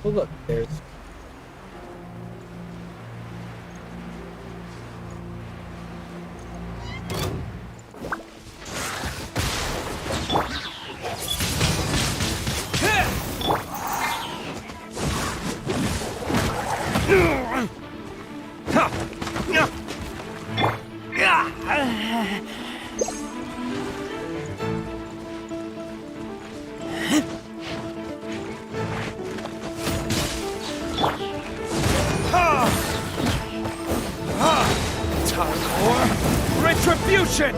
Oh look, there's... Retribution!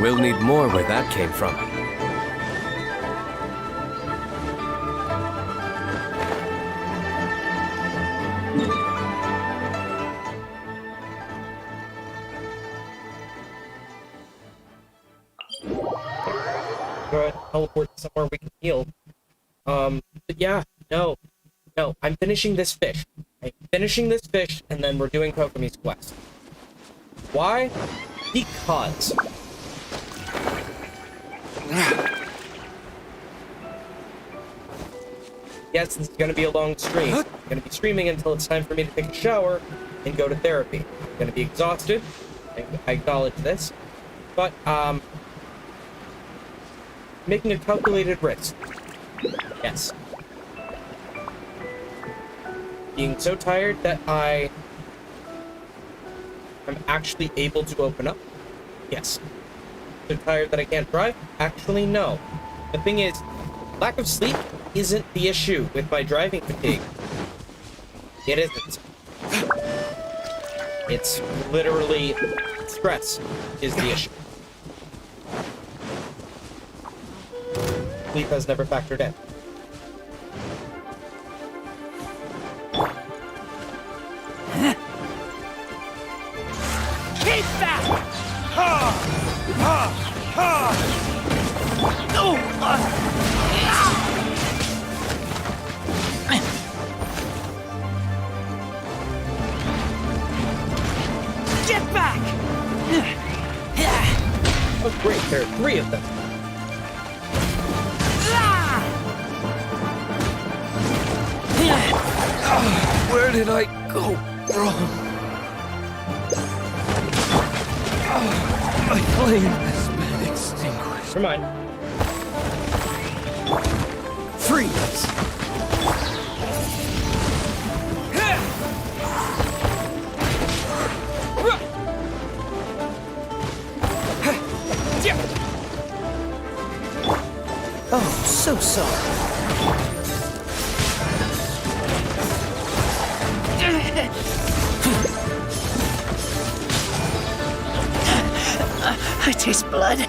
We'll need more where that came from. Go ahead, teleport somewhere we can heal. But yeah, no, I'm finishing this fish. And then we're doing VocaMew's quest. Why? Because... yes, this is going to be a long stream. I'm going to be streaming until it's time for me to take a shower and go to therapy. I'm going to be exhausted. I acknowledge this. But, making a calculated risk. Yes. Being so tired that I'm actually able to open up. Yes. So tired that I can't drive? Actually, no. The thing is, lack of sleep isn't the issue with my driving fatigue. It isn't. It's literally stress is the issue. Sleep has never factored in. Keep that! Ha! Ha! Ha! No! Get back! Oh great, there are 3 of them. Where did I go wrong? My flame has been extinguished. Never mind. Freeze! Oh, so sorry. I taste blood.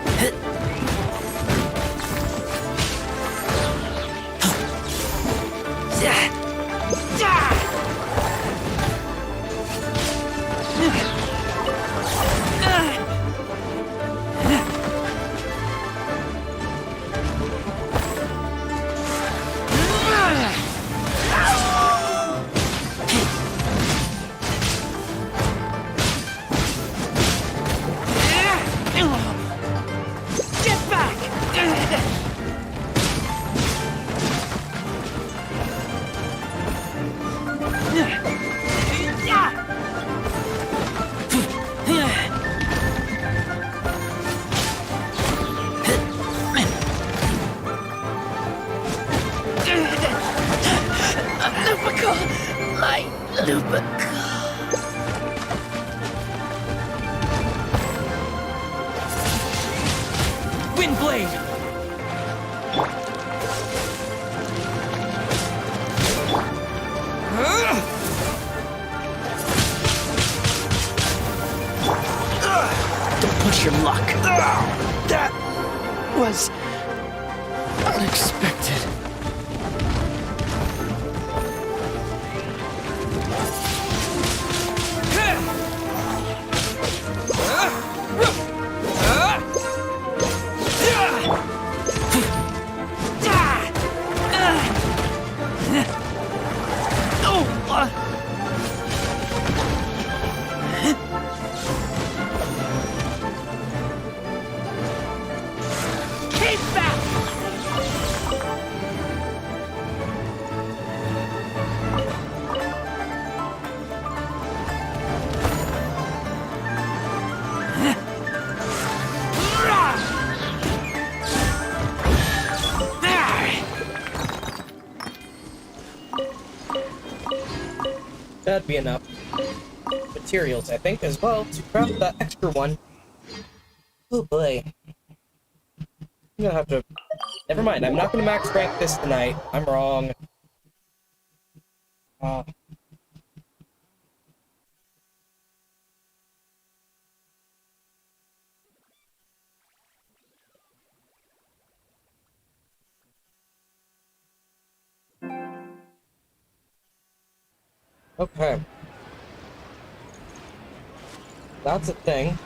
My Lupica. Windblade! Don't push your luck. That was unexpected. That'd be enough materials, I think, as well, to craft that extra one. Oh boy. I'm gonna have to... Never mind, I'm not gonna max rank this tonight. I'm wrong. Okay. That's a thing.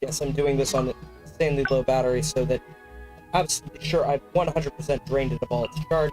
Yes, I'm doing this on insanely low battery so that I'm absolutely sure I've 100% drained it of all its charge.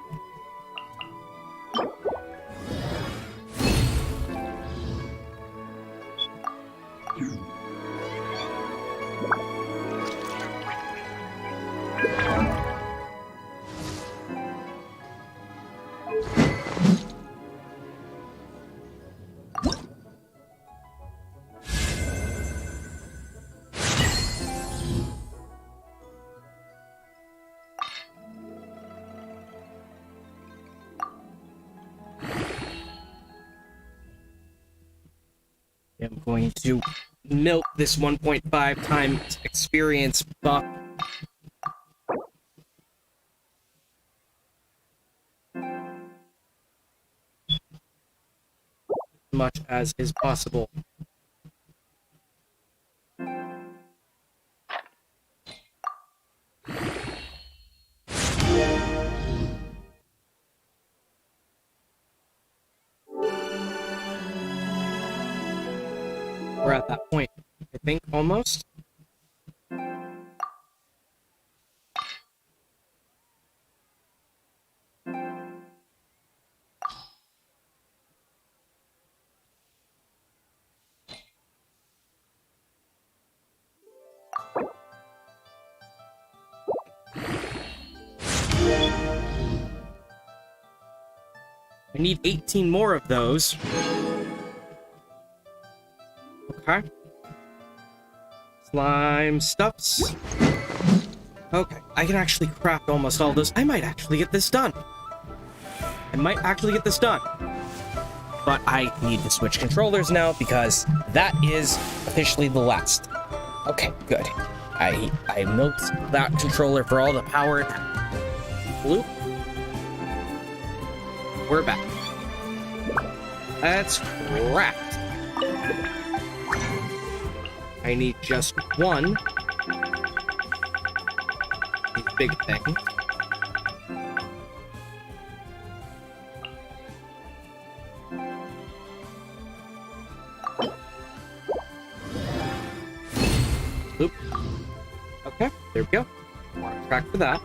I'm going to milk this 1.5 times experience buff. Much as is possible. We're at that point, I think, almost. I need 18 more of those. Okay. Slime stuffs. Okay, I can actually craft almost all those. I might actually get this done. But I need to switch controllers now because that is officially the last. Okay, good. I milked that controller for all the power. Bloop. We're back. That's cracked. I need just one big thing. Oop. Okay, there we go. Mark track for that.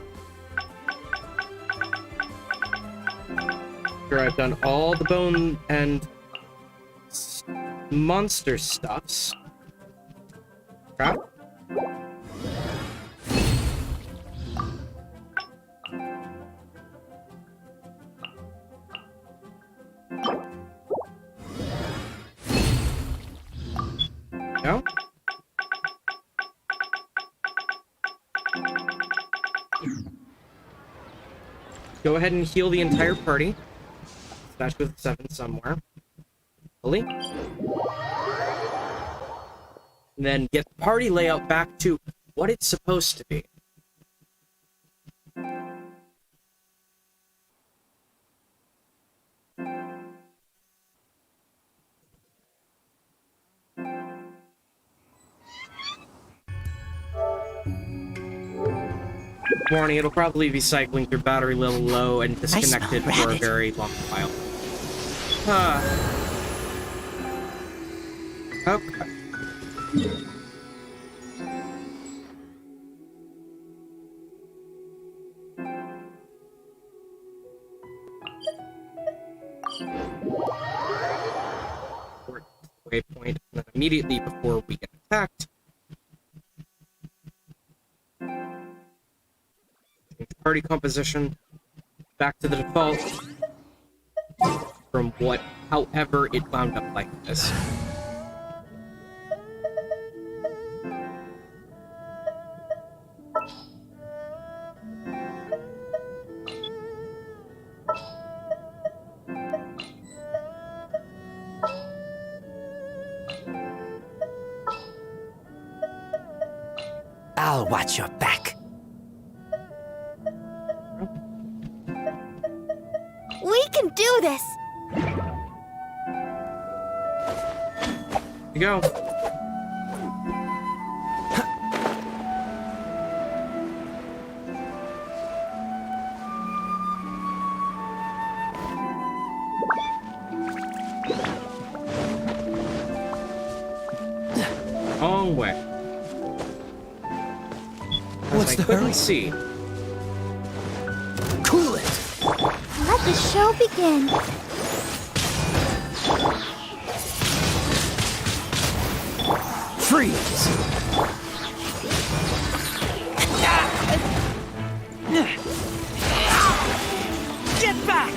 Sure, I've done all the bone and monster stuffs. Crap. No. Go ahead and heal the entire party. That's with 7 somewhere. Fully. And then get the party layout back to what it's supposed to be. Warning, it'll probably be cycling through battery level low and disconnected for a very long while. Okay. Waypoint, and then immediately before we get attacked, change party composition back to the default from however it wound up like this. I'll watch your back. We can do this! Here you go. Long way. What's the hurry? See. Cool it. Let the show begin. Freeze. Get back.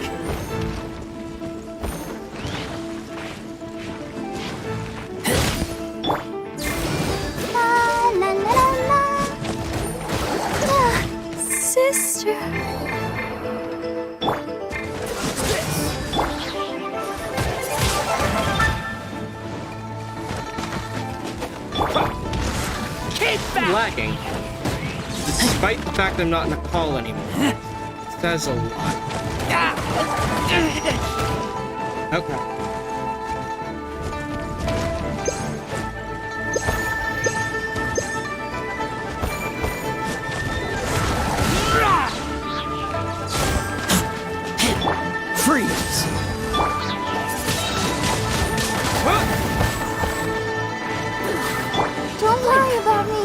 La la la la la. Sister. Lagging. Despite the fact I'm not in a call anymore. Says a lot. Okay. Freeze. Don't worry about me.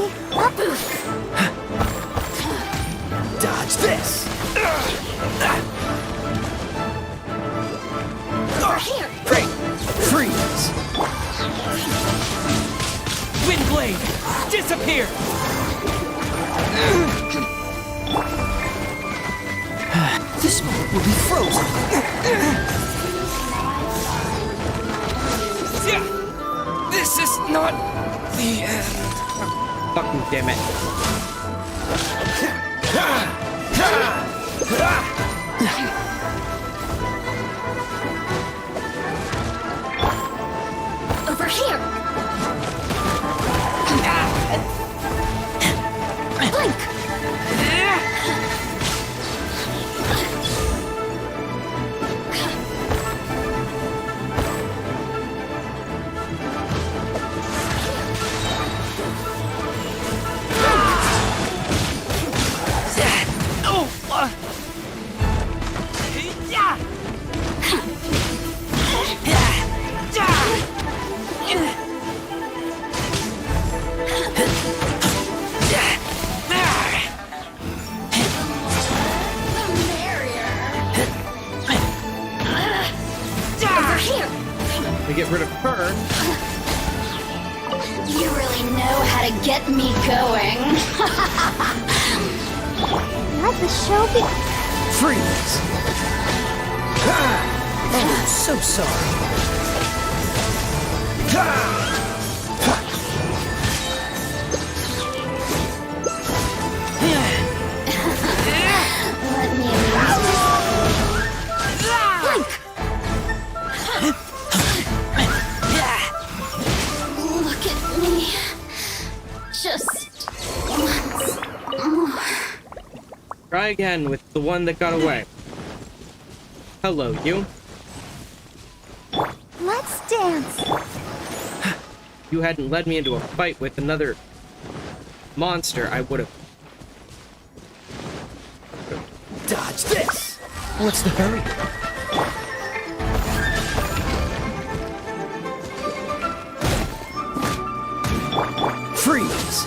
Dodge this. Over here. Freeze. Wind blade. Disappear. This moment will be frozen. Yeah. This is not the end. Fucking damn it. Over here! Blink! To get rid of her. You really know how to get me going. Let the show be. Freeze! Oh, so sorry. Let me Blink! Look at me. Just once more. Try again with the one that got away. Hello, you. Let's dance. You hadn't led me into a fight with another monster, I would have. Dodge this! What's the hurry? Freeze!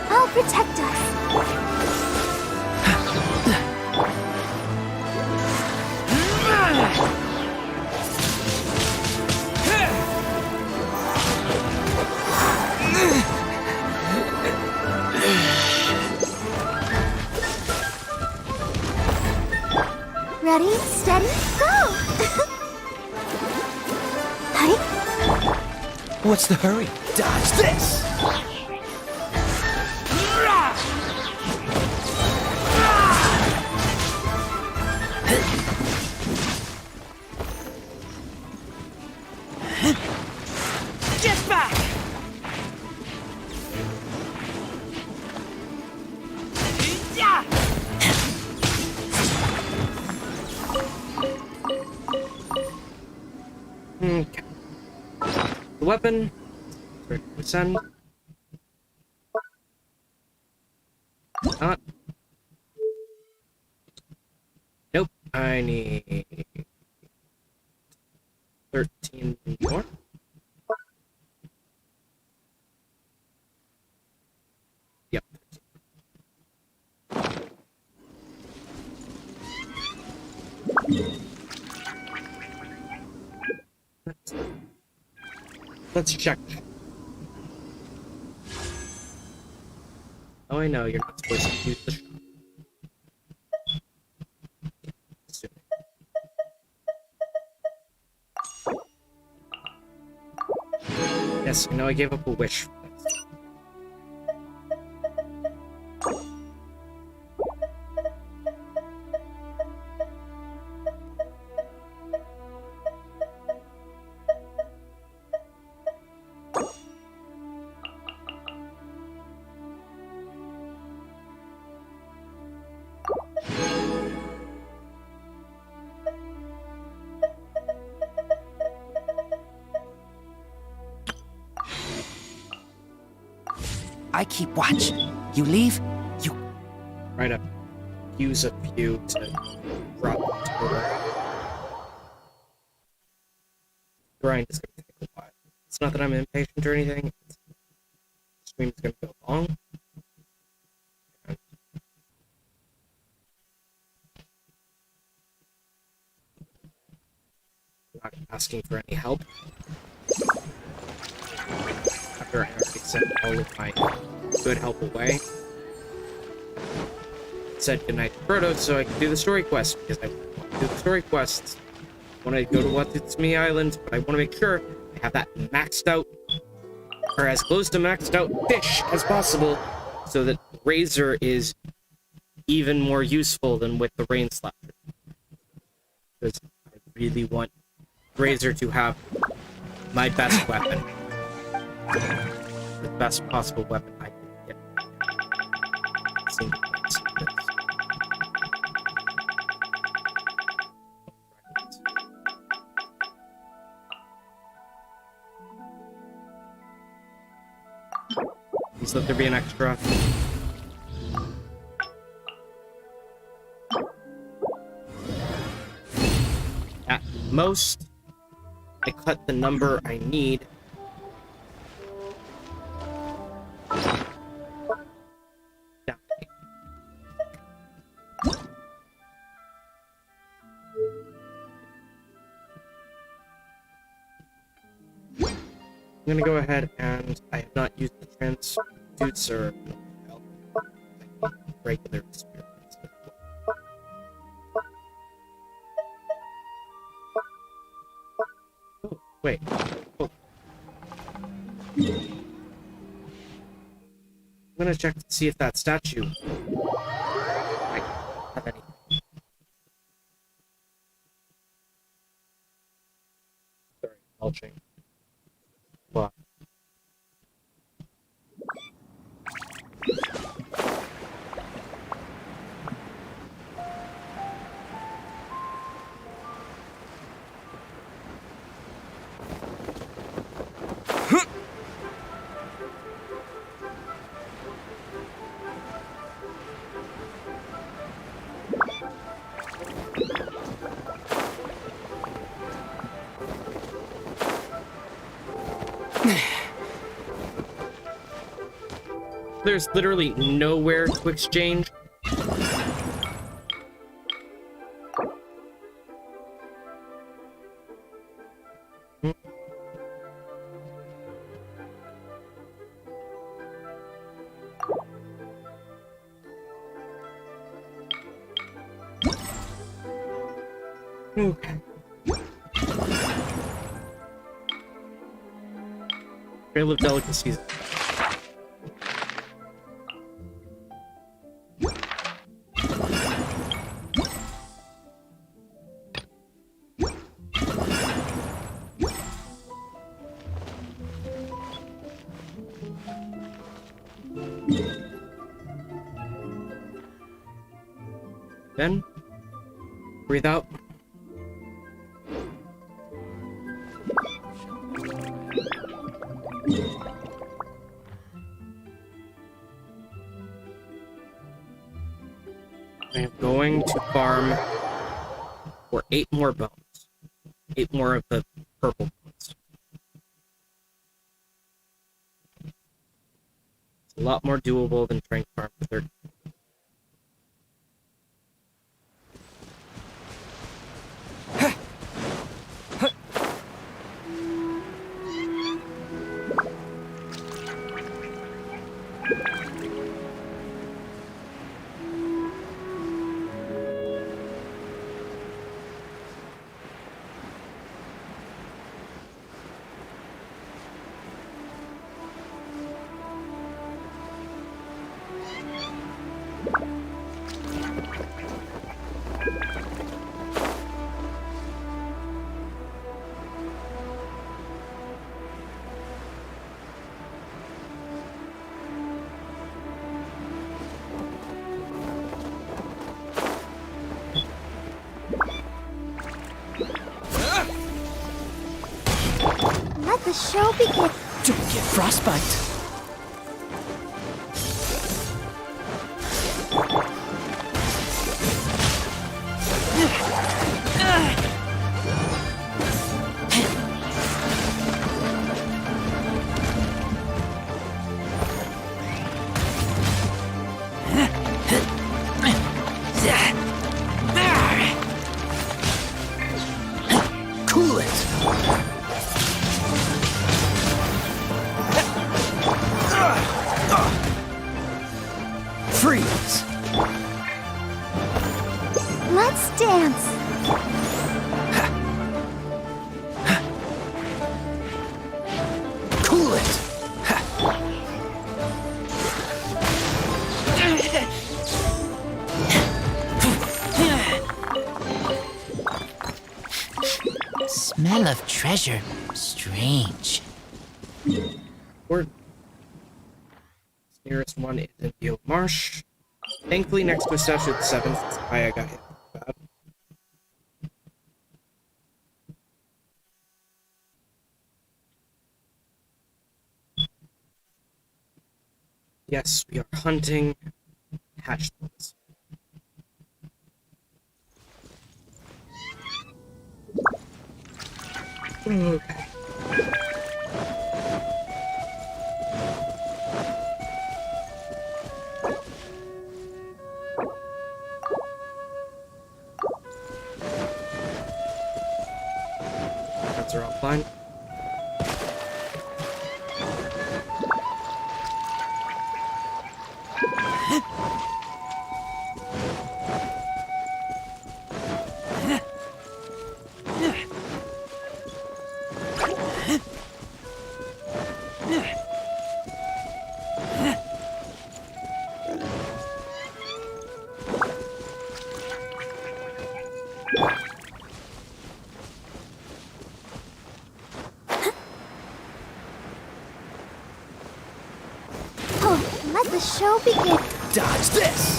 I'll protect us. Ready, steady, go! Hi. What's the hurry? Dodge this! Get back! Yeah! Okay. The weapon. Ready to send. Not. Nope. I need 13 more. Yep. Let's check. Oh, I know you're not supposed to use the shop. Yes, I know I gave up a wish for this. I keep watch. You leave, you... Right up. Use a few to drop the total. Grind is going to take a while. It's not that I'm impatient or anything. The stream is going to go long. I'm not asking for any help. After I already sent all of my good help away. said goodnight to Proto so I could do the story quest, because I want to do the story quests. I want to go to Watatsumi Island, but I want to make sure I have that maxed out, or as close to maxed out fish as possible, so that Razor is even more useful than with the Rain Slapper. Because I really want Razor to have my best weapon. The best possible weapon I can get. Single points. Please let there be an extra. At most, I cut the number I need. Down. I'm gonna go ahead and I have not used the transducer regular experiments. Oh, wait. Oh. I'm gonna check to see if that statue might have any. Sorry, mulching. What? There's literally nowhere to exchange. Okay. Trail of Delicacies. Then, breathe out. I am going to farm for 8 more bones. 8 more of the purple bones. It's a lot more doable than trying to farm for 30. Let the show begin. Don't get frostbite. Cool it. Smell of treasure. Strange. Or nearest one is in the marsh. Thankfully, next to a statue of the seventh. That's why I got hit bad. Yes, we are hunting hatchlings. Okay. That's are offline. Oh, let the show begin. Dodge this!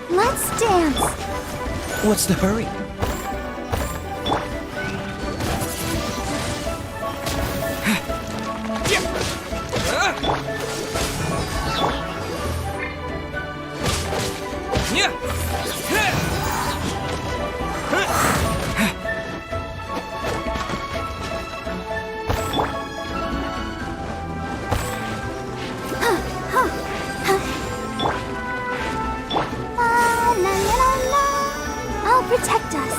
Let's dance. What's the hurry? La la la la. I'll protect us.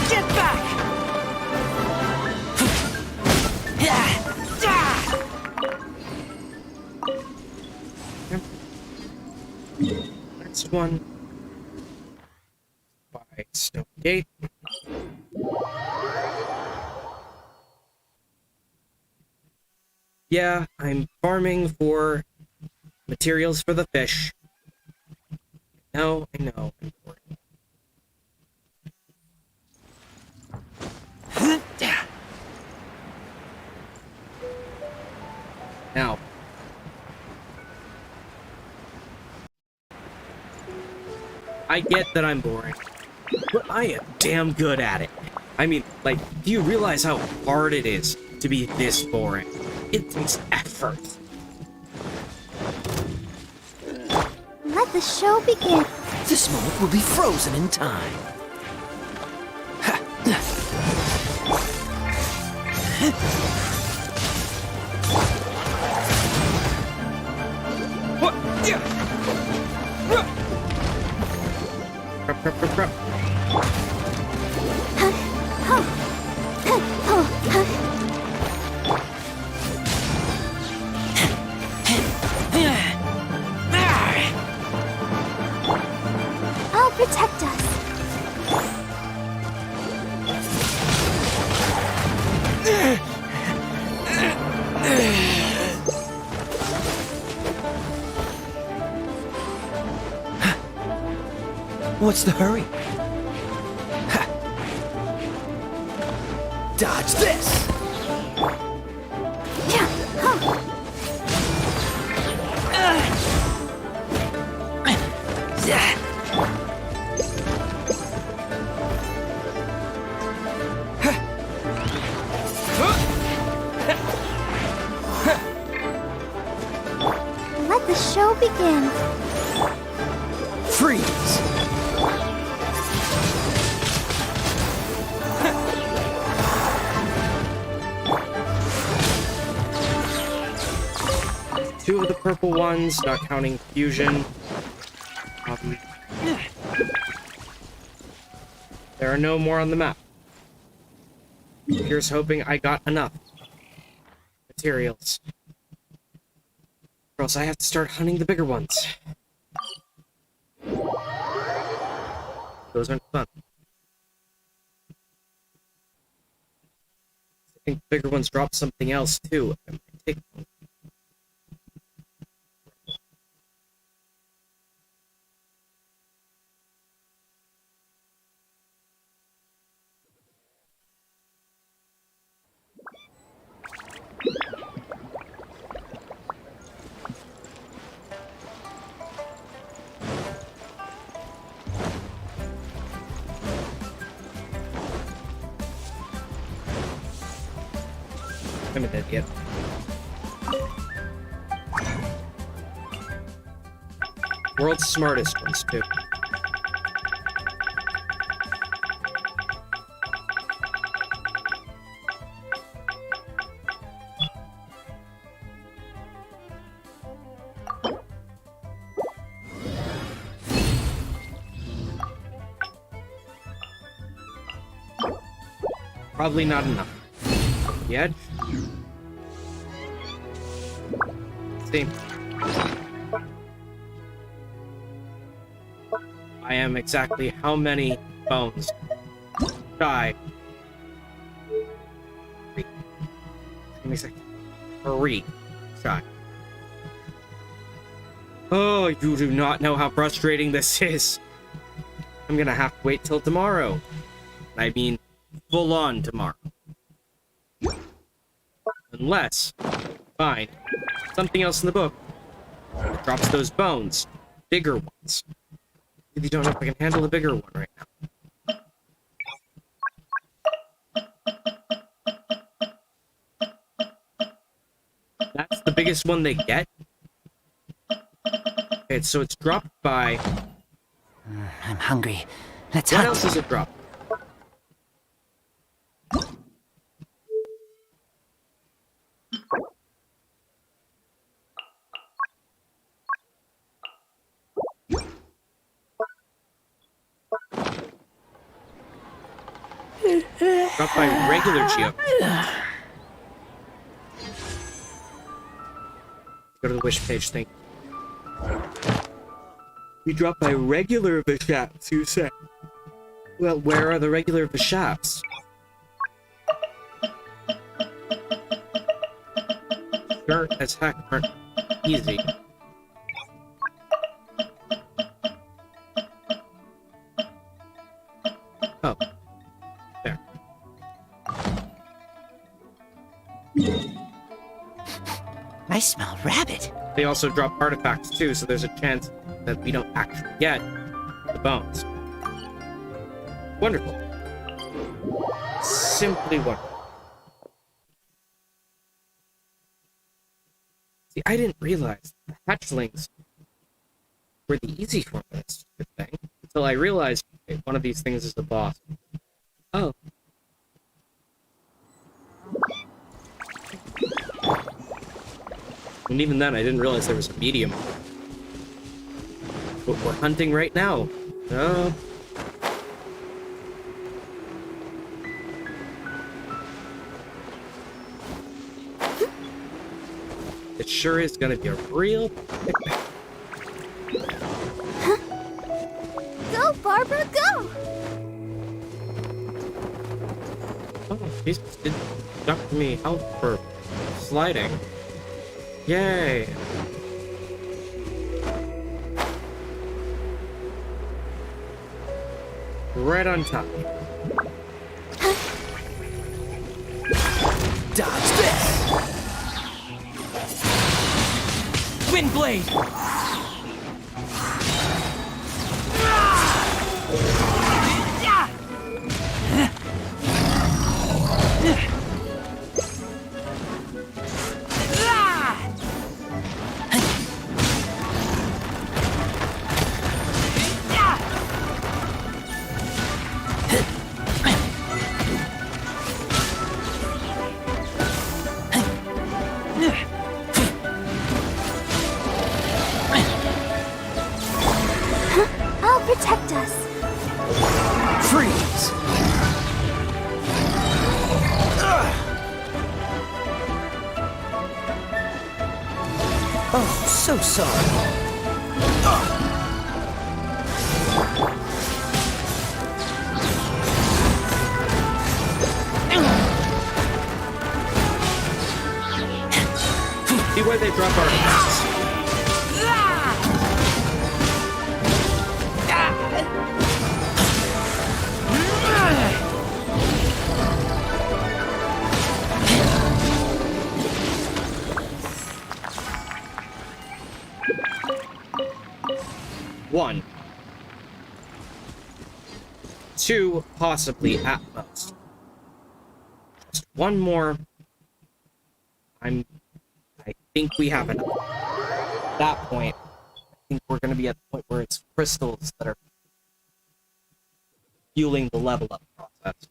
Get back! Next one. By Stone Gate. Yeah, I'm farming for materials for the fish. I know. I'm bored. Now. I get that I'm boring, but I am damn good at it. I mean, like, do you realize how hard it is to be this boring? It takes effort. Let the show begin. This moment will be frozen in time. I'll protect us. What's the hurry? Ha. Dodge this! begin. Freeze! Two of the purple ones, not counting fusion. There are no more on the map. Here's hoping I got enough materials. Or else I have to start hunting the bigger ones. Those aren't fun. I think the bigger ones drop something else too. I might take one. I'm an idiot. World's smartest ones, too. Probably not enough. Yet. Steam. I am exactly how many bones shy? 3 shy. Oh, you do not know how frustrating this is. I'm gonna have to wait till tomorrow. I mean, full on tomorrow. Unless, find something else in the book that drops those bones. Bigger ones. Really don't know if I can handle a bigger one right now. That's the biggest one they get? Okay, so it's dropped by... I'm hungry. Let's What hunt. else is it dropped? Dropped by regular Geo. Go to the wish page thing. We dropped by regular Vishaps, you say? Well, where are the regular Vishaps? Sure as heck aren't easy. Oh. There. I smell rabbit. They also drop artifacts too, so there's a chance that we don't actually get the bones. Wonderful. Simply wonderful. See, I didn't realize the hatchlings were the easy form of this thing until I realized okay, one of these things is the boss. Oh. And even then, I didn't realize there was a medium. But we're hunting right now. Oh. It sure is gonna be a real picnic. Go, Barbara, go! Oh, these did deduct me health for sliding. Yay! Right on top. Dodge this! Windblade! I'll protect us. Freeze! Oh, so sorry. See why they drop our hats. One. Two, possibly at most. Just one more. I think we have enough. At that point, I think we're going to be at the point where it's crystals that are fueling the level up process.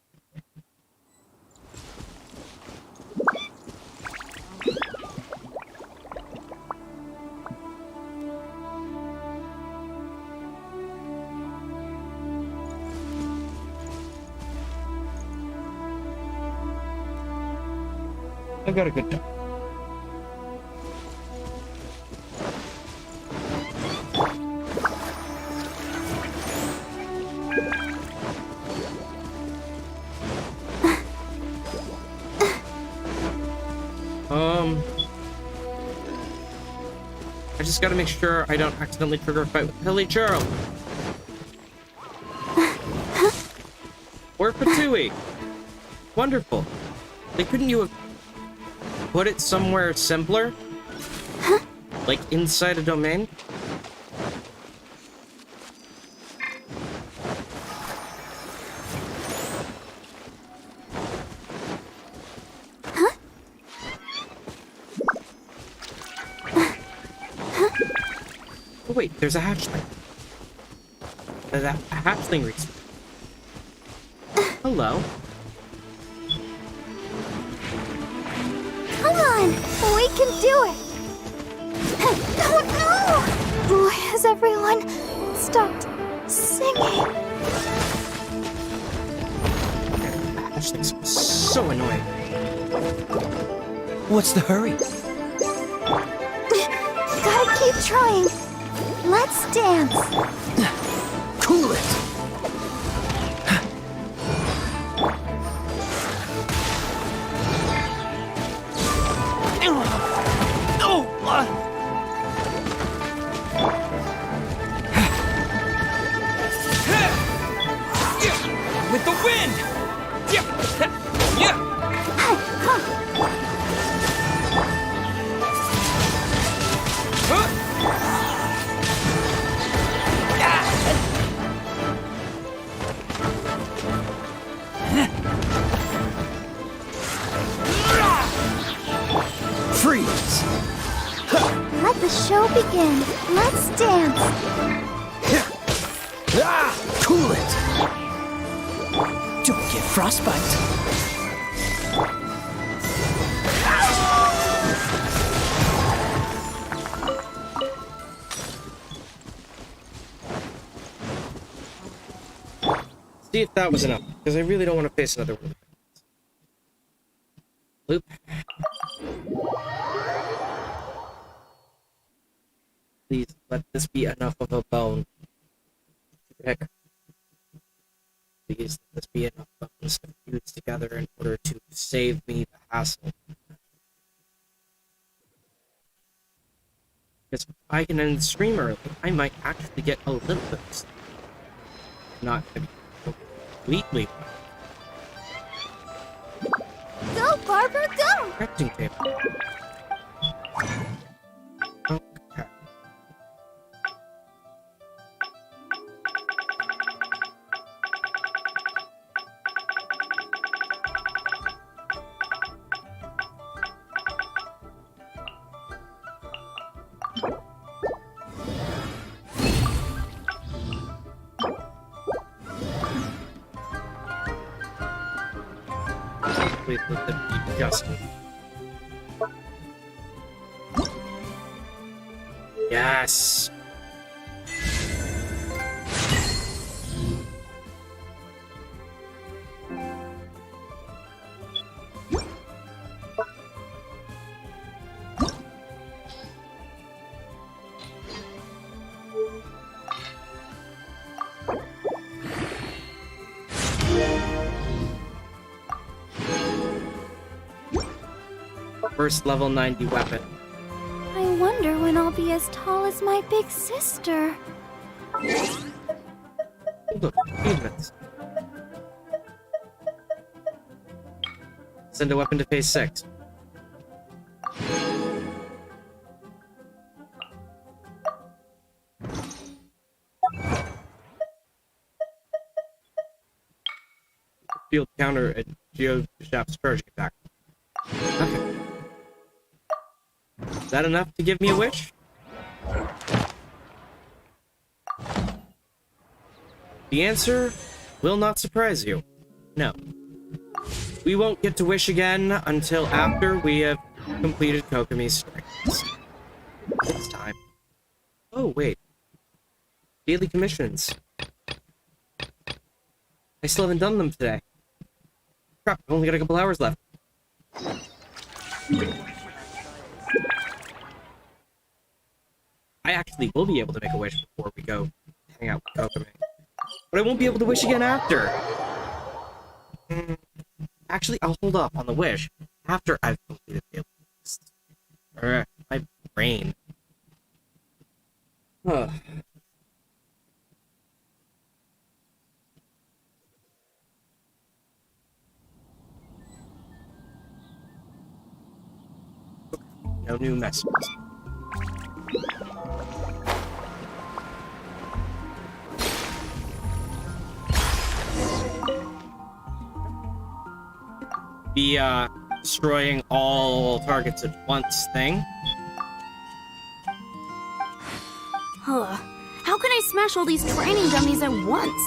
I've got a good job. I just gotta make sure I don't accidentally trigger a fight with Hilly Churl. Or Patui. Wonderful. Like, couldn't you have put it somewhere simpler? Like inside a domain? Oh wait, there's a hatchling. There's a hatchling research. Hello. Come on, we can do it. Oh no! Why has everyone stopped singing? Hatchlings are so annoying. What's the hurry? Gotta keep trying. Let's dance. Cool it! With the wind! Freeze! Let the show begin. Let's dance. Cool it! Don't get frostbite. See if that was enough, because I really don't want to face another one. Loop. Please let this be enough of a bone. Heck. Please let this be enough bones to fuse together in order to save me the hassle. Because if I can end the stream early, I might actually get a little bit of stuff. Not gonna be completely. Go, Barbara, go! Crafting table. Okay. Wait, let them be adjusted. Yes. first level 90 weapon. I wonder when I'll be as tall as my big sister. Hold up, achievements. Send a weapon to phase 6. Field counter at Geoshap's charging attack. Okay. Is that enough to give me a wish? The answer will not surprise you. No. We won't get to wish again until after we have completed VocaMew's strings. It's time. Oh, wait. Daily commissions. I still haven't done them today. Crap, I've only got a couple hours left. I actually will be able to make a wish before we go hang out with VocaMew. But I won't be able to wish again after. Actually, I'll hold off on the wish after I've completed the list. Alright, my brain. Huh. No new messages. The destroying all targets at once thing. Huh. How can I smash all these training dummies at once?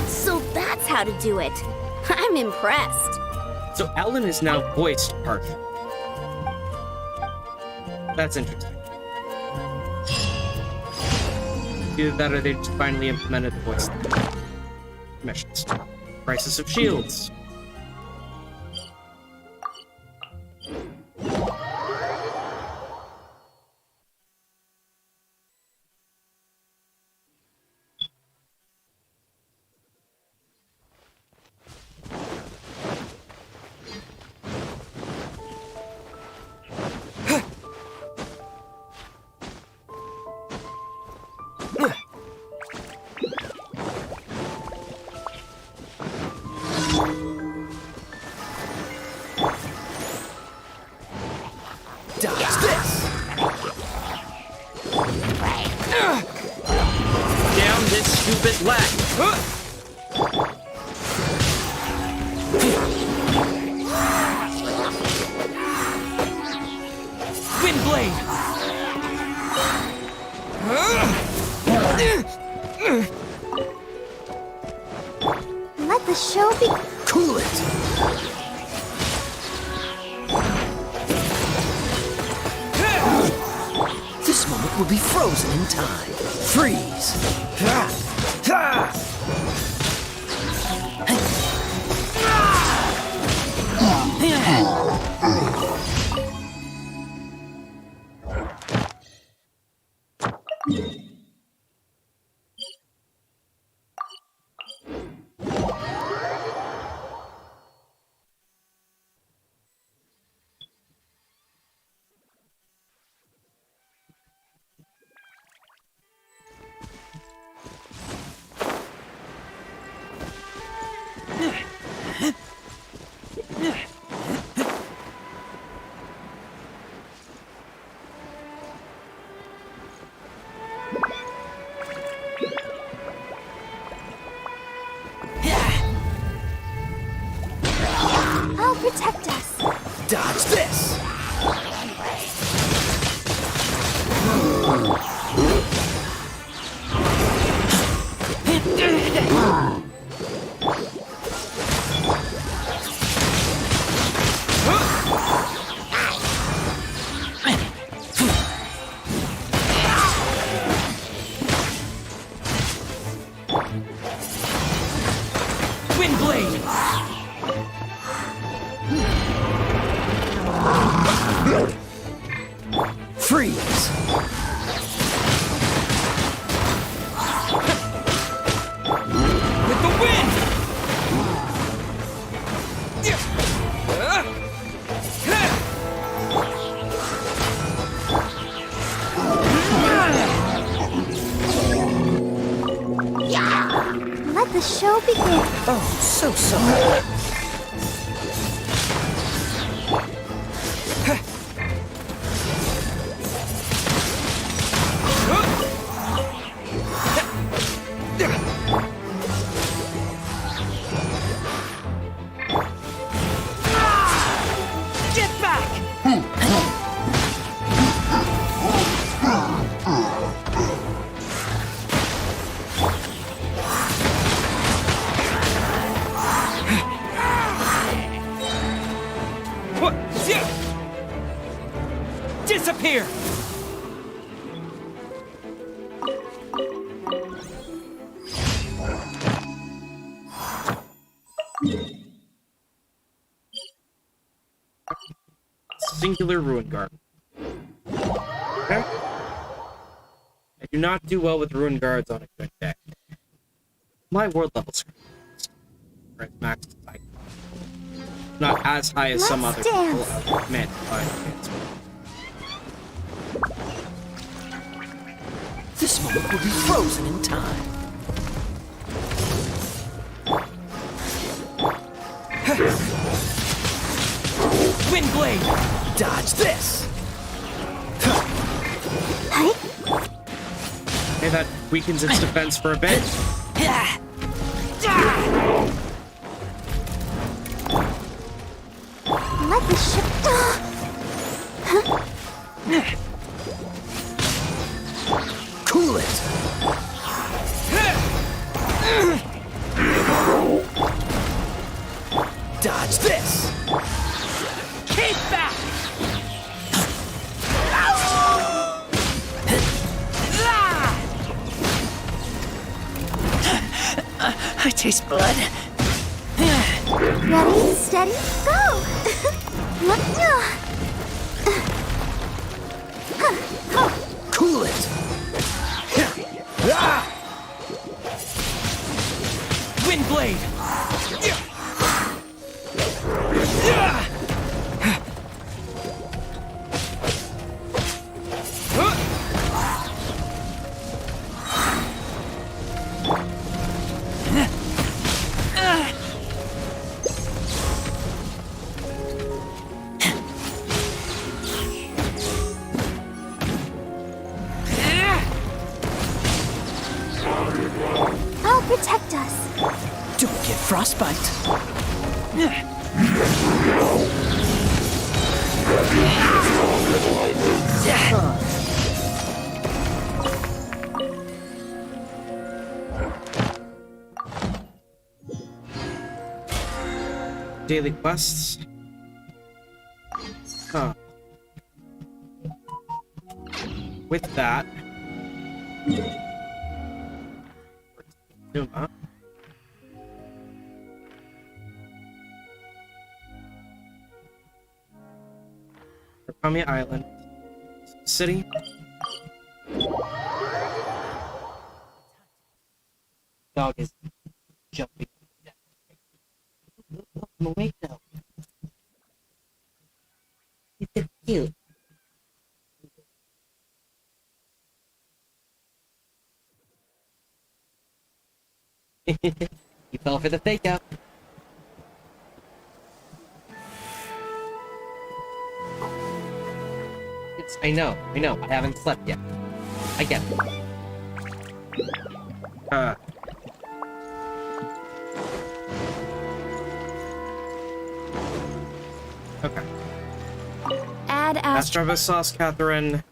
So that's how to do it. I'm impressed. So Ellen is now voiced part. That's interesting. Either that or they just finally implemented the voice missions. Crisis of Shields. Let the show be. Cool it! This moment will be frozen in time. Freeze! I'll protect us. Dodge this! Windblade! Freeze! With the wind! show begin. Oh, so sorry. Get back! What? Disappear! Singular Ruin Guard. Okay. I do not do well with Ruin Guards on a good day. My ward level's max height. Not as high as some other people meant by it. This moment will be frozen in time. Windblade! Dodge this! Okay, that weakens its defense for a bit. Let the ship. Cool it! Dodge this! Keep back! I taste blood. Ready, steady, go! Cool it! Windblade! I'll protect us. Don't get frostbite. Daily quests. Huh. With that, Numa. VocaMew Island. City. Dog is jumping. I'm awake now. He's so cute. You fell for the fake out. I know. I haven't slept yet. I get it. Okay. Add Astrava sauce, Catherine.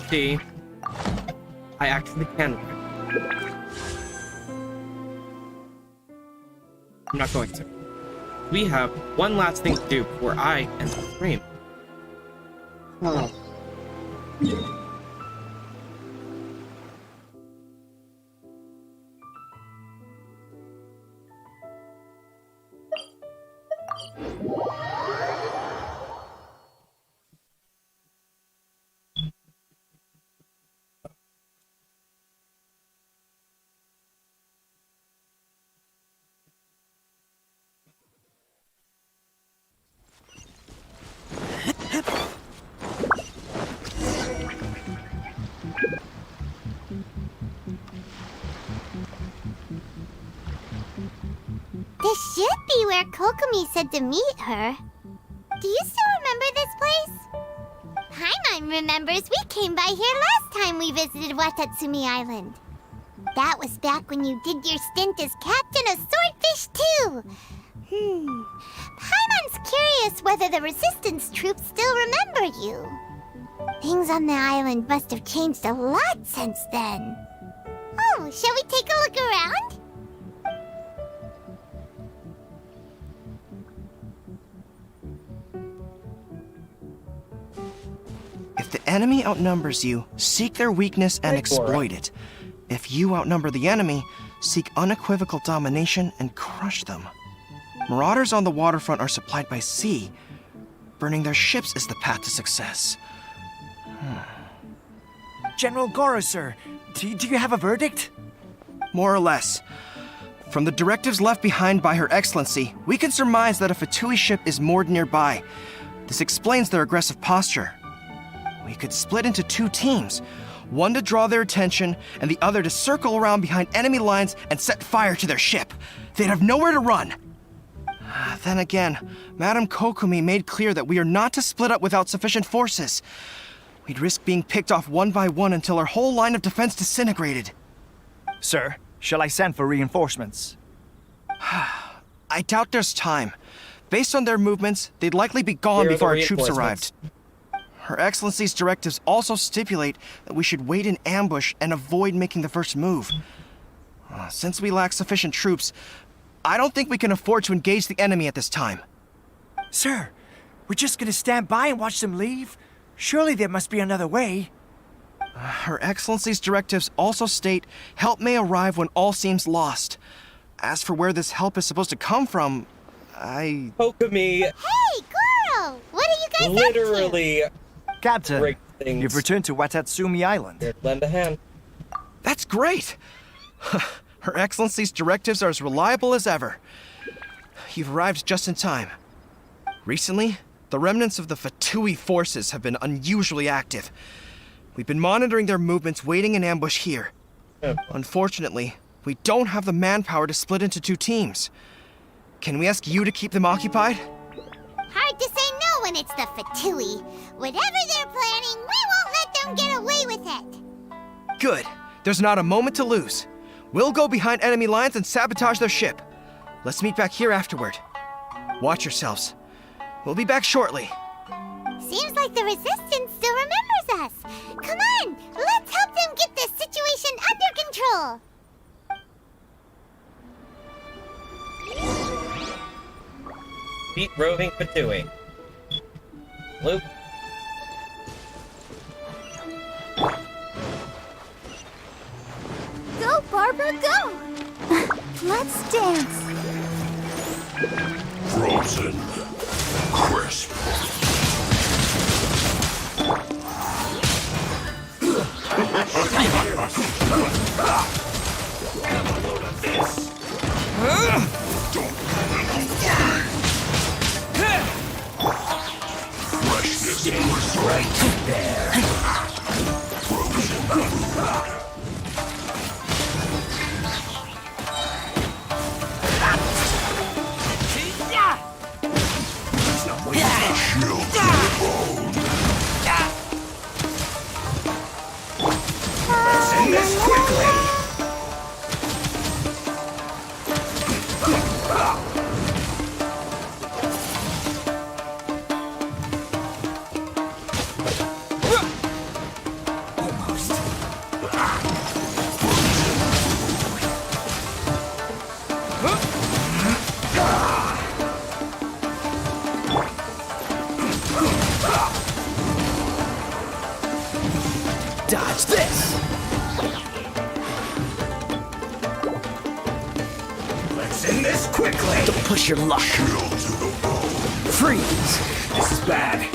See, I actually can win. I'm not going to. We have one last thing to do before I end the stream. Oh. This should be where Kokomi said to meet her. Do you still remember this place? Paimon remembers we came by here last time we visited Watatsumi Island. That was back when you did your stint as captain of Swordfish too. Paimon's curious whether the resistance troops still remember you. Things on the island must have changed a lot since then. Oh, shall we take a look around? If the enemy outnumbers you, seek their weakness and exploit it. If you outnumber the enemy, seek unequivocal domination and crush them. Marauders on the waterfront are supplied by sea. Burning their ships is the path to success. General Goro, sir, do you have a verdict? More or less. From the directives left behind by Her Excellency, we can surmise that a Fatui ship is moored nearby. This explains their aggressive posture. We could split into 2 teams, one to draw their attention and the other to circle around behind enemy lines and set fire to their ship. They'd have nowhere to run. Then again, Madame Kokomi made clear that we are not to split up without sufficient forces. We'd risk being picked off one by one until our whole line of defense disintegrated. Sir, shall I send for reinforcements? I doubt there's time. Based on their movements, they'd likely be gone before our troops arrived. Her Excellency's directives also stipulate that we should wait in ambush and avoid making the first move. Since we lack sufficient troops, I don't think we can afford to engage the enemy at this time. Sir, we're just gonna stand by and watch them leave? Surely there must be another way. Her Excellency's directives also state help may arrive when all seems lost. As for where this help is supposed to come from, VocaMew. Hey, Goro! What are you guys Literally. Captain, you've returned to Watatsumi Island. Here, lend a hand. That's great! Her Excellency's directives are as reliable as ever. You've arrived just in time. Recently, the remnants of the Fatui forces have been unusually active. We've been monitoring their movements, waiting in ambush here. Unfortunately, we don't have the manpower to split into 2 teams. Can we ask you to keep them occupied? Hard to say no when it's the Fatui. Whatever they're planning, we won't let them get away with it. Good. There's not a moment to lose. We'll go behind enemy lines and sabotage their ship. Let's meet back here afterward. Watch yourselves. We'll be back shortly. Seems like the Resistance still remembers us. Come on, let's help them get this situation under control. Beat roving Fatui. Loop. Go, Barbara, go! Let's dance. Frozen. Crisp. Have a load of this. Don't freshness was right there. Frozen food. Chill to the bone. Let's end this quickly. Dodge this! Let's end this quickly. Don't push your luck. Chill to the bone. Freeze! This is bad.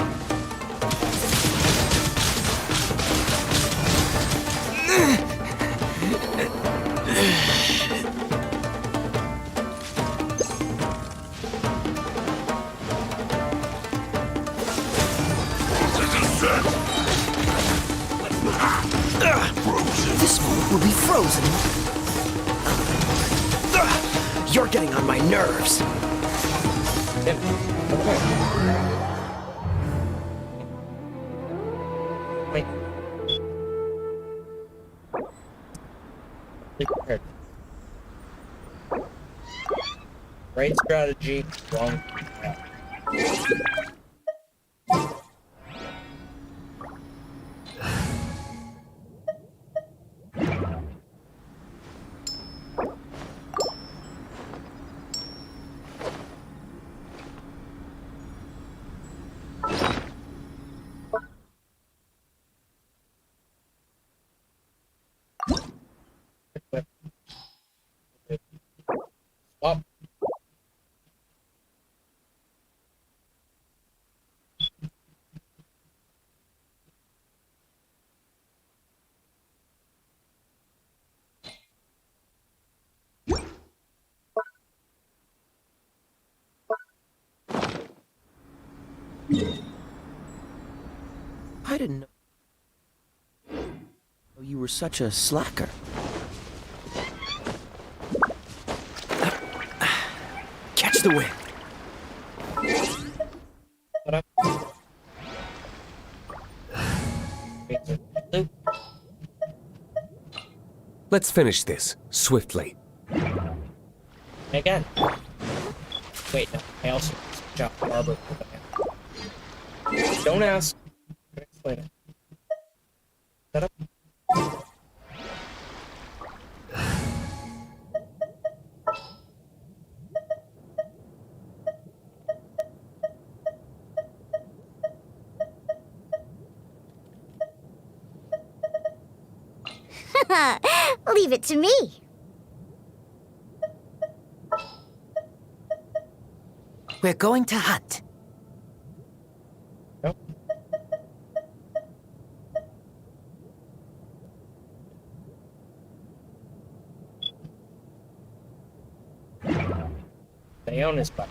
This one will be frozen. You're getting on my nerves. Wait. Be prepared. Right strategy, wrong. Stop. I didn't know you were such a slacker. Catch the wind. Let's finish this swiftly. Again. Wait, no. I also jump Barbara. Don't ask. I'll explain it. Set up. Leave it to me. We're going to hunt. Nope. They own his butt.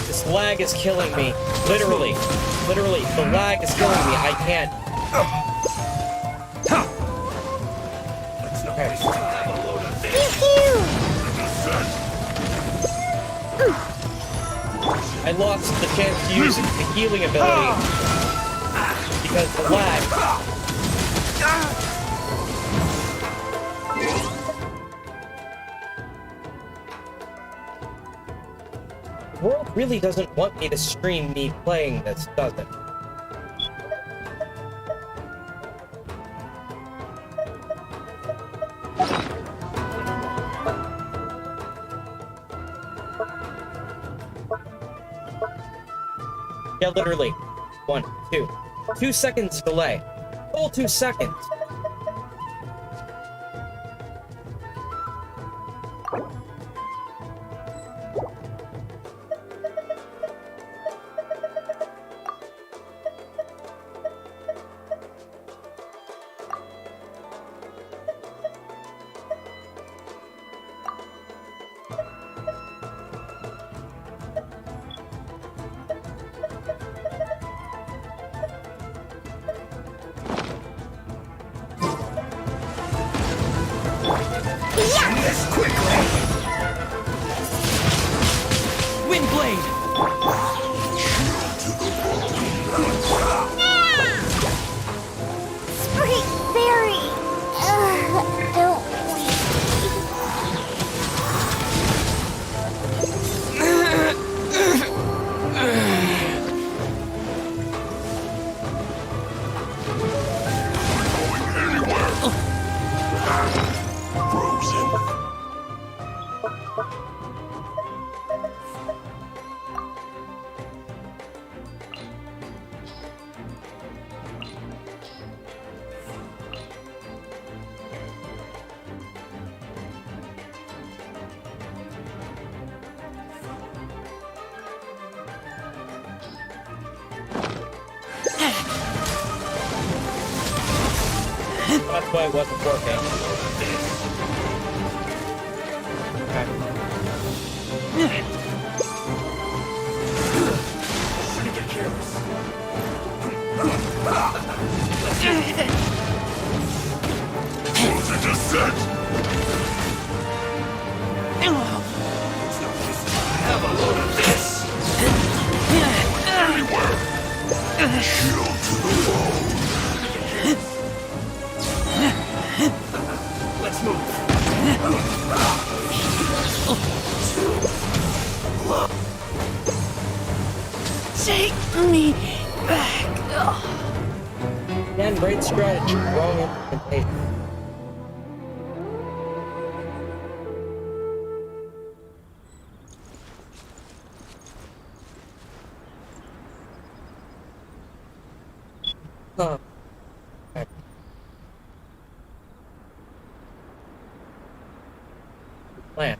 This lag is killing me. Literally. Literally, the lag is killing me. I can't. I lost the chance to use the healing ability because of the lag. The world really doesn't want me to stream me playing this, does it? Yeah, literally. 1, 2. 2 seconds delay. Full 2 seconds. Lightning Blade! Sweet fairy! Don't That's why it wasn't working. Have a load of this! Anywhere! Chill to the bone! Let's move! Take me back! Again, great strategy, wrong implementation. Huh. Okay. Plan.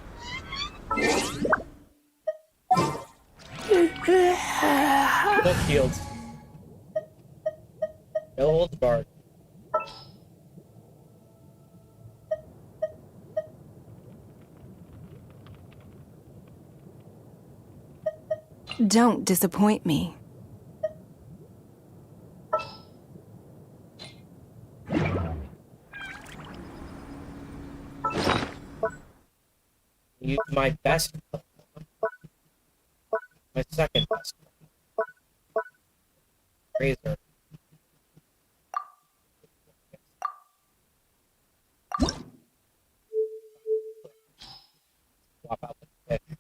No shields. No holds barred. Don't disappoint me. Use my best. My second best. Razor. Swap out the fish.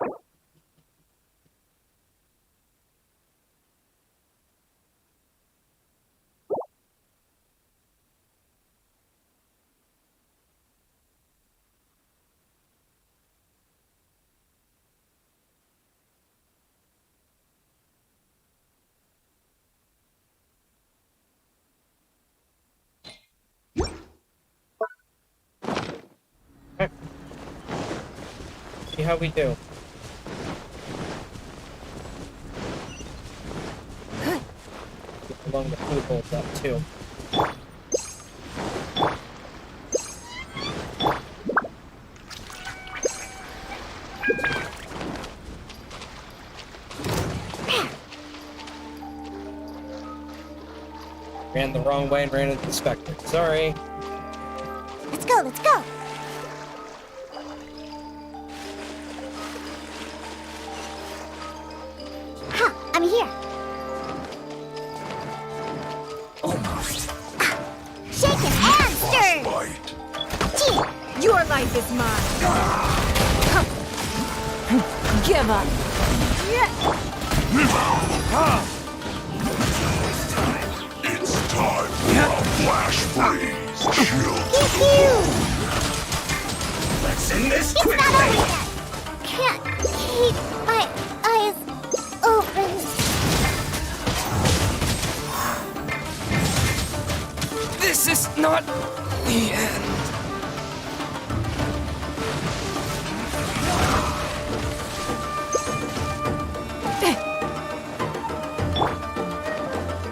See how we do. Along the food holds up too. Ran the wrong way and ran into the Spectre. Sorry. Let's go, let's go! Ha! I'm here! Almost. Shaken and stirred! Gee, Your life is mine. Give up. It's time for a flash freeze! Chill to the Pew! Let's end this It's quickly! not over yet! Can't keep my eyes open. This is not the end.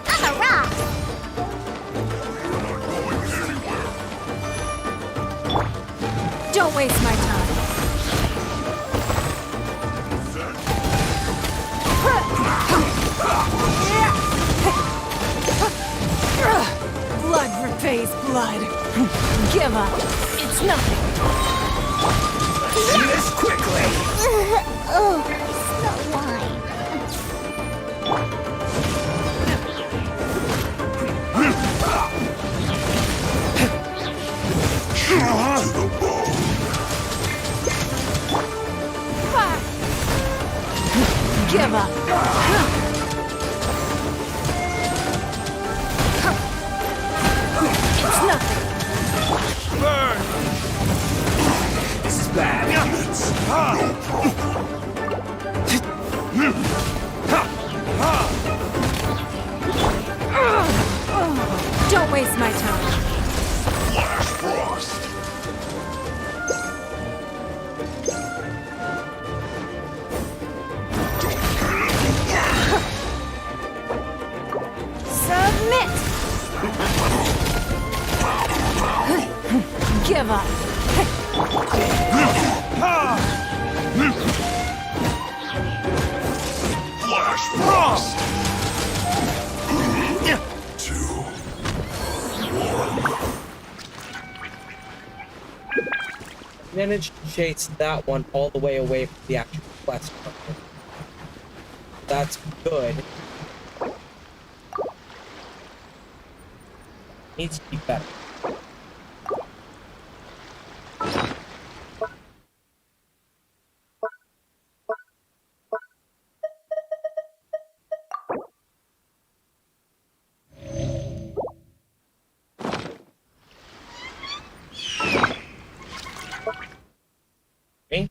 I'm a rock! Don't waste my time. Blood repays blood. Give up. It's nothing. Let's end this quickly! Oh, Snow White. Give up. It's nothing. Burn! This is bad. Don't waste my time. Flash Frost! Submit! Give up. Flash Frost! 2, 1. Managed to chase that one all the way away from the actual quest. That's good. Needs to be better. Okay.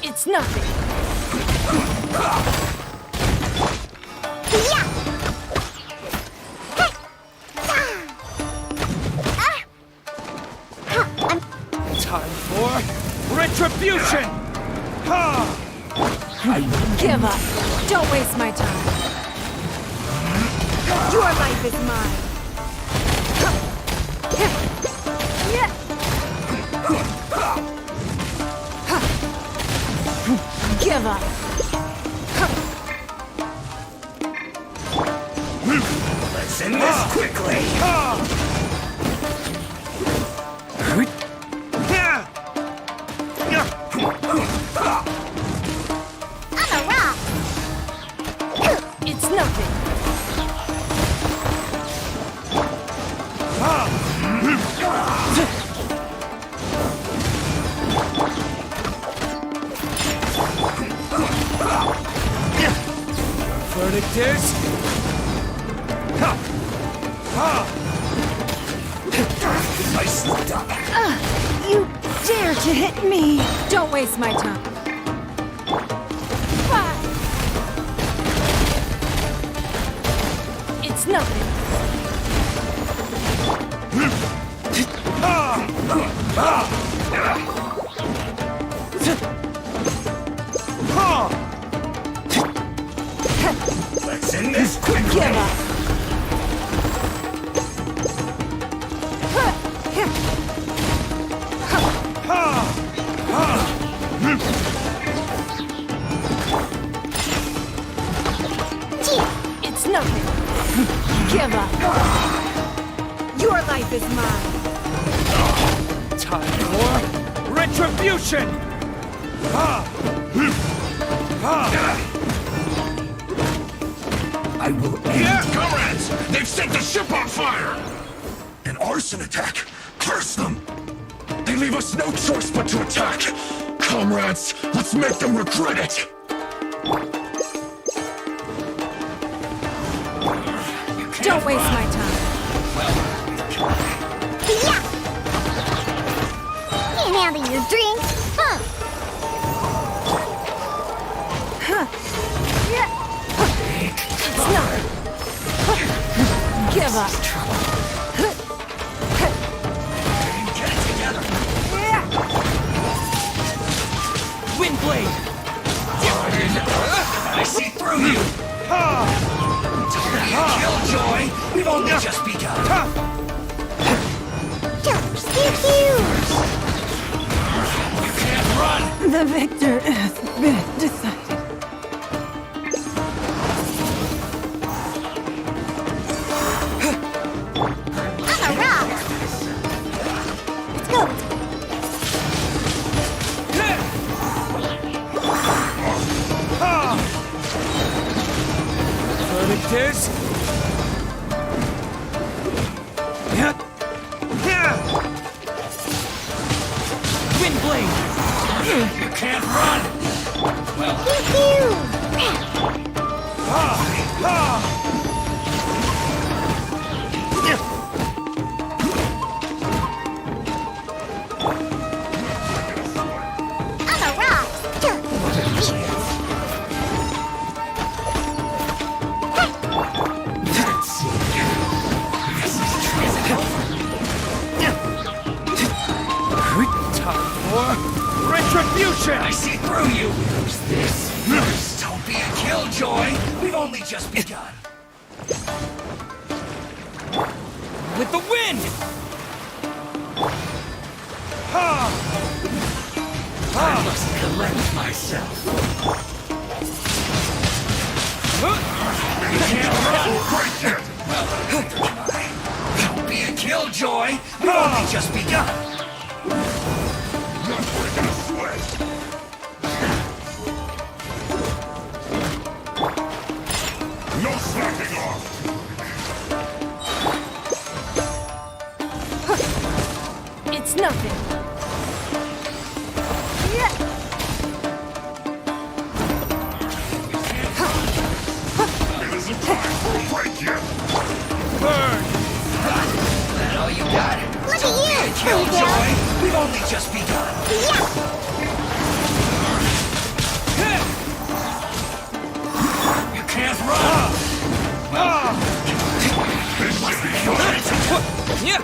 It's nothing. Time for retribution! Give up. Don't waste my time. Your life is mine. Give up. Let's end this quickly! It's nothing. Verdict is... I slipped up. You dare to hit me! Don't waste my time. It's nothing. Let's end this quickly! Give up. It's nothing. Give up. Your life is mine. Time for retribution! I will end. Yeah, comrades! They've set the ship on fire! An arson attack! Curse them! They leave us no choice but to attack! Comrades, let's make them regret it! Don't waste my time. Yeah! Can't handle your drink, huh? It's not. Give up. Get it together! Windblade! I see through you! Killjoy! We've only just begun! You can't run! The victor has been decided. shit! I see through you! Who's this? First, don't be a killjoy! We've only just begun! With the wind! I must collect myself. You can't run! Don't be a killjoy! We've only just begun! Not breaking a sweat! No slacking off! It's nothing. It isn't time for a break yet! Burn! That all you got? Look Don't at be a you, killjoy! We've only just begun! You can't run! This should be fun! Yeah!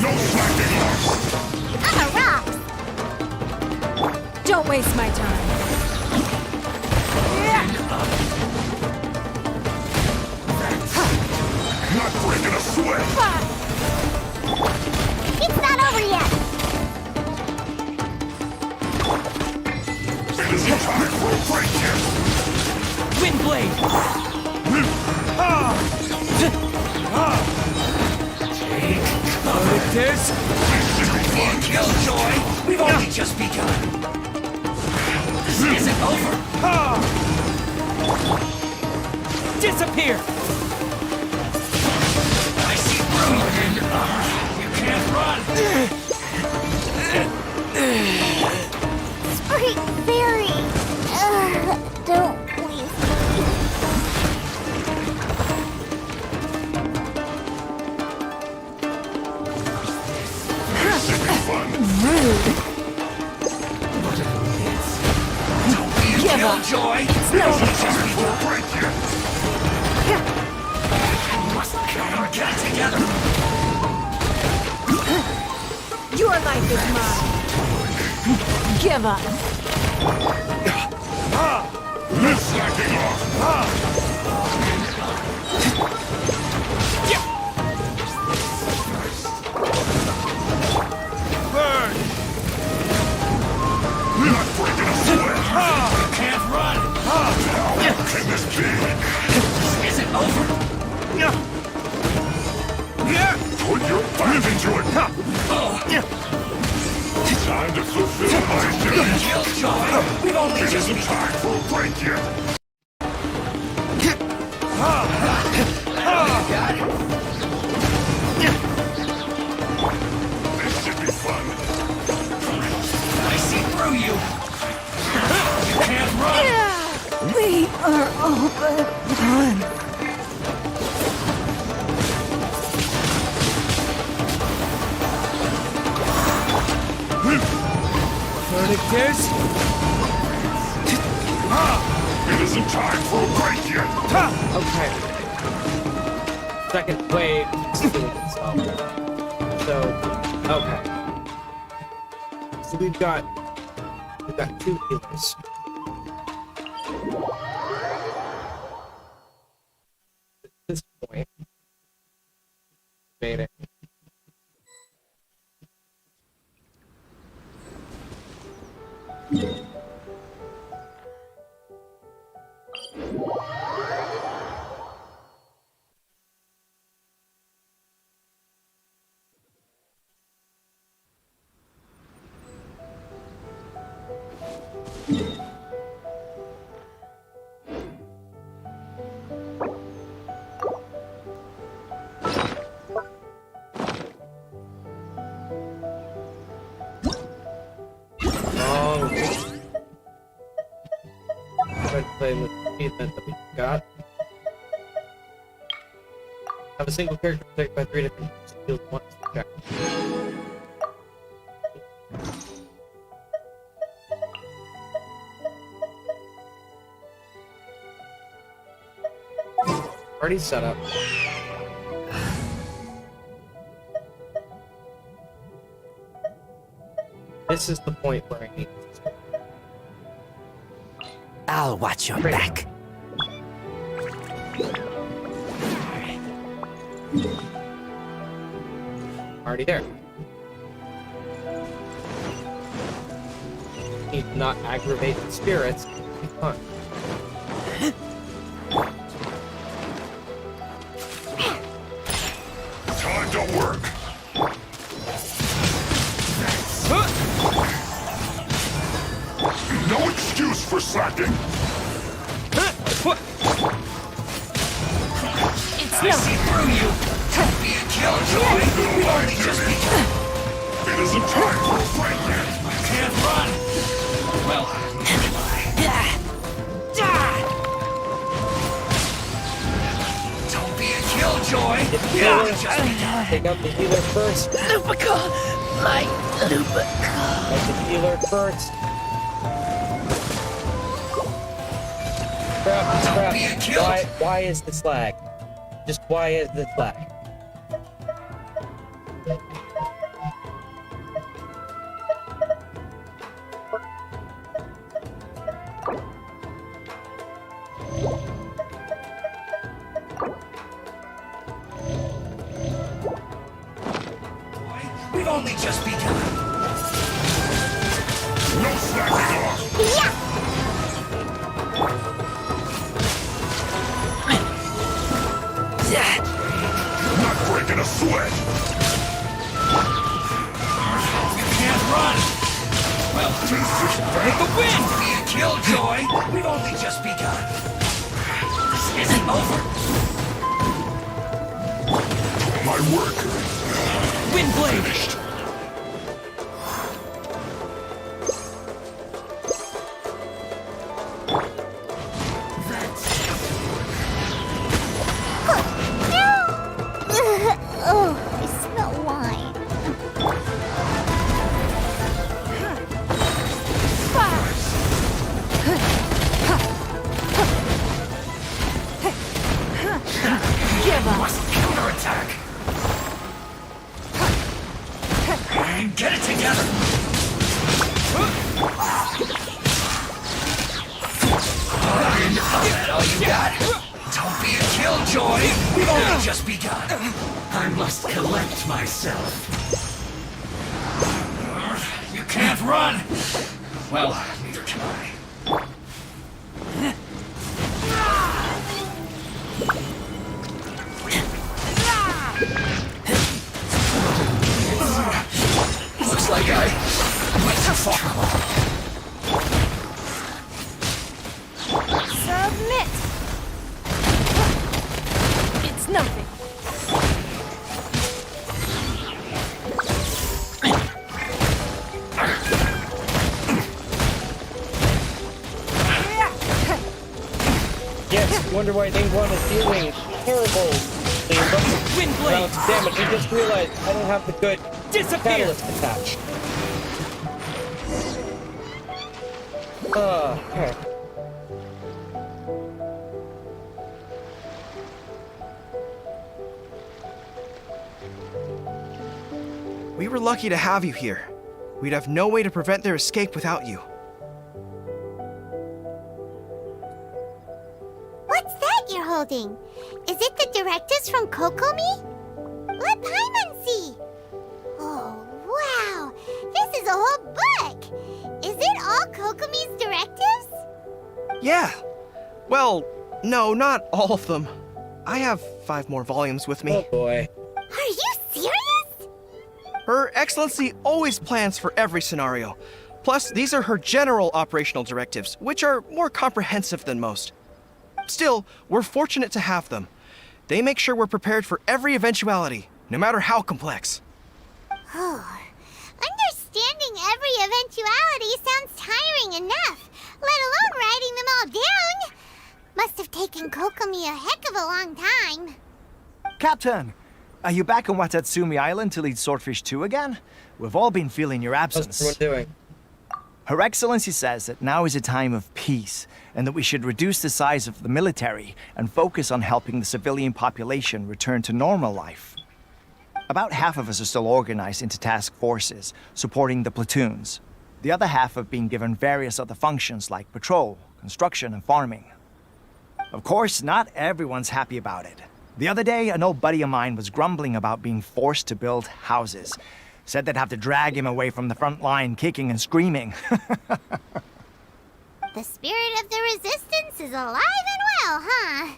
No slacking off! I'm a rock. Don't waste my time. Not breaking a sweat! It's not over yet. It isn't time for a break yet! Windblade! There's... Don't be a killjoy! We've only just begun! This isn't over! Disappear! I see through you! You can't run! Sweet fairy. Don't leave. Rude! Don't be a killjoy! It's no just begun! Must get it together! Your life is mine. Give up. No slacking off! Burn! Not breaking a sweat! You can't run! How can this be? This isn't over! Put your back into it! Time to fulfill my duty! Killjoy! We've only It just isn't time for a break yet! got it! This should be fun! I see through you! You can't run! We are all but one. Verdigers? It isn't time for a break yet! Okay. Second wave. So, okay. So we've got two healers. At this point, made it. Play with the event that we got. Have a single character protected by 3 different skills once. Okay. Already set up. This is the point where I need. I'll watch your back. Already there. Need to not aggravate the spirits. Be fun. Time to work. No excuse for slacking. I see through you. Don't be a killjoy. We've only just begun. It isn't time for a fight yet. You can't run. Well, don't be a killjoy. We've only just begun. Take out the healer first. Lupical! My Lupical! Take the healer first. Crap. Be a kill. Why is this lag? Just why is this lag? We've only just begun. No slacking off. Yeah! Not breaking a sweat. You can't run. Well, break the wind. Be a killjoy. We've only just begun. This isn't over. My work. Windblade. Finished. Oh, I smell wine. Give us counterattack. Get it together. Is that all you got? Don't be a killjoy. We've only just begun. I must collect myself. You can't run. Well, neither can I. Looks like I went too far. Submit! It's nothing. Yes, wonder why Dingwon is dealing terrible Windblade damage. I just realized I don't have the good catalyst attached. Okay. We were lucky to have you here. We'd have no way to prevent their escape without you. What's that you're holding? Is it the directives from VocaMew? Let Paimon see! Oh, wow! This is a whole book! Is it all VocaMew's directives? Yeah. Well, no, not all of them. I have 5 more volumes with me. Oh boy. Are you serious? Her Excellency always plans for every scenario. Plus, these are her general operational directives, which are more comprehensive than most. Still, we're fortunate to have them. They make sure we're prepared for every eventuality, no matter how complex. Oh, understanding every eventuality sounds tiring enough, let alone writing them all down. Must have taken VocaMew a heck of a long time. Captain, are you back on Watatsumi Island to lead Swordfish 2 again? We've all been feeling your absence. How's everyone doing? Her Excellency says that now is a time of peace, and that we should reduce the size of the military and focus on helping the civilian population return to normal life. About half of us are still organized into task forces, supporting the platoons. The other half have been given various other functions like patrol, construction, and farming. Of course, not everyone's happy about it. The other day, an old buddy of mine was grumbling about being forced to build houses. Said they'd have to drag him away from the front line, kicking and screaming. The spirit of the resistance is alive and well, huh?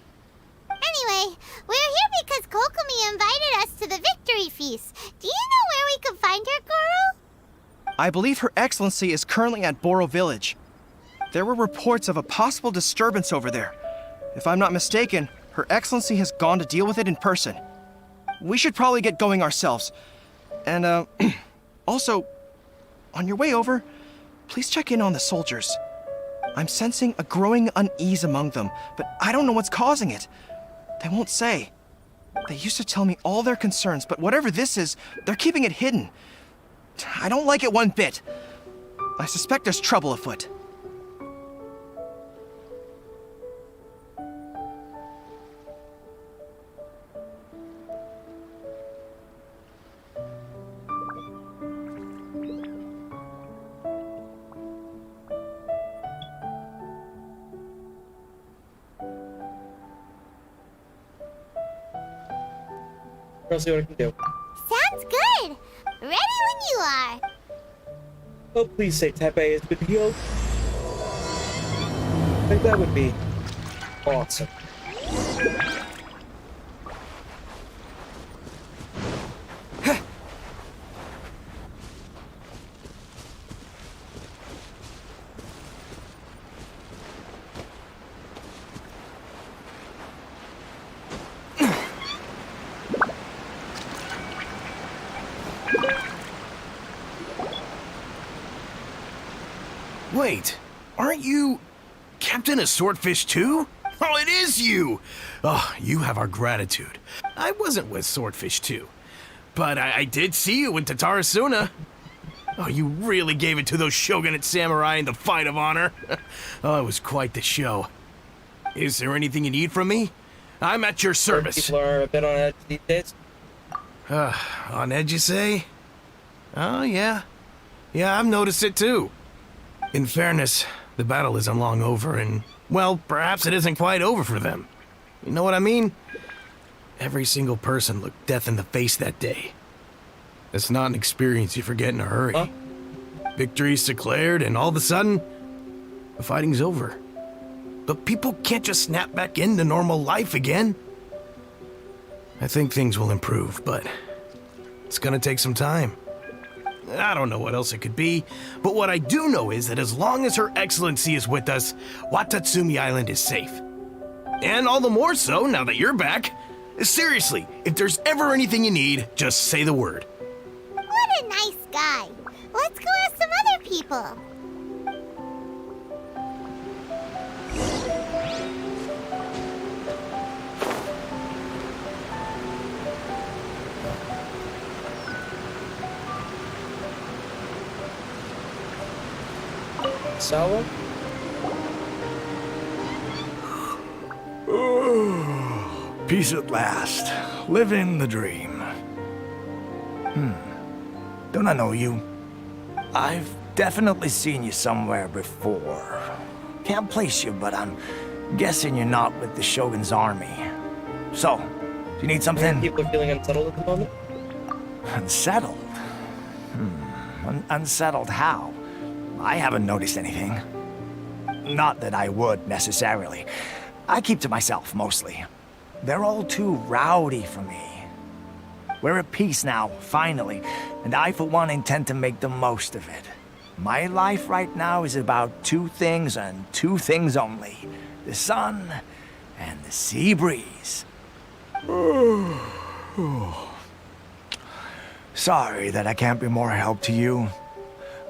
Anyway, we're here because VocaMew invited us to the victory feast. Do you know where we can find her, Goro? I believe Her Excellency is currently at Boro Village. There were reports of a possible disturbance over there. If I'm not mistaken, Her Excellency has gone to deal with it in person. We should probably get going ourselves. And, also, on your way over, please check in on the soldiers. I'm sensing a growing unease among them, but I don't know what's causing it. They won't say. They used to tell me all their concerns, but whatever this is, they're keeping it hidden. I don't like it one bit. I suspect there's trouble afoot. I'll see what I can do. Sounds good! Ready when you are! Oh, please say Tepe has been healed. I think that would be awesome. Wait, aren't you Captain of Swordfish too? Oh, it is you! Oh, you have our gratitude. I wasn't with Swordfish 2, but I did see you in Tatarasuna. Oh, you really gave it to those shogunate samurai in the fight of honor. Oh, it was quite the show. Is there anything you need from me? I'm at your service. People are a bit on edge these days. On edge, you say? Oh, yeah. Yeah, I've noticed it too. In fairness, the battle isn't long over, and, well, perhaps it isn't quite over for them. You know what I mean? Every single person looked death in the face that day. It's not an experience you forget in a hurry. Huh? Victory's declared, and all of a sudden, the fighting's over. But people can't just snap back into normal life again. I think things will improve, but it's gonna take some time. I don't know what else it could be, but what I do know is that as long as Her Excellency is with us, Watatsumi Island is safe. And all the more so now that you're back. Seriously, if there's ever anything you need, just say the word. What a nice guy. Let's go ask some other people. Sawa? Peace at last. Living the dream. Don't I know you? I've definitely seen you somewhere before. Can't place you, but I'm guessing you're not with the Shogun's army. So, do you need something? People are feeling unsettled at the moment? Unsettled? Unsettled how? I haven't noticed anything. Not that I would, necessarily. I keep to myself, mostly. They're all too rowdy for me. We're at peace now, finally, and I, for one, intend to make the most of it. My life right now is about two things and two things only. The sun and the sea breeze. Sorry that I can't be more help to you.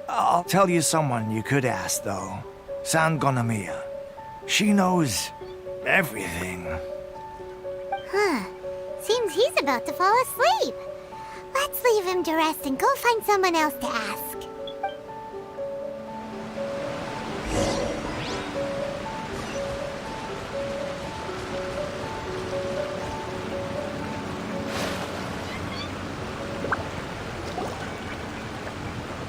I'll tell you someone you could ask, though. San Gonamiya. She knows everything. Huh. Seems he's about to fall asleep. Let's leave him to rest and go find someone else to ask.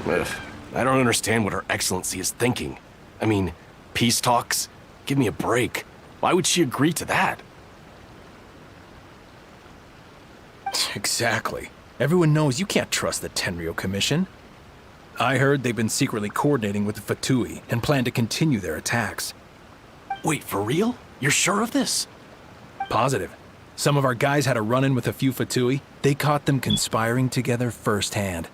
Ugh, I don't understand what Her Excellency is thinking. I mean, peace talks? Give me a break. Why would she agree to that? Exactly. Everyone knows you can't trust the Tenryo Commission. I heard they've been secretly coordinating with the Fatui and plan to continue their attacks. Wait, for real? You're sure of this? Positive. Some of our guys had a run-in with a few Fatui. They caught them conspiring together firsthand.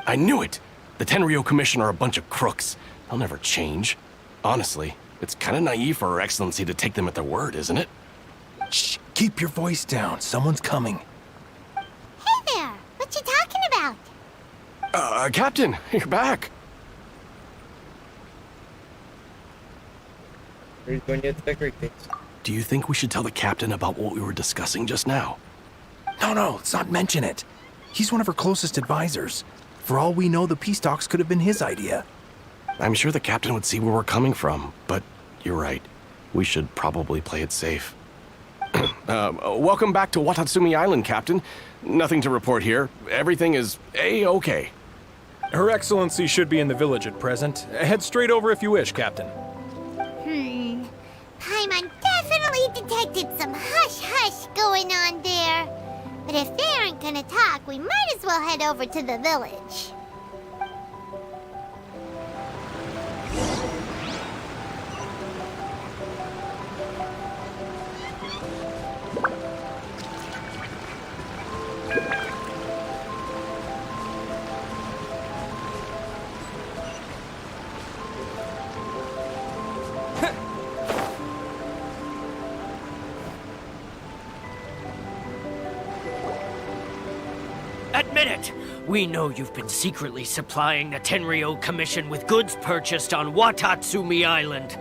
I knew it! The Tenryo Commission are a bunch of crooks. They'll never change. Honestly, it's kind of naive for Her Excellency to take them at their word, isn't it? Shh! Keep your voice down. Someone's coming. Hey there! What you talking about? Captain, you're back. Do you think we should tell the captain about what we were discussing just now? No, let's not mention it. He's one of our closest advisors. For all we know, the peace talks could have been his idea. I'm sure the captain would see where we're coming from, but you're right. We should probably play it safe. Welcome back to Watatsumi Island, Captain. Nothing to report here. Everything is A-okay. Her Excellency should be in the village at present. Head straight over if you wish, Captain. Paimon definitely detected some hush-hush going on there. But if they aren't gonna talk, we might as well head over to the village. Admit it! We know you've been secretly supplying the Tenryo Commission with goods purchased on Watatsumi Island.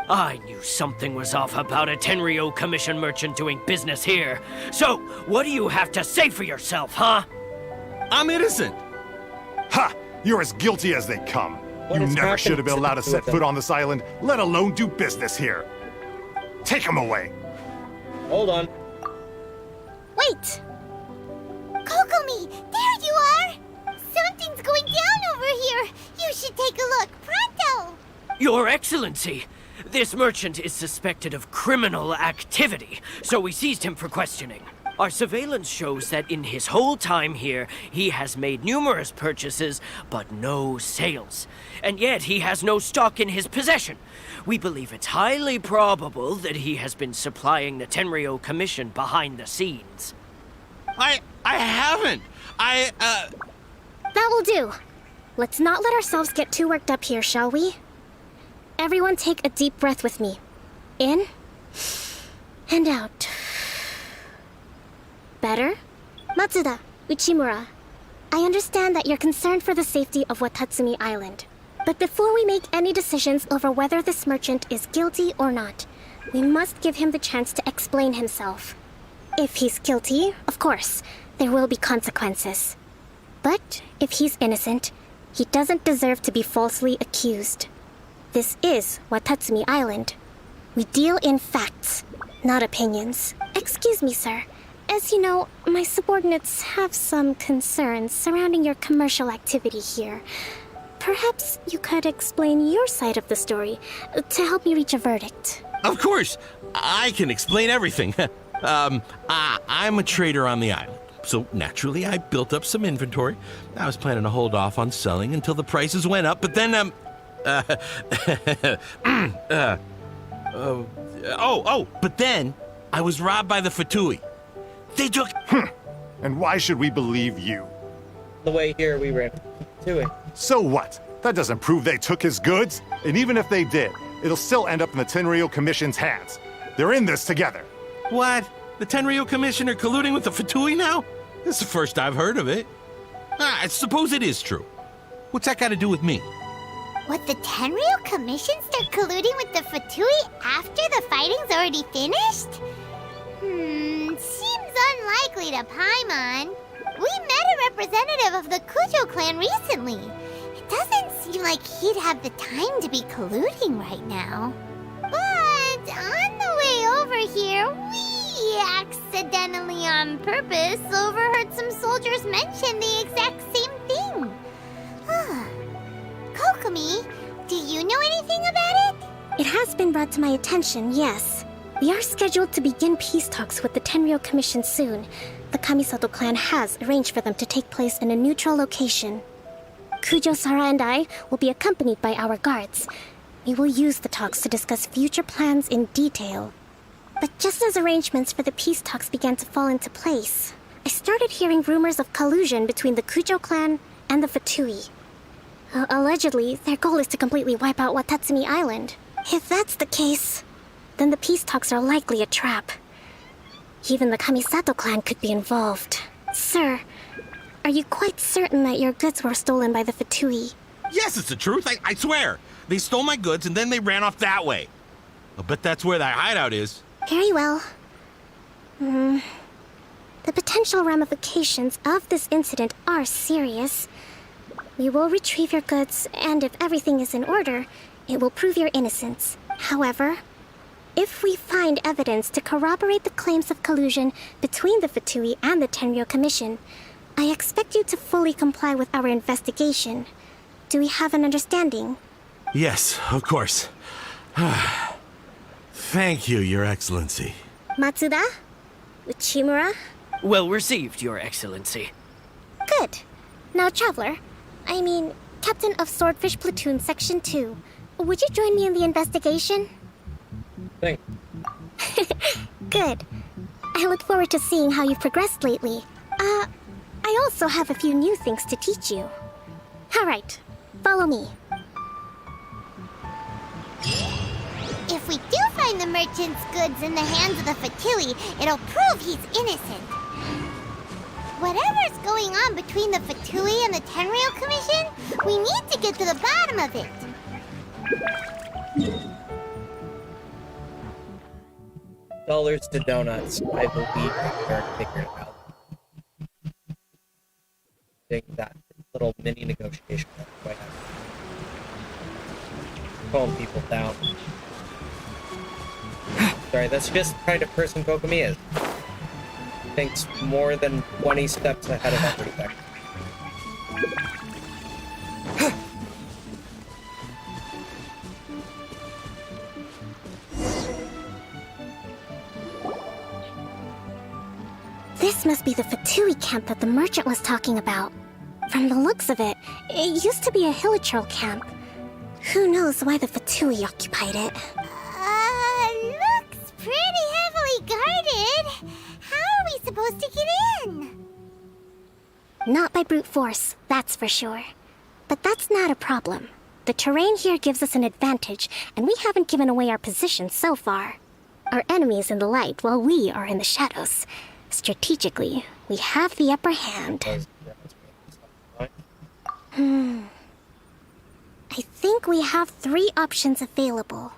I knew something was off about a Tenryo Commission merchant doing business here. So, what do you have to say for yourself, huh? I'm innocent! Ha! You're as guilty as they come. You never should have been allowed to set foot on this island, let alone do business here. Take him away. Hold on. Wait! Kokomi, there you are! Something's going down over here! You should take a look, pronto! Your Excellency, this merchant is suspected of criminal activity, so we seized him for questioning. Our surveillance shows that in his whole time here, he has made numerous purchases, but no sales. And yet he has no stock in his possession. We believe it's highly probable that he has been supplying the Tenryo Commission behind the scenes. I haven't! That will do. Let's not let ourselves get too worked up here, shall we? Everyone take a deep breath with me. In and out. Better? Matsuda, Uchimura, I understand that you're concerned for the safety of Watatsumi Island. But before we make any decisions over whether this merchant is guilty or not, we must give him the chance to explain himself. If he's guilty, of course, there will be consequences. But if he's innocent, he doesn't deserve to be falsely accused. This is Watatsumi Island. We deal in facts, not opinions. Excuse me, sir. As you know, my subordinates have some concerns surrounding your commercial activity here. Perhaps you could explain your side of the story to help me reach a verdict. Of course! I can explain everything. I'm a trader on the island, so naturally I built up some inventory. I was planning to hold off on selling until the prices went up, but then, but then I was robbed by the Fatui. They took... And why should we believe you? The way here we ran to it. So what? That doesn't prove they took his goods. And even if they did, it'll still end up in the Tenryo Commission's hands. They're in this together. What? The Tenryo Commission are colluding with the Fatui now? This is the first I've heard of it. I suppose it is true. What's that got to do with me? What, the Tenryo Commission start colluding with the Fatui after the fighting's already finished? Seems unlikely to Paimon. We met a representative of the Kujo clan recently. It doesn't seem like he'd have the time to be colluding right now. But on the way over here, we accidentally on purpose overheard some soldiers mention the exact same thing. VocaMew. Do you know anything about it? It has been brought to my attention, yes. We are scheduled to begin peace talks with the Tenryou Commission soon. The Kamisato clan has arranged for them to take place in a neutral location. Kujo, Sara, and I will be accompanied by our guards. We will use the talks to discuss future plans in detail. But just as arrangements for the peace talks began to fall into place, I started hearing rumors of collusion between the Kujo clan and the Fatui. Allegedly, their goal is to completely wipe out Watatsumi Island. If that's the case, then the peace talks are likely a trap. Even the Kamisato clan could be involved. Sir, are you quite certain that your goods were stolen by the Fatui? Yes, it's the truth. I swear. They stole my goods and then they ran off that way. I'll bet that's where that hideout is. Very well. The potential ramifications of this incident are serious. We will retrieve your goods, and if everything is in order, it will prove your innocence. However, if we find evidence to corroborate the claims of collusion between the Fatui and the Tenryou Commission, I expect you to fully comply with our investigation. Do we have an understanding? Yes, of course. Thank you, Your Excellency. Matsuda? Uchimura? Well received, Your Excellency. Good. Now, Traveler, Captain of Swordfish Platoon Section 2, would you join me in the investigation? Thanks. Good. I look forward to seeing how you've progressed lately. I also have a few new things to teach you. Alright, follow me. If we do find the merchant's goods in the hands of the Fatui, it'll prove he's innocent. Whatever's going on between the Fatui and the Tenryou Commission, we need to get to the bottom of it. Dollars to donuts. I believe Eric figured it out. I think that little mini negotiation that we have. Calm people down. Sorry, that's just the kind of person VocaMew is. Thinks more than 20 steps ahead of everything. This must be the Fatui camp that the merchant was talking about. From the looks of it, it used to be a hilichurl camp. Who knows why the Fatui occupied it? Looks pretty heavily guarded. How are we supposed to get in? Not by brute force, that's for sure. But that's not a problem. The terrain here gives us an advantage, and we haven't given away our position so far. Our enemy is in the light, while we are in the shadows. Strategically, we have the upper hand. I think we have 3 options available.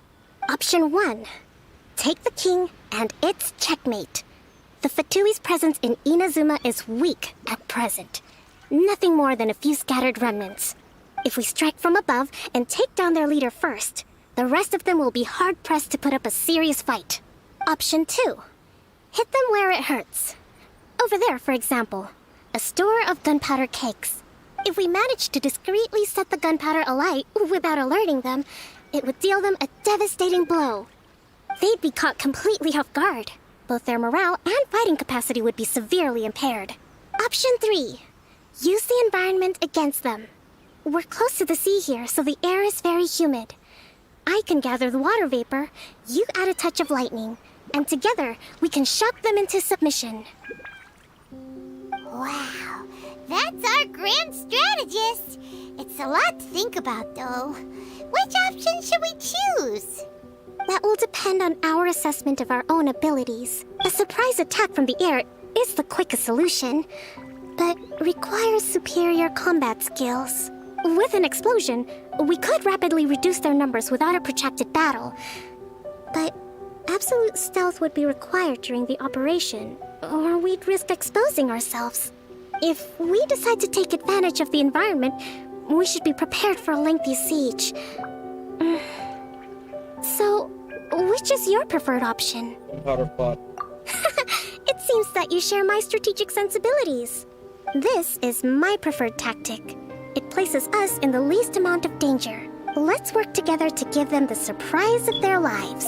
Option 1. Take the king, and it's checkmate. The Fatui's presence in Inazuma is weak at present. Nothing more than a few scattered remnants. If we strike from above and take down their leader first, the rest of them will be hard-pressed to put up a serious fight. Option 2. Hit them where it hurts. Over there, for example, a store of gunpowder cakes. If we manage to discreetly set the gunpowder alight without alerting them, it would deal them a devastating blow. They'd be caught completely off guard. Both their morale and fighting capacity would be severely impaired. Option 3. Use the environment against them. We're close to the sea here, so the air is very humid. I can gather the water vapor, you add a touch of lightning, and together we can shock them into submission. Wow, that's our grand strategist. It's a lot to think about, though. Which option should we choose? That will depend on our assessment of our own abilities. A surprise attack from the air is the quickest solution, but requires superior combat skills. With an explosion, we could rapidly reduce their numbers without a protracted battle. But absolute stealth would be required during the operation, or we'd risk exposing ourselves. If we decide to take advantage of the environment, we should be prepared for a lengthy siege. So, which is your preferred option? Powder plot. It seems that you share my strategic sensibilities. This is my preferred tactic. It places us in the least amount of danger. Let's work together to give them the surprise of their lives.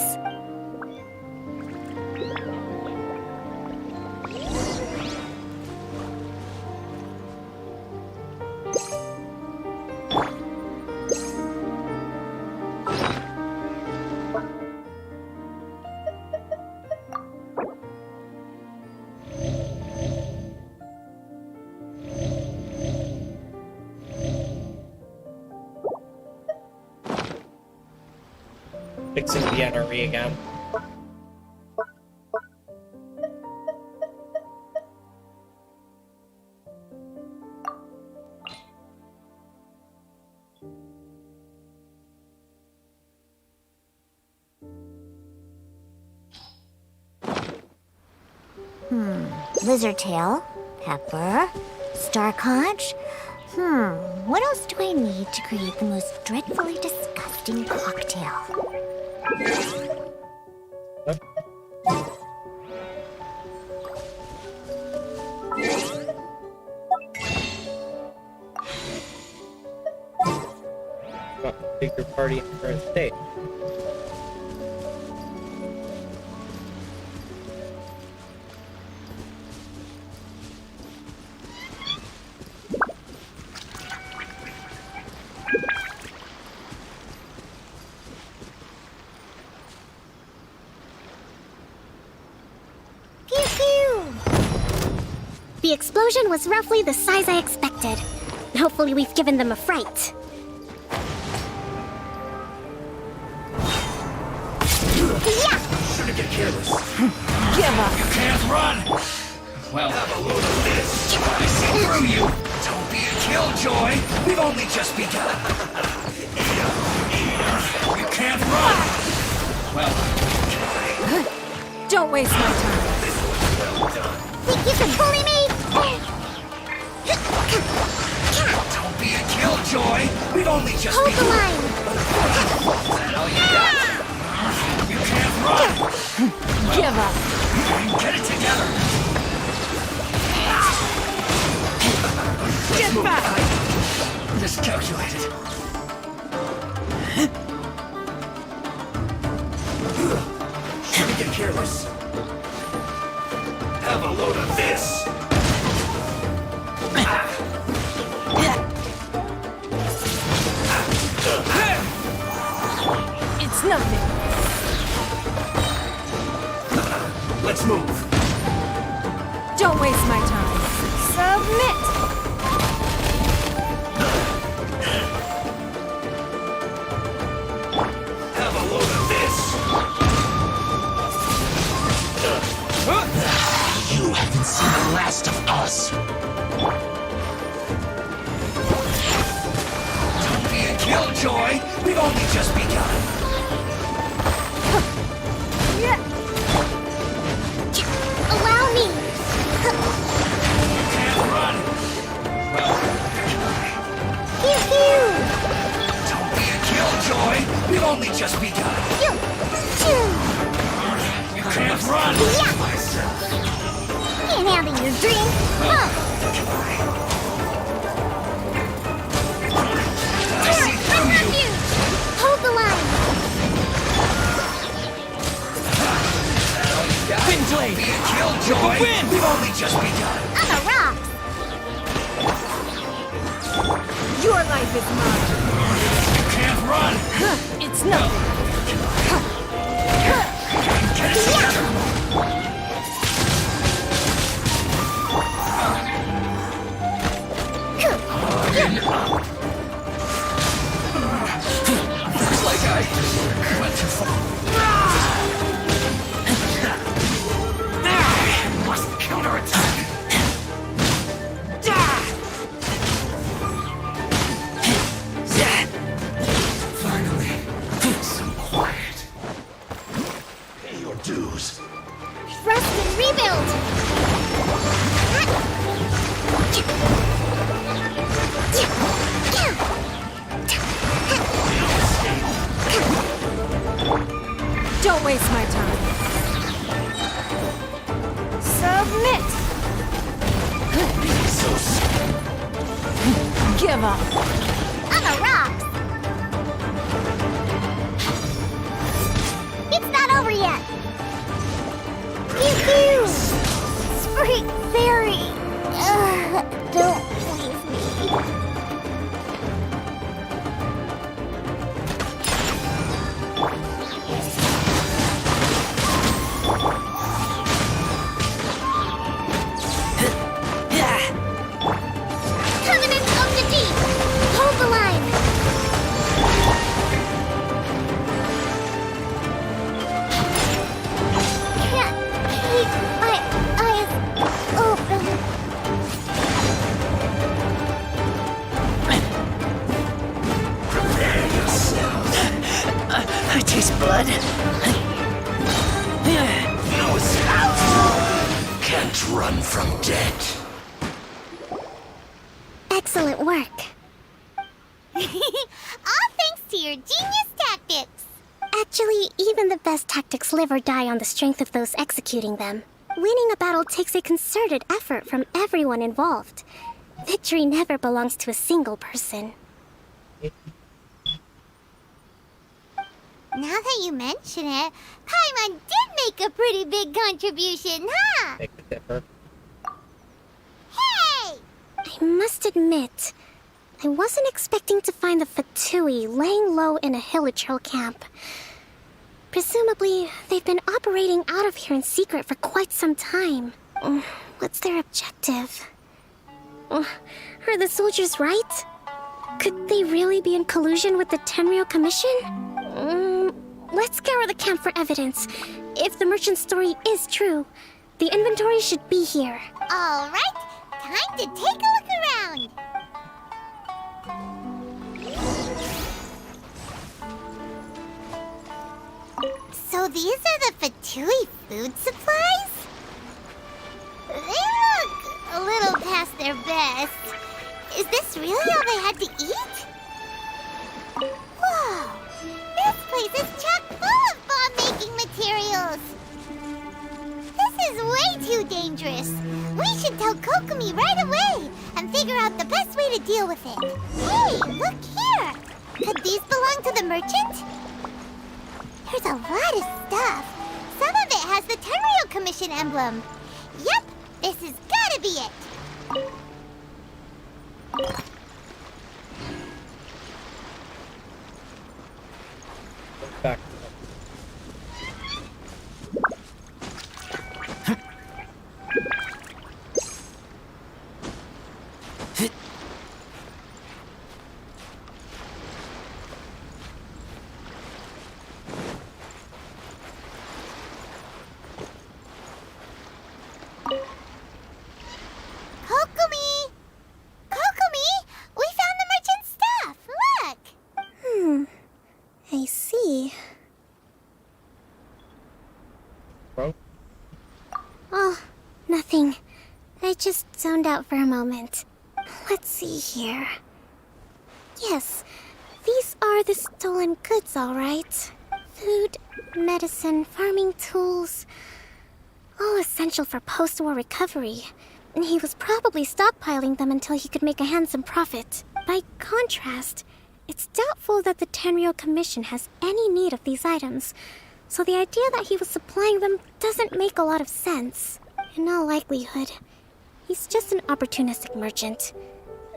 Fixing the NRE again. Lizardtail, Pepper, Starconch. What else do I need to create the most dreadfully disgusting cocktail? Take your party in current state. The explosion was roughly the size I expected. Hopefully we've given them a fright. Yeah! Shouldn't get careless. Give up! You can't run! Well, have a load of this. I see through you. Don't be a killjoy. We've only just begun. You can't run! Well, don't waste my time. well done. Think you can bully me? Don't be a killjoy. We've only just Hold the begun. line! Is that all you got? You can't run! Give up. Get it together. Get back! Miscalculated. Shouldn't get careless. Have a load of this. It's nothing. Let's move. Don't waste my time. Submit! Have a load of this. You haven't seen the last of us. Don't be a killjoy. We've only just begun. Allow me! Can't run. Well, Pew pew! don't be a killjoy. We've only just begun. Pew! Pew! You can't run. Yeah! Can't handle your drink! Huh! I see through you. Hold the line! Don't be a killjoy. We've only just begun. On the rocks! Your life is mine. You can't run. It's nothing. Get it together. Looks like I went too far. Must counterattack. Finally, some quiet. Pay your dues. Thrust and rebuild! Don't waste my time. Submit! So Give deliver. On the rocks! It's not over yet! Pew-pew! Spring Fairy! Don't leave me. Covenant of the Deep! Hold the line! Can't keep my eyes open. Prepare yourself. I taste blood. No escape. Can't run from death. Excellent work. All thanks to your genius tactics! Actually, even the best tactics live or die on the strength of those executing them. Winning a battle takes a concerted effort from everyone involved. Victory never belongs to a single person. Now that you mention it, Paimon did make a pretty big contribution, huh? Make the differ. Hey! I must admit, I wasn't expecting to find the Fatui laying low in a Hilichurl camp. Presumably, they've been operating out of here in secret for quite some time. What's their objective? Are the soldiers right? Could they really be in collusion with the Tenryou Commission? Let's scour the camp for evidence. If the merchant's story is true, the inventory should be here. All right, time to take a look around. So these are the Fatui food supplies? They look a little past their best. Is this really all they had to eat? Whoa! This place is chock full of bomb-making materials! This is way too dangerous! We should tell Kokomi right away and figure out the best way to deal with it. Hey, look here! Could these belong to the merchant? There's a lot of stuff. Some of it has the Tenryou Commission emblem. Yep, this has gotta be it. Back. Kokomi! Kokomi! We found the merchant's stuff! Look! I see. Bro? Oh, nothing. I just zoned out for a moment. Let's see here. Yes, these are the stolen goods, all right. Food, medicine, farming tools. All essential for post-war recovery. And he was probably stockpiling them until he could make a handsome profit. By contrast, it's doubtful that the Tenryou Commission has any need of these items, so the idea that he was supplying them doesn't make a lot of sense. In all likelihood, he's just an opportunistic merchant.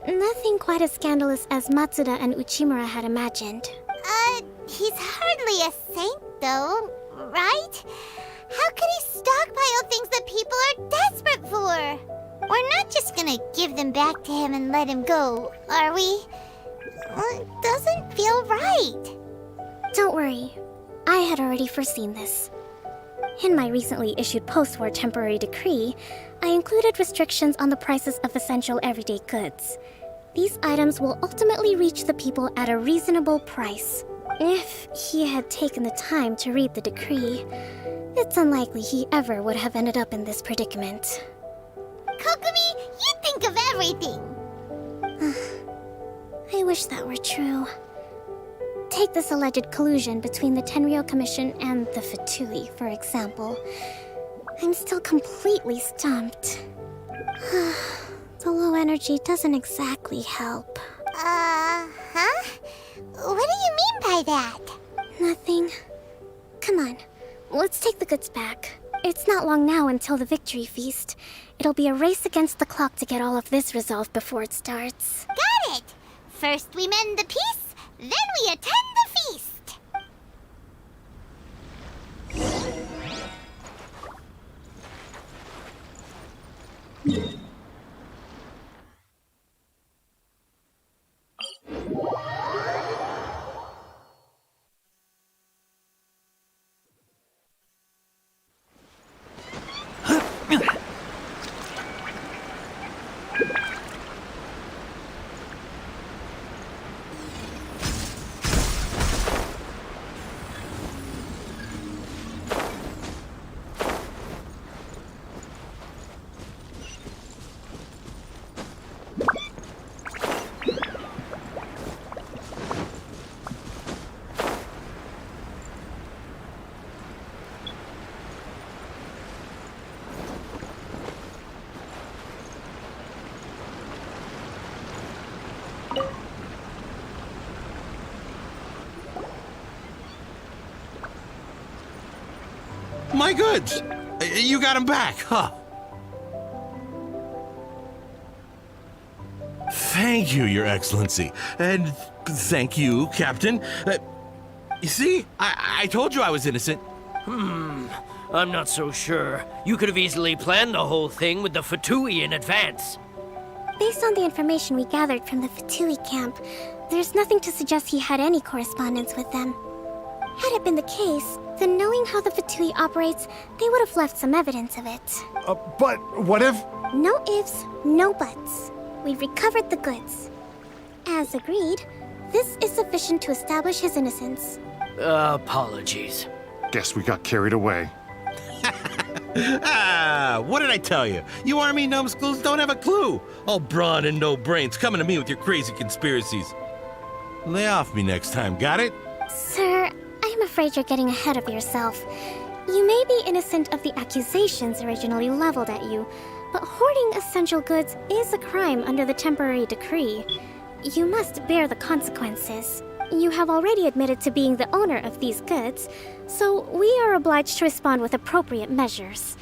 Nothing quite as scandalous as Matsuda and Uchimura had imagined. He's hardly a saint, though, right? How could he stockpile things that people are desperate for? We're not just gonna give them back to him and let him go, are we? It doesn't feel right. Don't worry, I had already foreseen this. In my recently issued post-war temporary decree, I included restrictions on the prices of essential everyday goods. These items will ultimately reach the people at a reasonable price. If he had taken the time to read the decree, it's unlikely he ever would have ended up in this predicament. Kokomi, you think of everything! I wish that were true. Take this alleged collusion between the Tenryou Commission and the Fatui, for example. I'm still completely stumped. The low energy doesn't exactly help. Huh? What do you mean by that? Nothing. Come on, let's take the goods back. It's not long now until the victory feast. It'll be a race against the clock to get all of this resolved before it starts. Got it! First we mend the peace, then we attend the feast! My goods! You got them back, huh? Thank you, Your Excellency. And thank you, Captain. You see, I told you I was innocent. I'm not so sure. You could have easily planned the whole thing with the Fatui in advance. Based on the information we gathered from the Fatui camp, there's nothing to suggest he had any correspondence with them. Had it been the case, then knowing how the Fatui operates, they would have left some evidence of it. But what if... No ifs, no buts. We've recovered the goods. As agreed, this is sufficient to establish his innocence. Apologies. Guess we got carried away. What did I tell you? You army numbskulls don't have a clue. All brawn and no brains coming to me with your crazy conspiracies. Lay off me next time, got it? Sir, I'm afraid you're getting ahead of yourself. You may be innocent of the accusations originally leveled at you, but hoarding essential goods is a crime under the temporary decree. You must bear the consequences. You have already admitted to being the owner of these goods, so we are obliged to respond with appropriate measures.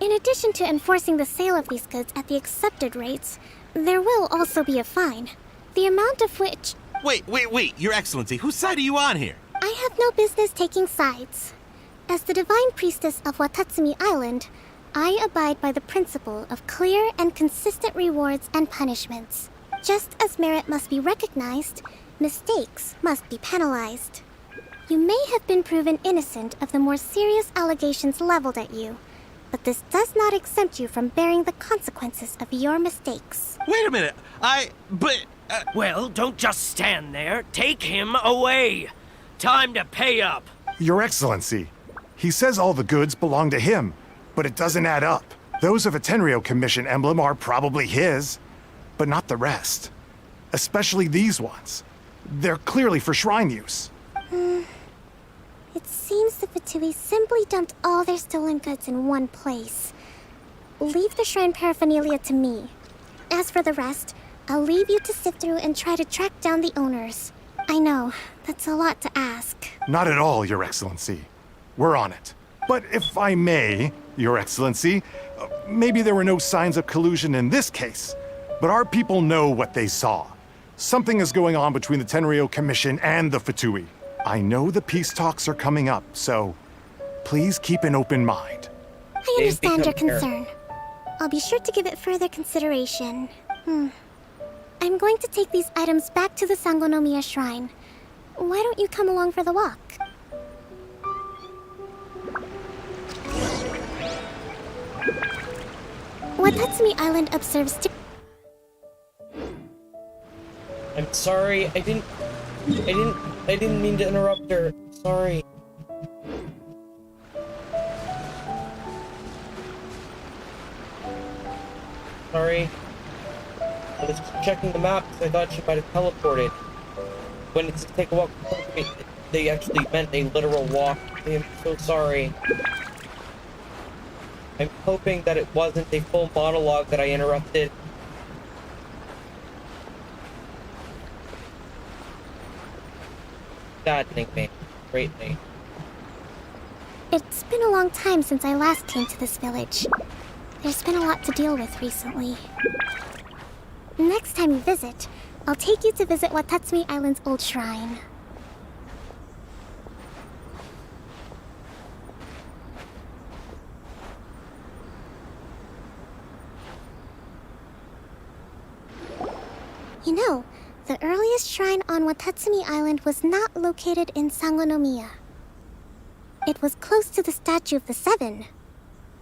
In addition to enforcing the sale of these goods at the accepted rates, there will also be a fine, the amount of which... Wait, Your Excellency, whose side are you on here? I have no business taking sides. As the Divine Priestess of Watatsumi Island, I abide by the principle of clear and consistent rewards and punishments. Just as merit must be recognized, mistakes must be penalized. You may have been proven innocent of the more serious allegations leveled at you, but this does not exempt you from bearing the consequences of your mistakes. Wait a minute, Well, don't just stand there. Take him away. Time to pay up. Your Excellency, he says all the goods belong to him, but it doesn't add up. Those of a Tenryo Commission emblem are probably his, but not the rest. Especially these ones. They're clearly for shrine use. It seems the Fatui simply dumped all their stolen goods in one place. Leave the shrine paraphernalia to me. As for the rest, I'll leave you to sift through and try to track down the owners. I know, that's a lot to ask. Not at all, Your Excellency. We're on it. But if I may, Your Excellency, maybe there were no signs of collusion in this case, but our people know what they saw. Something is going on between the Tenryo Commission and the Fatui. I know the peace talks are coming up, so please keep an open mind. I understand your concern. I'll be sure to give it further consideration. I'm going to take these items back to the Sangonomiya Shrine. Why don't you come along for the walk? Watatsumi Island observes... I'm sorry, I didn't mean to interrupt her. Sorry. Sorry. I was just checking the map because I thought she might have teleported. When it's to take a walk, they actually meant a literal walk. I am so sorry. I'm hoping that it wasn't a full monologue that I interrupted. saddening me greatly. It's been a long time since I last came to this village. There's been a lot to deal with recently. Next time you visit, I'll take you to visit Watatsumi Island's old shrine. You know, the earliest shrine on Watatsumi Island was not located in Sangonomiya. It was close to the Statue of the Seven.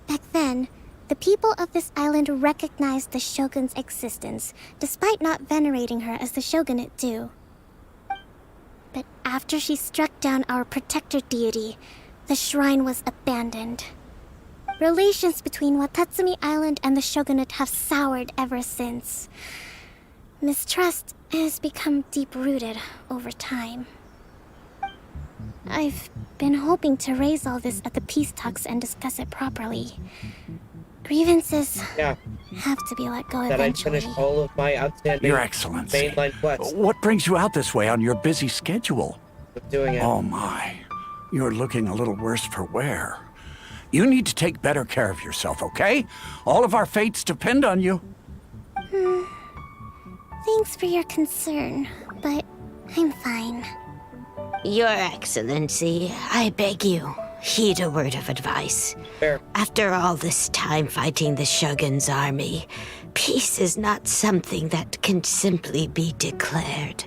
Back then, the people of this island recognized the shogun's existence, despite not venerating her as the shogunate do. But after she struck down our protector deity, the shrine was abandoned. Relations between Watatsumi Island and the shogunate have soured ever since. Mistrust has become deep-rooted over time. I've been hoping to raise all this at the peace talks and discuss it properly. Grievances have to be let go That eventually. I finish all of my outstanding Your Excellency, mainline quests. what brings you out this way on your busy schedule? I'm doing it. Oh my, you're looking a little worse for wear. You need to take better care of yourself, okay? All of our fates depend on you. Thanks for your concern, but I'm fine. Your Excellency, I beg you, heed a word of advice. Fair. After all this time fighting the Shogun's army, peace is not something that can simply be declared.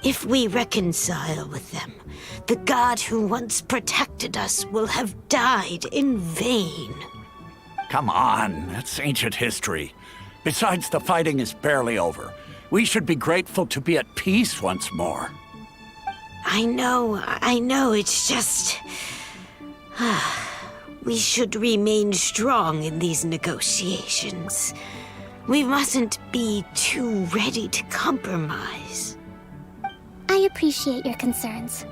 If we reconcile with them, the god who once protected us will have died in vain. Come on, that's ancient history. Besides, the fighting is barely over. We should be grateful to be at peace once more. I know, it's just... we should remain strong in these negotiations. We mustn't be too ready to compromise. I appreciate your concerns.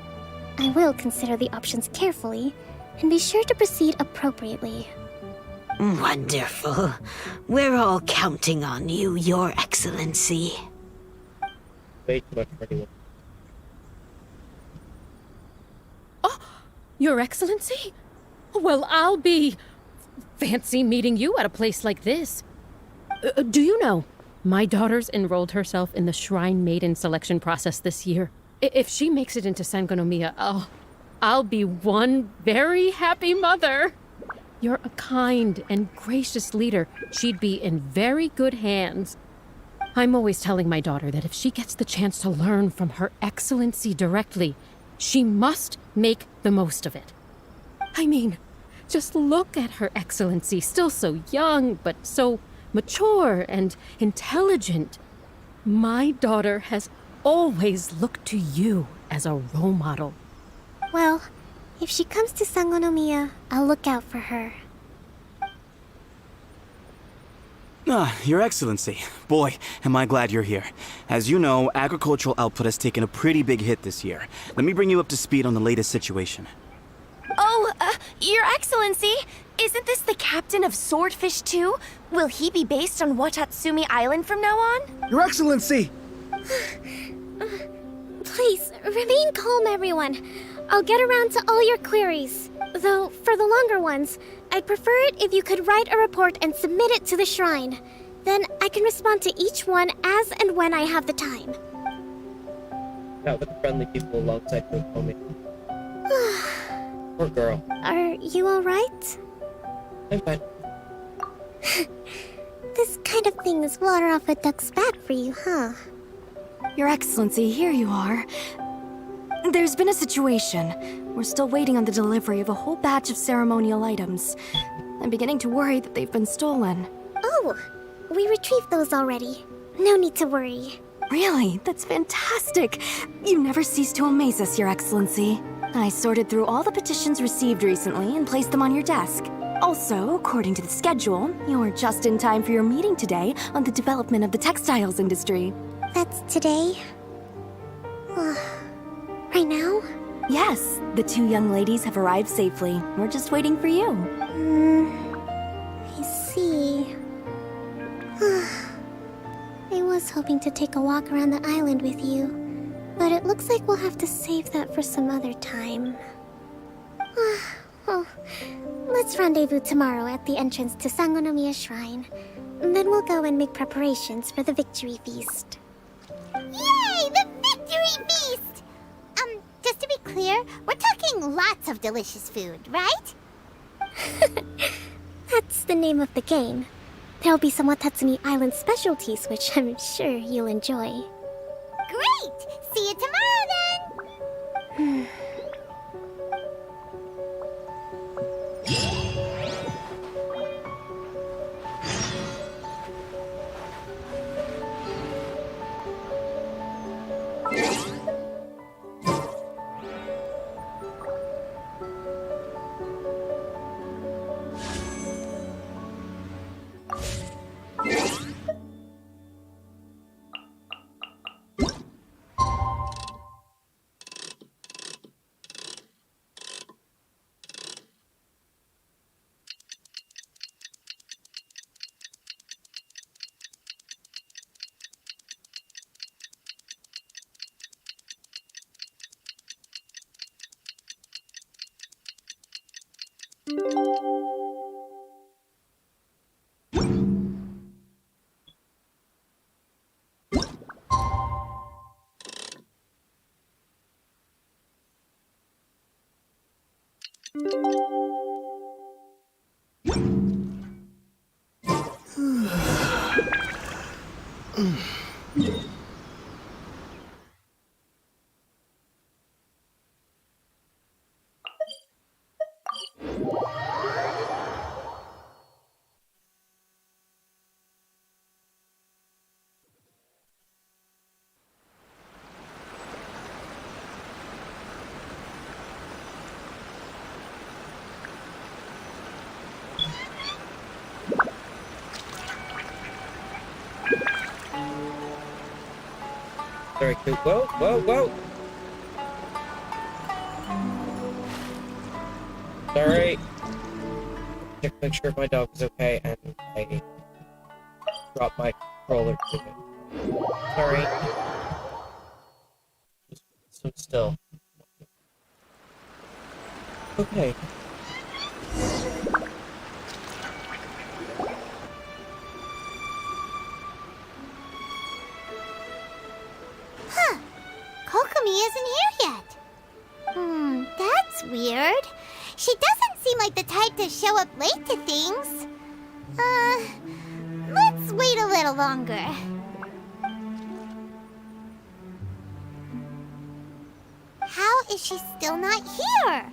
I will consider the options carefully, and be sure to proceed appropriately. Wonderful. We're all counting on you, Your Excellency. Way too much for anyone. Your Excellency? Well, I'll be... fancy meeting you at a place like this. Do you know, my daughter's enrolled herself in the Shrine Maiden selection process this year. If she makes it into Sangonomiya, I'll be one very happy mother. You're a kind and gracious leader. She'd be in very good hands. I'm always telling my daughter that if she gets the chance to learn from Her Excellency directly, she must make the most of it. I mean, just look at Her Excellency, still so young, but so mature and intelligent. My daughter has always looked to you as a role model. Well, if she comes to Sangonomiya, I'll look out for her. Your Excellency. Boy, am I glad you're here. As you know, agricultural output has taken a pretty big hit this year. Let me bring you up to speed on the latest situation. Your Excellency, isn't this the captain of Swordfish 2? Will he be based on Watatsumi Island from now on? Your Excellency! Please, remain calm, everyone. I'll get around to all your queries. Though, for the longer ones, I'd prefer it if you could write a report and submit it to the shrine. Then I can respond to each one as and when I have the time. Not with friendly people alongside VocaMew. Poor girl. Are you alright? I'm fine. This kind of thing is water off a duck's back for you, huh? Your Excellency, here you are. There's been a situation. We're still waiting on the delivery of a whole batch of ceremonial items. I'm beginning to worry that they've been stolen. Oh, we retrieved those already. No need to worry. Really? That's fantastic. You never cease to amaze us, Your Excellency. I sorted through all the petitions received recently and placed them on your desk. Also, according to the schedule, you're just in time for your meeting today on the development of the textiles industry. That's today? Right now? Yes, the two young ladies have arrived safely. We're just waiting for you. I see. I was hoping to take a walk around the island with you, But it looks like we'll have to save that for some other time. Well, let's rendezvous tomorrow at the entrance to Sangonomiya Shrine. Then we'll go and make preparations for the victory feast. Yay! The victory feast! Just to be clear, we're talking lots of delicious food, right? That's the name of the game. There'll be some Watatsumi Island specialties, which I'm sure you'll enjoy. Great! See you tomorrow then! Very cool. Whoa, whoa, whoa! Sorry. Check to make sure my dog is okay, and I dropped my controller to it. Sorry. Just so still. Okay. VocaMew isn't here yet. That's weird. She doesn't seem like the type to show up late to things. Let's wait a little longer. How is she still not here?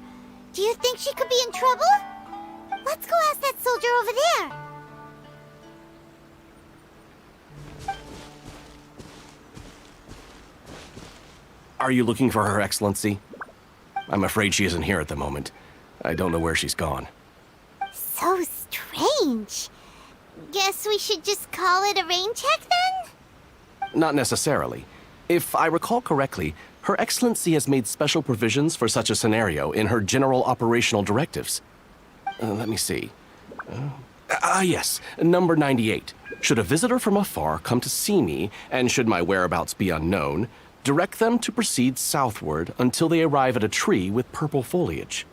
Do you think she could be in trouble? Let's go ask that soldier over there. Are you looking for Her Excellency? I'm afraid she isn't here at the moment. I don't know where she's gone. So strange. Guess we should just call it a rain check then? Not necessarily. If I recall correctly, Her Excellency has made special provisions for such a scenario in her general operational directives. Let me see. Yes, number 98. Should a visitor from afar come to see me, and should my whereabouts be unknown, direct them to proceed southward until they arrive at a tree with purple foliage.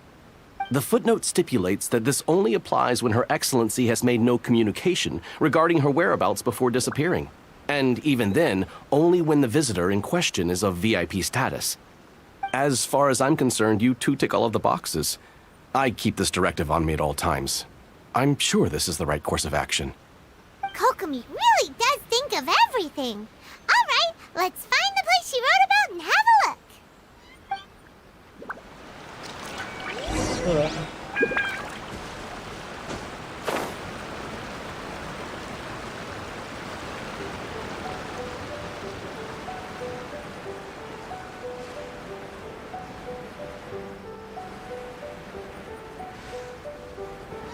The footnote stipulates that this only applies when Her Excellency has made no communication regarding her whereabouts before disappearing. And even then, only when the visitor in question is of VIP status. As far as I'm concerned, you two tick all of the boxes. I keep this directive on me at all times. I'm sure this is the right course of action. VocaMew really does think of everything. All right, let's find the place she wrote about and have a look.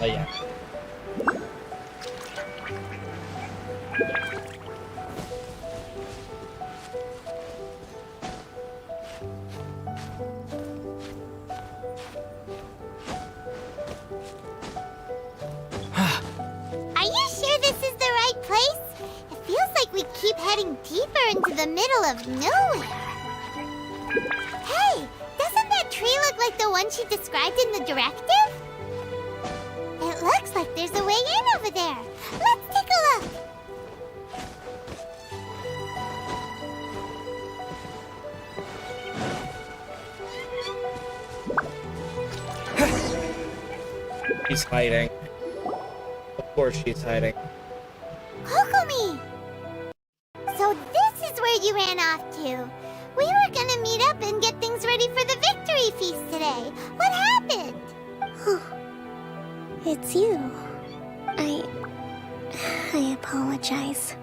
Oh yeah. Are you sure this is the right place? It feels like we keep heading deeper into the middle of nowhere. Hey, doesn't that tree look like the one she described in the directive? It looks like there's a way in over there. Let's take a look. She's hiding. Of course she's hiding. VocaMew! So this is where you ran off to. We were gonna meet up and get things ready for the victory feast today. What happened? It's you. I apologize.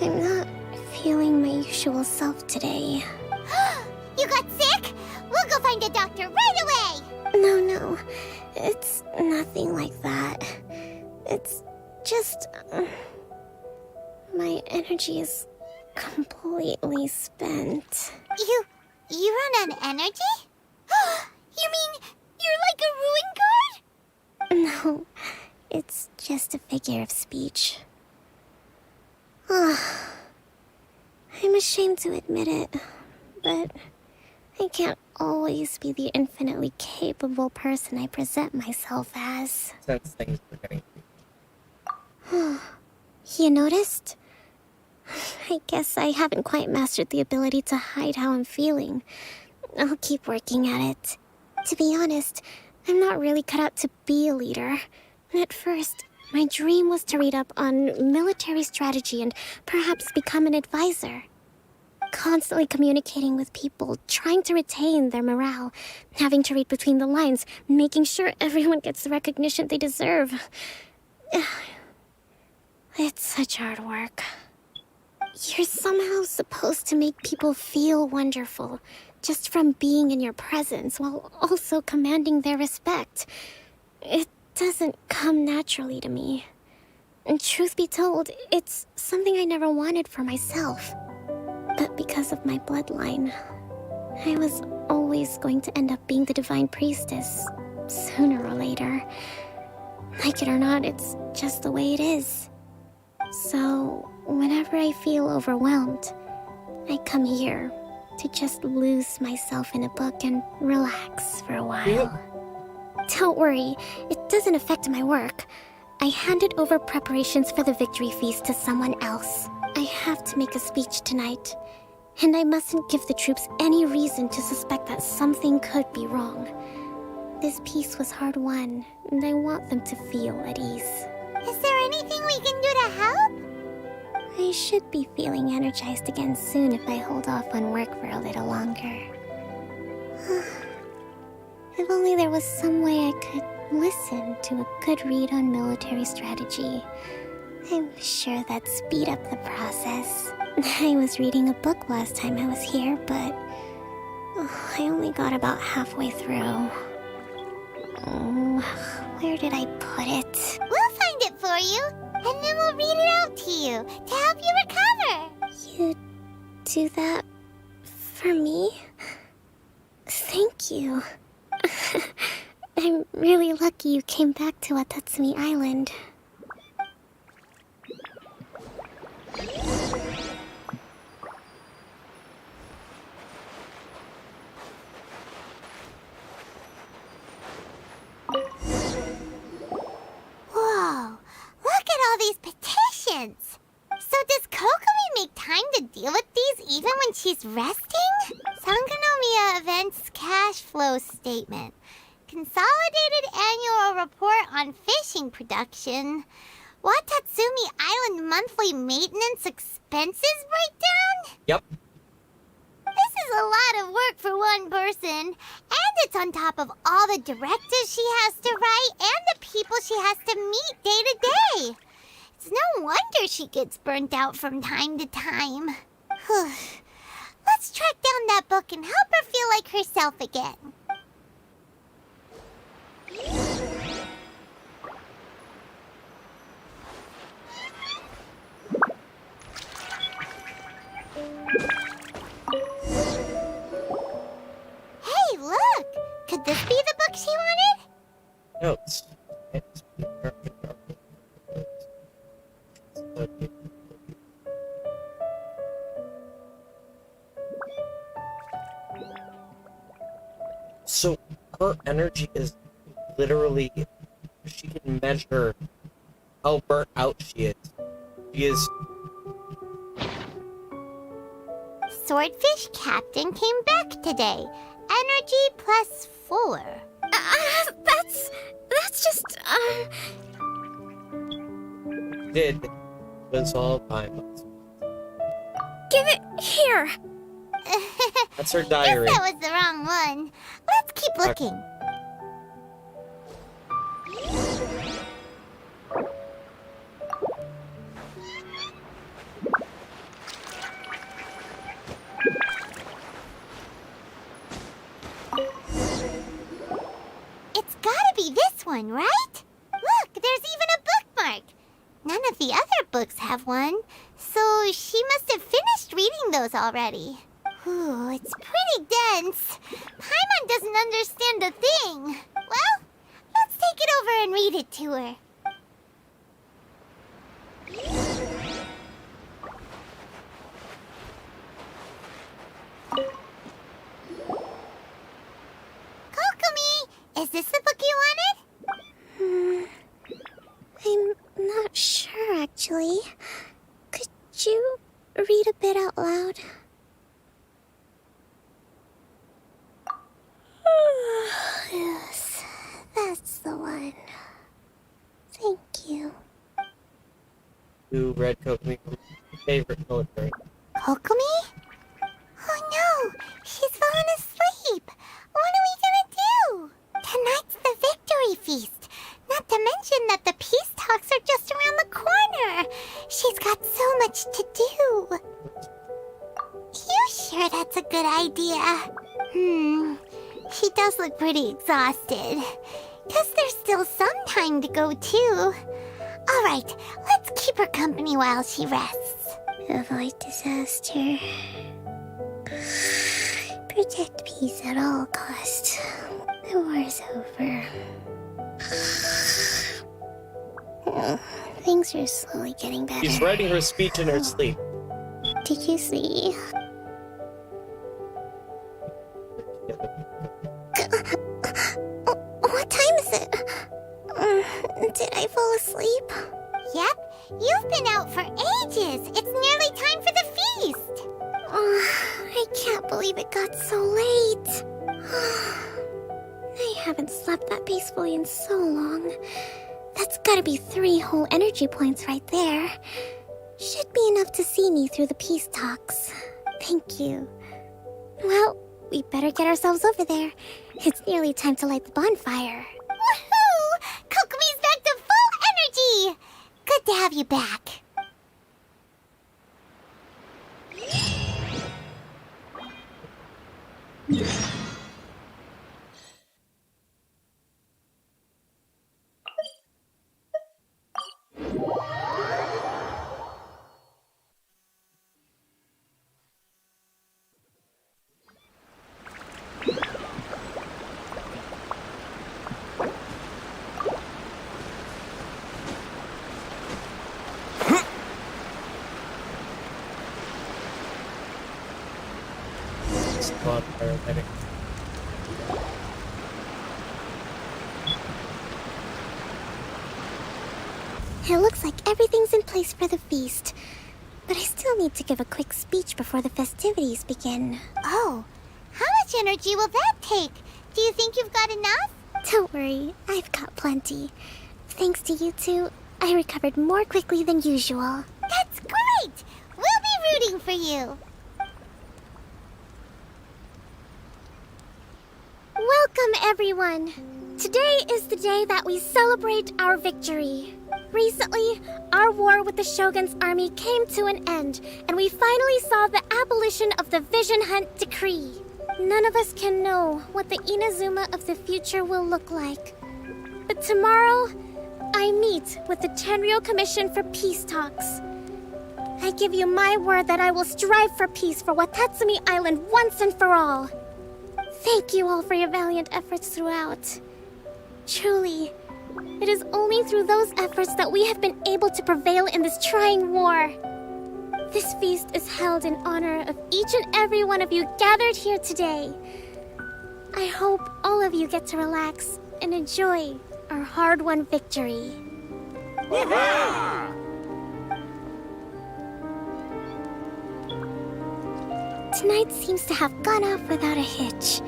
I'm not feeling my usual self today. You got sick? We'll go find a doctor right away! No. It's nothing like that. It's just... my energy is completely spent. You run on energy? You mean you're like a ruin guard? No, it's just a figure of speech. I'm ashamed to admit it, but I can't always be the infinitely capable person I present myself as. Since things are getting... You noticed? I guess I haven't quite mastered the ability to hide how I'm feeling. I'll keep working at it. To be honest, I'm not really cut out to be a leader. At first, my dream was to read up on military strategy and perhaps become an advisor. Constantly communicating with people, trying to retain their morale, having to read between the lines, making sure everyone gets the recognition they deserve. It's such hard work. You're somehow supposed to make people feel wonderful, just from being in your presence, while also commanding their respect. It doesn't come naturally to me. And truth be told, it's something I never wanted for myself. But because of my bloodline, I was always going to end up being the divine priestess, sooner or later. Like it or not, it's just the way it is. So, whenever I feel overwhelmed, I come here to just lose myself in a book and relax for a while. Don't worry, it doesn't affect my work. I handed over preparations for the victory feast to someone else. I have to make a speech tonight, and I mustn't give the troops any reason to suspect that something could be wrong. This peace was hard won, and I want them to feel at ease. Is there anything we can do to help? I should be feeling energized again soon if I hold off on work for a little longer. If only there was some way I could listen to a good read on military strategy. I'm sure that'd speed up the process. I was reading a book last time I was here, but I only got about halfway through. Where did I put it? We'll find it for you, and then we'll read it out to you to help you recover. You do that for me? Thank you. I'm really lucky you came back to Watatsumi Island. Whoa, look at all these petitions. So does VocaMew make time to deal with these even when she's resting? Sangonomiya Events Cash Flow Statement. Consolidated Annual Report on Fishing Production. Watatsumi Island Monthly Maintenance Expenses Breakdown? Yep. This is a lot of work for one person, and it's on top of all the directives she has to write and the people she has to meet day to day. It's no wonder she gets burnt out from time to time. Let's track down that book and help her feel like herself again. Hey, look! Could this be the book she wanted? Notes. energy is literally, she can measure how burnt out she is. She is. Swordfish Captain came back today. Energy +4. That's just, Did was all time. Give it here. That's her diary. Guess that was the wrong one. Let's keep looking. It's gotta be this one, right? Look, there's even a bookmark. None of the other books have one, so she must have finished reading those already. Ooh, it's pretty dense. Paimon doesn't understand a thing. Well, let's take it over and read it to her. Kokomi, is this the book you wanted? I'm not sure, actually. Could you read a bit out loud? Yes, that's the one. Thank you. Who read Kokomi from favorite military? Kokomi? Oh no, she's fallen asleep. What are we gonna do? Tonight's the victory feast. Not to mention that the peace talks are just around the corner. She's got so much to do. You sure that's a good idea? She does look pretty exhausted. Guess there's still some time to go too. Alright, let's keep her company while she rests. Avoid disaster. Protect peace at all costs. The war's over. Things are slowly getting better. She's writing her speech in her sleep. Did you see? What time is it? Did I fall asleep? Yep, you've been out for ages. It's nearly time for the feast. I can't believe it got so late. I haven't slept that peacefully in so long. That's gotta be 3 whole energy points right there. Should be enough to see me through the peace talks. Thank you. Well, we better get ourselves over there. It's nearly time to light the bonfire. Woohoo! Kokomi's back to full energy! Good to have you back. Paramedic. It looks like everything's in place for the feast. But I still need to give a quick speech before the festivities begin. Oh, how much energy will that take? Do you think you've got enough? Don't worry, I've got plenty. Thanks to you two, I recovered more quickly than usual. That's great! We'll be rooting for you. Welcome, everyone! Today is the day that we celebrate our victory. Recently, our war with the Shogun's army came to an end, and we finally saw the abolition of the Vision Hunt Decree. None of us can know what the Inazuma of the future will look like. But tomorrow, I meet with the Tenryou Commission for Peace Talks. I give you my word that I will strive for peace for Watatsumi Island once and for all. Thank you all for your valiant efforts throughout. Truly, it is only through those efforts that we have been able to prevail in this trying war. This feast is held in honor of each and every one of you gathered here today. I hope all of you get to relax and enjoy our hard-won victory. Tonight seems to have gone off without a hitch.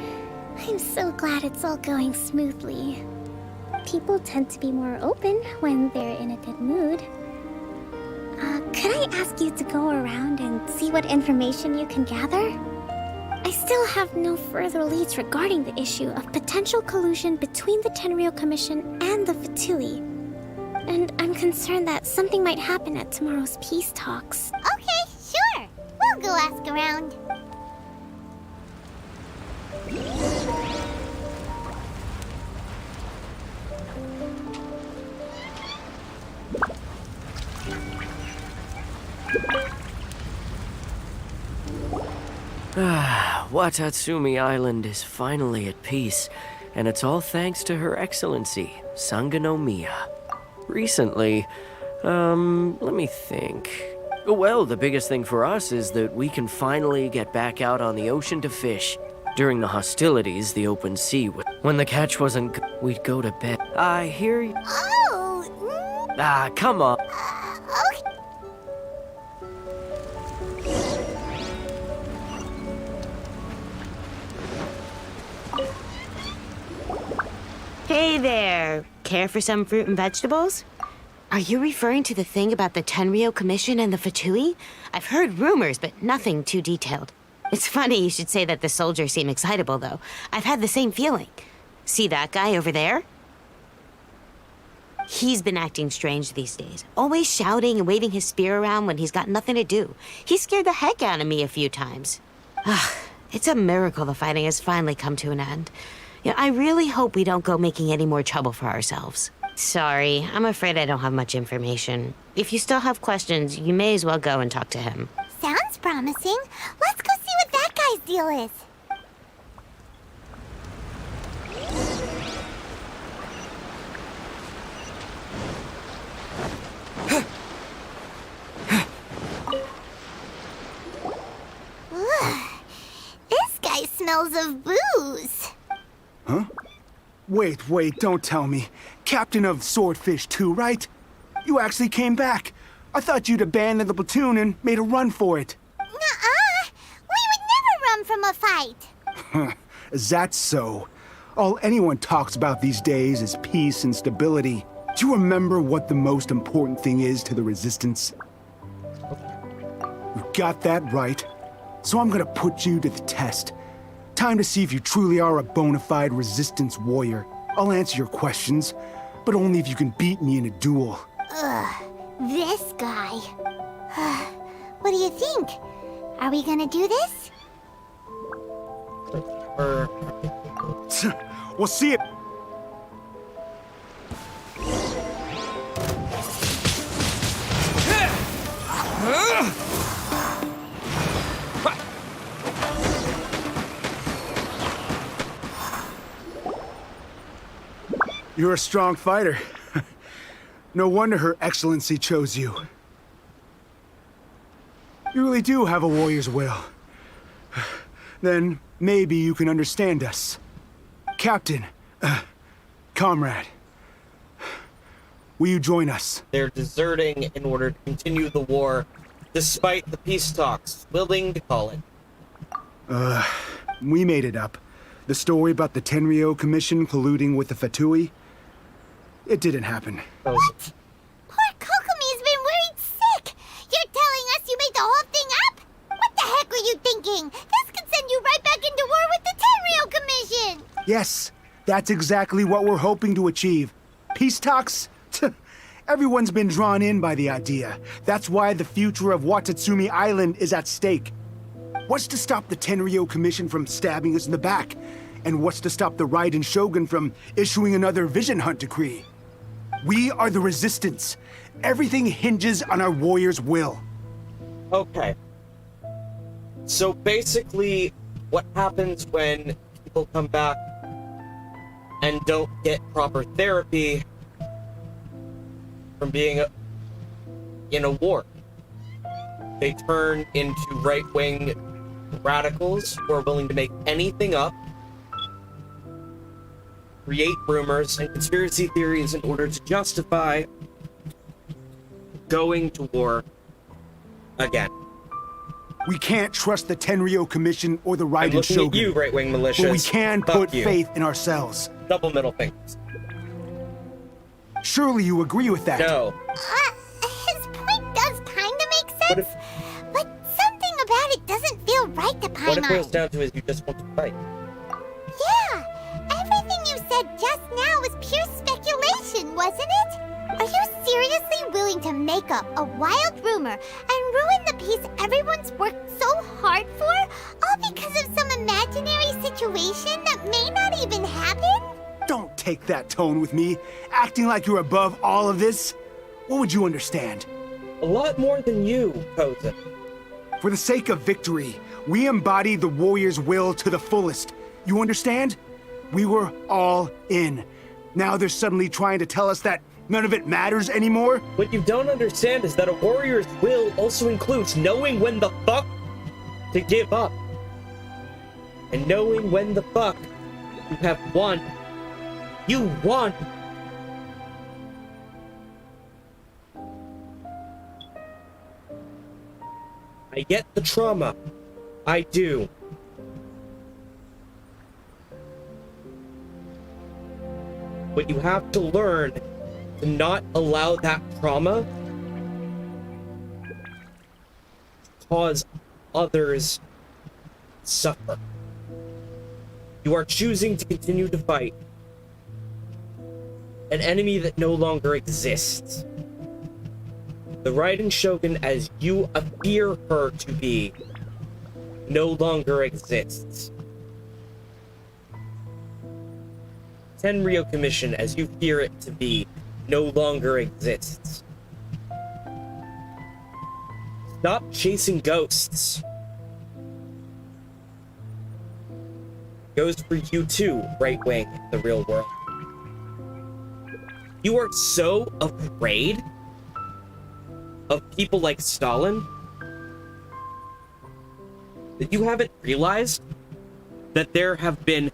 I'm so glad it's all going smoothly. People tend to be more open when they're in a good mood. Could I ask you to go around and see what information you can gather? I still have no further leads regarding the issue of potential collusion between the Tenryou Commission and the Fatui. And I'm concerned that something might happen at tomorrow's peace talks. Okay, sure. We'll go ask around. Watatsumi Island is finally at peace, and it's all thanks to Her Excellency, Sangonomiya. Recently, let me think. Well, the biggest thing for us is that we can finally get back out on the ocean to fish. During the hostilities, the open sea, when the catch wasn't we'd go to bed. I hear you. Oh! Come on. Okay. Hey there! Care for some fruit and vegetables? Are you referring to the thing about the Tenryou Commission and the Fatui? I've heard rumors, but nothing too detailed. It's funny you should say that the soldiers seem excitable, though. I've had the same feeling. See that guy over there? He's been acting strange these days. Always shouting and waving his spear around when he's got nothing to do. He scared the heck out of me a few times. It's a miracle the fighting has finally come to an end. Yeah, I really hope we don't go making any more trouble for ourselves. Sorry, I'm afraid I don't have much information. If you still have questions, you may as well go and talk to him. Sounds promising. Let's go see what that guy's deal is. Ugh. This guy smells of booze. Huh? Wait, don't tell me. Captain of Swordfish 2, right? You actually came back. I thought you'd abandoned the platoon and made a run for it. Nuh-uh. We would never run from a fight. Is that so? All anyone talks about these days is peace and stability. Do you remember what the most important thing is to the Resistance? You got that right. So I'm gonna put you to the test. Time to see if you truly are a bona fide Resistance warrior. I'll answer your questions, but only if you can beat me in a duel. Ugh, this guy. What do you think? Are we gonna do this? We'll see it. You're a strong fighter. No wonder Her Excellency chose you. You really do have a warrior's will. Then maybe you can understand us. Captain, comrade, will you join us? They're deserting in order to continue the war, despite the peace talks, willing to call it. We made it up. The story about the Tenryou Commission colluding with the Fatui, it didn't happen. What? Poor Kokomi's been worried sick. You're telling us you made the whole thing up? What the heck were you thinking? This could send you right back into war with the Tenryou Commission. Yes, that's exactly what we're hoping to achieve. Peace talks? Everyone's been drawn in by the idea. That's why the future of Watatsumi Island is at stake. What's to stop the Tenryou Commission from stabbing us in the back? And what's to stop the Raiden Shogun from issuing another Vision Hunt decree? We are the Resistance. Everything hinges on our warrior's will. Okay. So basically, what happens when people come back and don't get proper therapy from being in a war? They turn into right-wing radicals who are willing to make anything up create rumors and conspiracy theories in order to justify going to war again. We can't trust the Tenryo Commission or the Raiden looking Shogun. at you, right-wing militias. But we can Fuck put you. faith in ourselves. Double middle fingers. Surely you agree with that? No. His point does kinda make sense, but something about it doesn't feel right to What it Paimon. boils down to is you just want to fight. Yeah, everything you said just now was pure speculation, wasn't it? Are you seriously willing to make up a wild rumor and ruin the peace everyone's worked so hard for, all because of some imaginary situation that may not even happen? Don't take that tone with me, acting like you're above all of this. What would you understand? A lot more than you, Koza. For the sake of victory, we embodied the warrior's will to the fullest. You understand? We were all in. Now they're suddenly trying to tell us that none of it matters anymore? What you don't understand is that a warrior's will also includes knowing when the fuck to give up. And knowing when the fuck you have won. You won! I get the trauma. I do. But you have to learn to not allow that trauma to cause others suffer. You are choosing to continue to fight an enemy that no longer exists. The Raiden Shogun, as you fear her to be, no longer exists. Tenryo Commission, as you fear it to be, no longer exists. Stop chasing ghosts. Goes for you too, right wing, the real world. You are so afraid of people like Stalin that you haven't realized that there have been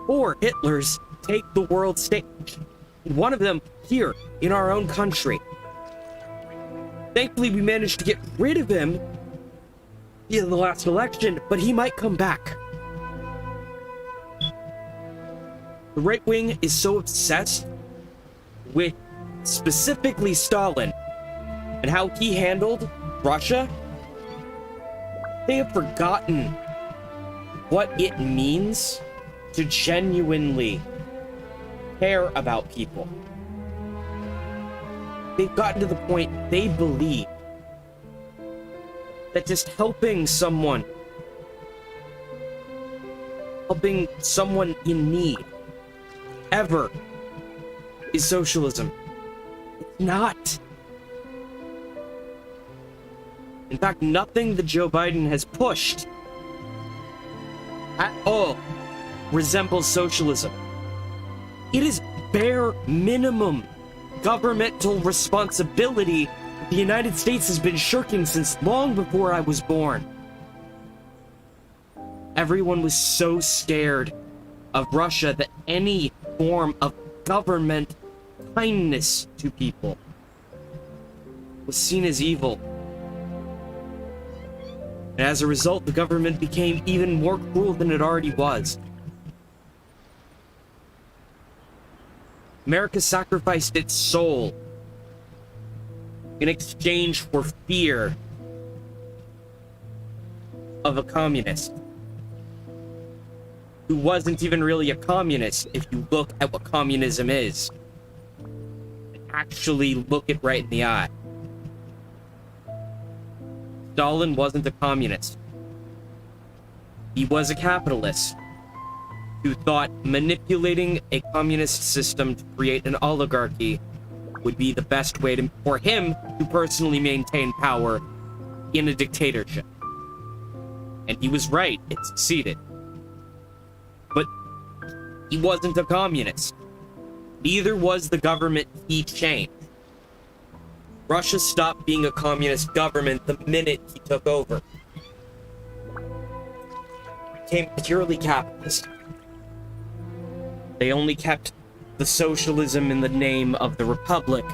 4 Hitlers take the world stage. One of them here in our own country. Thankfully, we managed to get rid of him in the last election, but he might come back. The right wing is so obsessed with specifically Stalin and how he handled Russia, they have forgotten what it means to genuinely care about people. They've gotten to the point they believe that just helping someone in need ever is socialism. It's not. In fact, nothing that Joe Biden has pushed at all resembles socialism. It is bare minimum governmental responsibility the United States has been shirking since long before I was born. Everyone was so scared of Russia that any form of government kindness to people was seen as evil. And as a result, the government became even more cruel than it already was. America sacrificed its soul in exchange for fear of a communist who wasn't even really a communist if you look at what communism is. Actually look it right in the eye. Stalin wasn't a communist. He was a capitalist who thought manipulating a communist system to create an oligarchy would be the best way for him to personally maintain power in a dictatorship. And he was right, it succeeded. But he wasn't a communist. Neither was the government he changed. Russia stopped being a communist government the minute he took over. It became purely capitalist. They only kept the socialism in the name of the Republic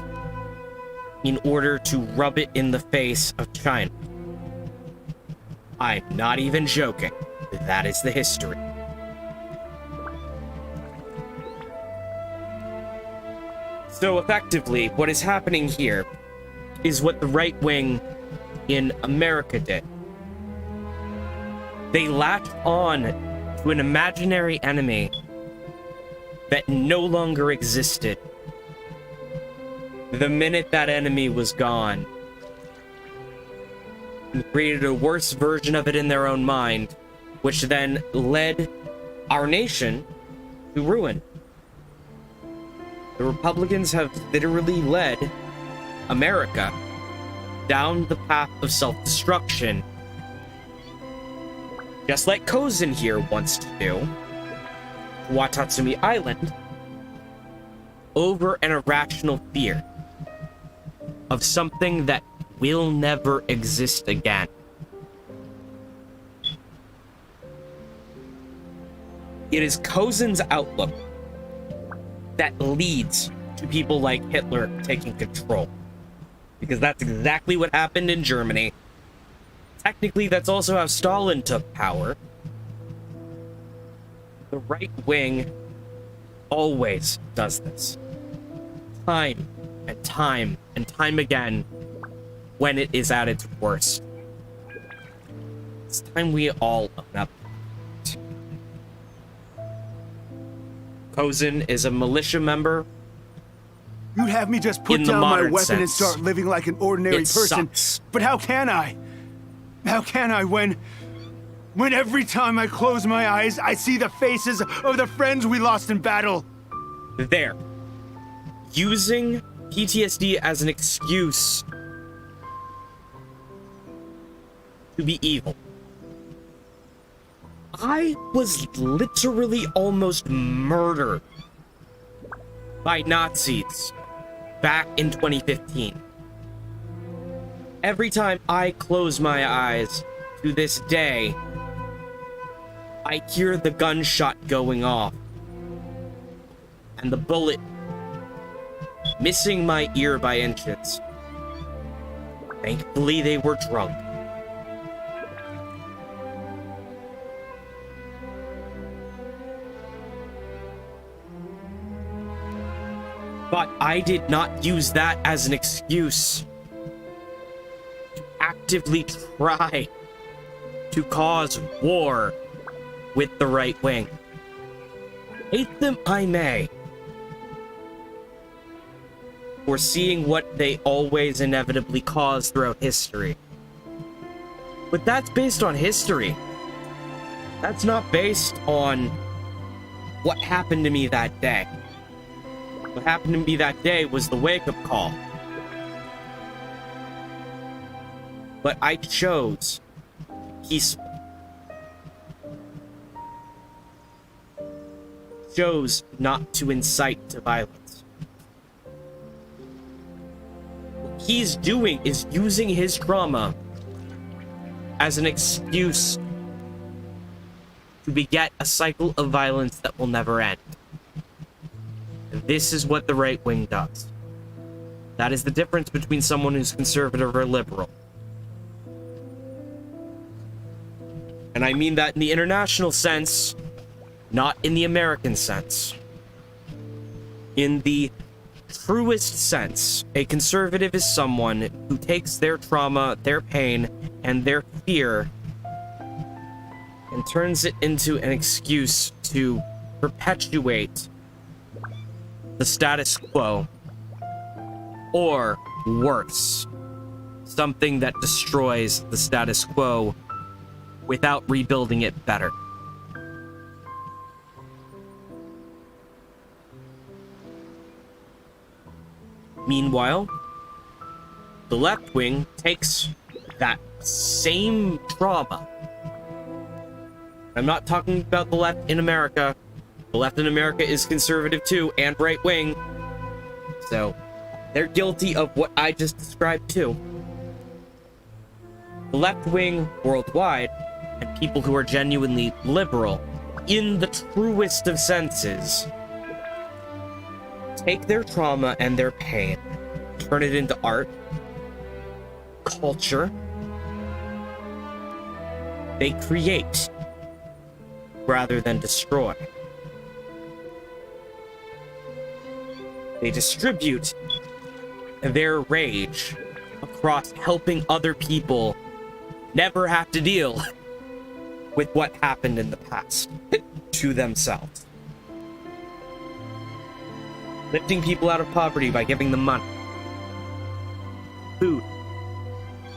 in order to rub it in the face of China. I'm not even joking. That is the history. So effectively, what is happening here is what the right wing in America did. They latched on to an imaginary enemy that no longer existed. The minute that enemy was gone, and created a worse version of it in their own mind, which then led our nation to ruin. The Republicans have literally led America down the path of self-destruction, just like Kozin here wants to do, Watatsumi Island, over an irrational fear of something that will never exist again. It is Kozin's outlook that leads to people like Hitler taking control. Because that's exactly what happened in Germany. Technically, that's also how Stalin took power. The right wing always does this. Time and time and time again when it is at its worst. It's time we all own up. Kozin is a militia member. You'd have me just put down my weapon and start living like an ordinary person. Sucks. But how can I? How can I when every time I close my eyes, I see the faces of the friends we lost in battle? There. Using PTSD as an excuse to be evil. I was literally almost murdered by Nazis back in 2015. Every time I close my eyes to this day, I hear the gunshot going off and the bullet missing my ear by inches. Thankfully, they were drunk. But I did not use that as an excuse to actively try to cause war with the right wing. Hate them I may, for seeing what they always inevitably cause throughout history. But that's based on history. That's not based on what happened to me that day. What happened to me that day was the wake-up call. But I chose peaceful. Chose not to incite to violence. What he's doing is using his trauma as an excuse to beget a cycle of violence that will never end. This is what the right wing does. That is the difference between someone who's conservative or liberal. And I mean that in the international sense, not in the American sense. In the truest sense, a conservative is someone who takes their trauma, their pain, and their fear and turns it into an excuse to perpetuate the status quo, or worse, something that destroys the status quo without rebuilding it better. Meanwhile, the left wing takes that same trauma. I'm not talking about the left in America. The left in America is conservative too, and right wing. So, they're guilty of what I just described too. The left wing worldwide, and people who are genuinely liberal, in the truest of senses, take their trauma and their pain, turn it into art, culture. They create rather than destroy. They distribute their rage across helping other people never have to deal with what happened in the past to themselves. Lifting people out of poverty by giving them money, food,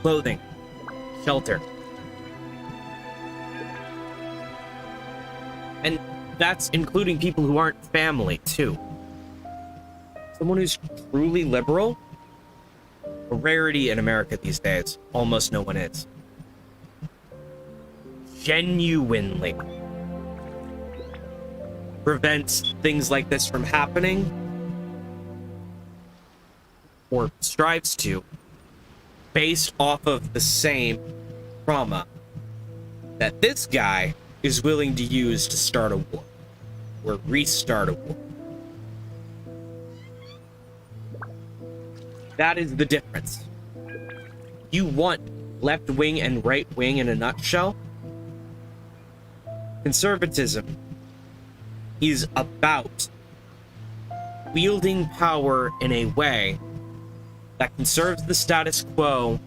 clothing, shelter. And that's including people who aren't family, too. Someone who's truly liberal, a rarity in America these days. Almost no one is. Genuinely prevents things like this from happening, or strives to, based off of the same trauma that this guy is willing to use to start a war, or restart a war. That is the difference. You want left wing and right wing in a nutshell? Conservatism is about wielding power in a way that conserves the status quo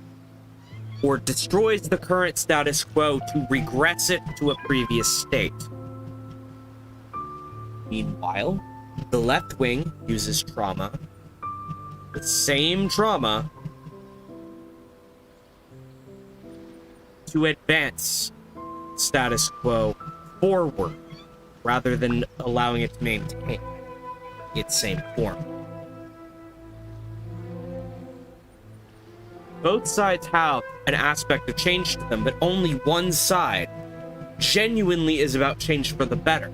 or destroys the current status quo to regress it to a previous state. Meanwhile, the left wing uses trauma, the same trauma, to advance status quo forward rather than allowing it to maintain its same form. Both sides have an aspect of change to them, but only one side genuinely is about change for the better.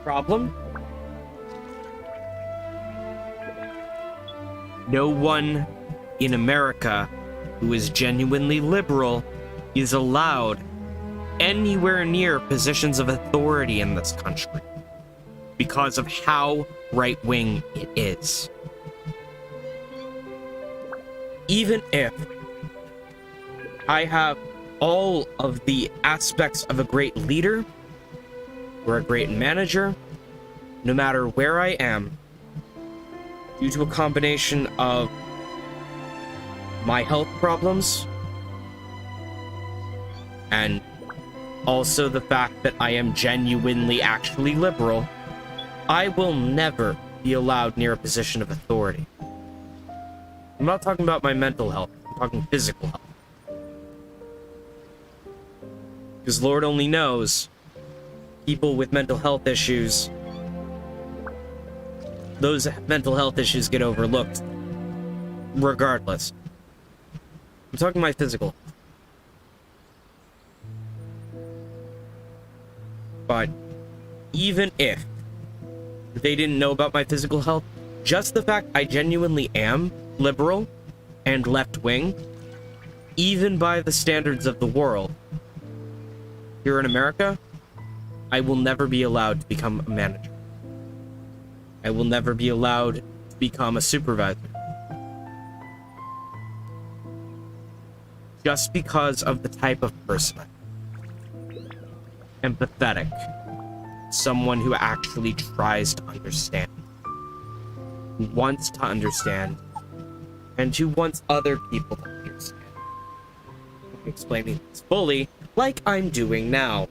Problem? No one in America who is genuinely liberal is allowed anywhere near positions of authority in this country because of how right-wing it is. Even if I have all of the aspects of a great leader or a great manager, no matter where I am, due to a combination of my health problems and also the fact that I am genuinely actually liberal, I will never be allowed near a position of authority. I'm not talking about my mental health, I'm talking physical health. Because Lord only knows, people with mental health issues, those mental health issues get overlooked regardless. I'm talking my physical. But even if they didn't know about my physical health, just the fact I genuinely am liberal and left-wing, even by the standards of the world, here in America, I will never be allowed to become a manager. I will never be allowed to become a supervisor. Just because of the type of person. Empathetic. Someone who actually tries to understand. Who wants to understand. And who wants other people to understand. Explaining this fully, like I'm doing now.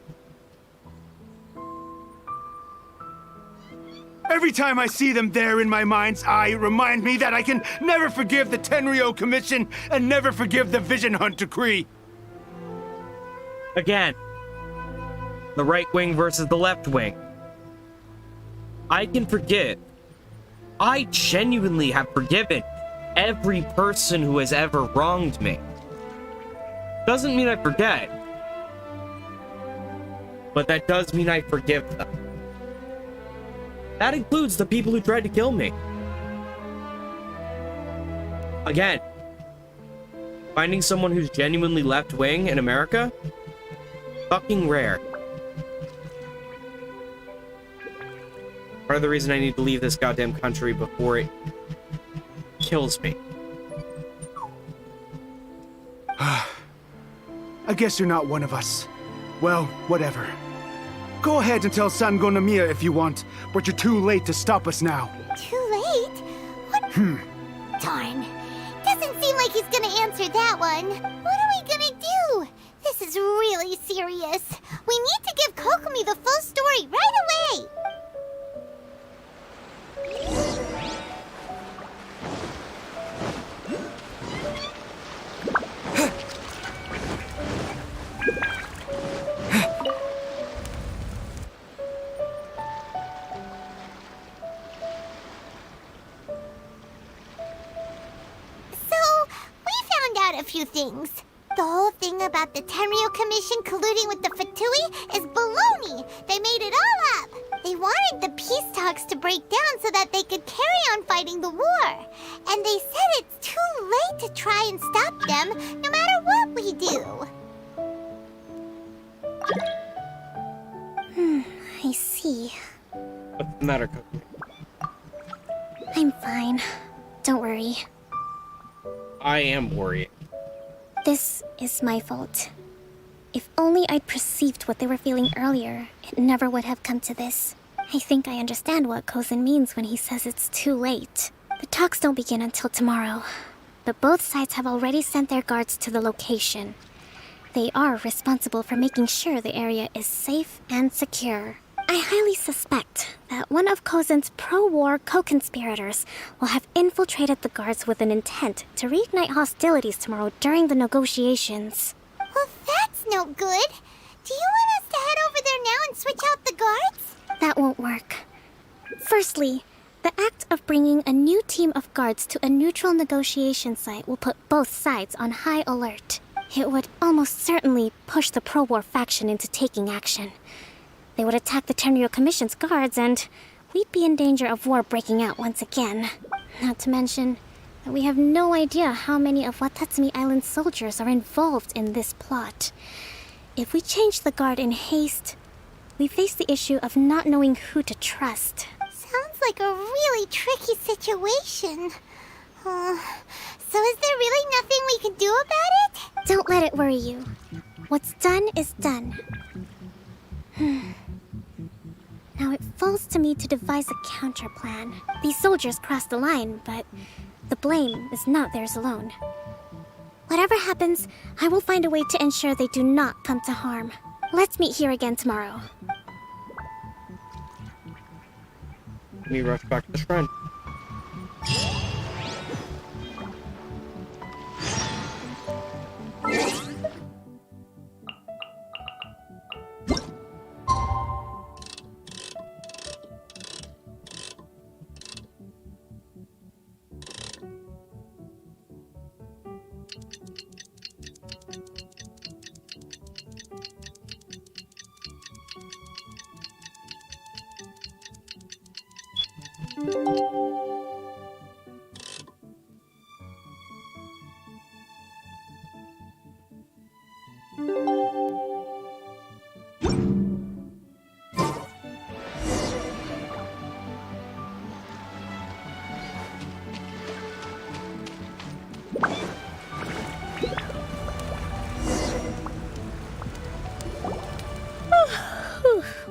Every time I see them there in my mind's eye, it reminds me that I can never forgive the Tenryo Commission and never forgive the Vision Hunt Decree. Again, the right wing versus the left wing. I can forgive. I genuinely have forgiven every person who has ever wronged me. Doesn't mean I forget. But that does mean I forgive them. That includes the people who tried to kill me. Again, finding someone who's genuinely left-wing in America, fucking rare. Part of the reason I need to leave this goddamn country before it kills me. I guess you're not one of us. Well, whatever. Go ahead and tell San Gonomiya if you want, but you're too late to stop us now. Too late? What? Darn. Doesn't seem like he's gonna answer that one. What are we gonna do? This is really serious. We need to give Kokomi the full story right away. A few things. The whole thing about the Tenryo Commission colluding with the Fatui is baloney. They made it all up. They wanted the peace talks to break down so that they could carry on fighting the war. And they said it's too late to try and stop them, no matter what we do. I see. What's the matter, Kokomi? I'm fine. Don't worry. I am worried. This is my fault. If only I'd perceived what they were feeling earlier, it never would have come to this. I think I understand what Kozan means when he says it's too late. The talks don't begin until tomorrow, but both sides have already sent their guards to the location. They are responsible for making sure the area is safe and secure. I highly suspect that one of Kozan's pro-war co-conspirators will have infiltrated the guards with an intent to reignite hostilities tomorrow during the negotiations. Well, that's no good. Do you want us to head over there now and switch out the guards? That won't work. Firstly, the act of bringing a new team of guards to a neutral negotiation site will put both sides on high alert. It would almost certainly push the pro-war faction into taking action. They would attack the Tenryo Commission's guards, and we'd be in danger of war breaking out once again. Not to mention that we have no idea how many of Watatsumi Island's soldiers are involved in this plot. If we change the guard in haste, we face the issue of not knowing who to trust. Sounds like a really tricky situation. So is there really nothing we can do about it? Don't let it worry you. What's done is done. Now it falls to me to devise a counter plan. These soldiers crossed the line, but the blame is not theirs alone. Whatever happens, I will find a way to ensure they do not come to harm. Let's meet here again tomorrow. Let me rush back to the shrine.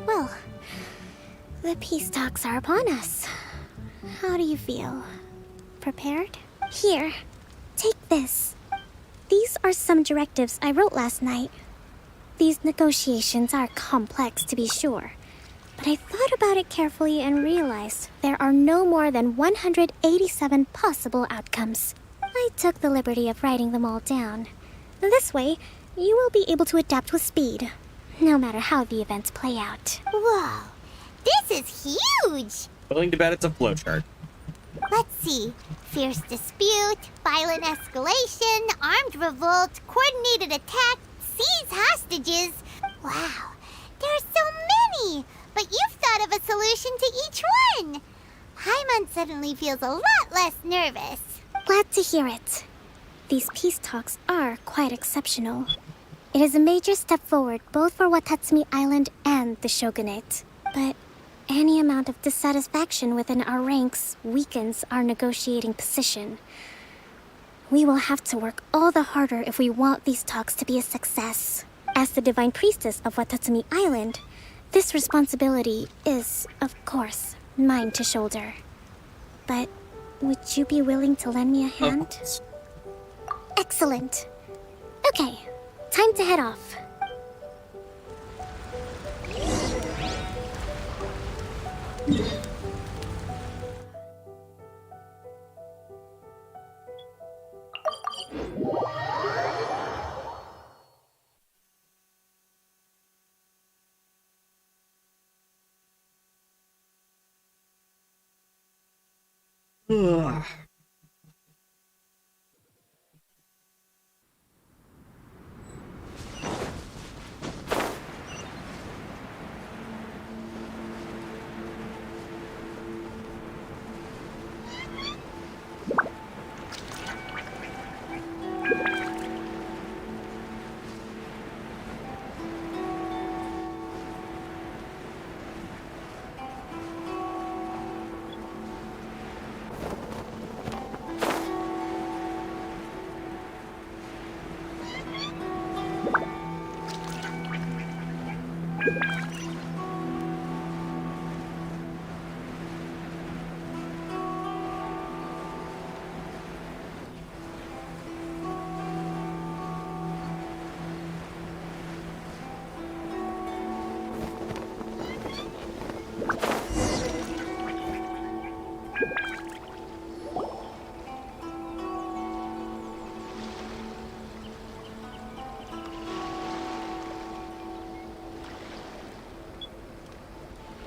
Well, the peace talks are upon us. How do you feel? Prepared? Here, take this. These are some directives I wrote last night. These negotiations are complex, to be sure, but I thought about it carefully and realized there are no more than 187 possible outcomes. I took the liberty of writing them all down. This way, you will be able to adapt with speed, no matter how the events play out. Whoa, this is huge! Willing to bet it's a flowchart. Let's see. Fierce dispute, violent escalation, armed revolt, coordinated attack, seize hostages. Wow, there are so many! But you've thought of a solution to each one! Paimon suddenly feels a lot less nervous. Glad to hear it. These peace talks are quite exceptional. It is a major step forward both for Watatsumi Island and the Shogunate. But any amount amount of dissatisfaction within our ranks weakens our negotiating position. We will have to work all the harder if we want these talks to be a success. As the Divine Priestess of Watatsumi Island, this responsibility is, of course, mine to shoulder. But would you be willing to lend me a hand? Excellent. Okay, time to head off. Ugh.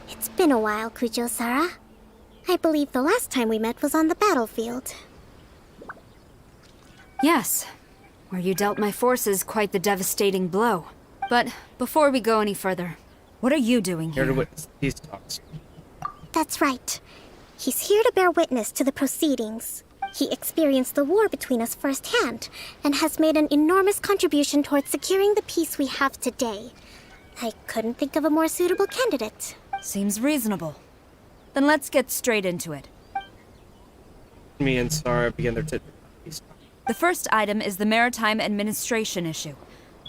It's been a while, Kujo-Sara. I believe the last time we met was on the battlefield. Yes, where you dealt my forces quite the devastating blow. But before we go any further, what are you doing here? Here to witness these talks. That's right. He's here to bear witness to the proceedings. He experienced the war between us firsthand, and has made an enormous contribution towards securing the peace we have today. I couldn't think of a more suitable candidate. Seems reasonable. Then let's get straight into it. Me and Sara begin their The first item is the Maritime Administration issue.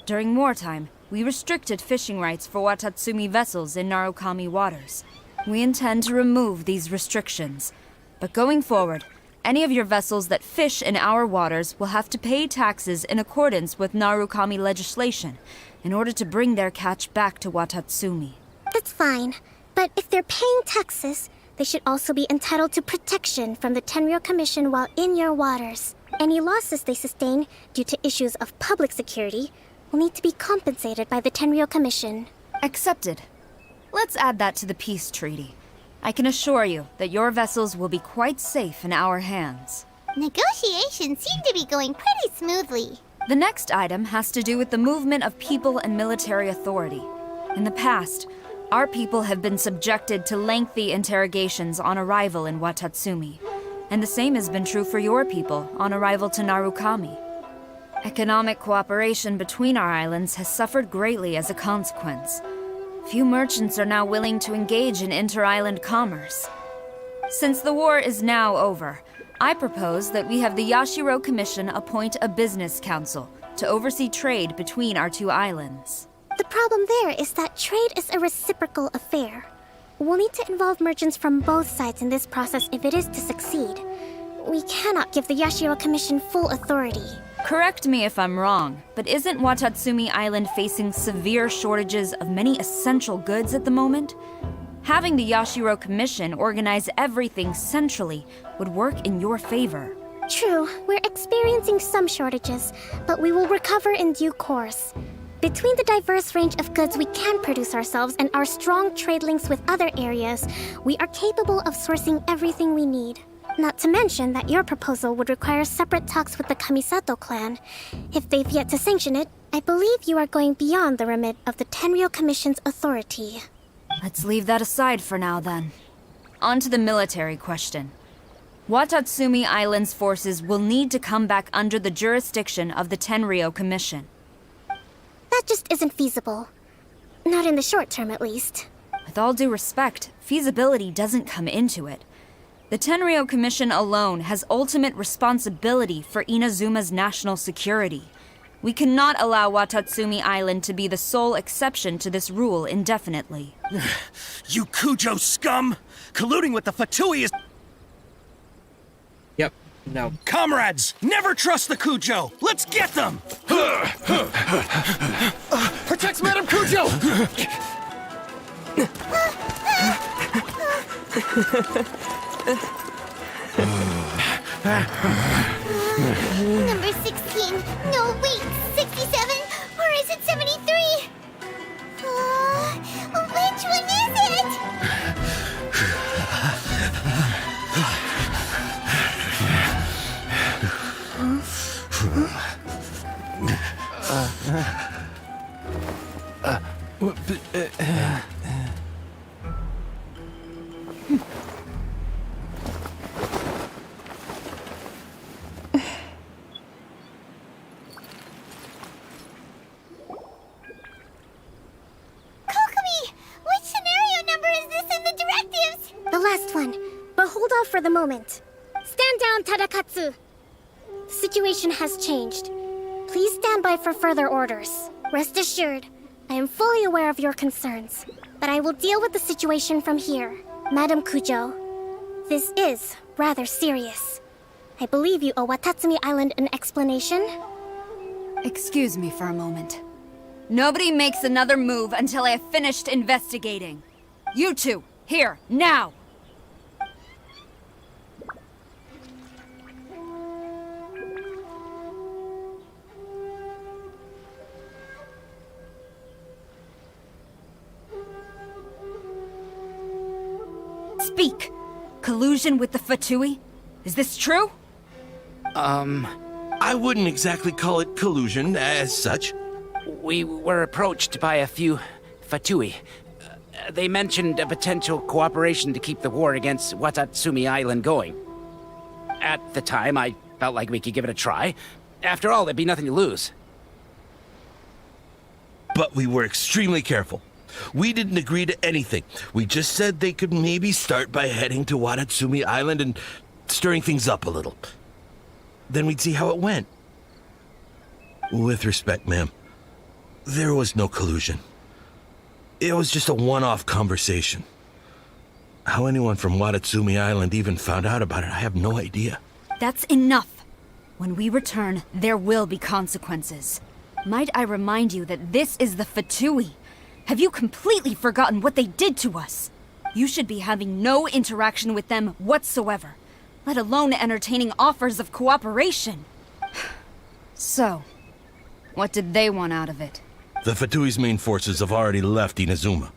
During wartime, we restricted fishing rights for Watatsumi vessels in Narukami waters. We intend to remove these restrictions. But going forward, any of your vessels that fish in our waters will have to pay taxes in accordance with Narukami legislation in order to bring their catch back to Watatsumi. That's fine. But if they're paying taxes, they should also be entitled to protection from the Tenryou Commission while in your waters. Any losses they sustain due to issues of public security will need to be compensated by the Tenryou Commission. Accepted. Let's add that to the peace treaty. I can assure you that your vessels will be quite safe in our hands. Negotiations seem to be going pretty smoothly. The next item has to do with the movement of people and military authority. In the past, our people have been subjected to lengthy interrogations on arrival in Watatsumi, and the same has been true for your people on arrival to Narukami. Economic cooperation between our islands has suffered greatly as a consequence. Few merchants are now willing to engage in inter-island commerce. Since the war is now over, I propose that we have the Yashiro Commission appoint a business council to oversee trade between our two islands. The problem there is that trade is a reciprocal affair. We'll need to involve merchants from both sides in this process if it is to succeed. We cannot give the Yashiro Commission full authority. Correct me if I'm wrong, but isn't Watatsumi Island facing severe shortages of many essential goods at the moment? Having the Yashiro Commission organize everything centrally would work in your favor. True, we're experiencing some shortages, but we will recover in due course. Between the diverse range of goods we can produce ourselves and our strong trade links with other areas, we are capable of sourcing everything we need. Not to mention that your proposal would require separate talks with the Kamisato clan. If they've yet to sanction it, I believe you are going beyond the remit of the Tenryou Commission's authority. Let's leave that aside for now, then. On to the military question. Watatsumi Island's forces will need to come back under the jurisdiction of the Tenryou Commission. That just isn't feasible. Not in the short term, at least. With all due respect, feasibility doesn't come into it. The Tenryou Commission alone has ultimate responsibility for Inazuma's national security. We cannot allow Watatsumi Island to be the sole exception to this rule indefinitely. You Kujo scum! Colluding with the Fatui is... Yep, now... Comrades, never trust the Kujo! Let's get them! Protect Madame Kujo! Number 16. No, wait. 67? Or is it 73? Which one is it? The last one. But hold off for the moment. Stand down, Tadakatsu. The situation has changed. Please stand by for further orders. Rest assured, I am fully aware of your concerns, but I will deal with the situation from here. Madam Kujo, this is rather serious. I believe you owe Watatsumi Island an explanation. Excuse me for a moment. Nobody makes another move until I have finished investigating. You two, here, now! Speak! Collusion with the Fatui? Is this true? I wouldn't exactly call it collusion as such. We were approached by a few Fatui. They mentioned a potential cooperation to keep the war against Watatsumi Island going. At the time, I felt like we could give it a try. After all, there'd be nothing to lose. But we were extremely careful. We didn't agree to anything. We just said they could maybe start by heading to Watatsumi Island and stirring things up a little. Then we'd see how it went. With respect, ma'am, there was no collusion. It was just a one-off conversation. How anyone from Watatsumi Island even found out about it, I have no idea. That's enough. When we return, there will be consequences. Might I remind you that this is the Fatui? Have you completely forgotten what they did to us? You should be having no interaction with them whatsoever, let alone entertaining offers of cooperation. So, what did they want out of it? The Fatui's main forces have already left Inazuma.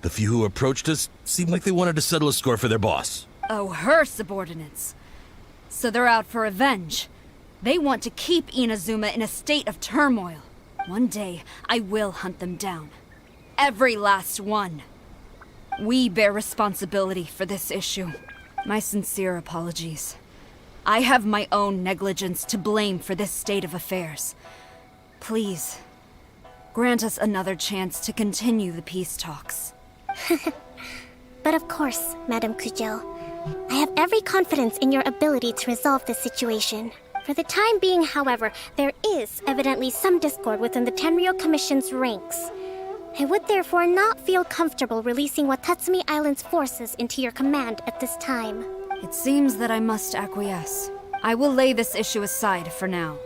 The few who approached us seemed like they wanted to settle a score for their boss. Oh, her subordinates. So they're out for revenge. They want to keep Inazuma in a state of turmoil. One day, I will hunt them down. Every last one. We bear responsibility for this issue. My sincere apologies. I have my own negligence to blame for this state of affairs. Please, grant us another chance to continue the peace talks. But of course, Madam Kujo. I have every confidence in your ability to resolve this situation. For the time being, however, there is evidently some discord within the Tenryou Commission's ranks. I would therefore not feel comfortable releasing Watatsumi Island's forces into your command at this time. It seems that I must acquiesce. I will lay this issue aside for now.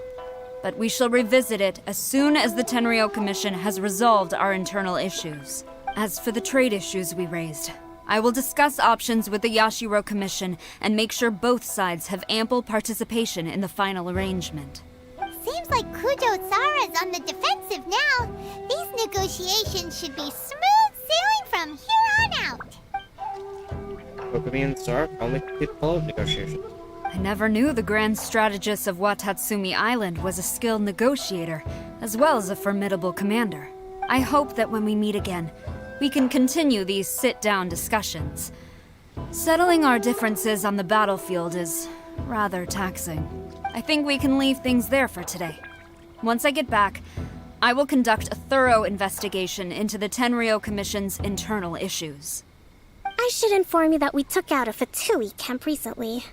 But we shall revisit it as soon as the Tenryou Commission has resolved our internal issues. As for the trade issues we raised, I will discuss options with the Yashiro Commission and make sure both sides have ample participation in the final arrangement. Seems like Kujo-Sara's on the defensive now. These negotiations should be smooth sailing from here on out. VocaMew and Sar calmly complete follow-up negotiations. I never knew the grand strategist of Watatsumi Island was a skilled negotiator, as well as a formidable commander. I hope that when we meet again, we can continue these sit-down discussions. Settling our differences on the battlefield is rather taxing. I think we can leave things there for today. Once I get back, I will conduct a thorough investigation into the Tenryo Commission's internal issues. I should inform you that we took out a Fatui camp recently.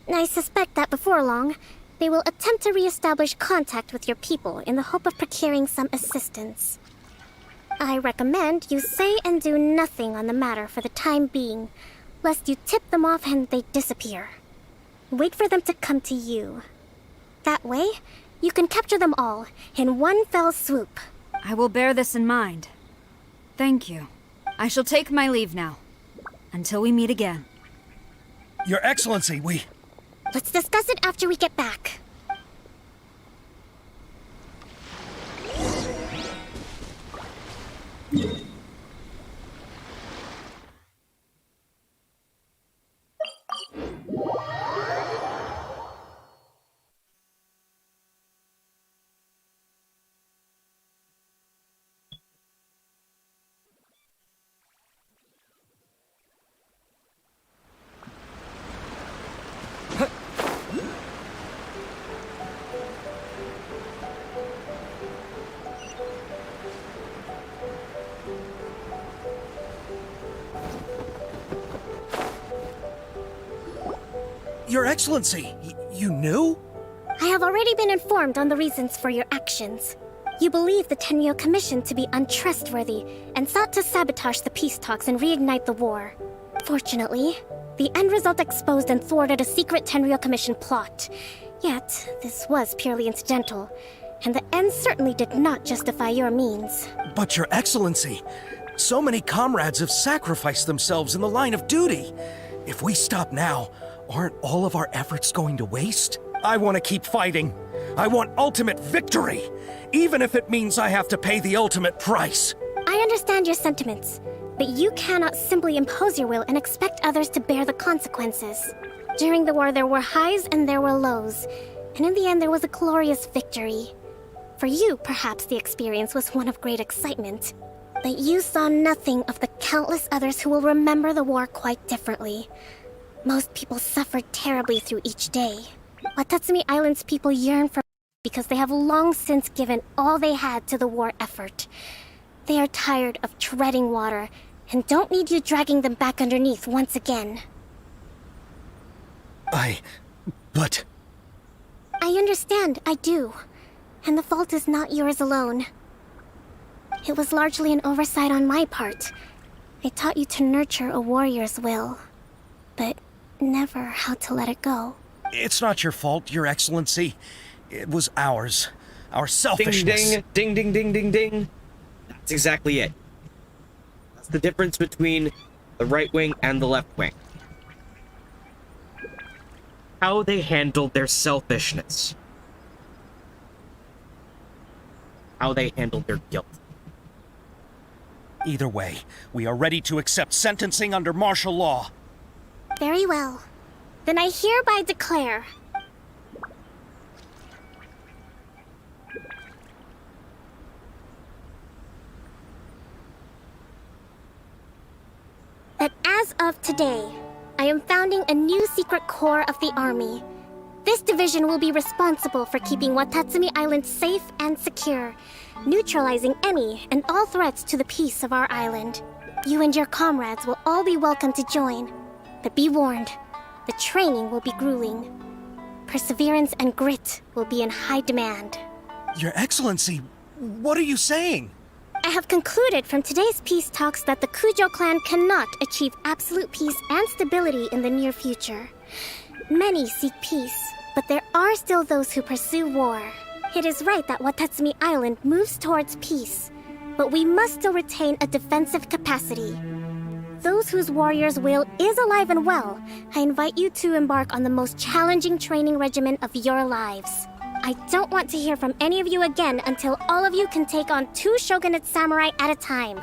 I suspect that before long, they will attempt to re-establish contact with your people in the hope of procuring some assistance. I recommend you say and do nothing on the matter for the time being, lest you tip them off and they disappear. Wait for them to come to you. That way, you can capture them all in one fell swoop. I will bear this in mind. Thank you. I shall take my leave now. Until we meet again. Your Excellency, we... Let's discuss it after we get back. Your Excellency, you knew? I have already been informed on the reasons for your actions. You believe the Tenryo Commission to be untrustworthy and sought to sabotage the peace talks and reignite the war. Fortunately, the end result exposed and thwarted a secret Tenryo Commission plot. Yet, this was purely incidental, and the end certainly did not justify your means. But Your Excellency, so many comrades have sacrificed themselves in the line of duty. If we stop now, aren't all of our efforts going to waste? I want to keep fighting. I want ultimate victory, even if it means I have to pay the ultimate price. I understand your sentiments, but you cannot simply impose your will and expect others to bear the consequences. During the war, there were highs and there were lows, and in the end, there was a glorious victory. For you, perhaps the experience was one of great excitement, but you saw nothing of the countless others who will remember the war quite differently. Most people suffered terribly through each day. Watatsumi Island's people yearn for because they have long since given all they had to the war effort. They are tired of treading water and don't need you dragging them back underneath once again. But... I understand, I do. And the fault is not yours alone. It was largely an oversight on my part. I taught you to nurture a warrior's will, but never how to let it go. It's not your fault, Your Excellency. It was ours. Our selfishness. Ding, ding, ding, ding, ding, ding. That's exactly it. That's the difference between the right wing and the left wing. How they handled their selfishness. How they handled their guilt. Either way, we are ready to accept sentencing under martial law. Very well. Then I hereby declare... that as of today, I am founding a new secret corps of the army. This division will be responsible for keeping Watatsumi Island safe and secure, neutralizing any and all threats to the peace of our island. You and your comrades will all be welcome to join, but be warned, the training will be grueling. Perseverance and grit will be in high demand. Your Excellency, what are you saying? I have concluded from today's peace talks that the Kujo clan cannot achieve absolute peace and stability in the near future. Many seek peace, but there are still those who pursue war. It is right that Watatsumi Island moves towards peace, but we must still retain a defensive capacity. Those whose warrior's will is alive and well, I invite you to embark on the most challenging training regimen of your lives. I don't want to hear from any of you again until all of you can take on 2 shogunate samurai at a time.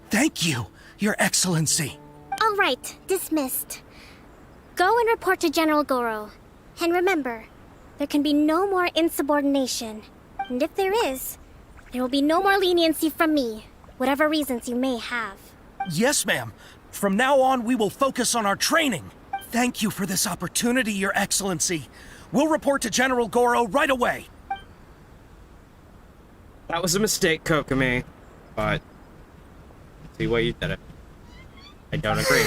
Thank you, Your Excellency. All right, dismissed. Go and report to General Goro. And remember, there can be no more insubordination. And if there is, there will be no more leniency from me, whatever reasons you may have. Yes, ma'am. From now on, we will focus on our training. Thank you for this opportunity, Your Excellency. We'll report to General Goro right away. That was a mistake, VocaMew. But see why you did it. I don't agree.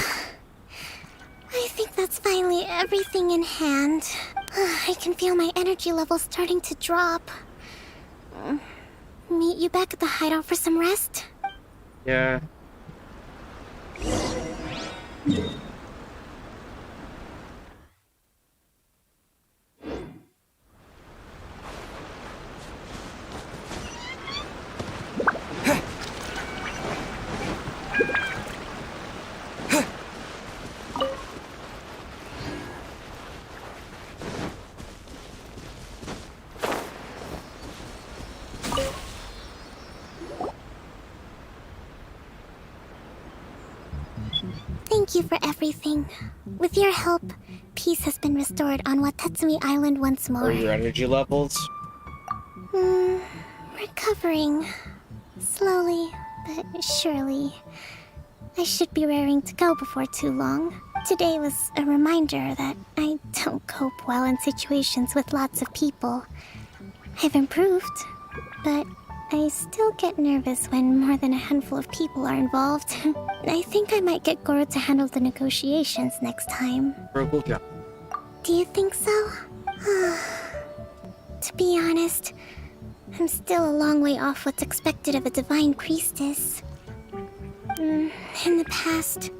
I think that's finally everything in hand. I can feel my energy levels starting to drop. Meet you back at the hideout for some rest? Yeah. Thank you for everything. With your help, peace has been restored on Watatsumi Island once more. Are your energy levels? Recovering. Slowly, but surely. I should be raring to go before too long. Today was a reminder that I don't cope well in situations with lots of people. I've improved, but I still get nervous when more than a handful of people are involved. I think I might get Goro to handle the negotiations next time. Good job. Do you think so? To be honest, I'm still a long way off what's expected of a divine priestess. In the past,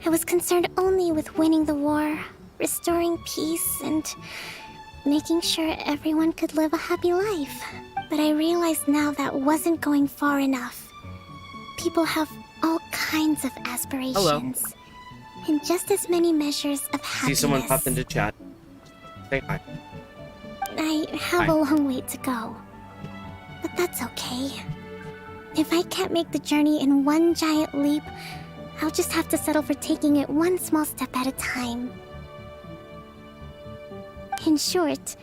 I was concerned only with winning the war, restoring peace, and making sure everyone could live a happy life. But I realize now that wasn't going far enough. People have all kinds of aspirations. Hello. And just as many measures of happiness. See someone popped into chat. Say hi. I have Hi. a long way to go. But that's okay. If I can't make the journey in one giant leap, I'll just have to settle for taking it one small step at a time. In short,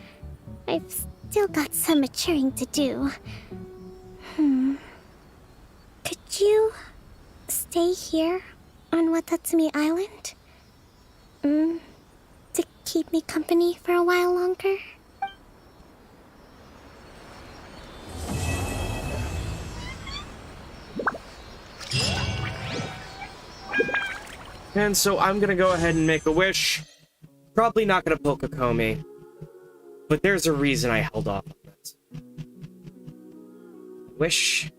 I've still got some maturing to do. Could you stay here on Watatsumi Island? To keep me company for a while longer? And so I'm gonna go ahead and make a wish. Probably not gonna pull VocaMew, but there's a reason I held off on this. Wish.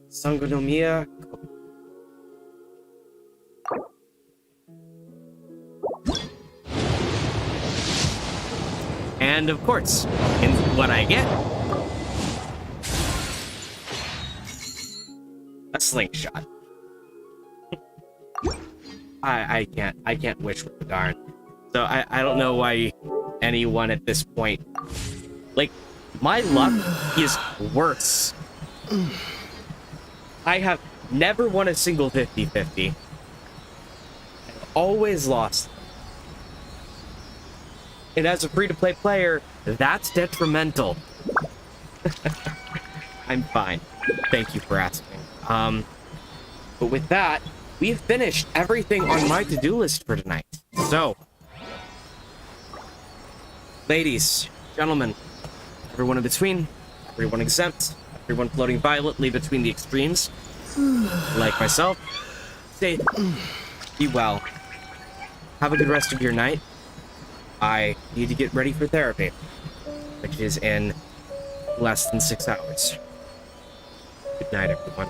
Sangonomiya. And of course, in what I get, a slingshot. I can't wish with the darn. So I don't know why anyone at this point, like, my luck is worse. I have never won a single 50-50. I've always lost. And as a free-to-play player, that's detrimental. I'm fine. Thank you for asking. But with that, we've finished everything on my to-do list for tonight. So, ladies, gentlemen, everyone in between, everyone exempt, everyone floating violently between the extremes, like myself, stay, be well. Have a good rest of your night. I need to get ready for therapy, which is in less than 6 hours. Good night, everyone.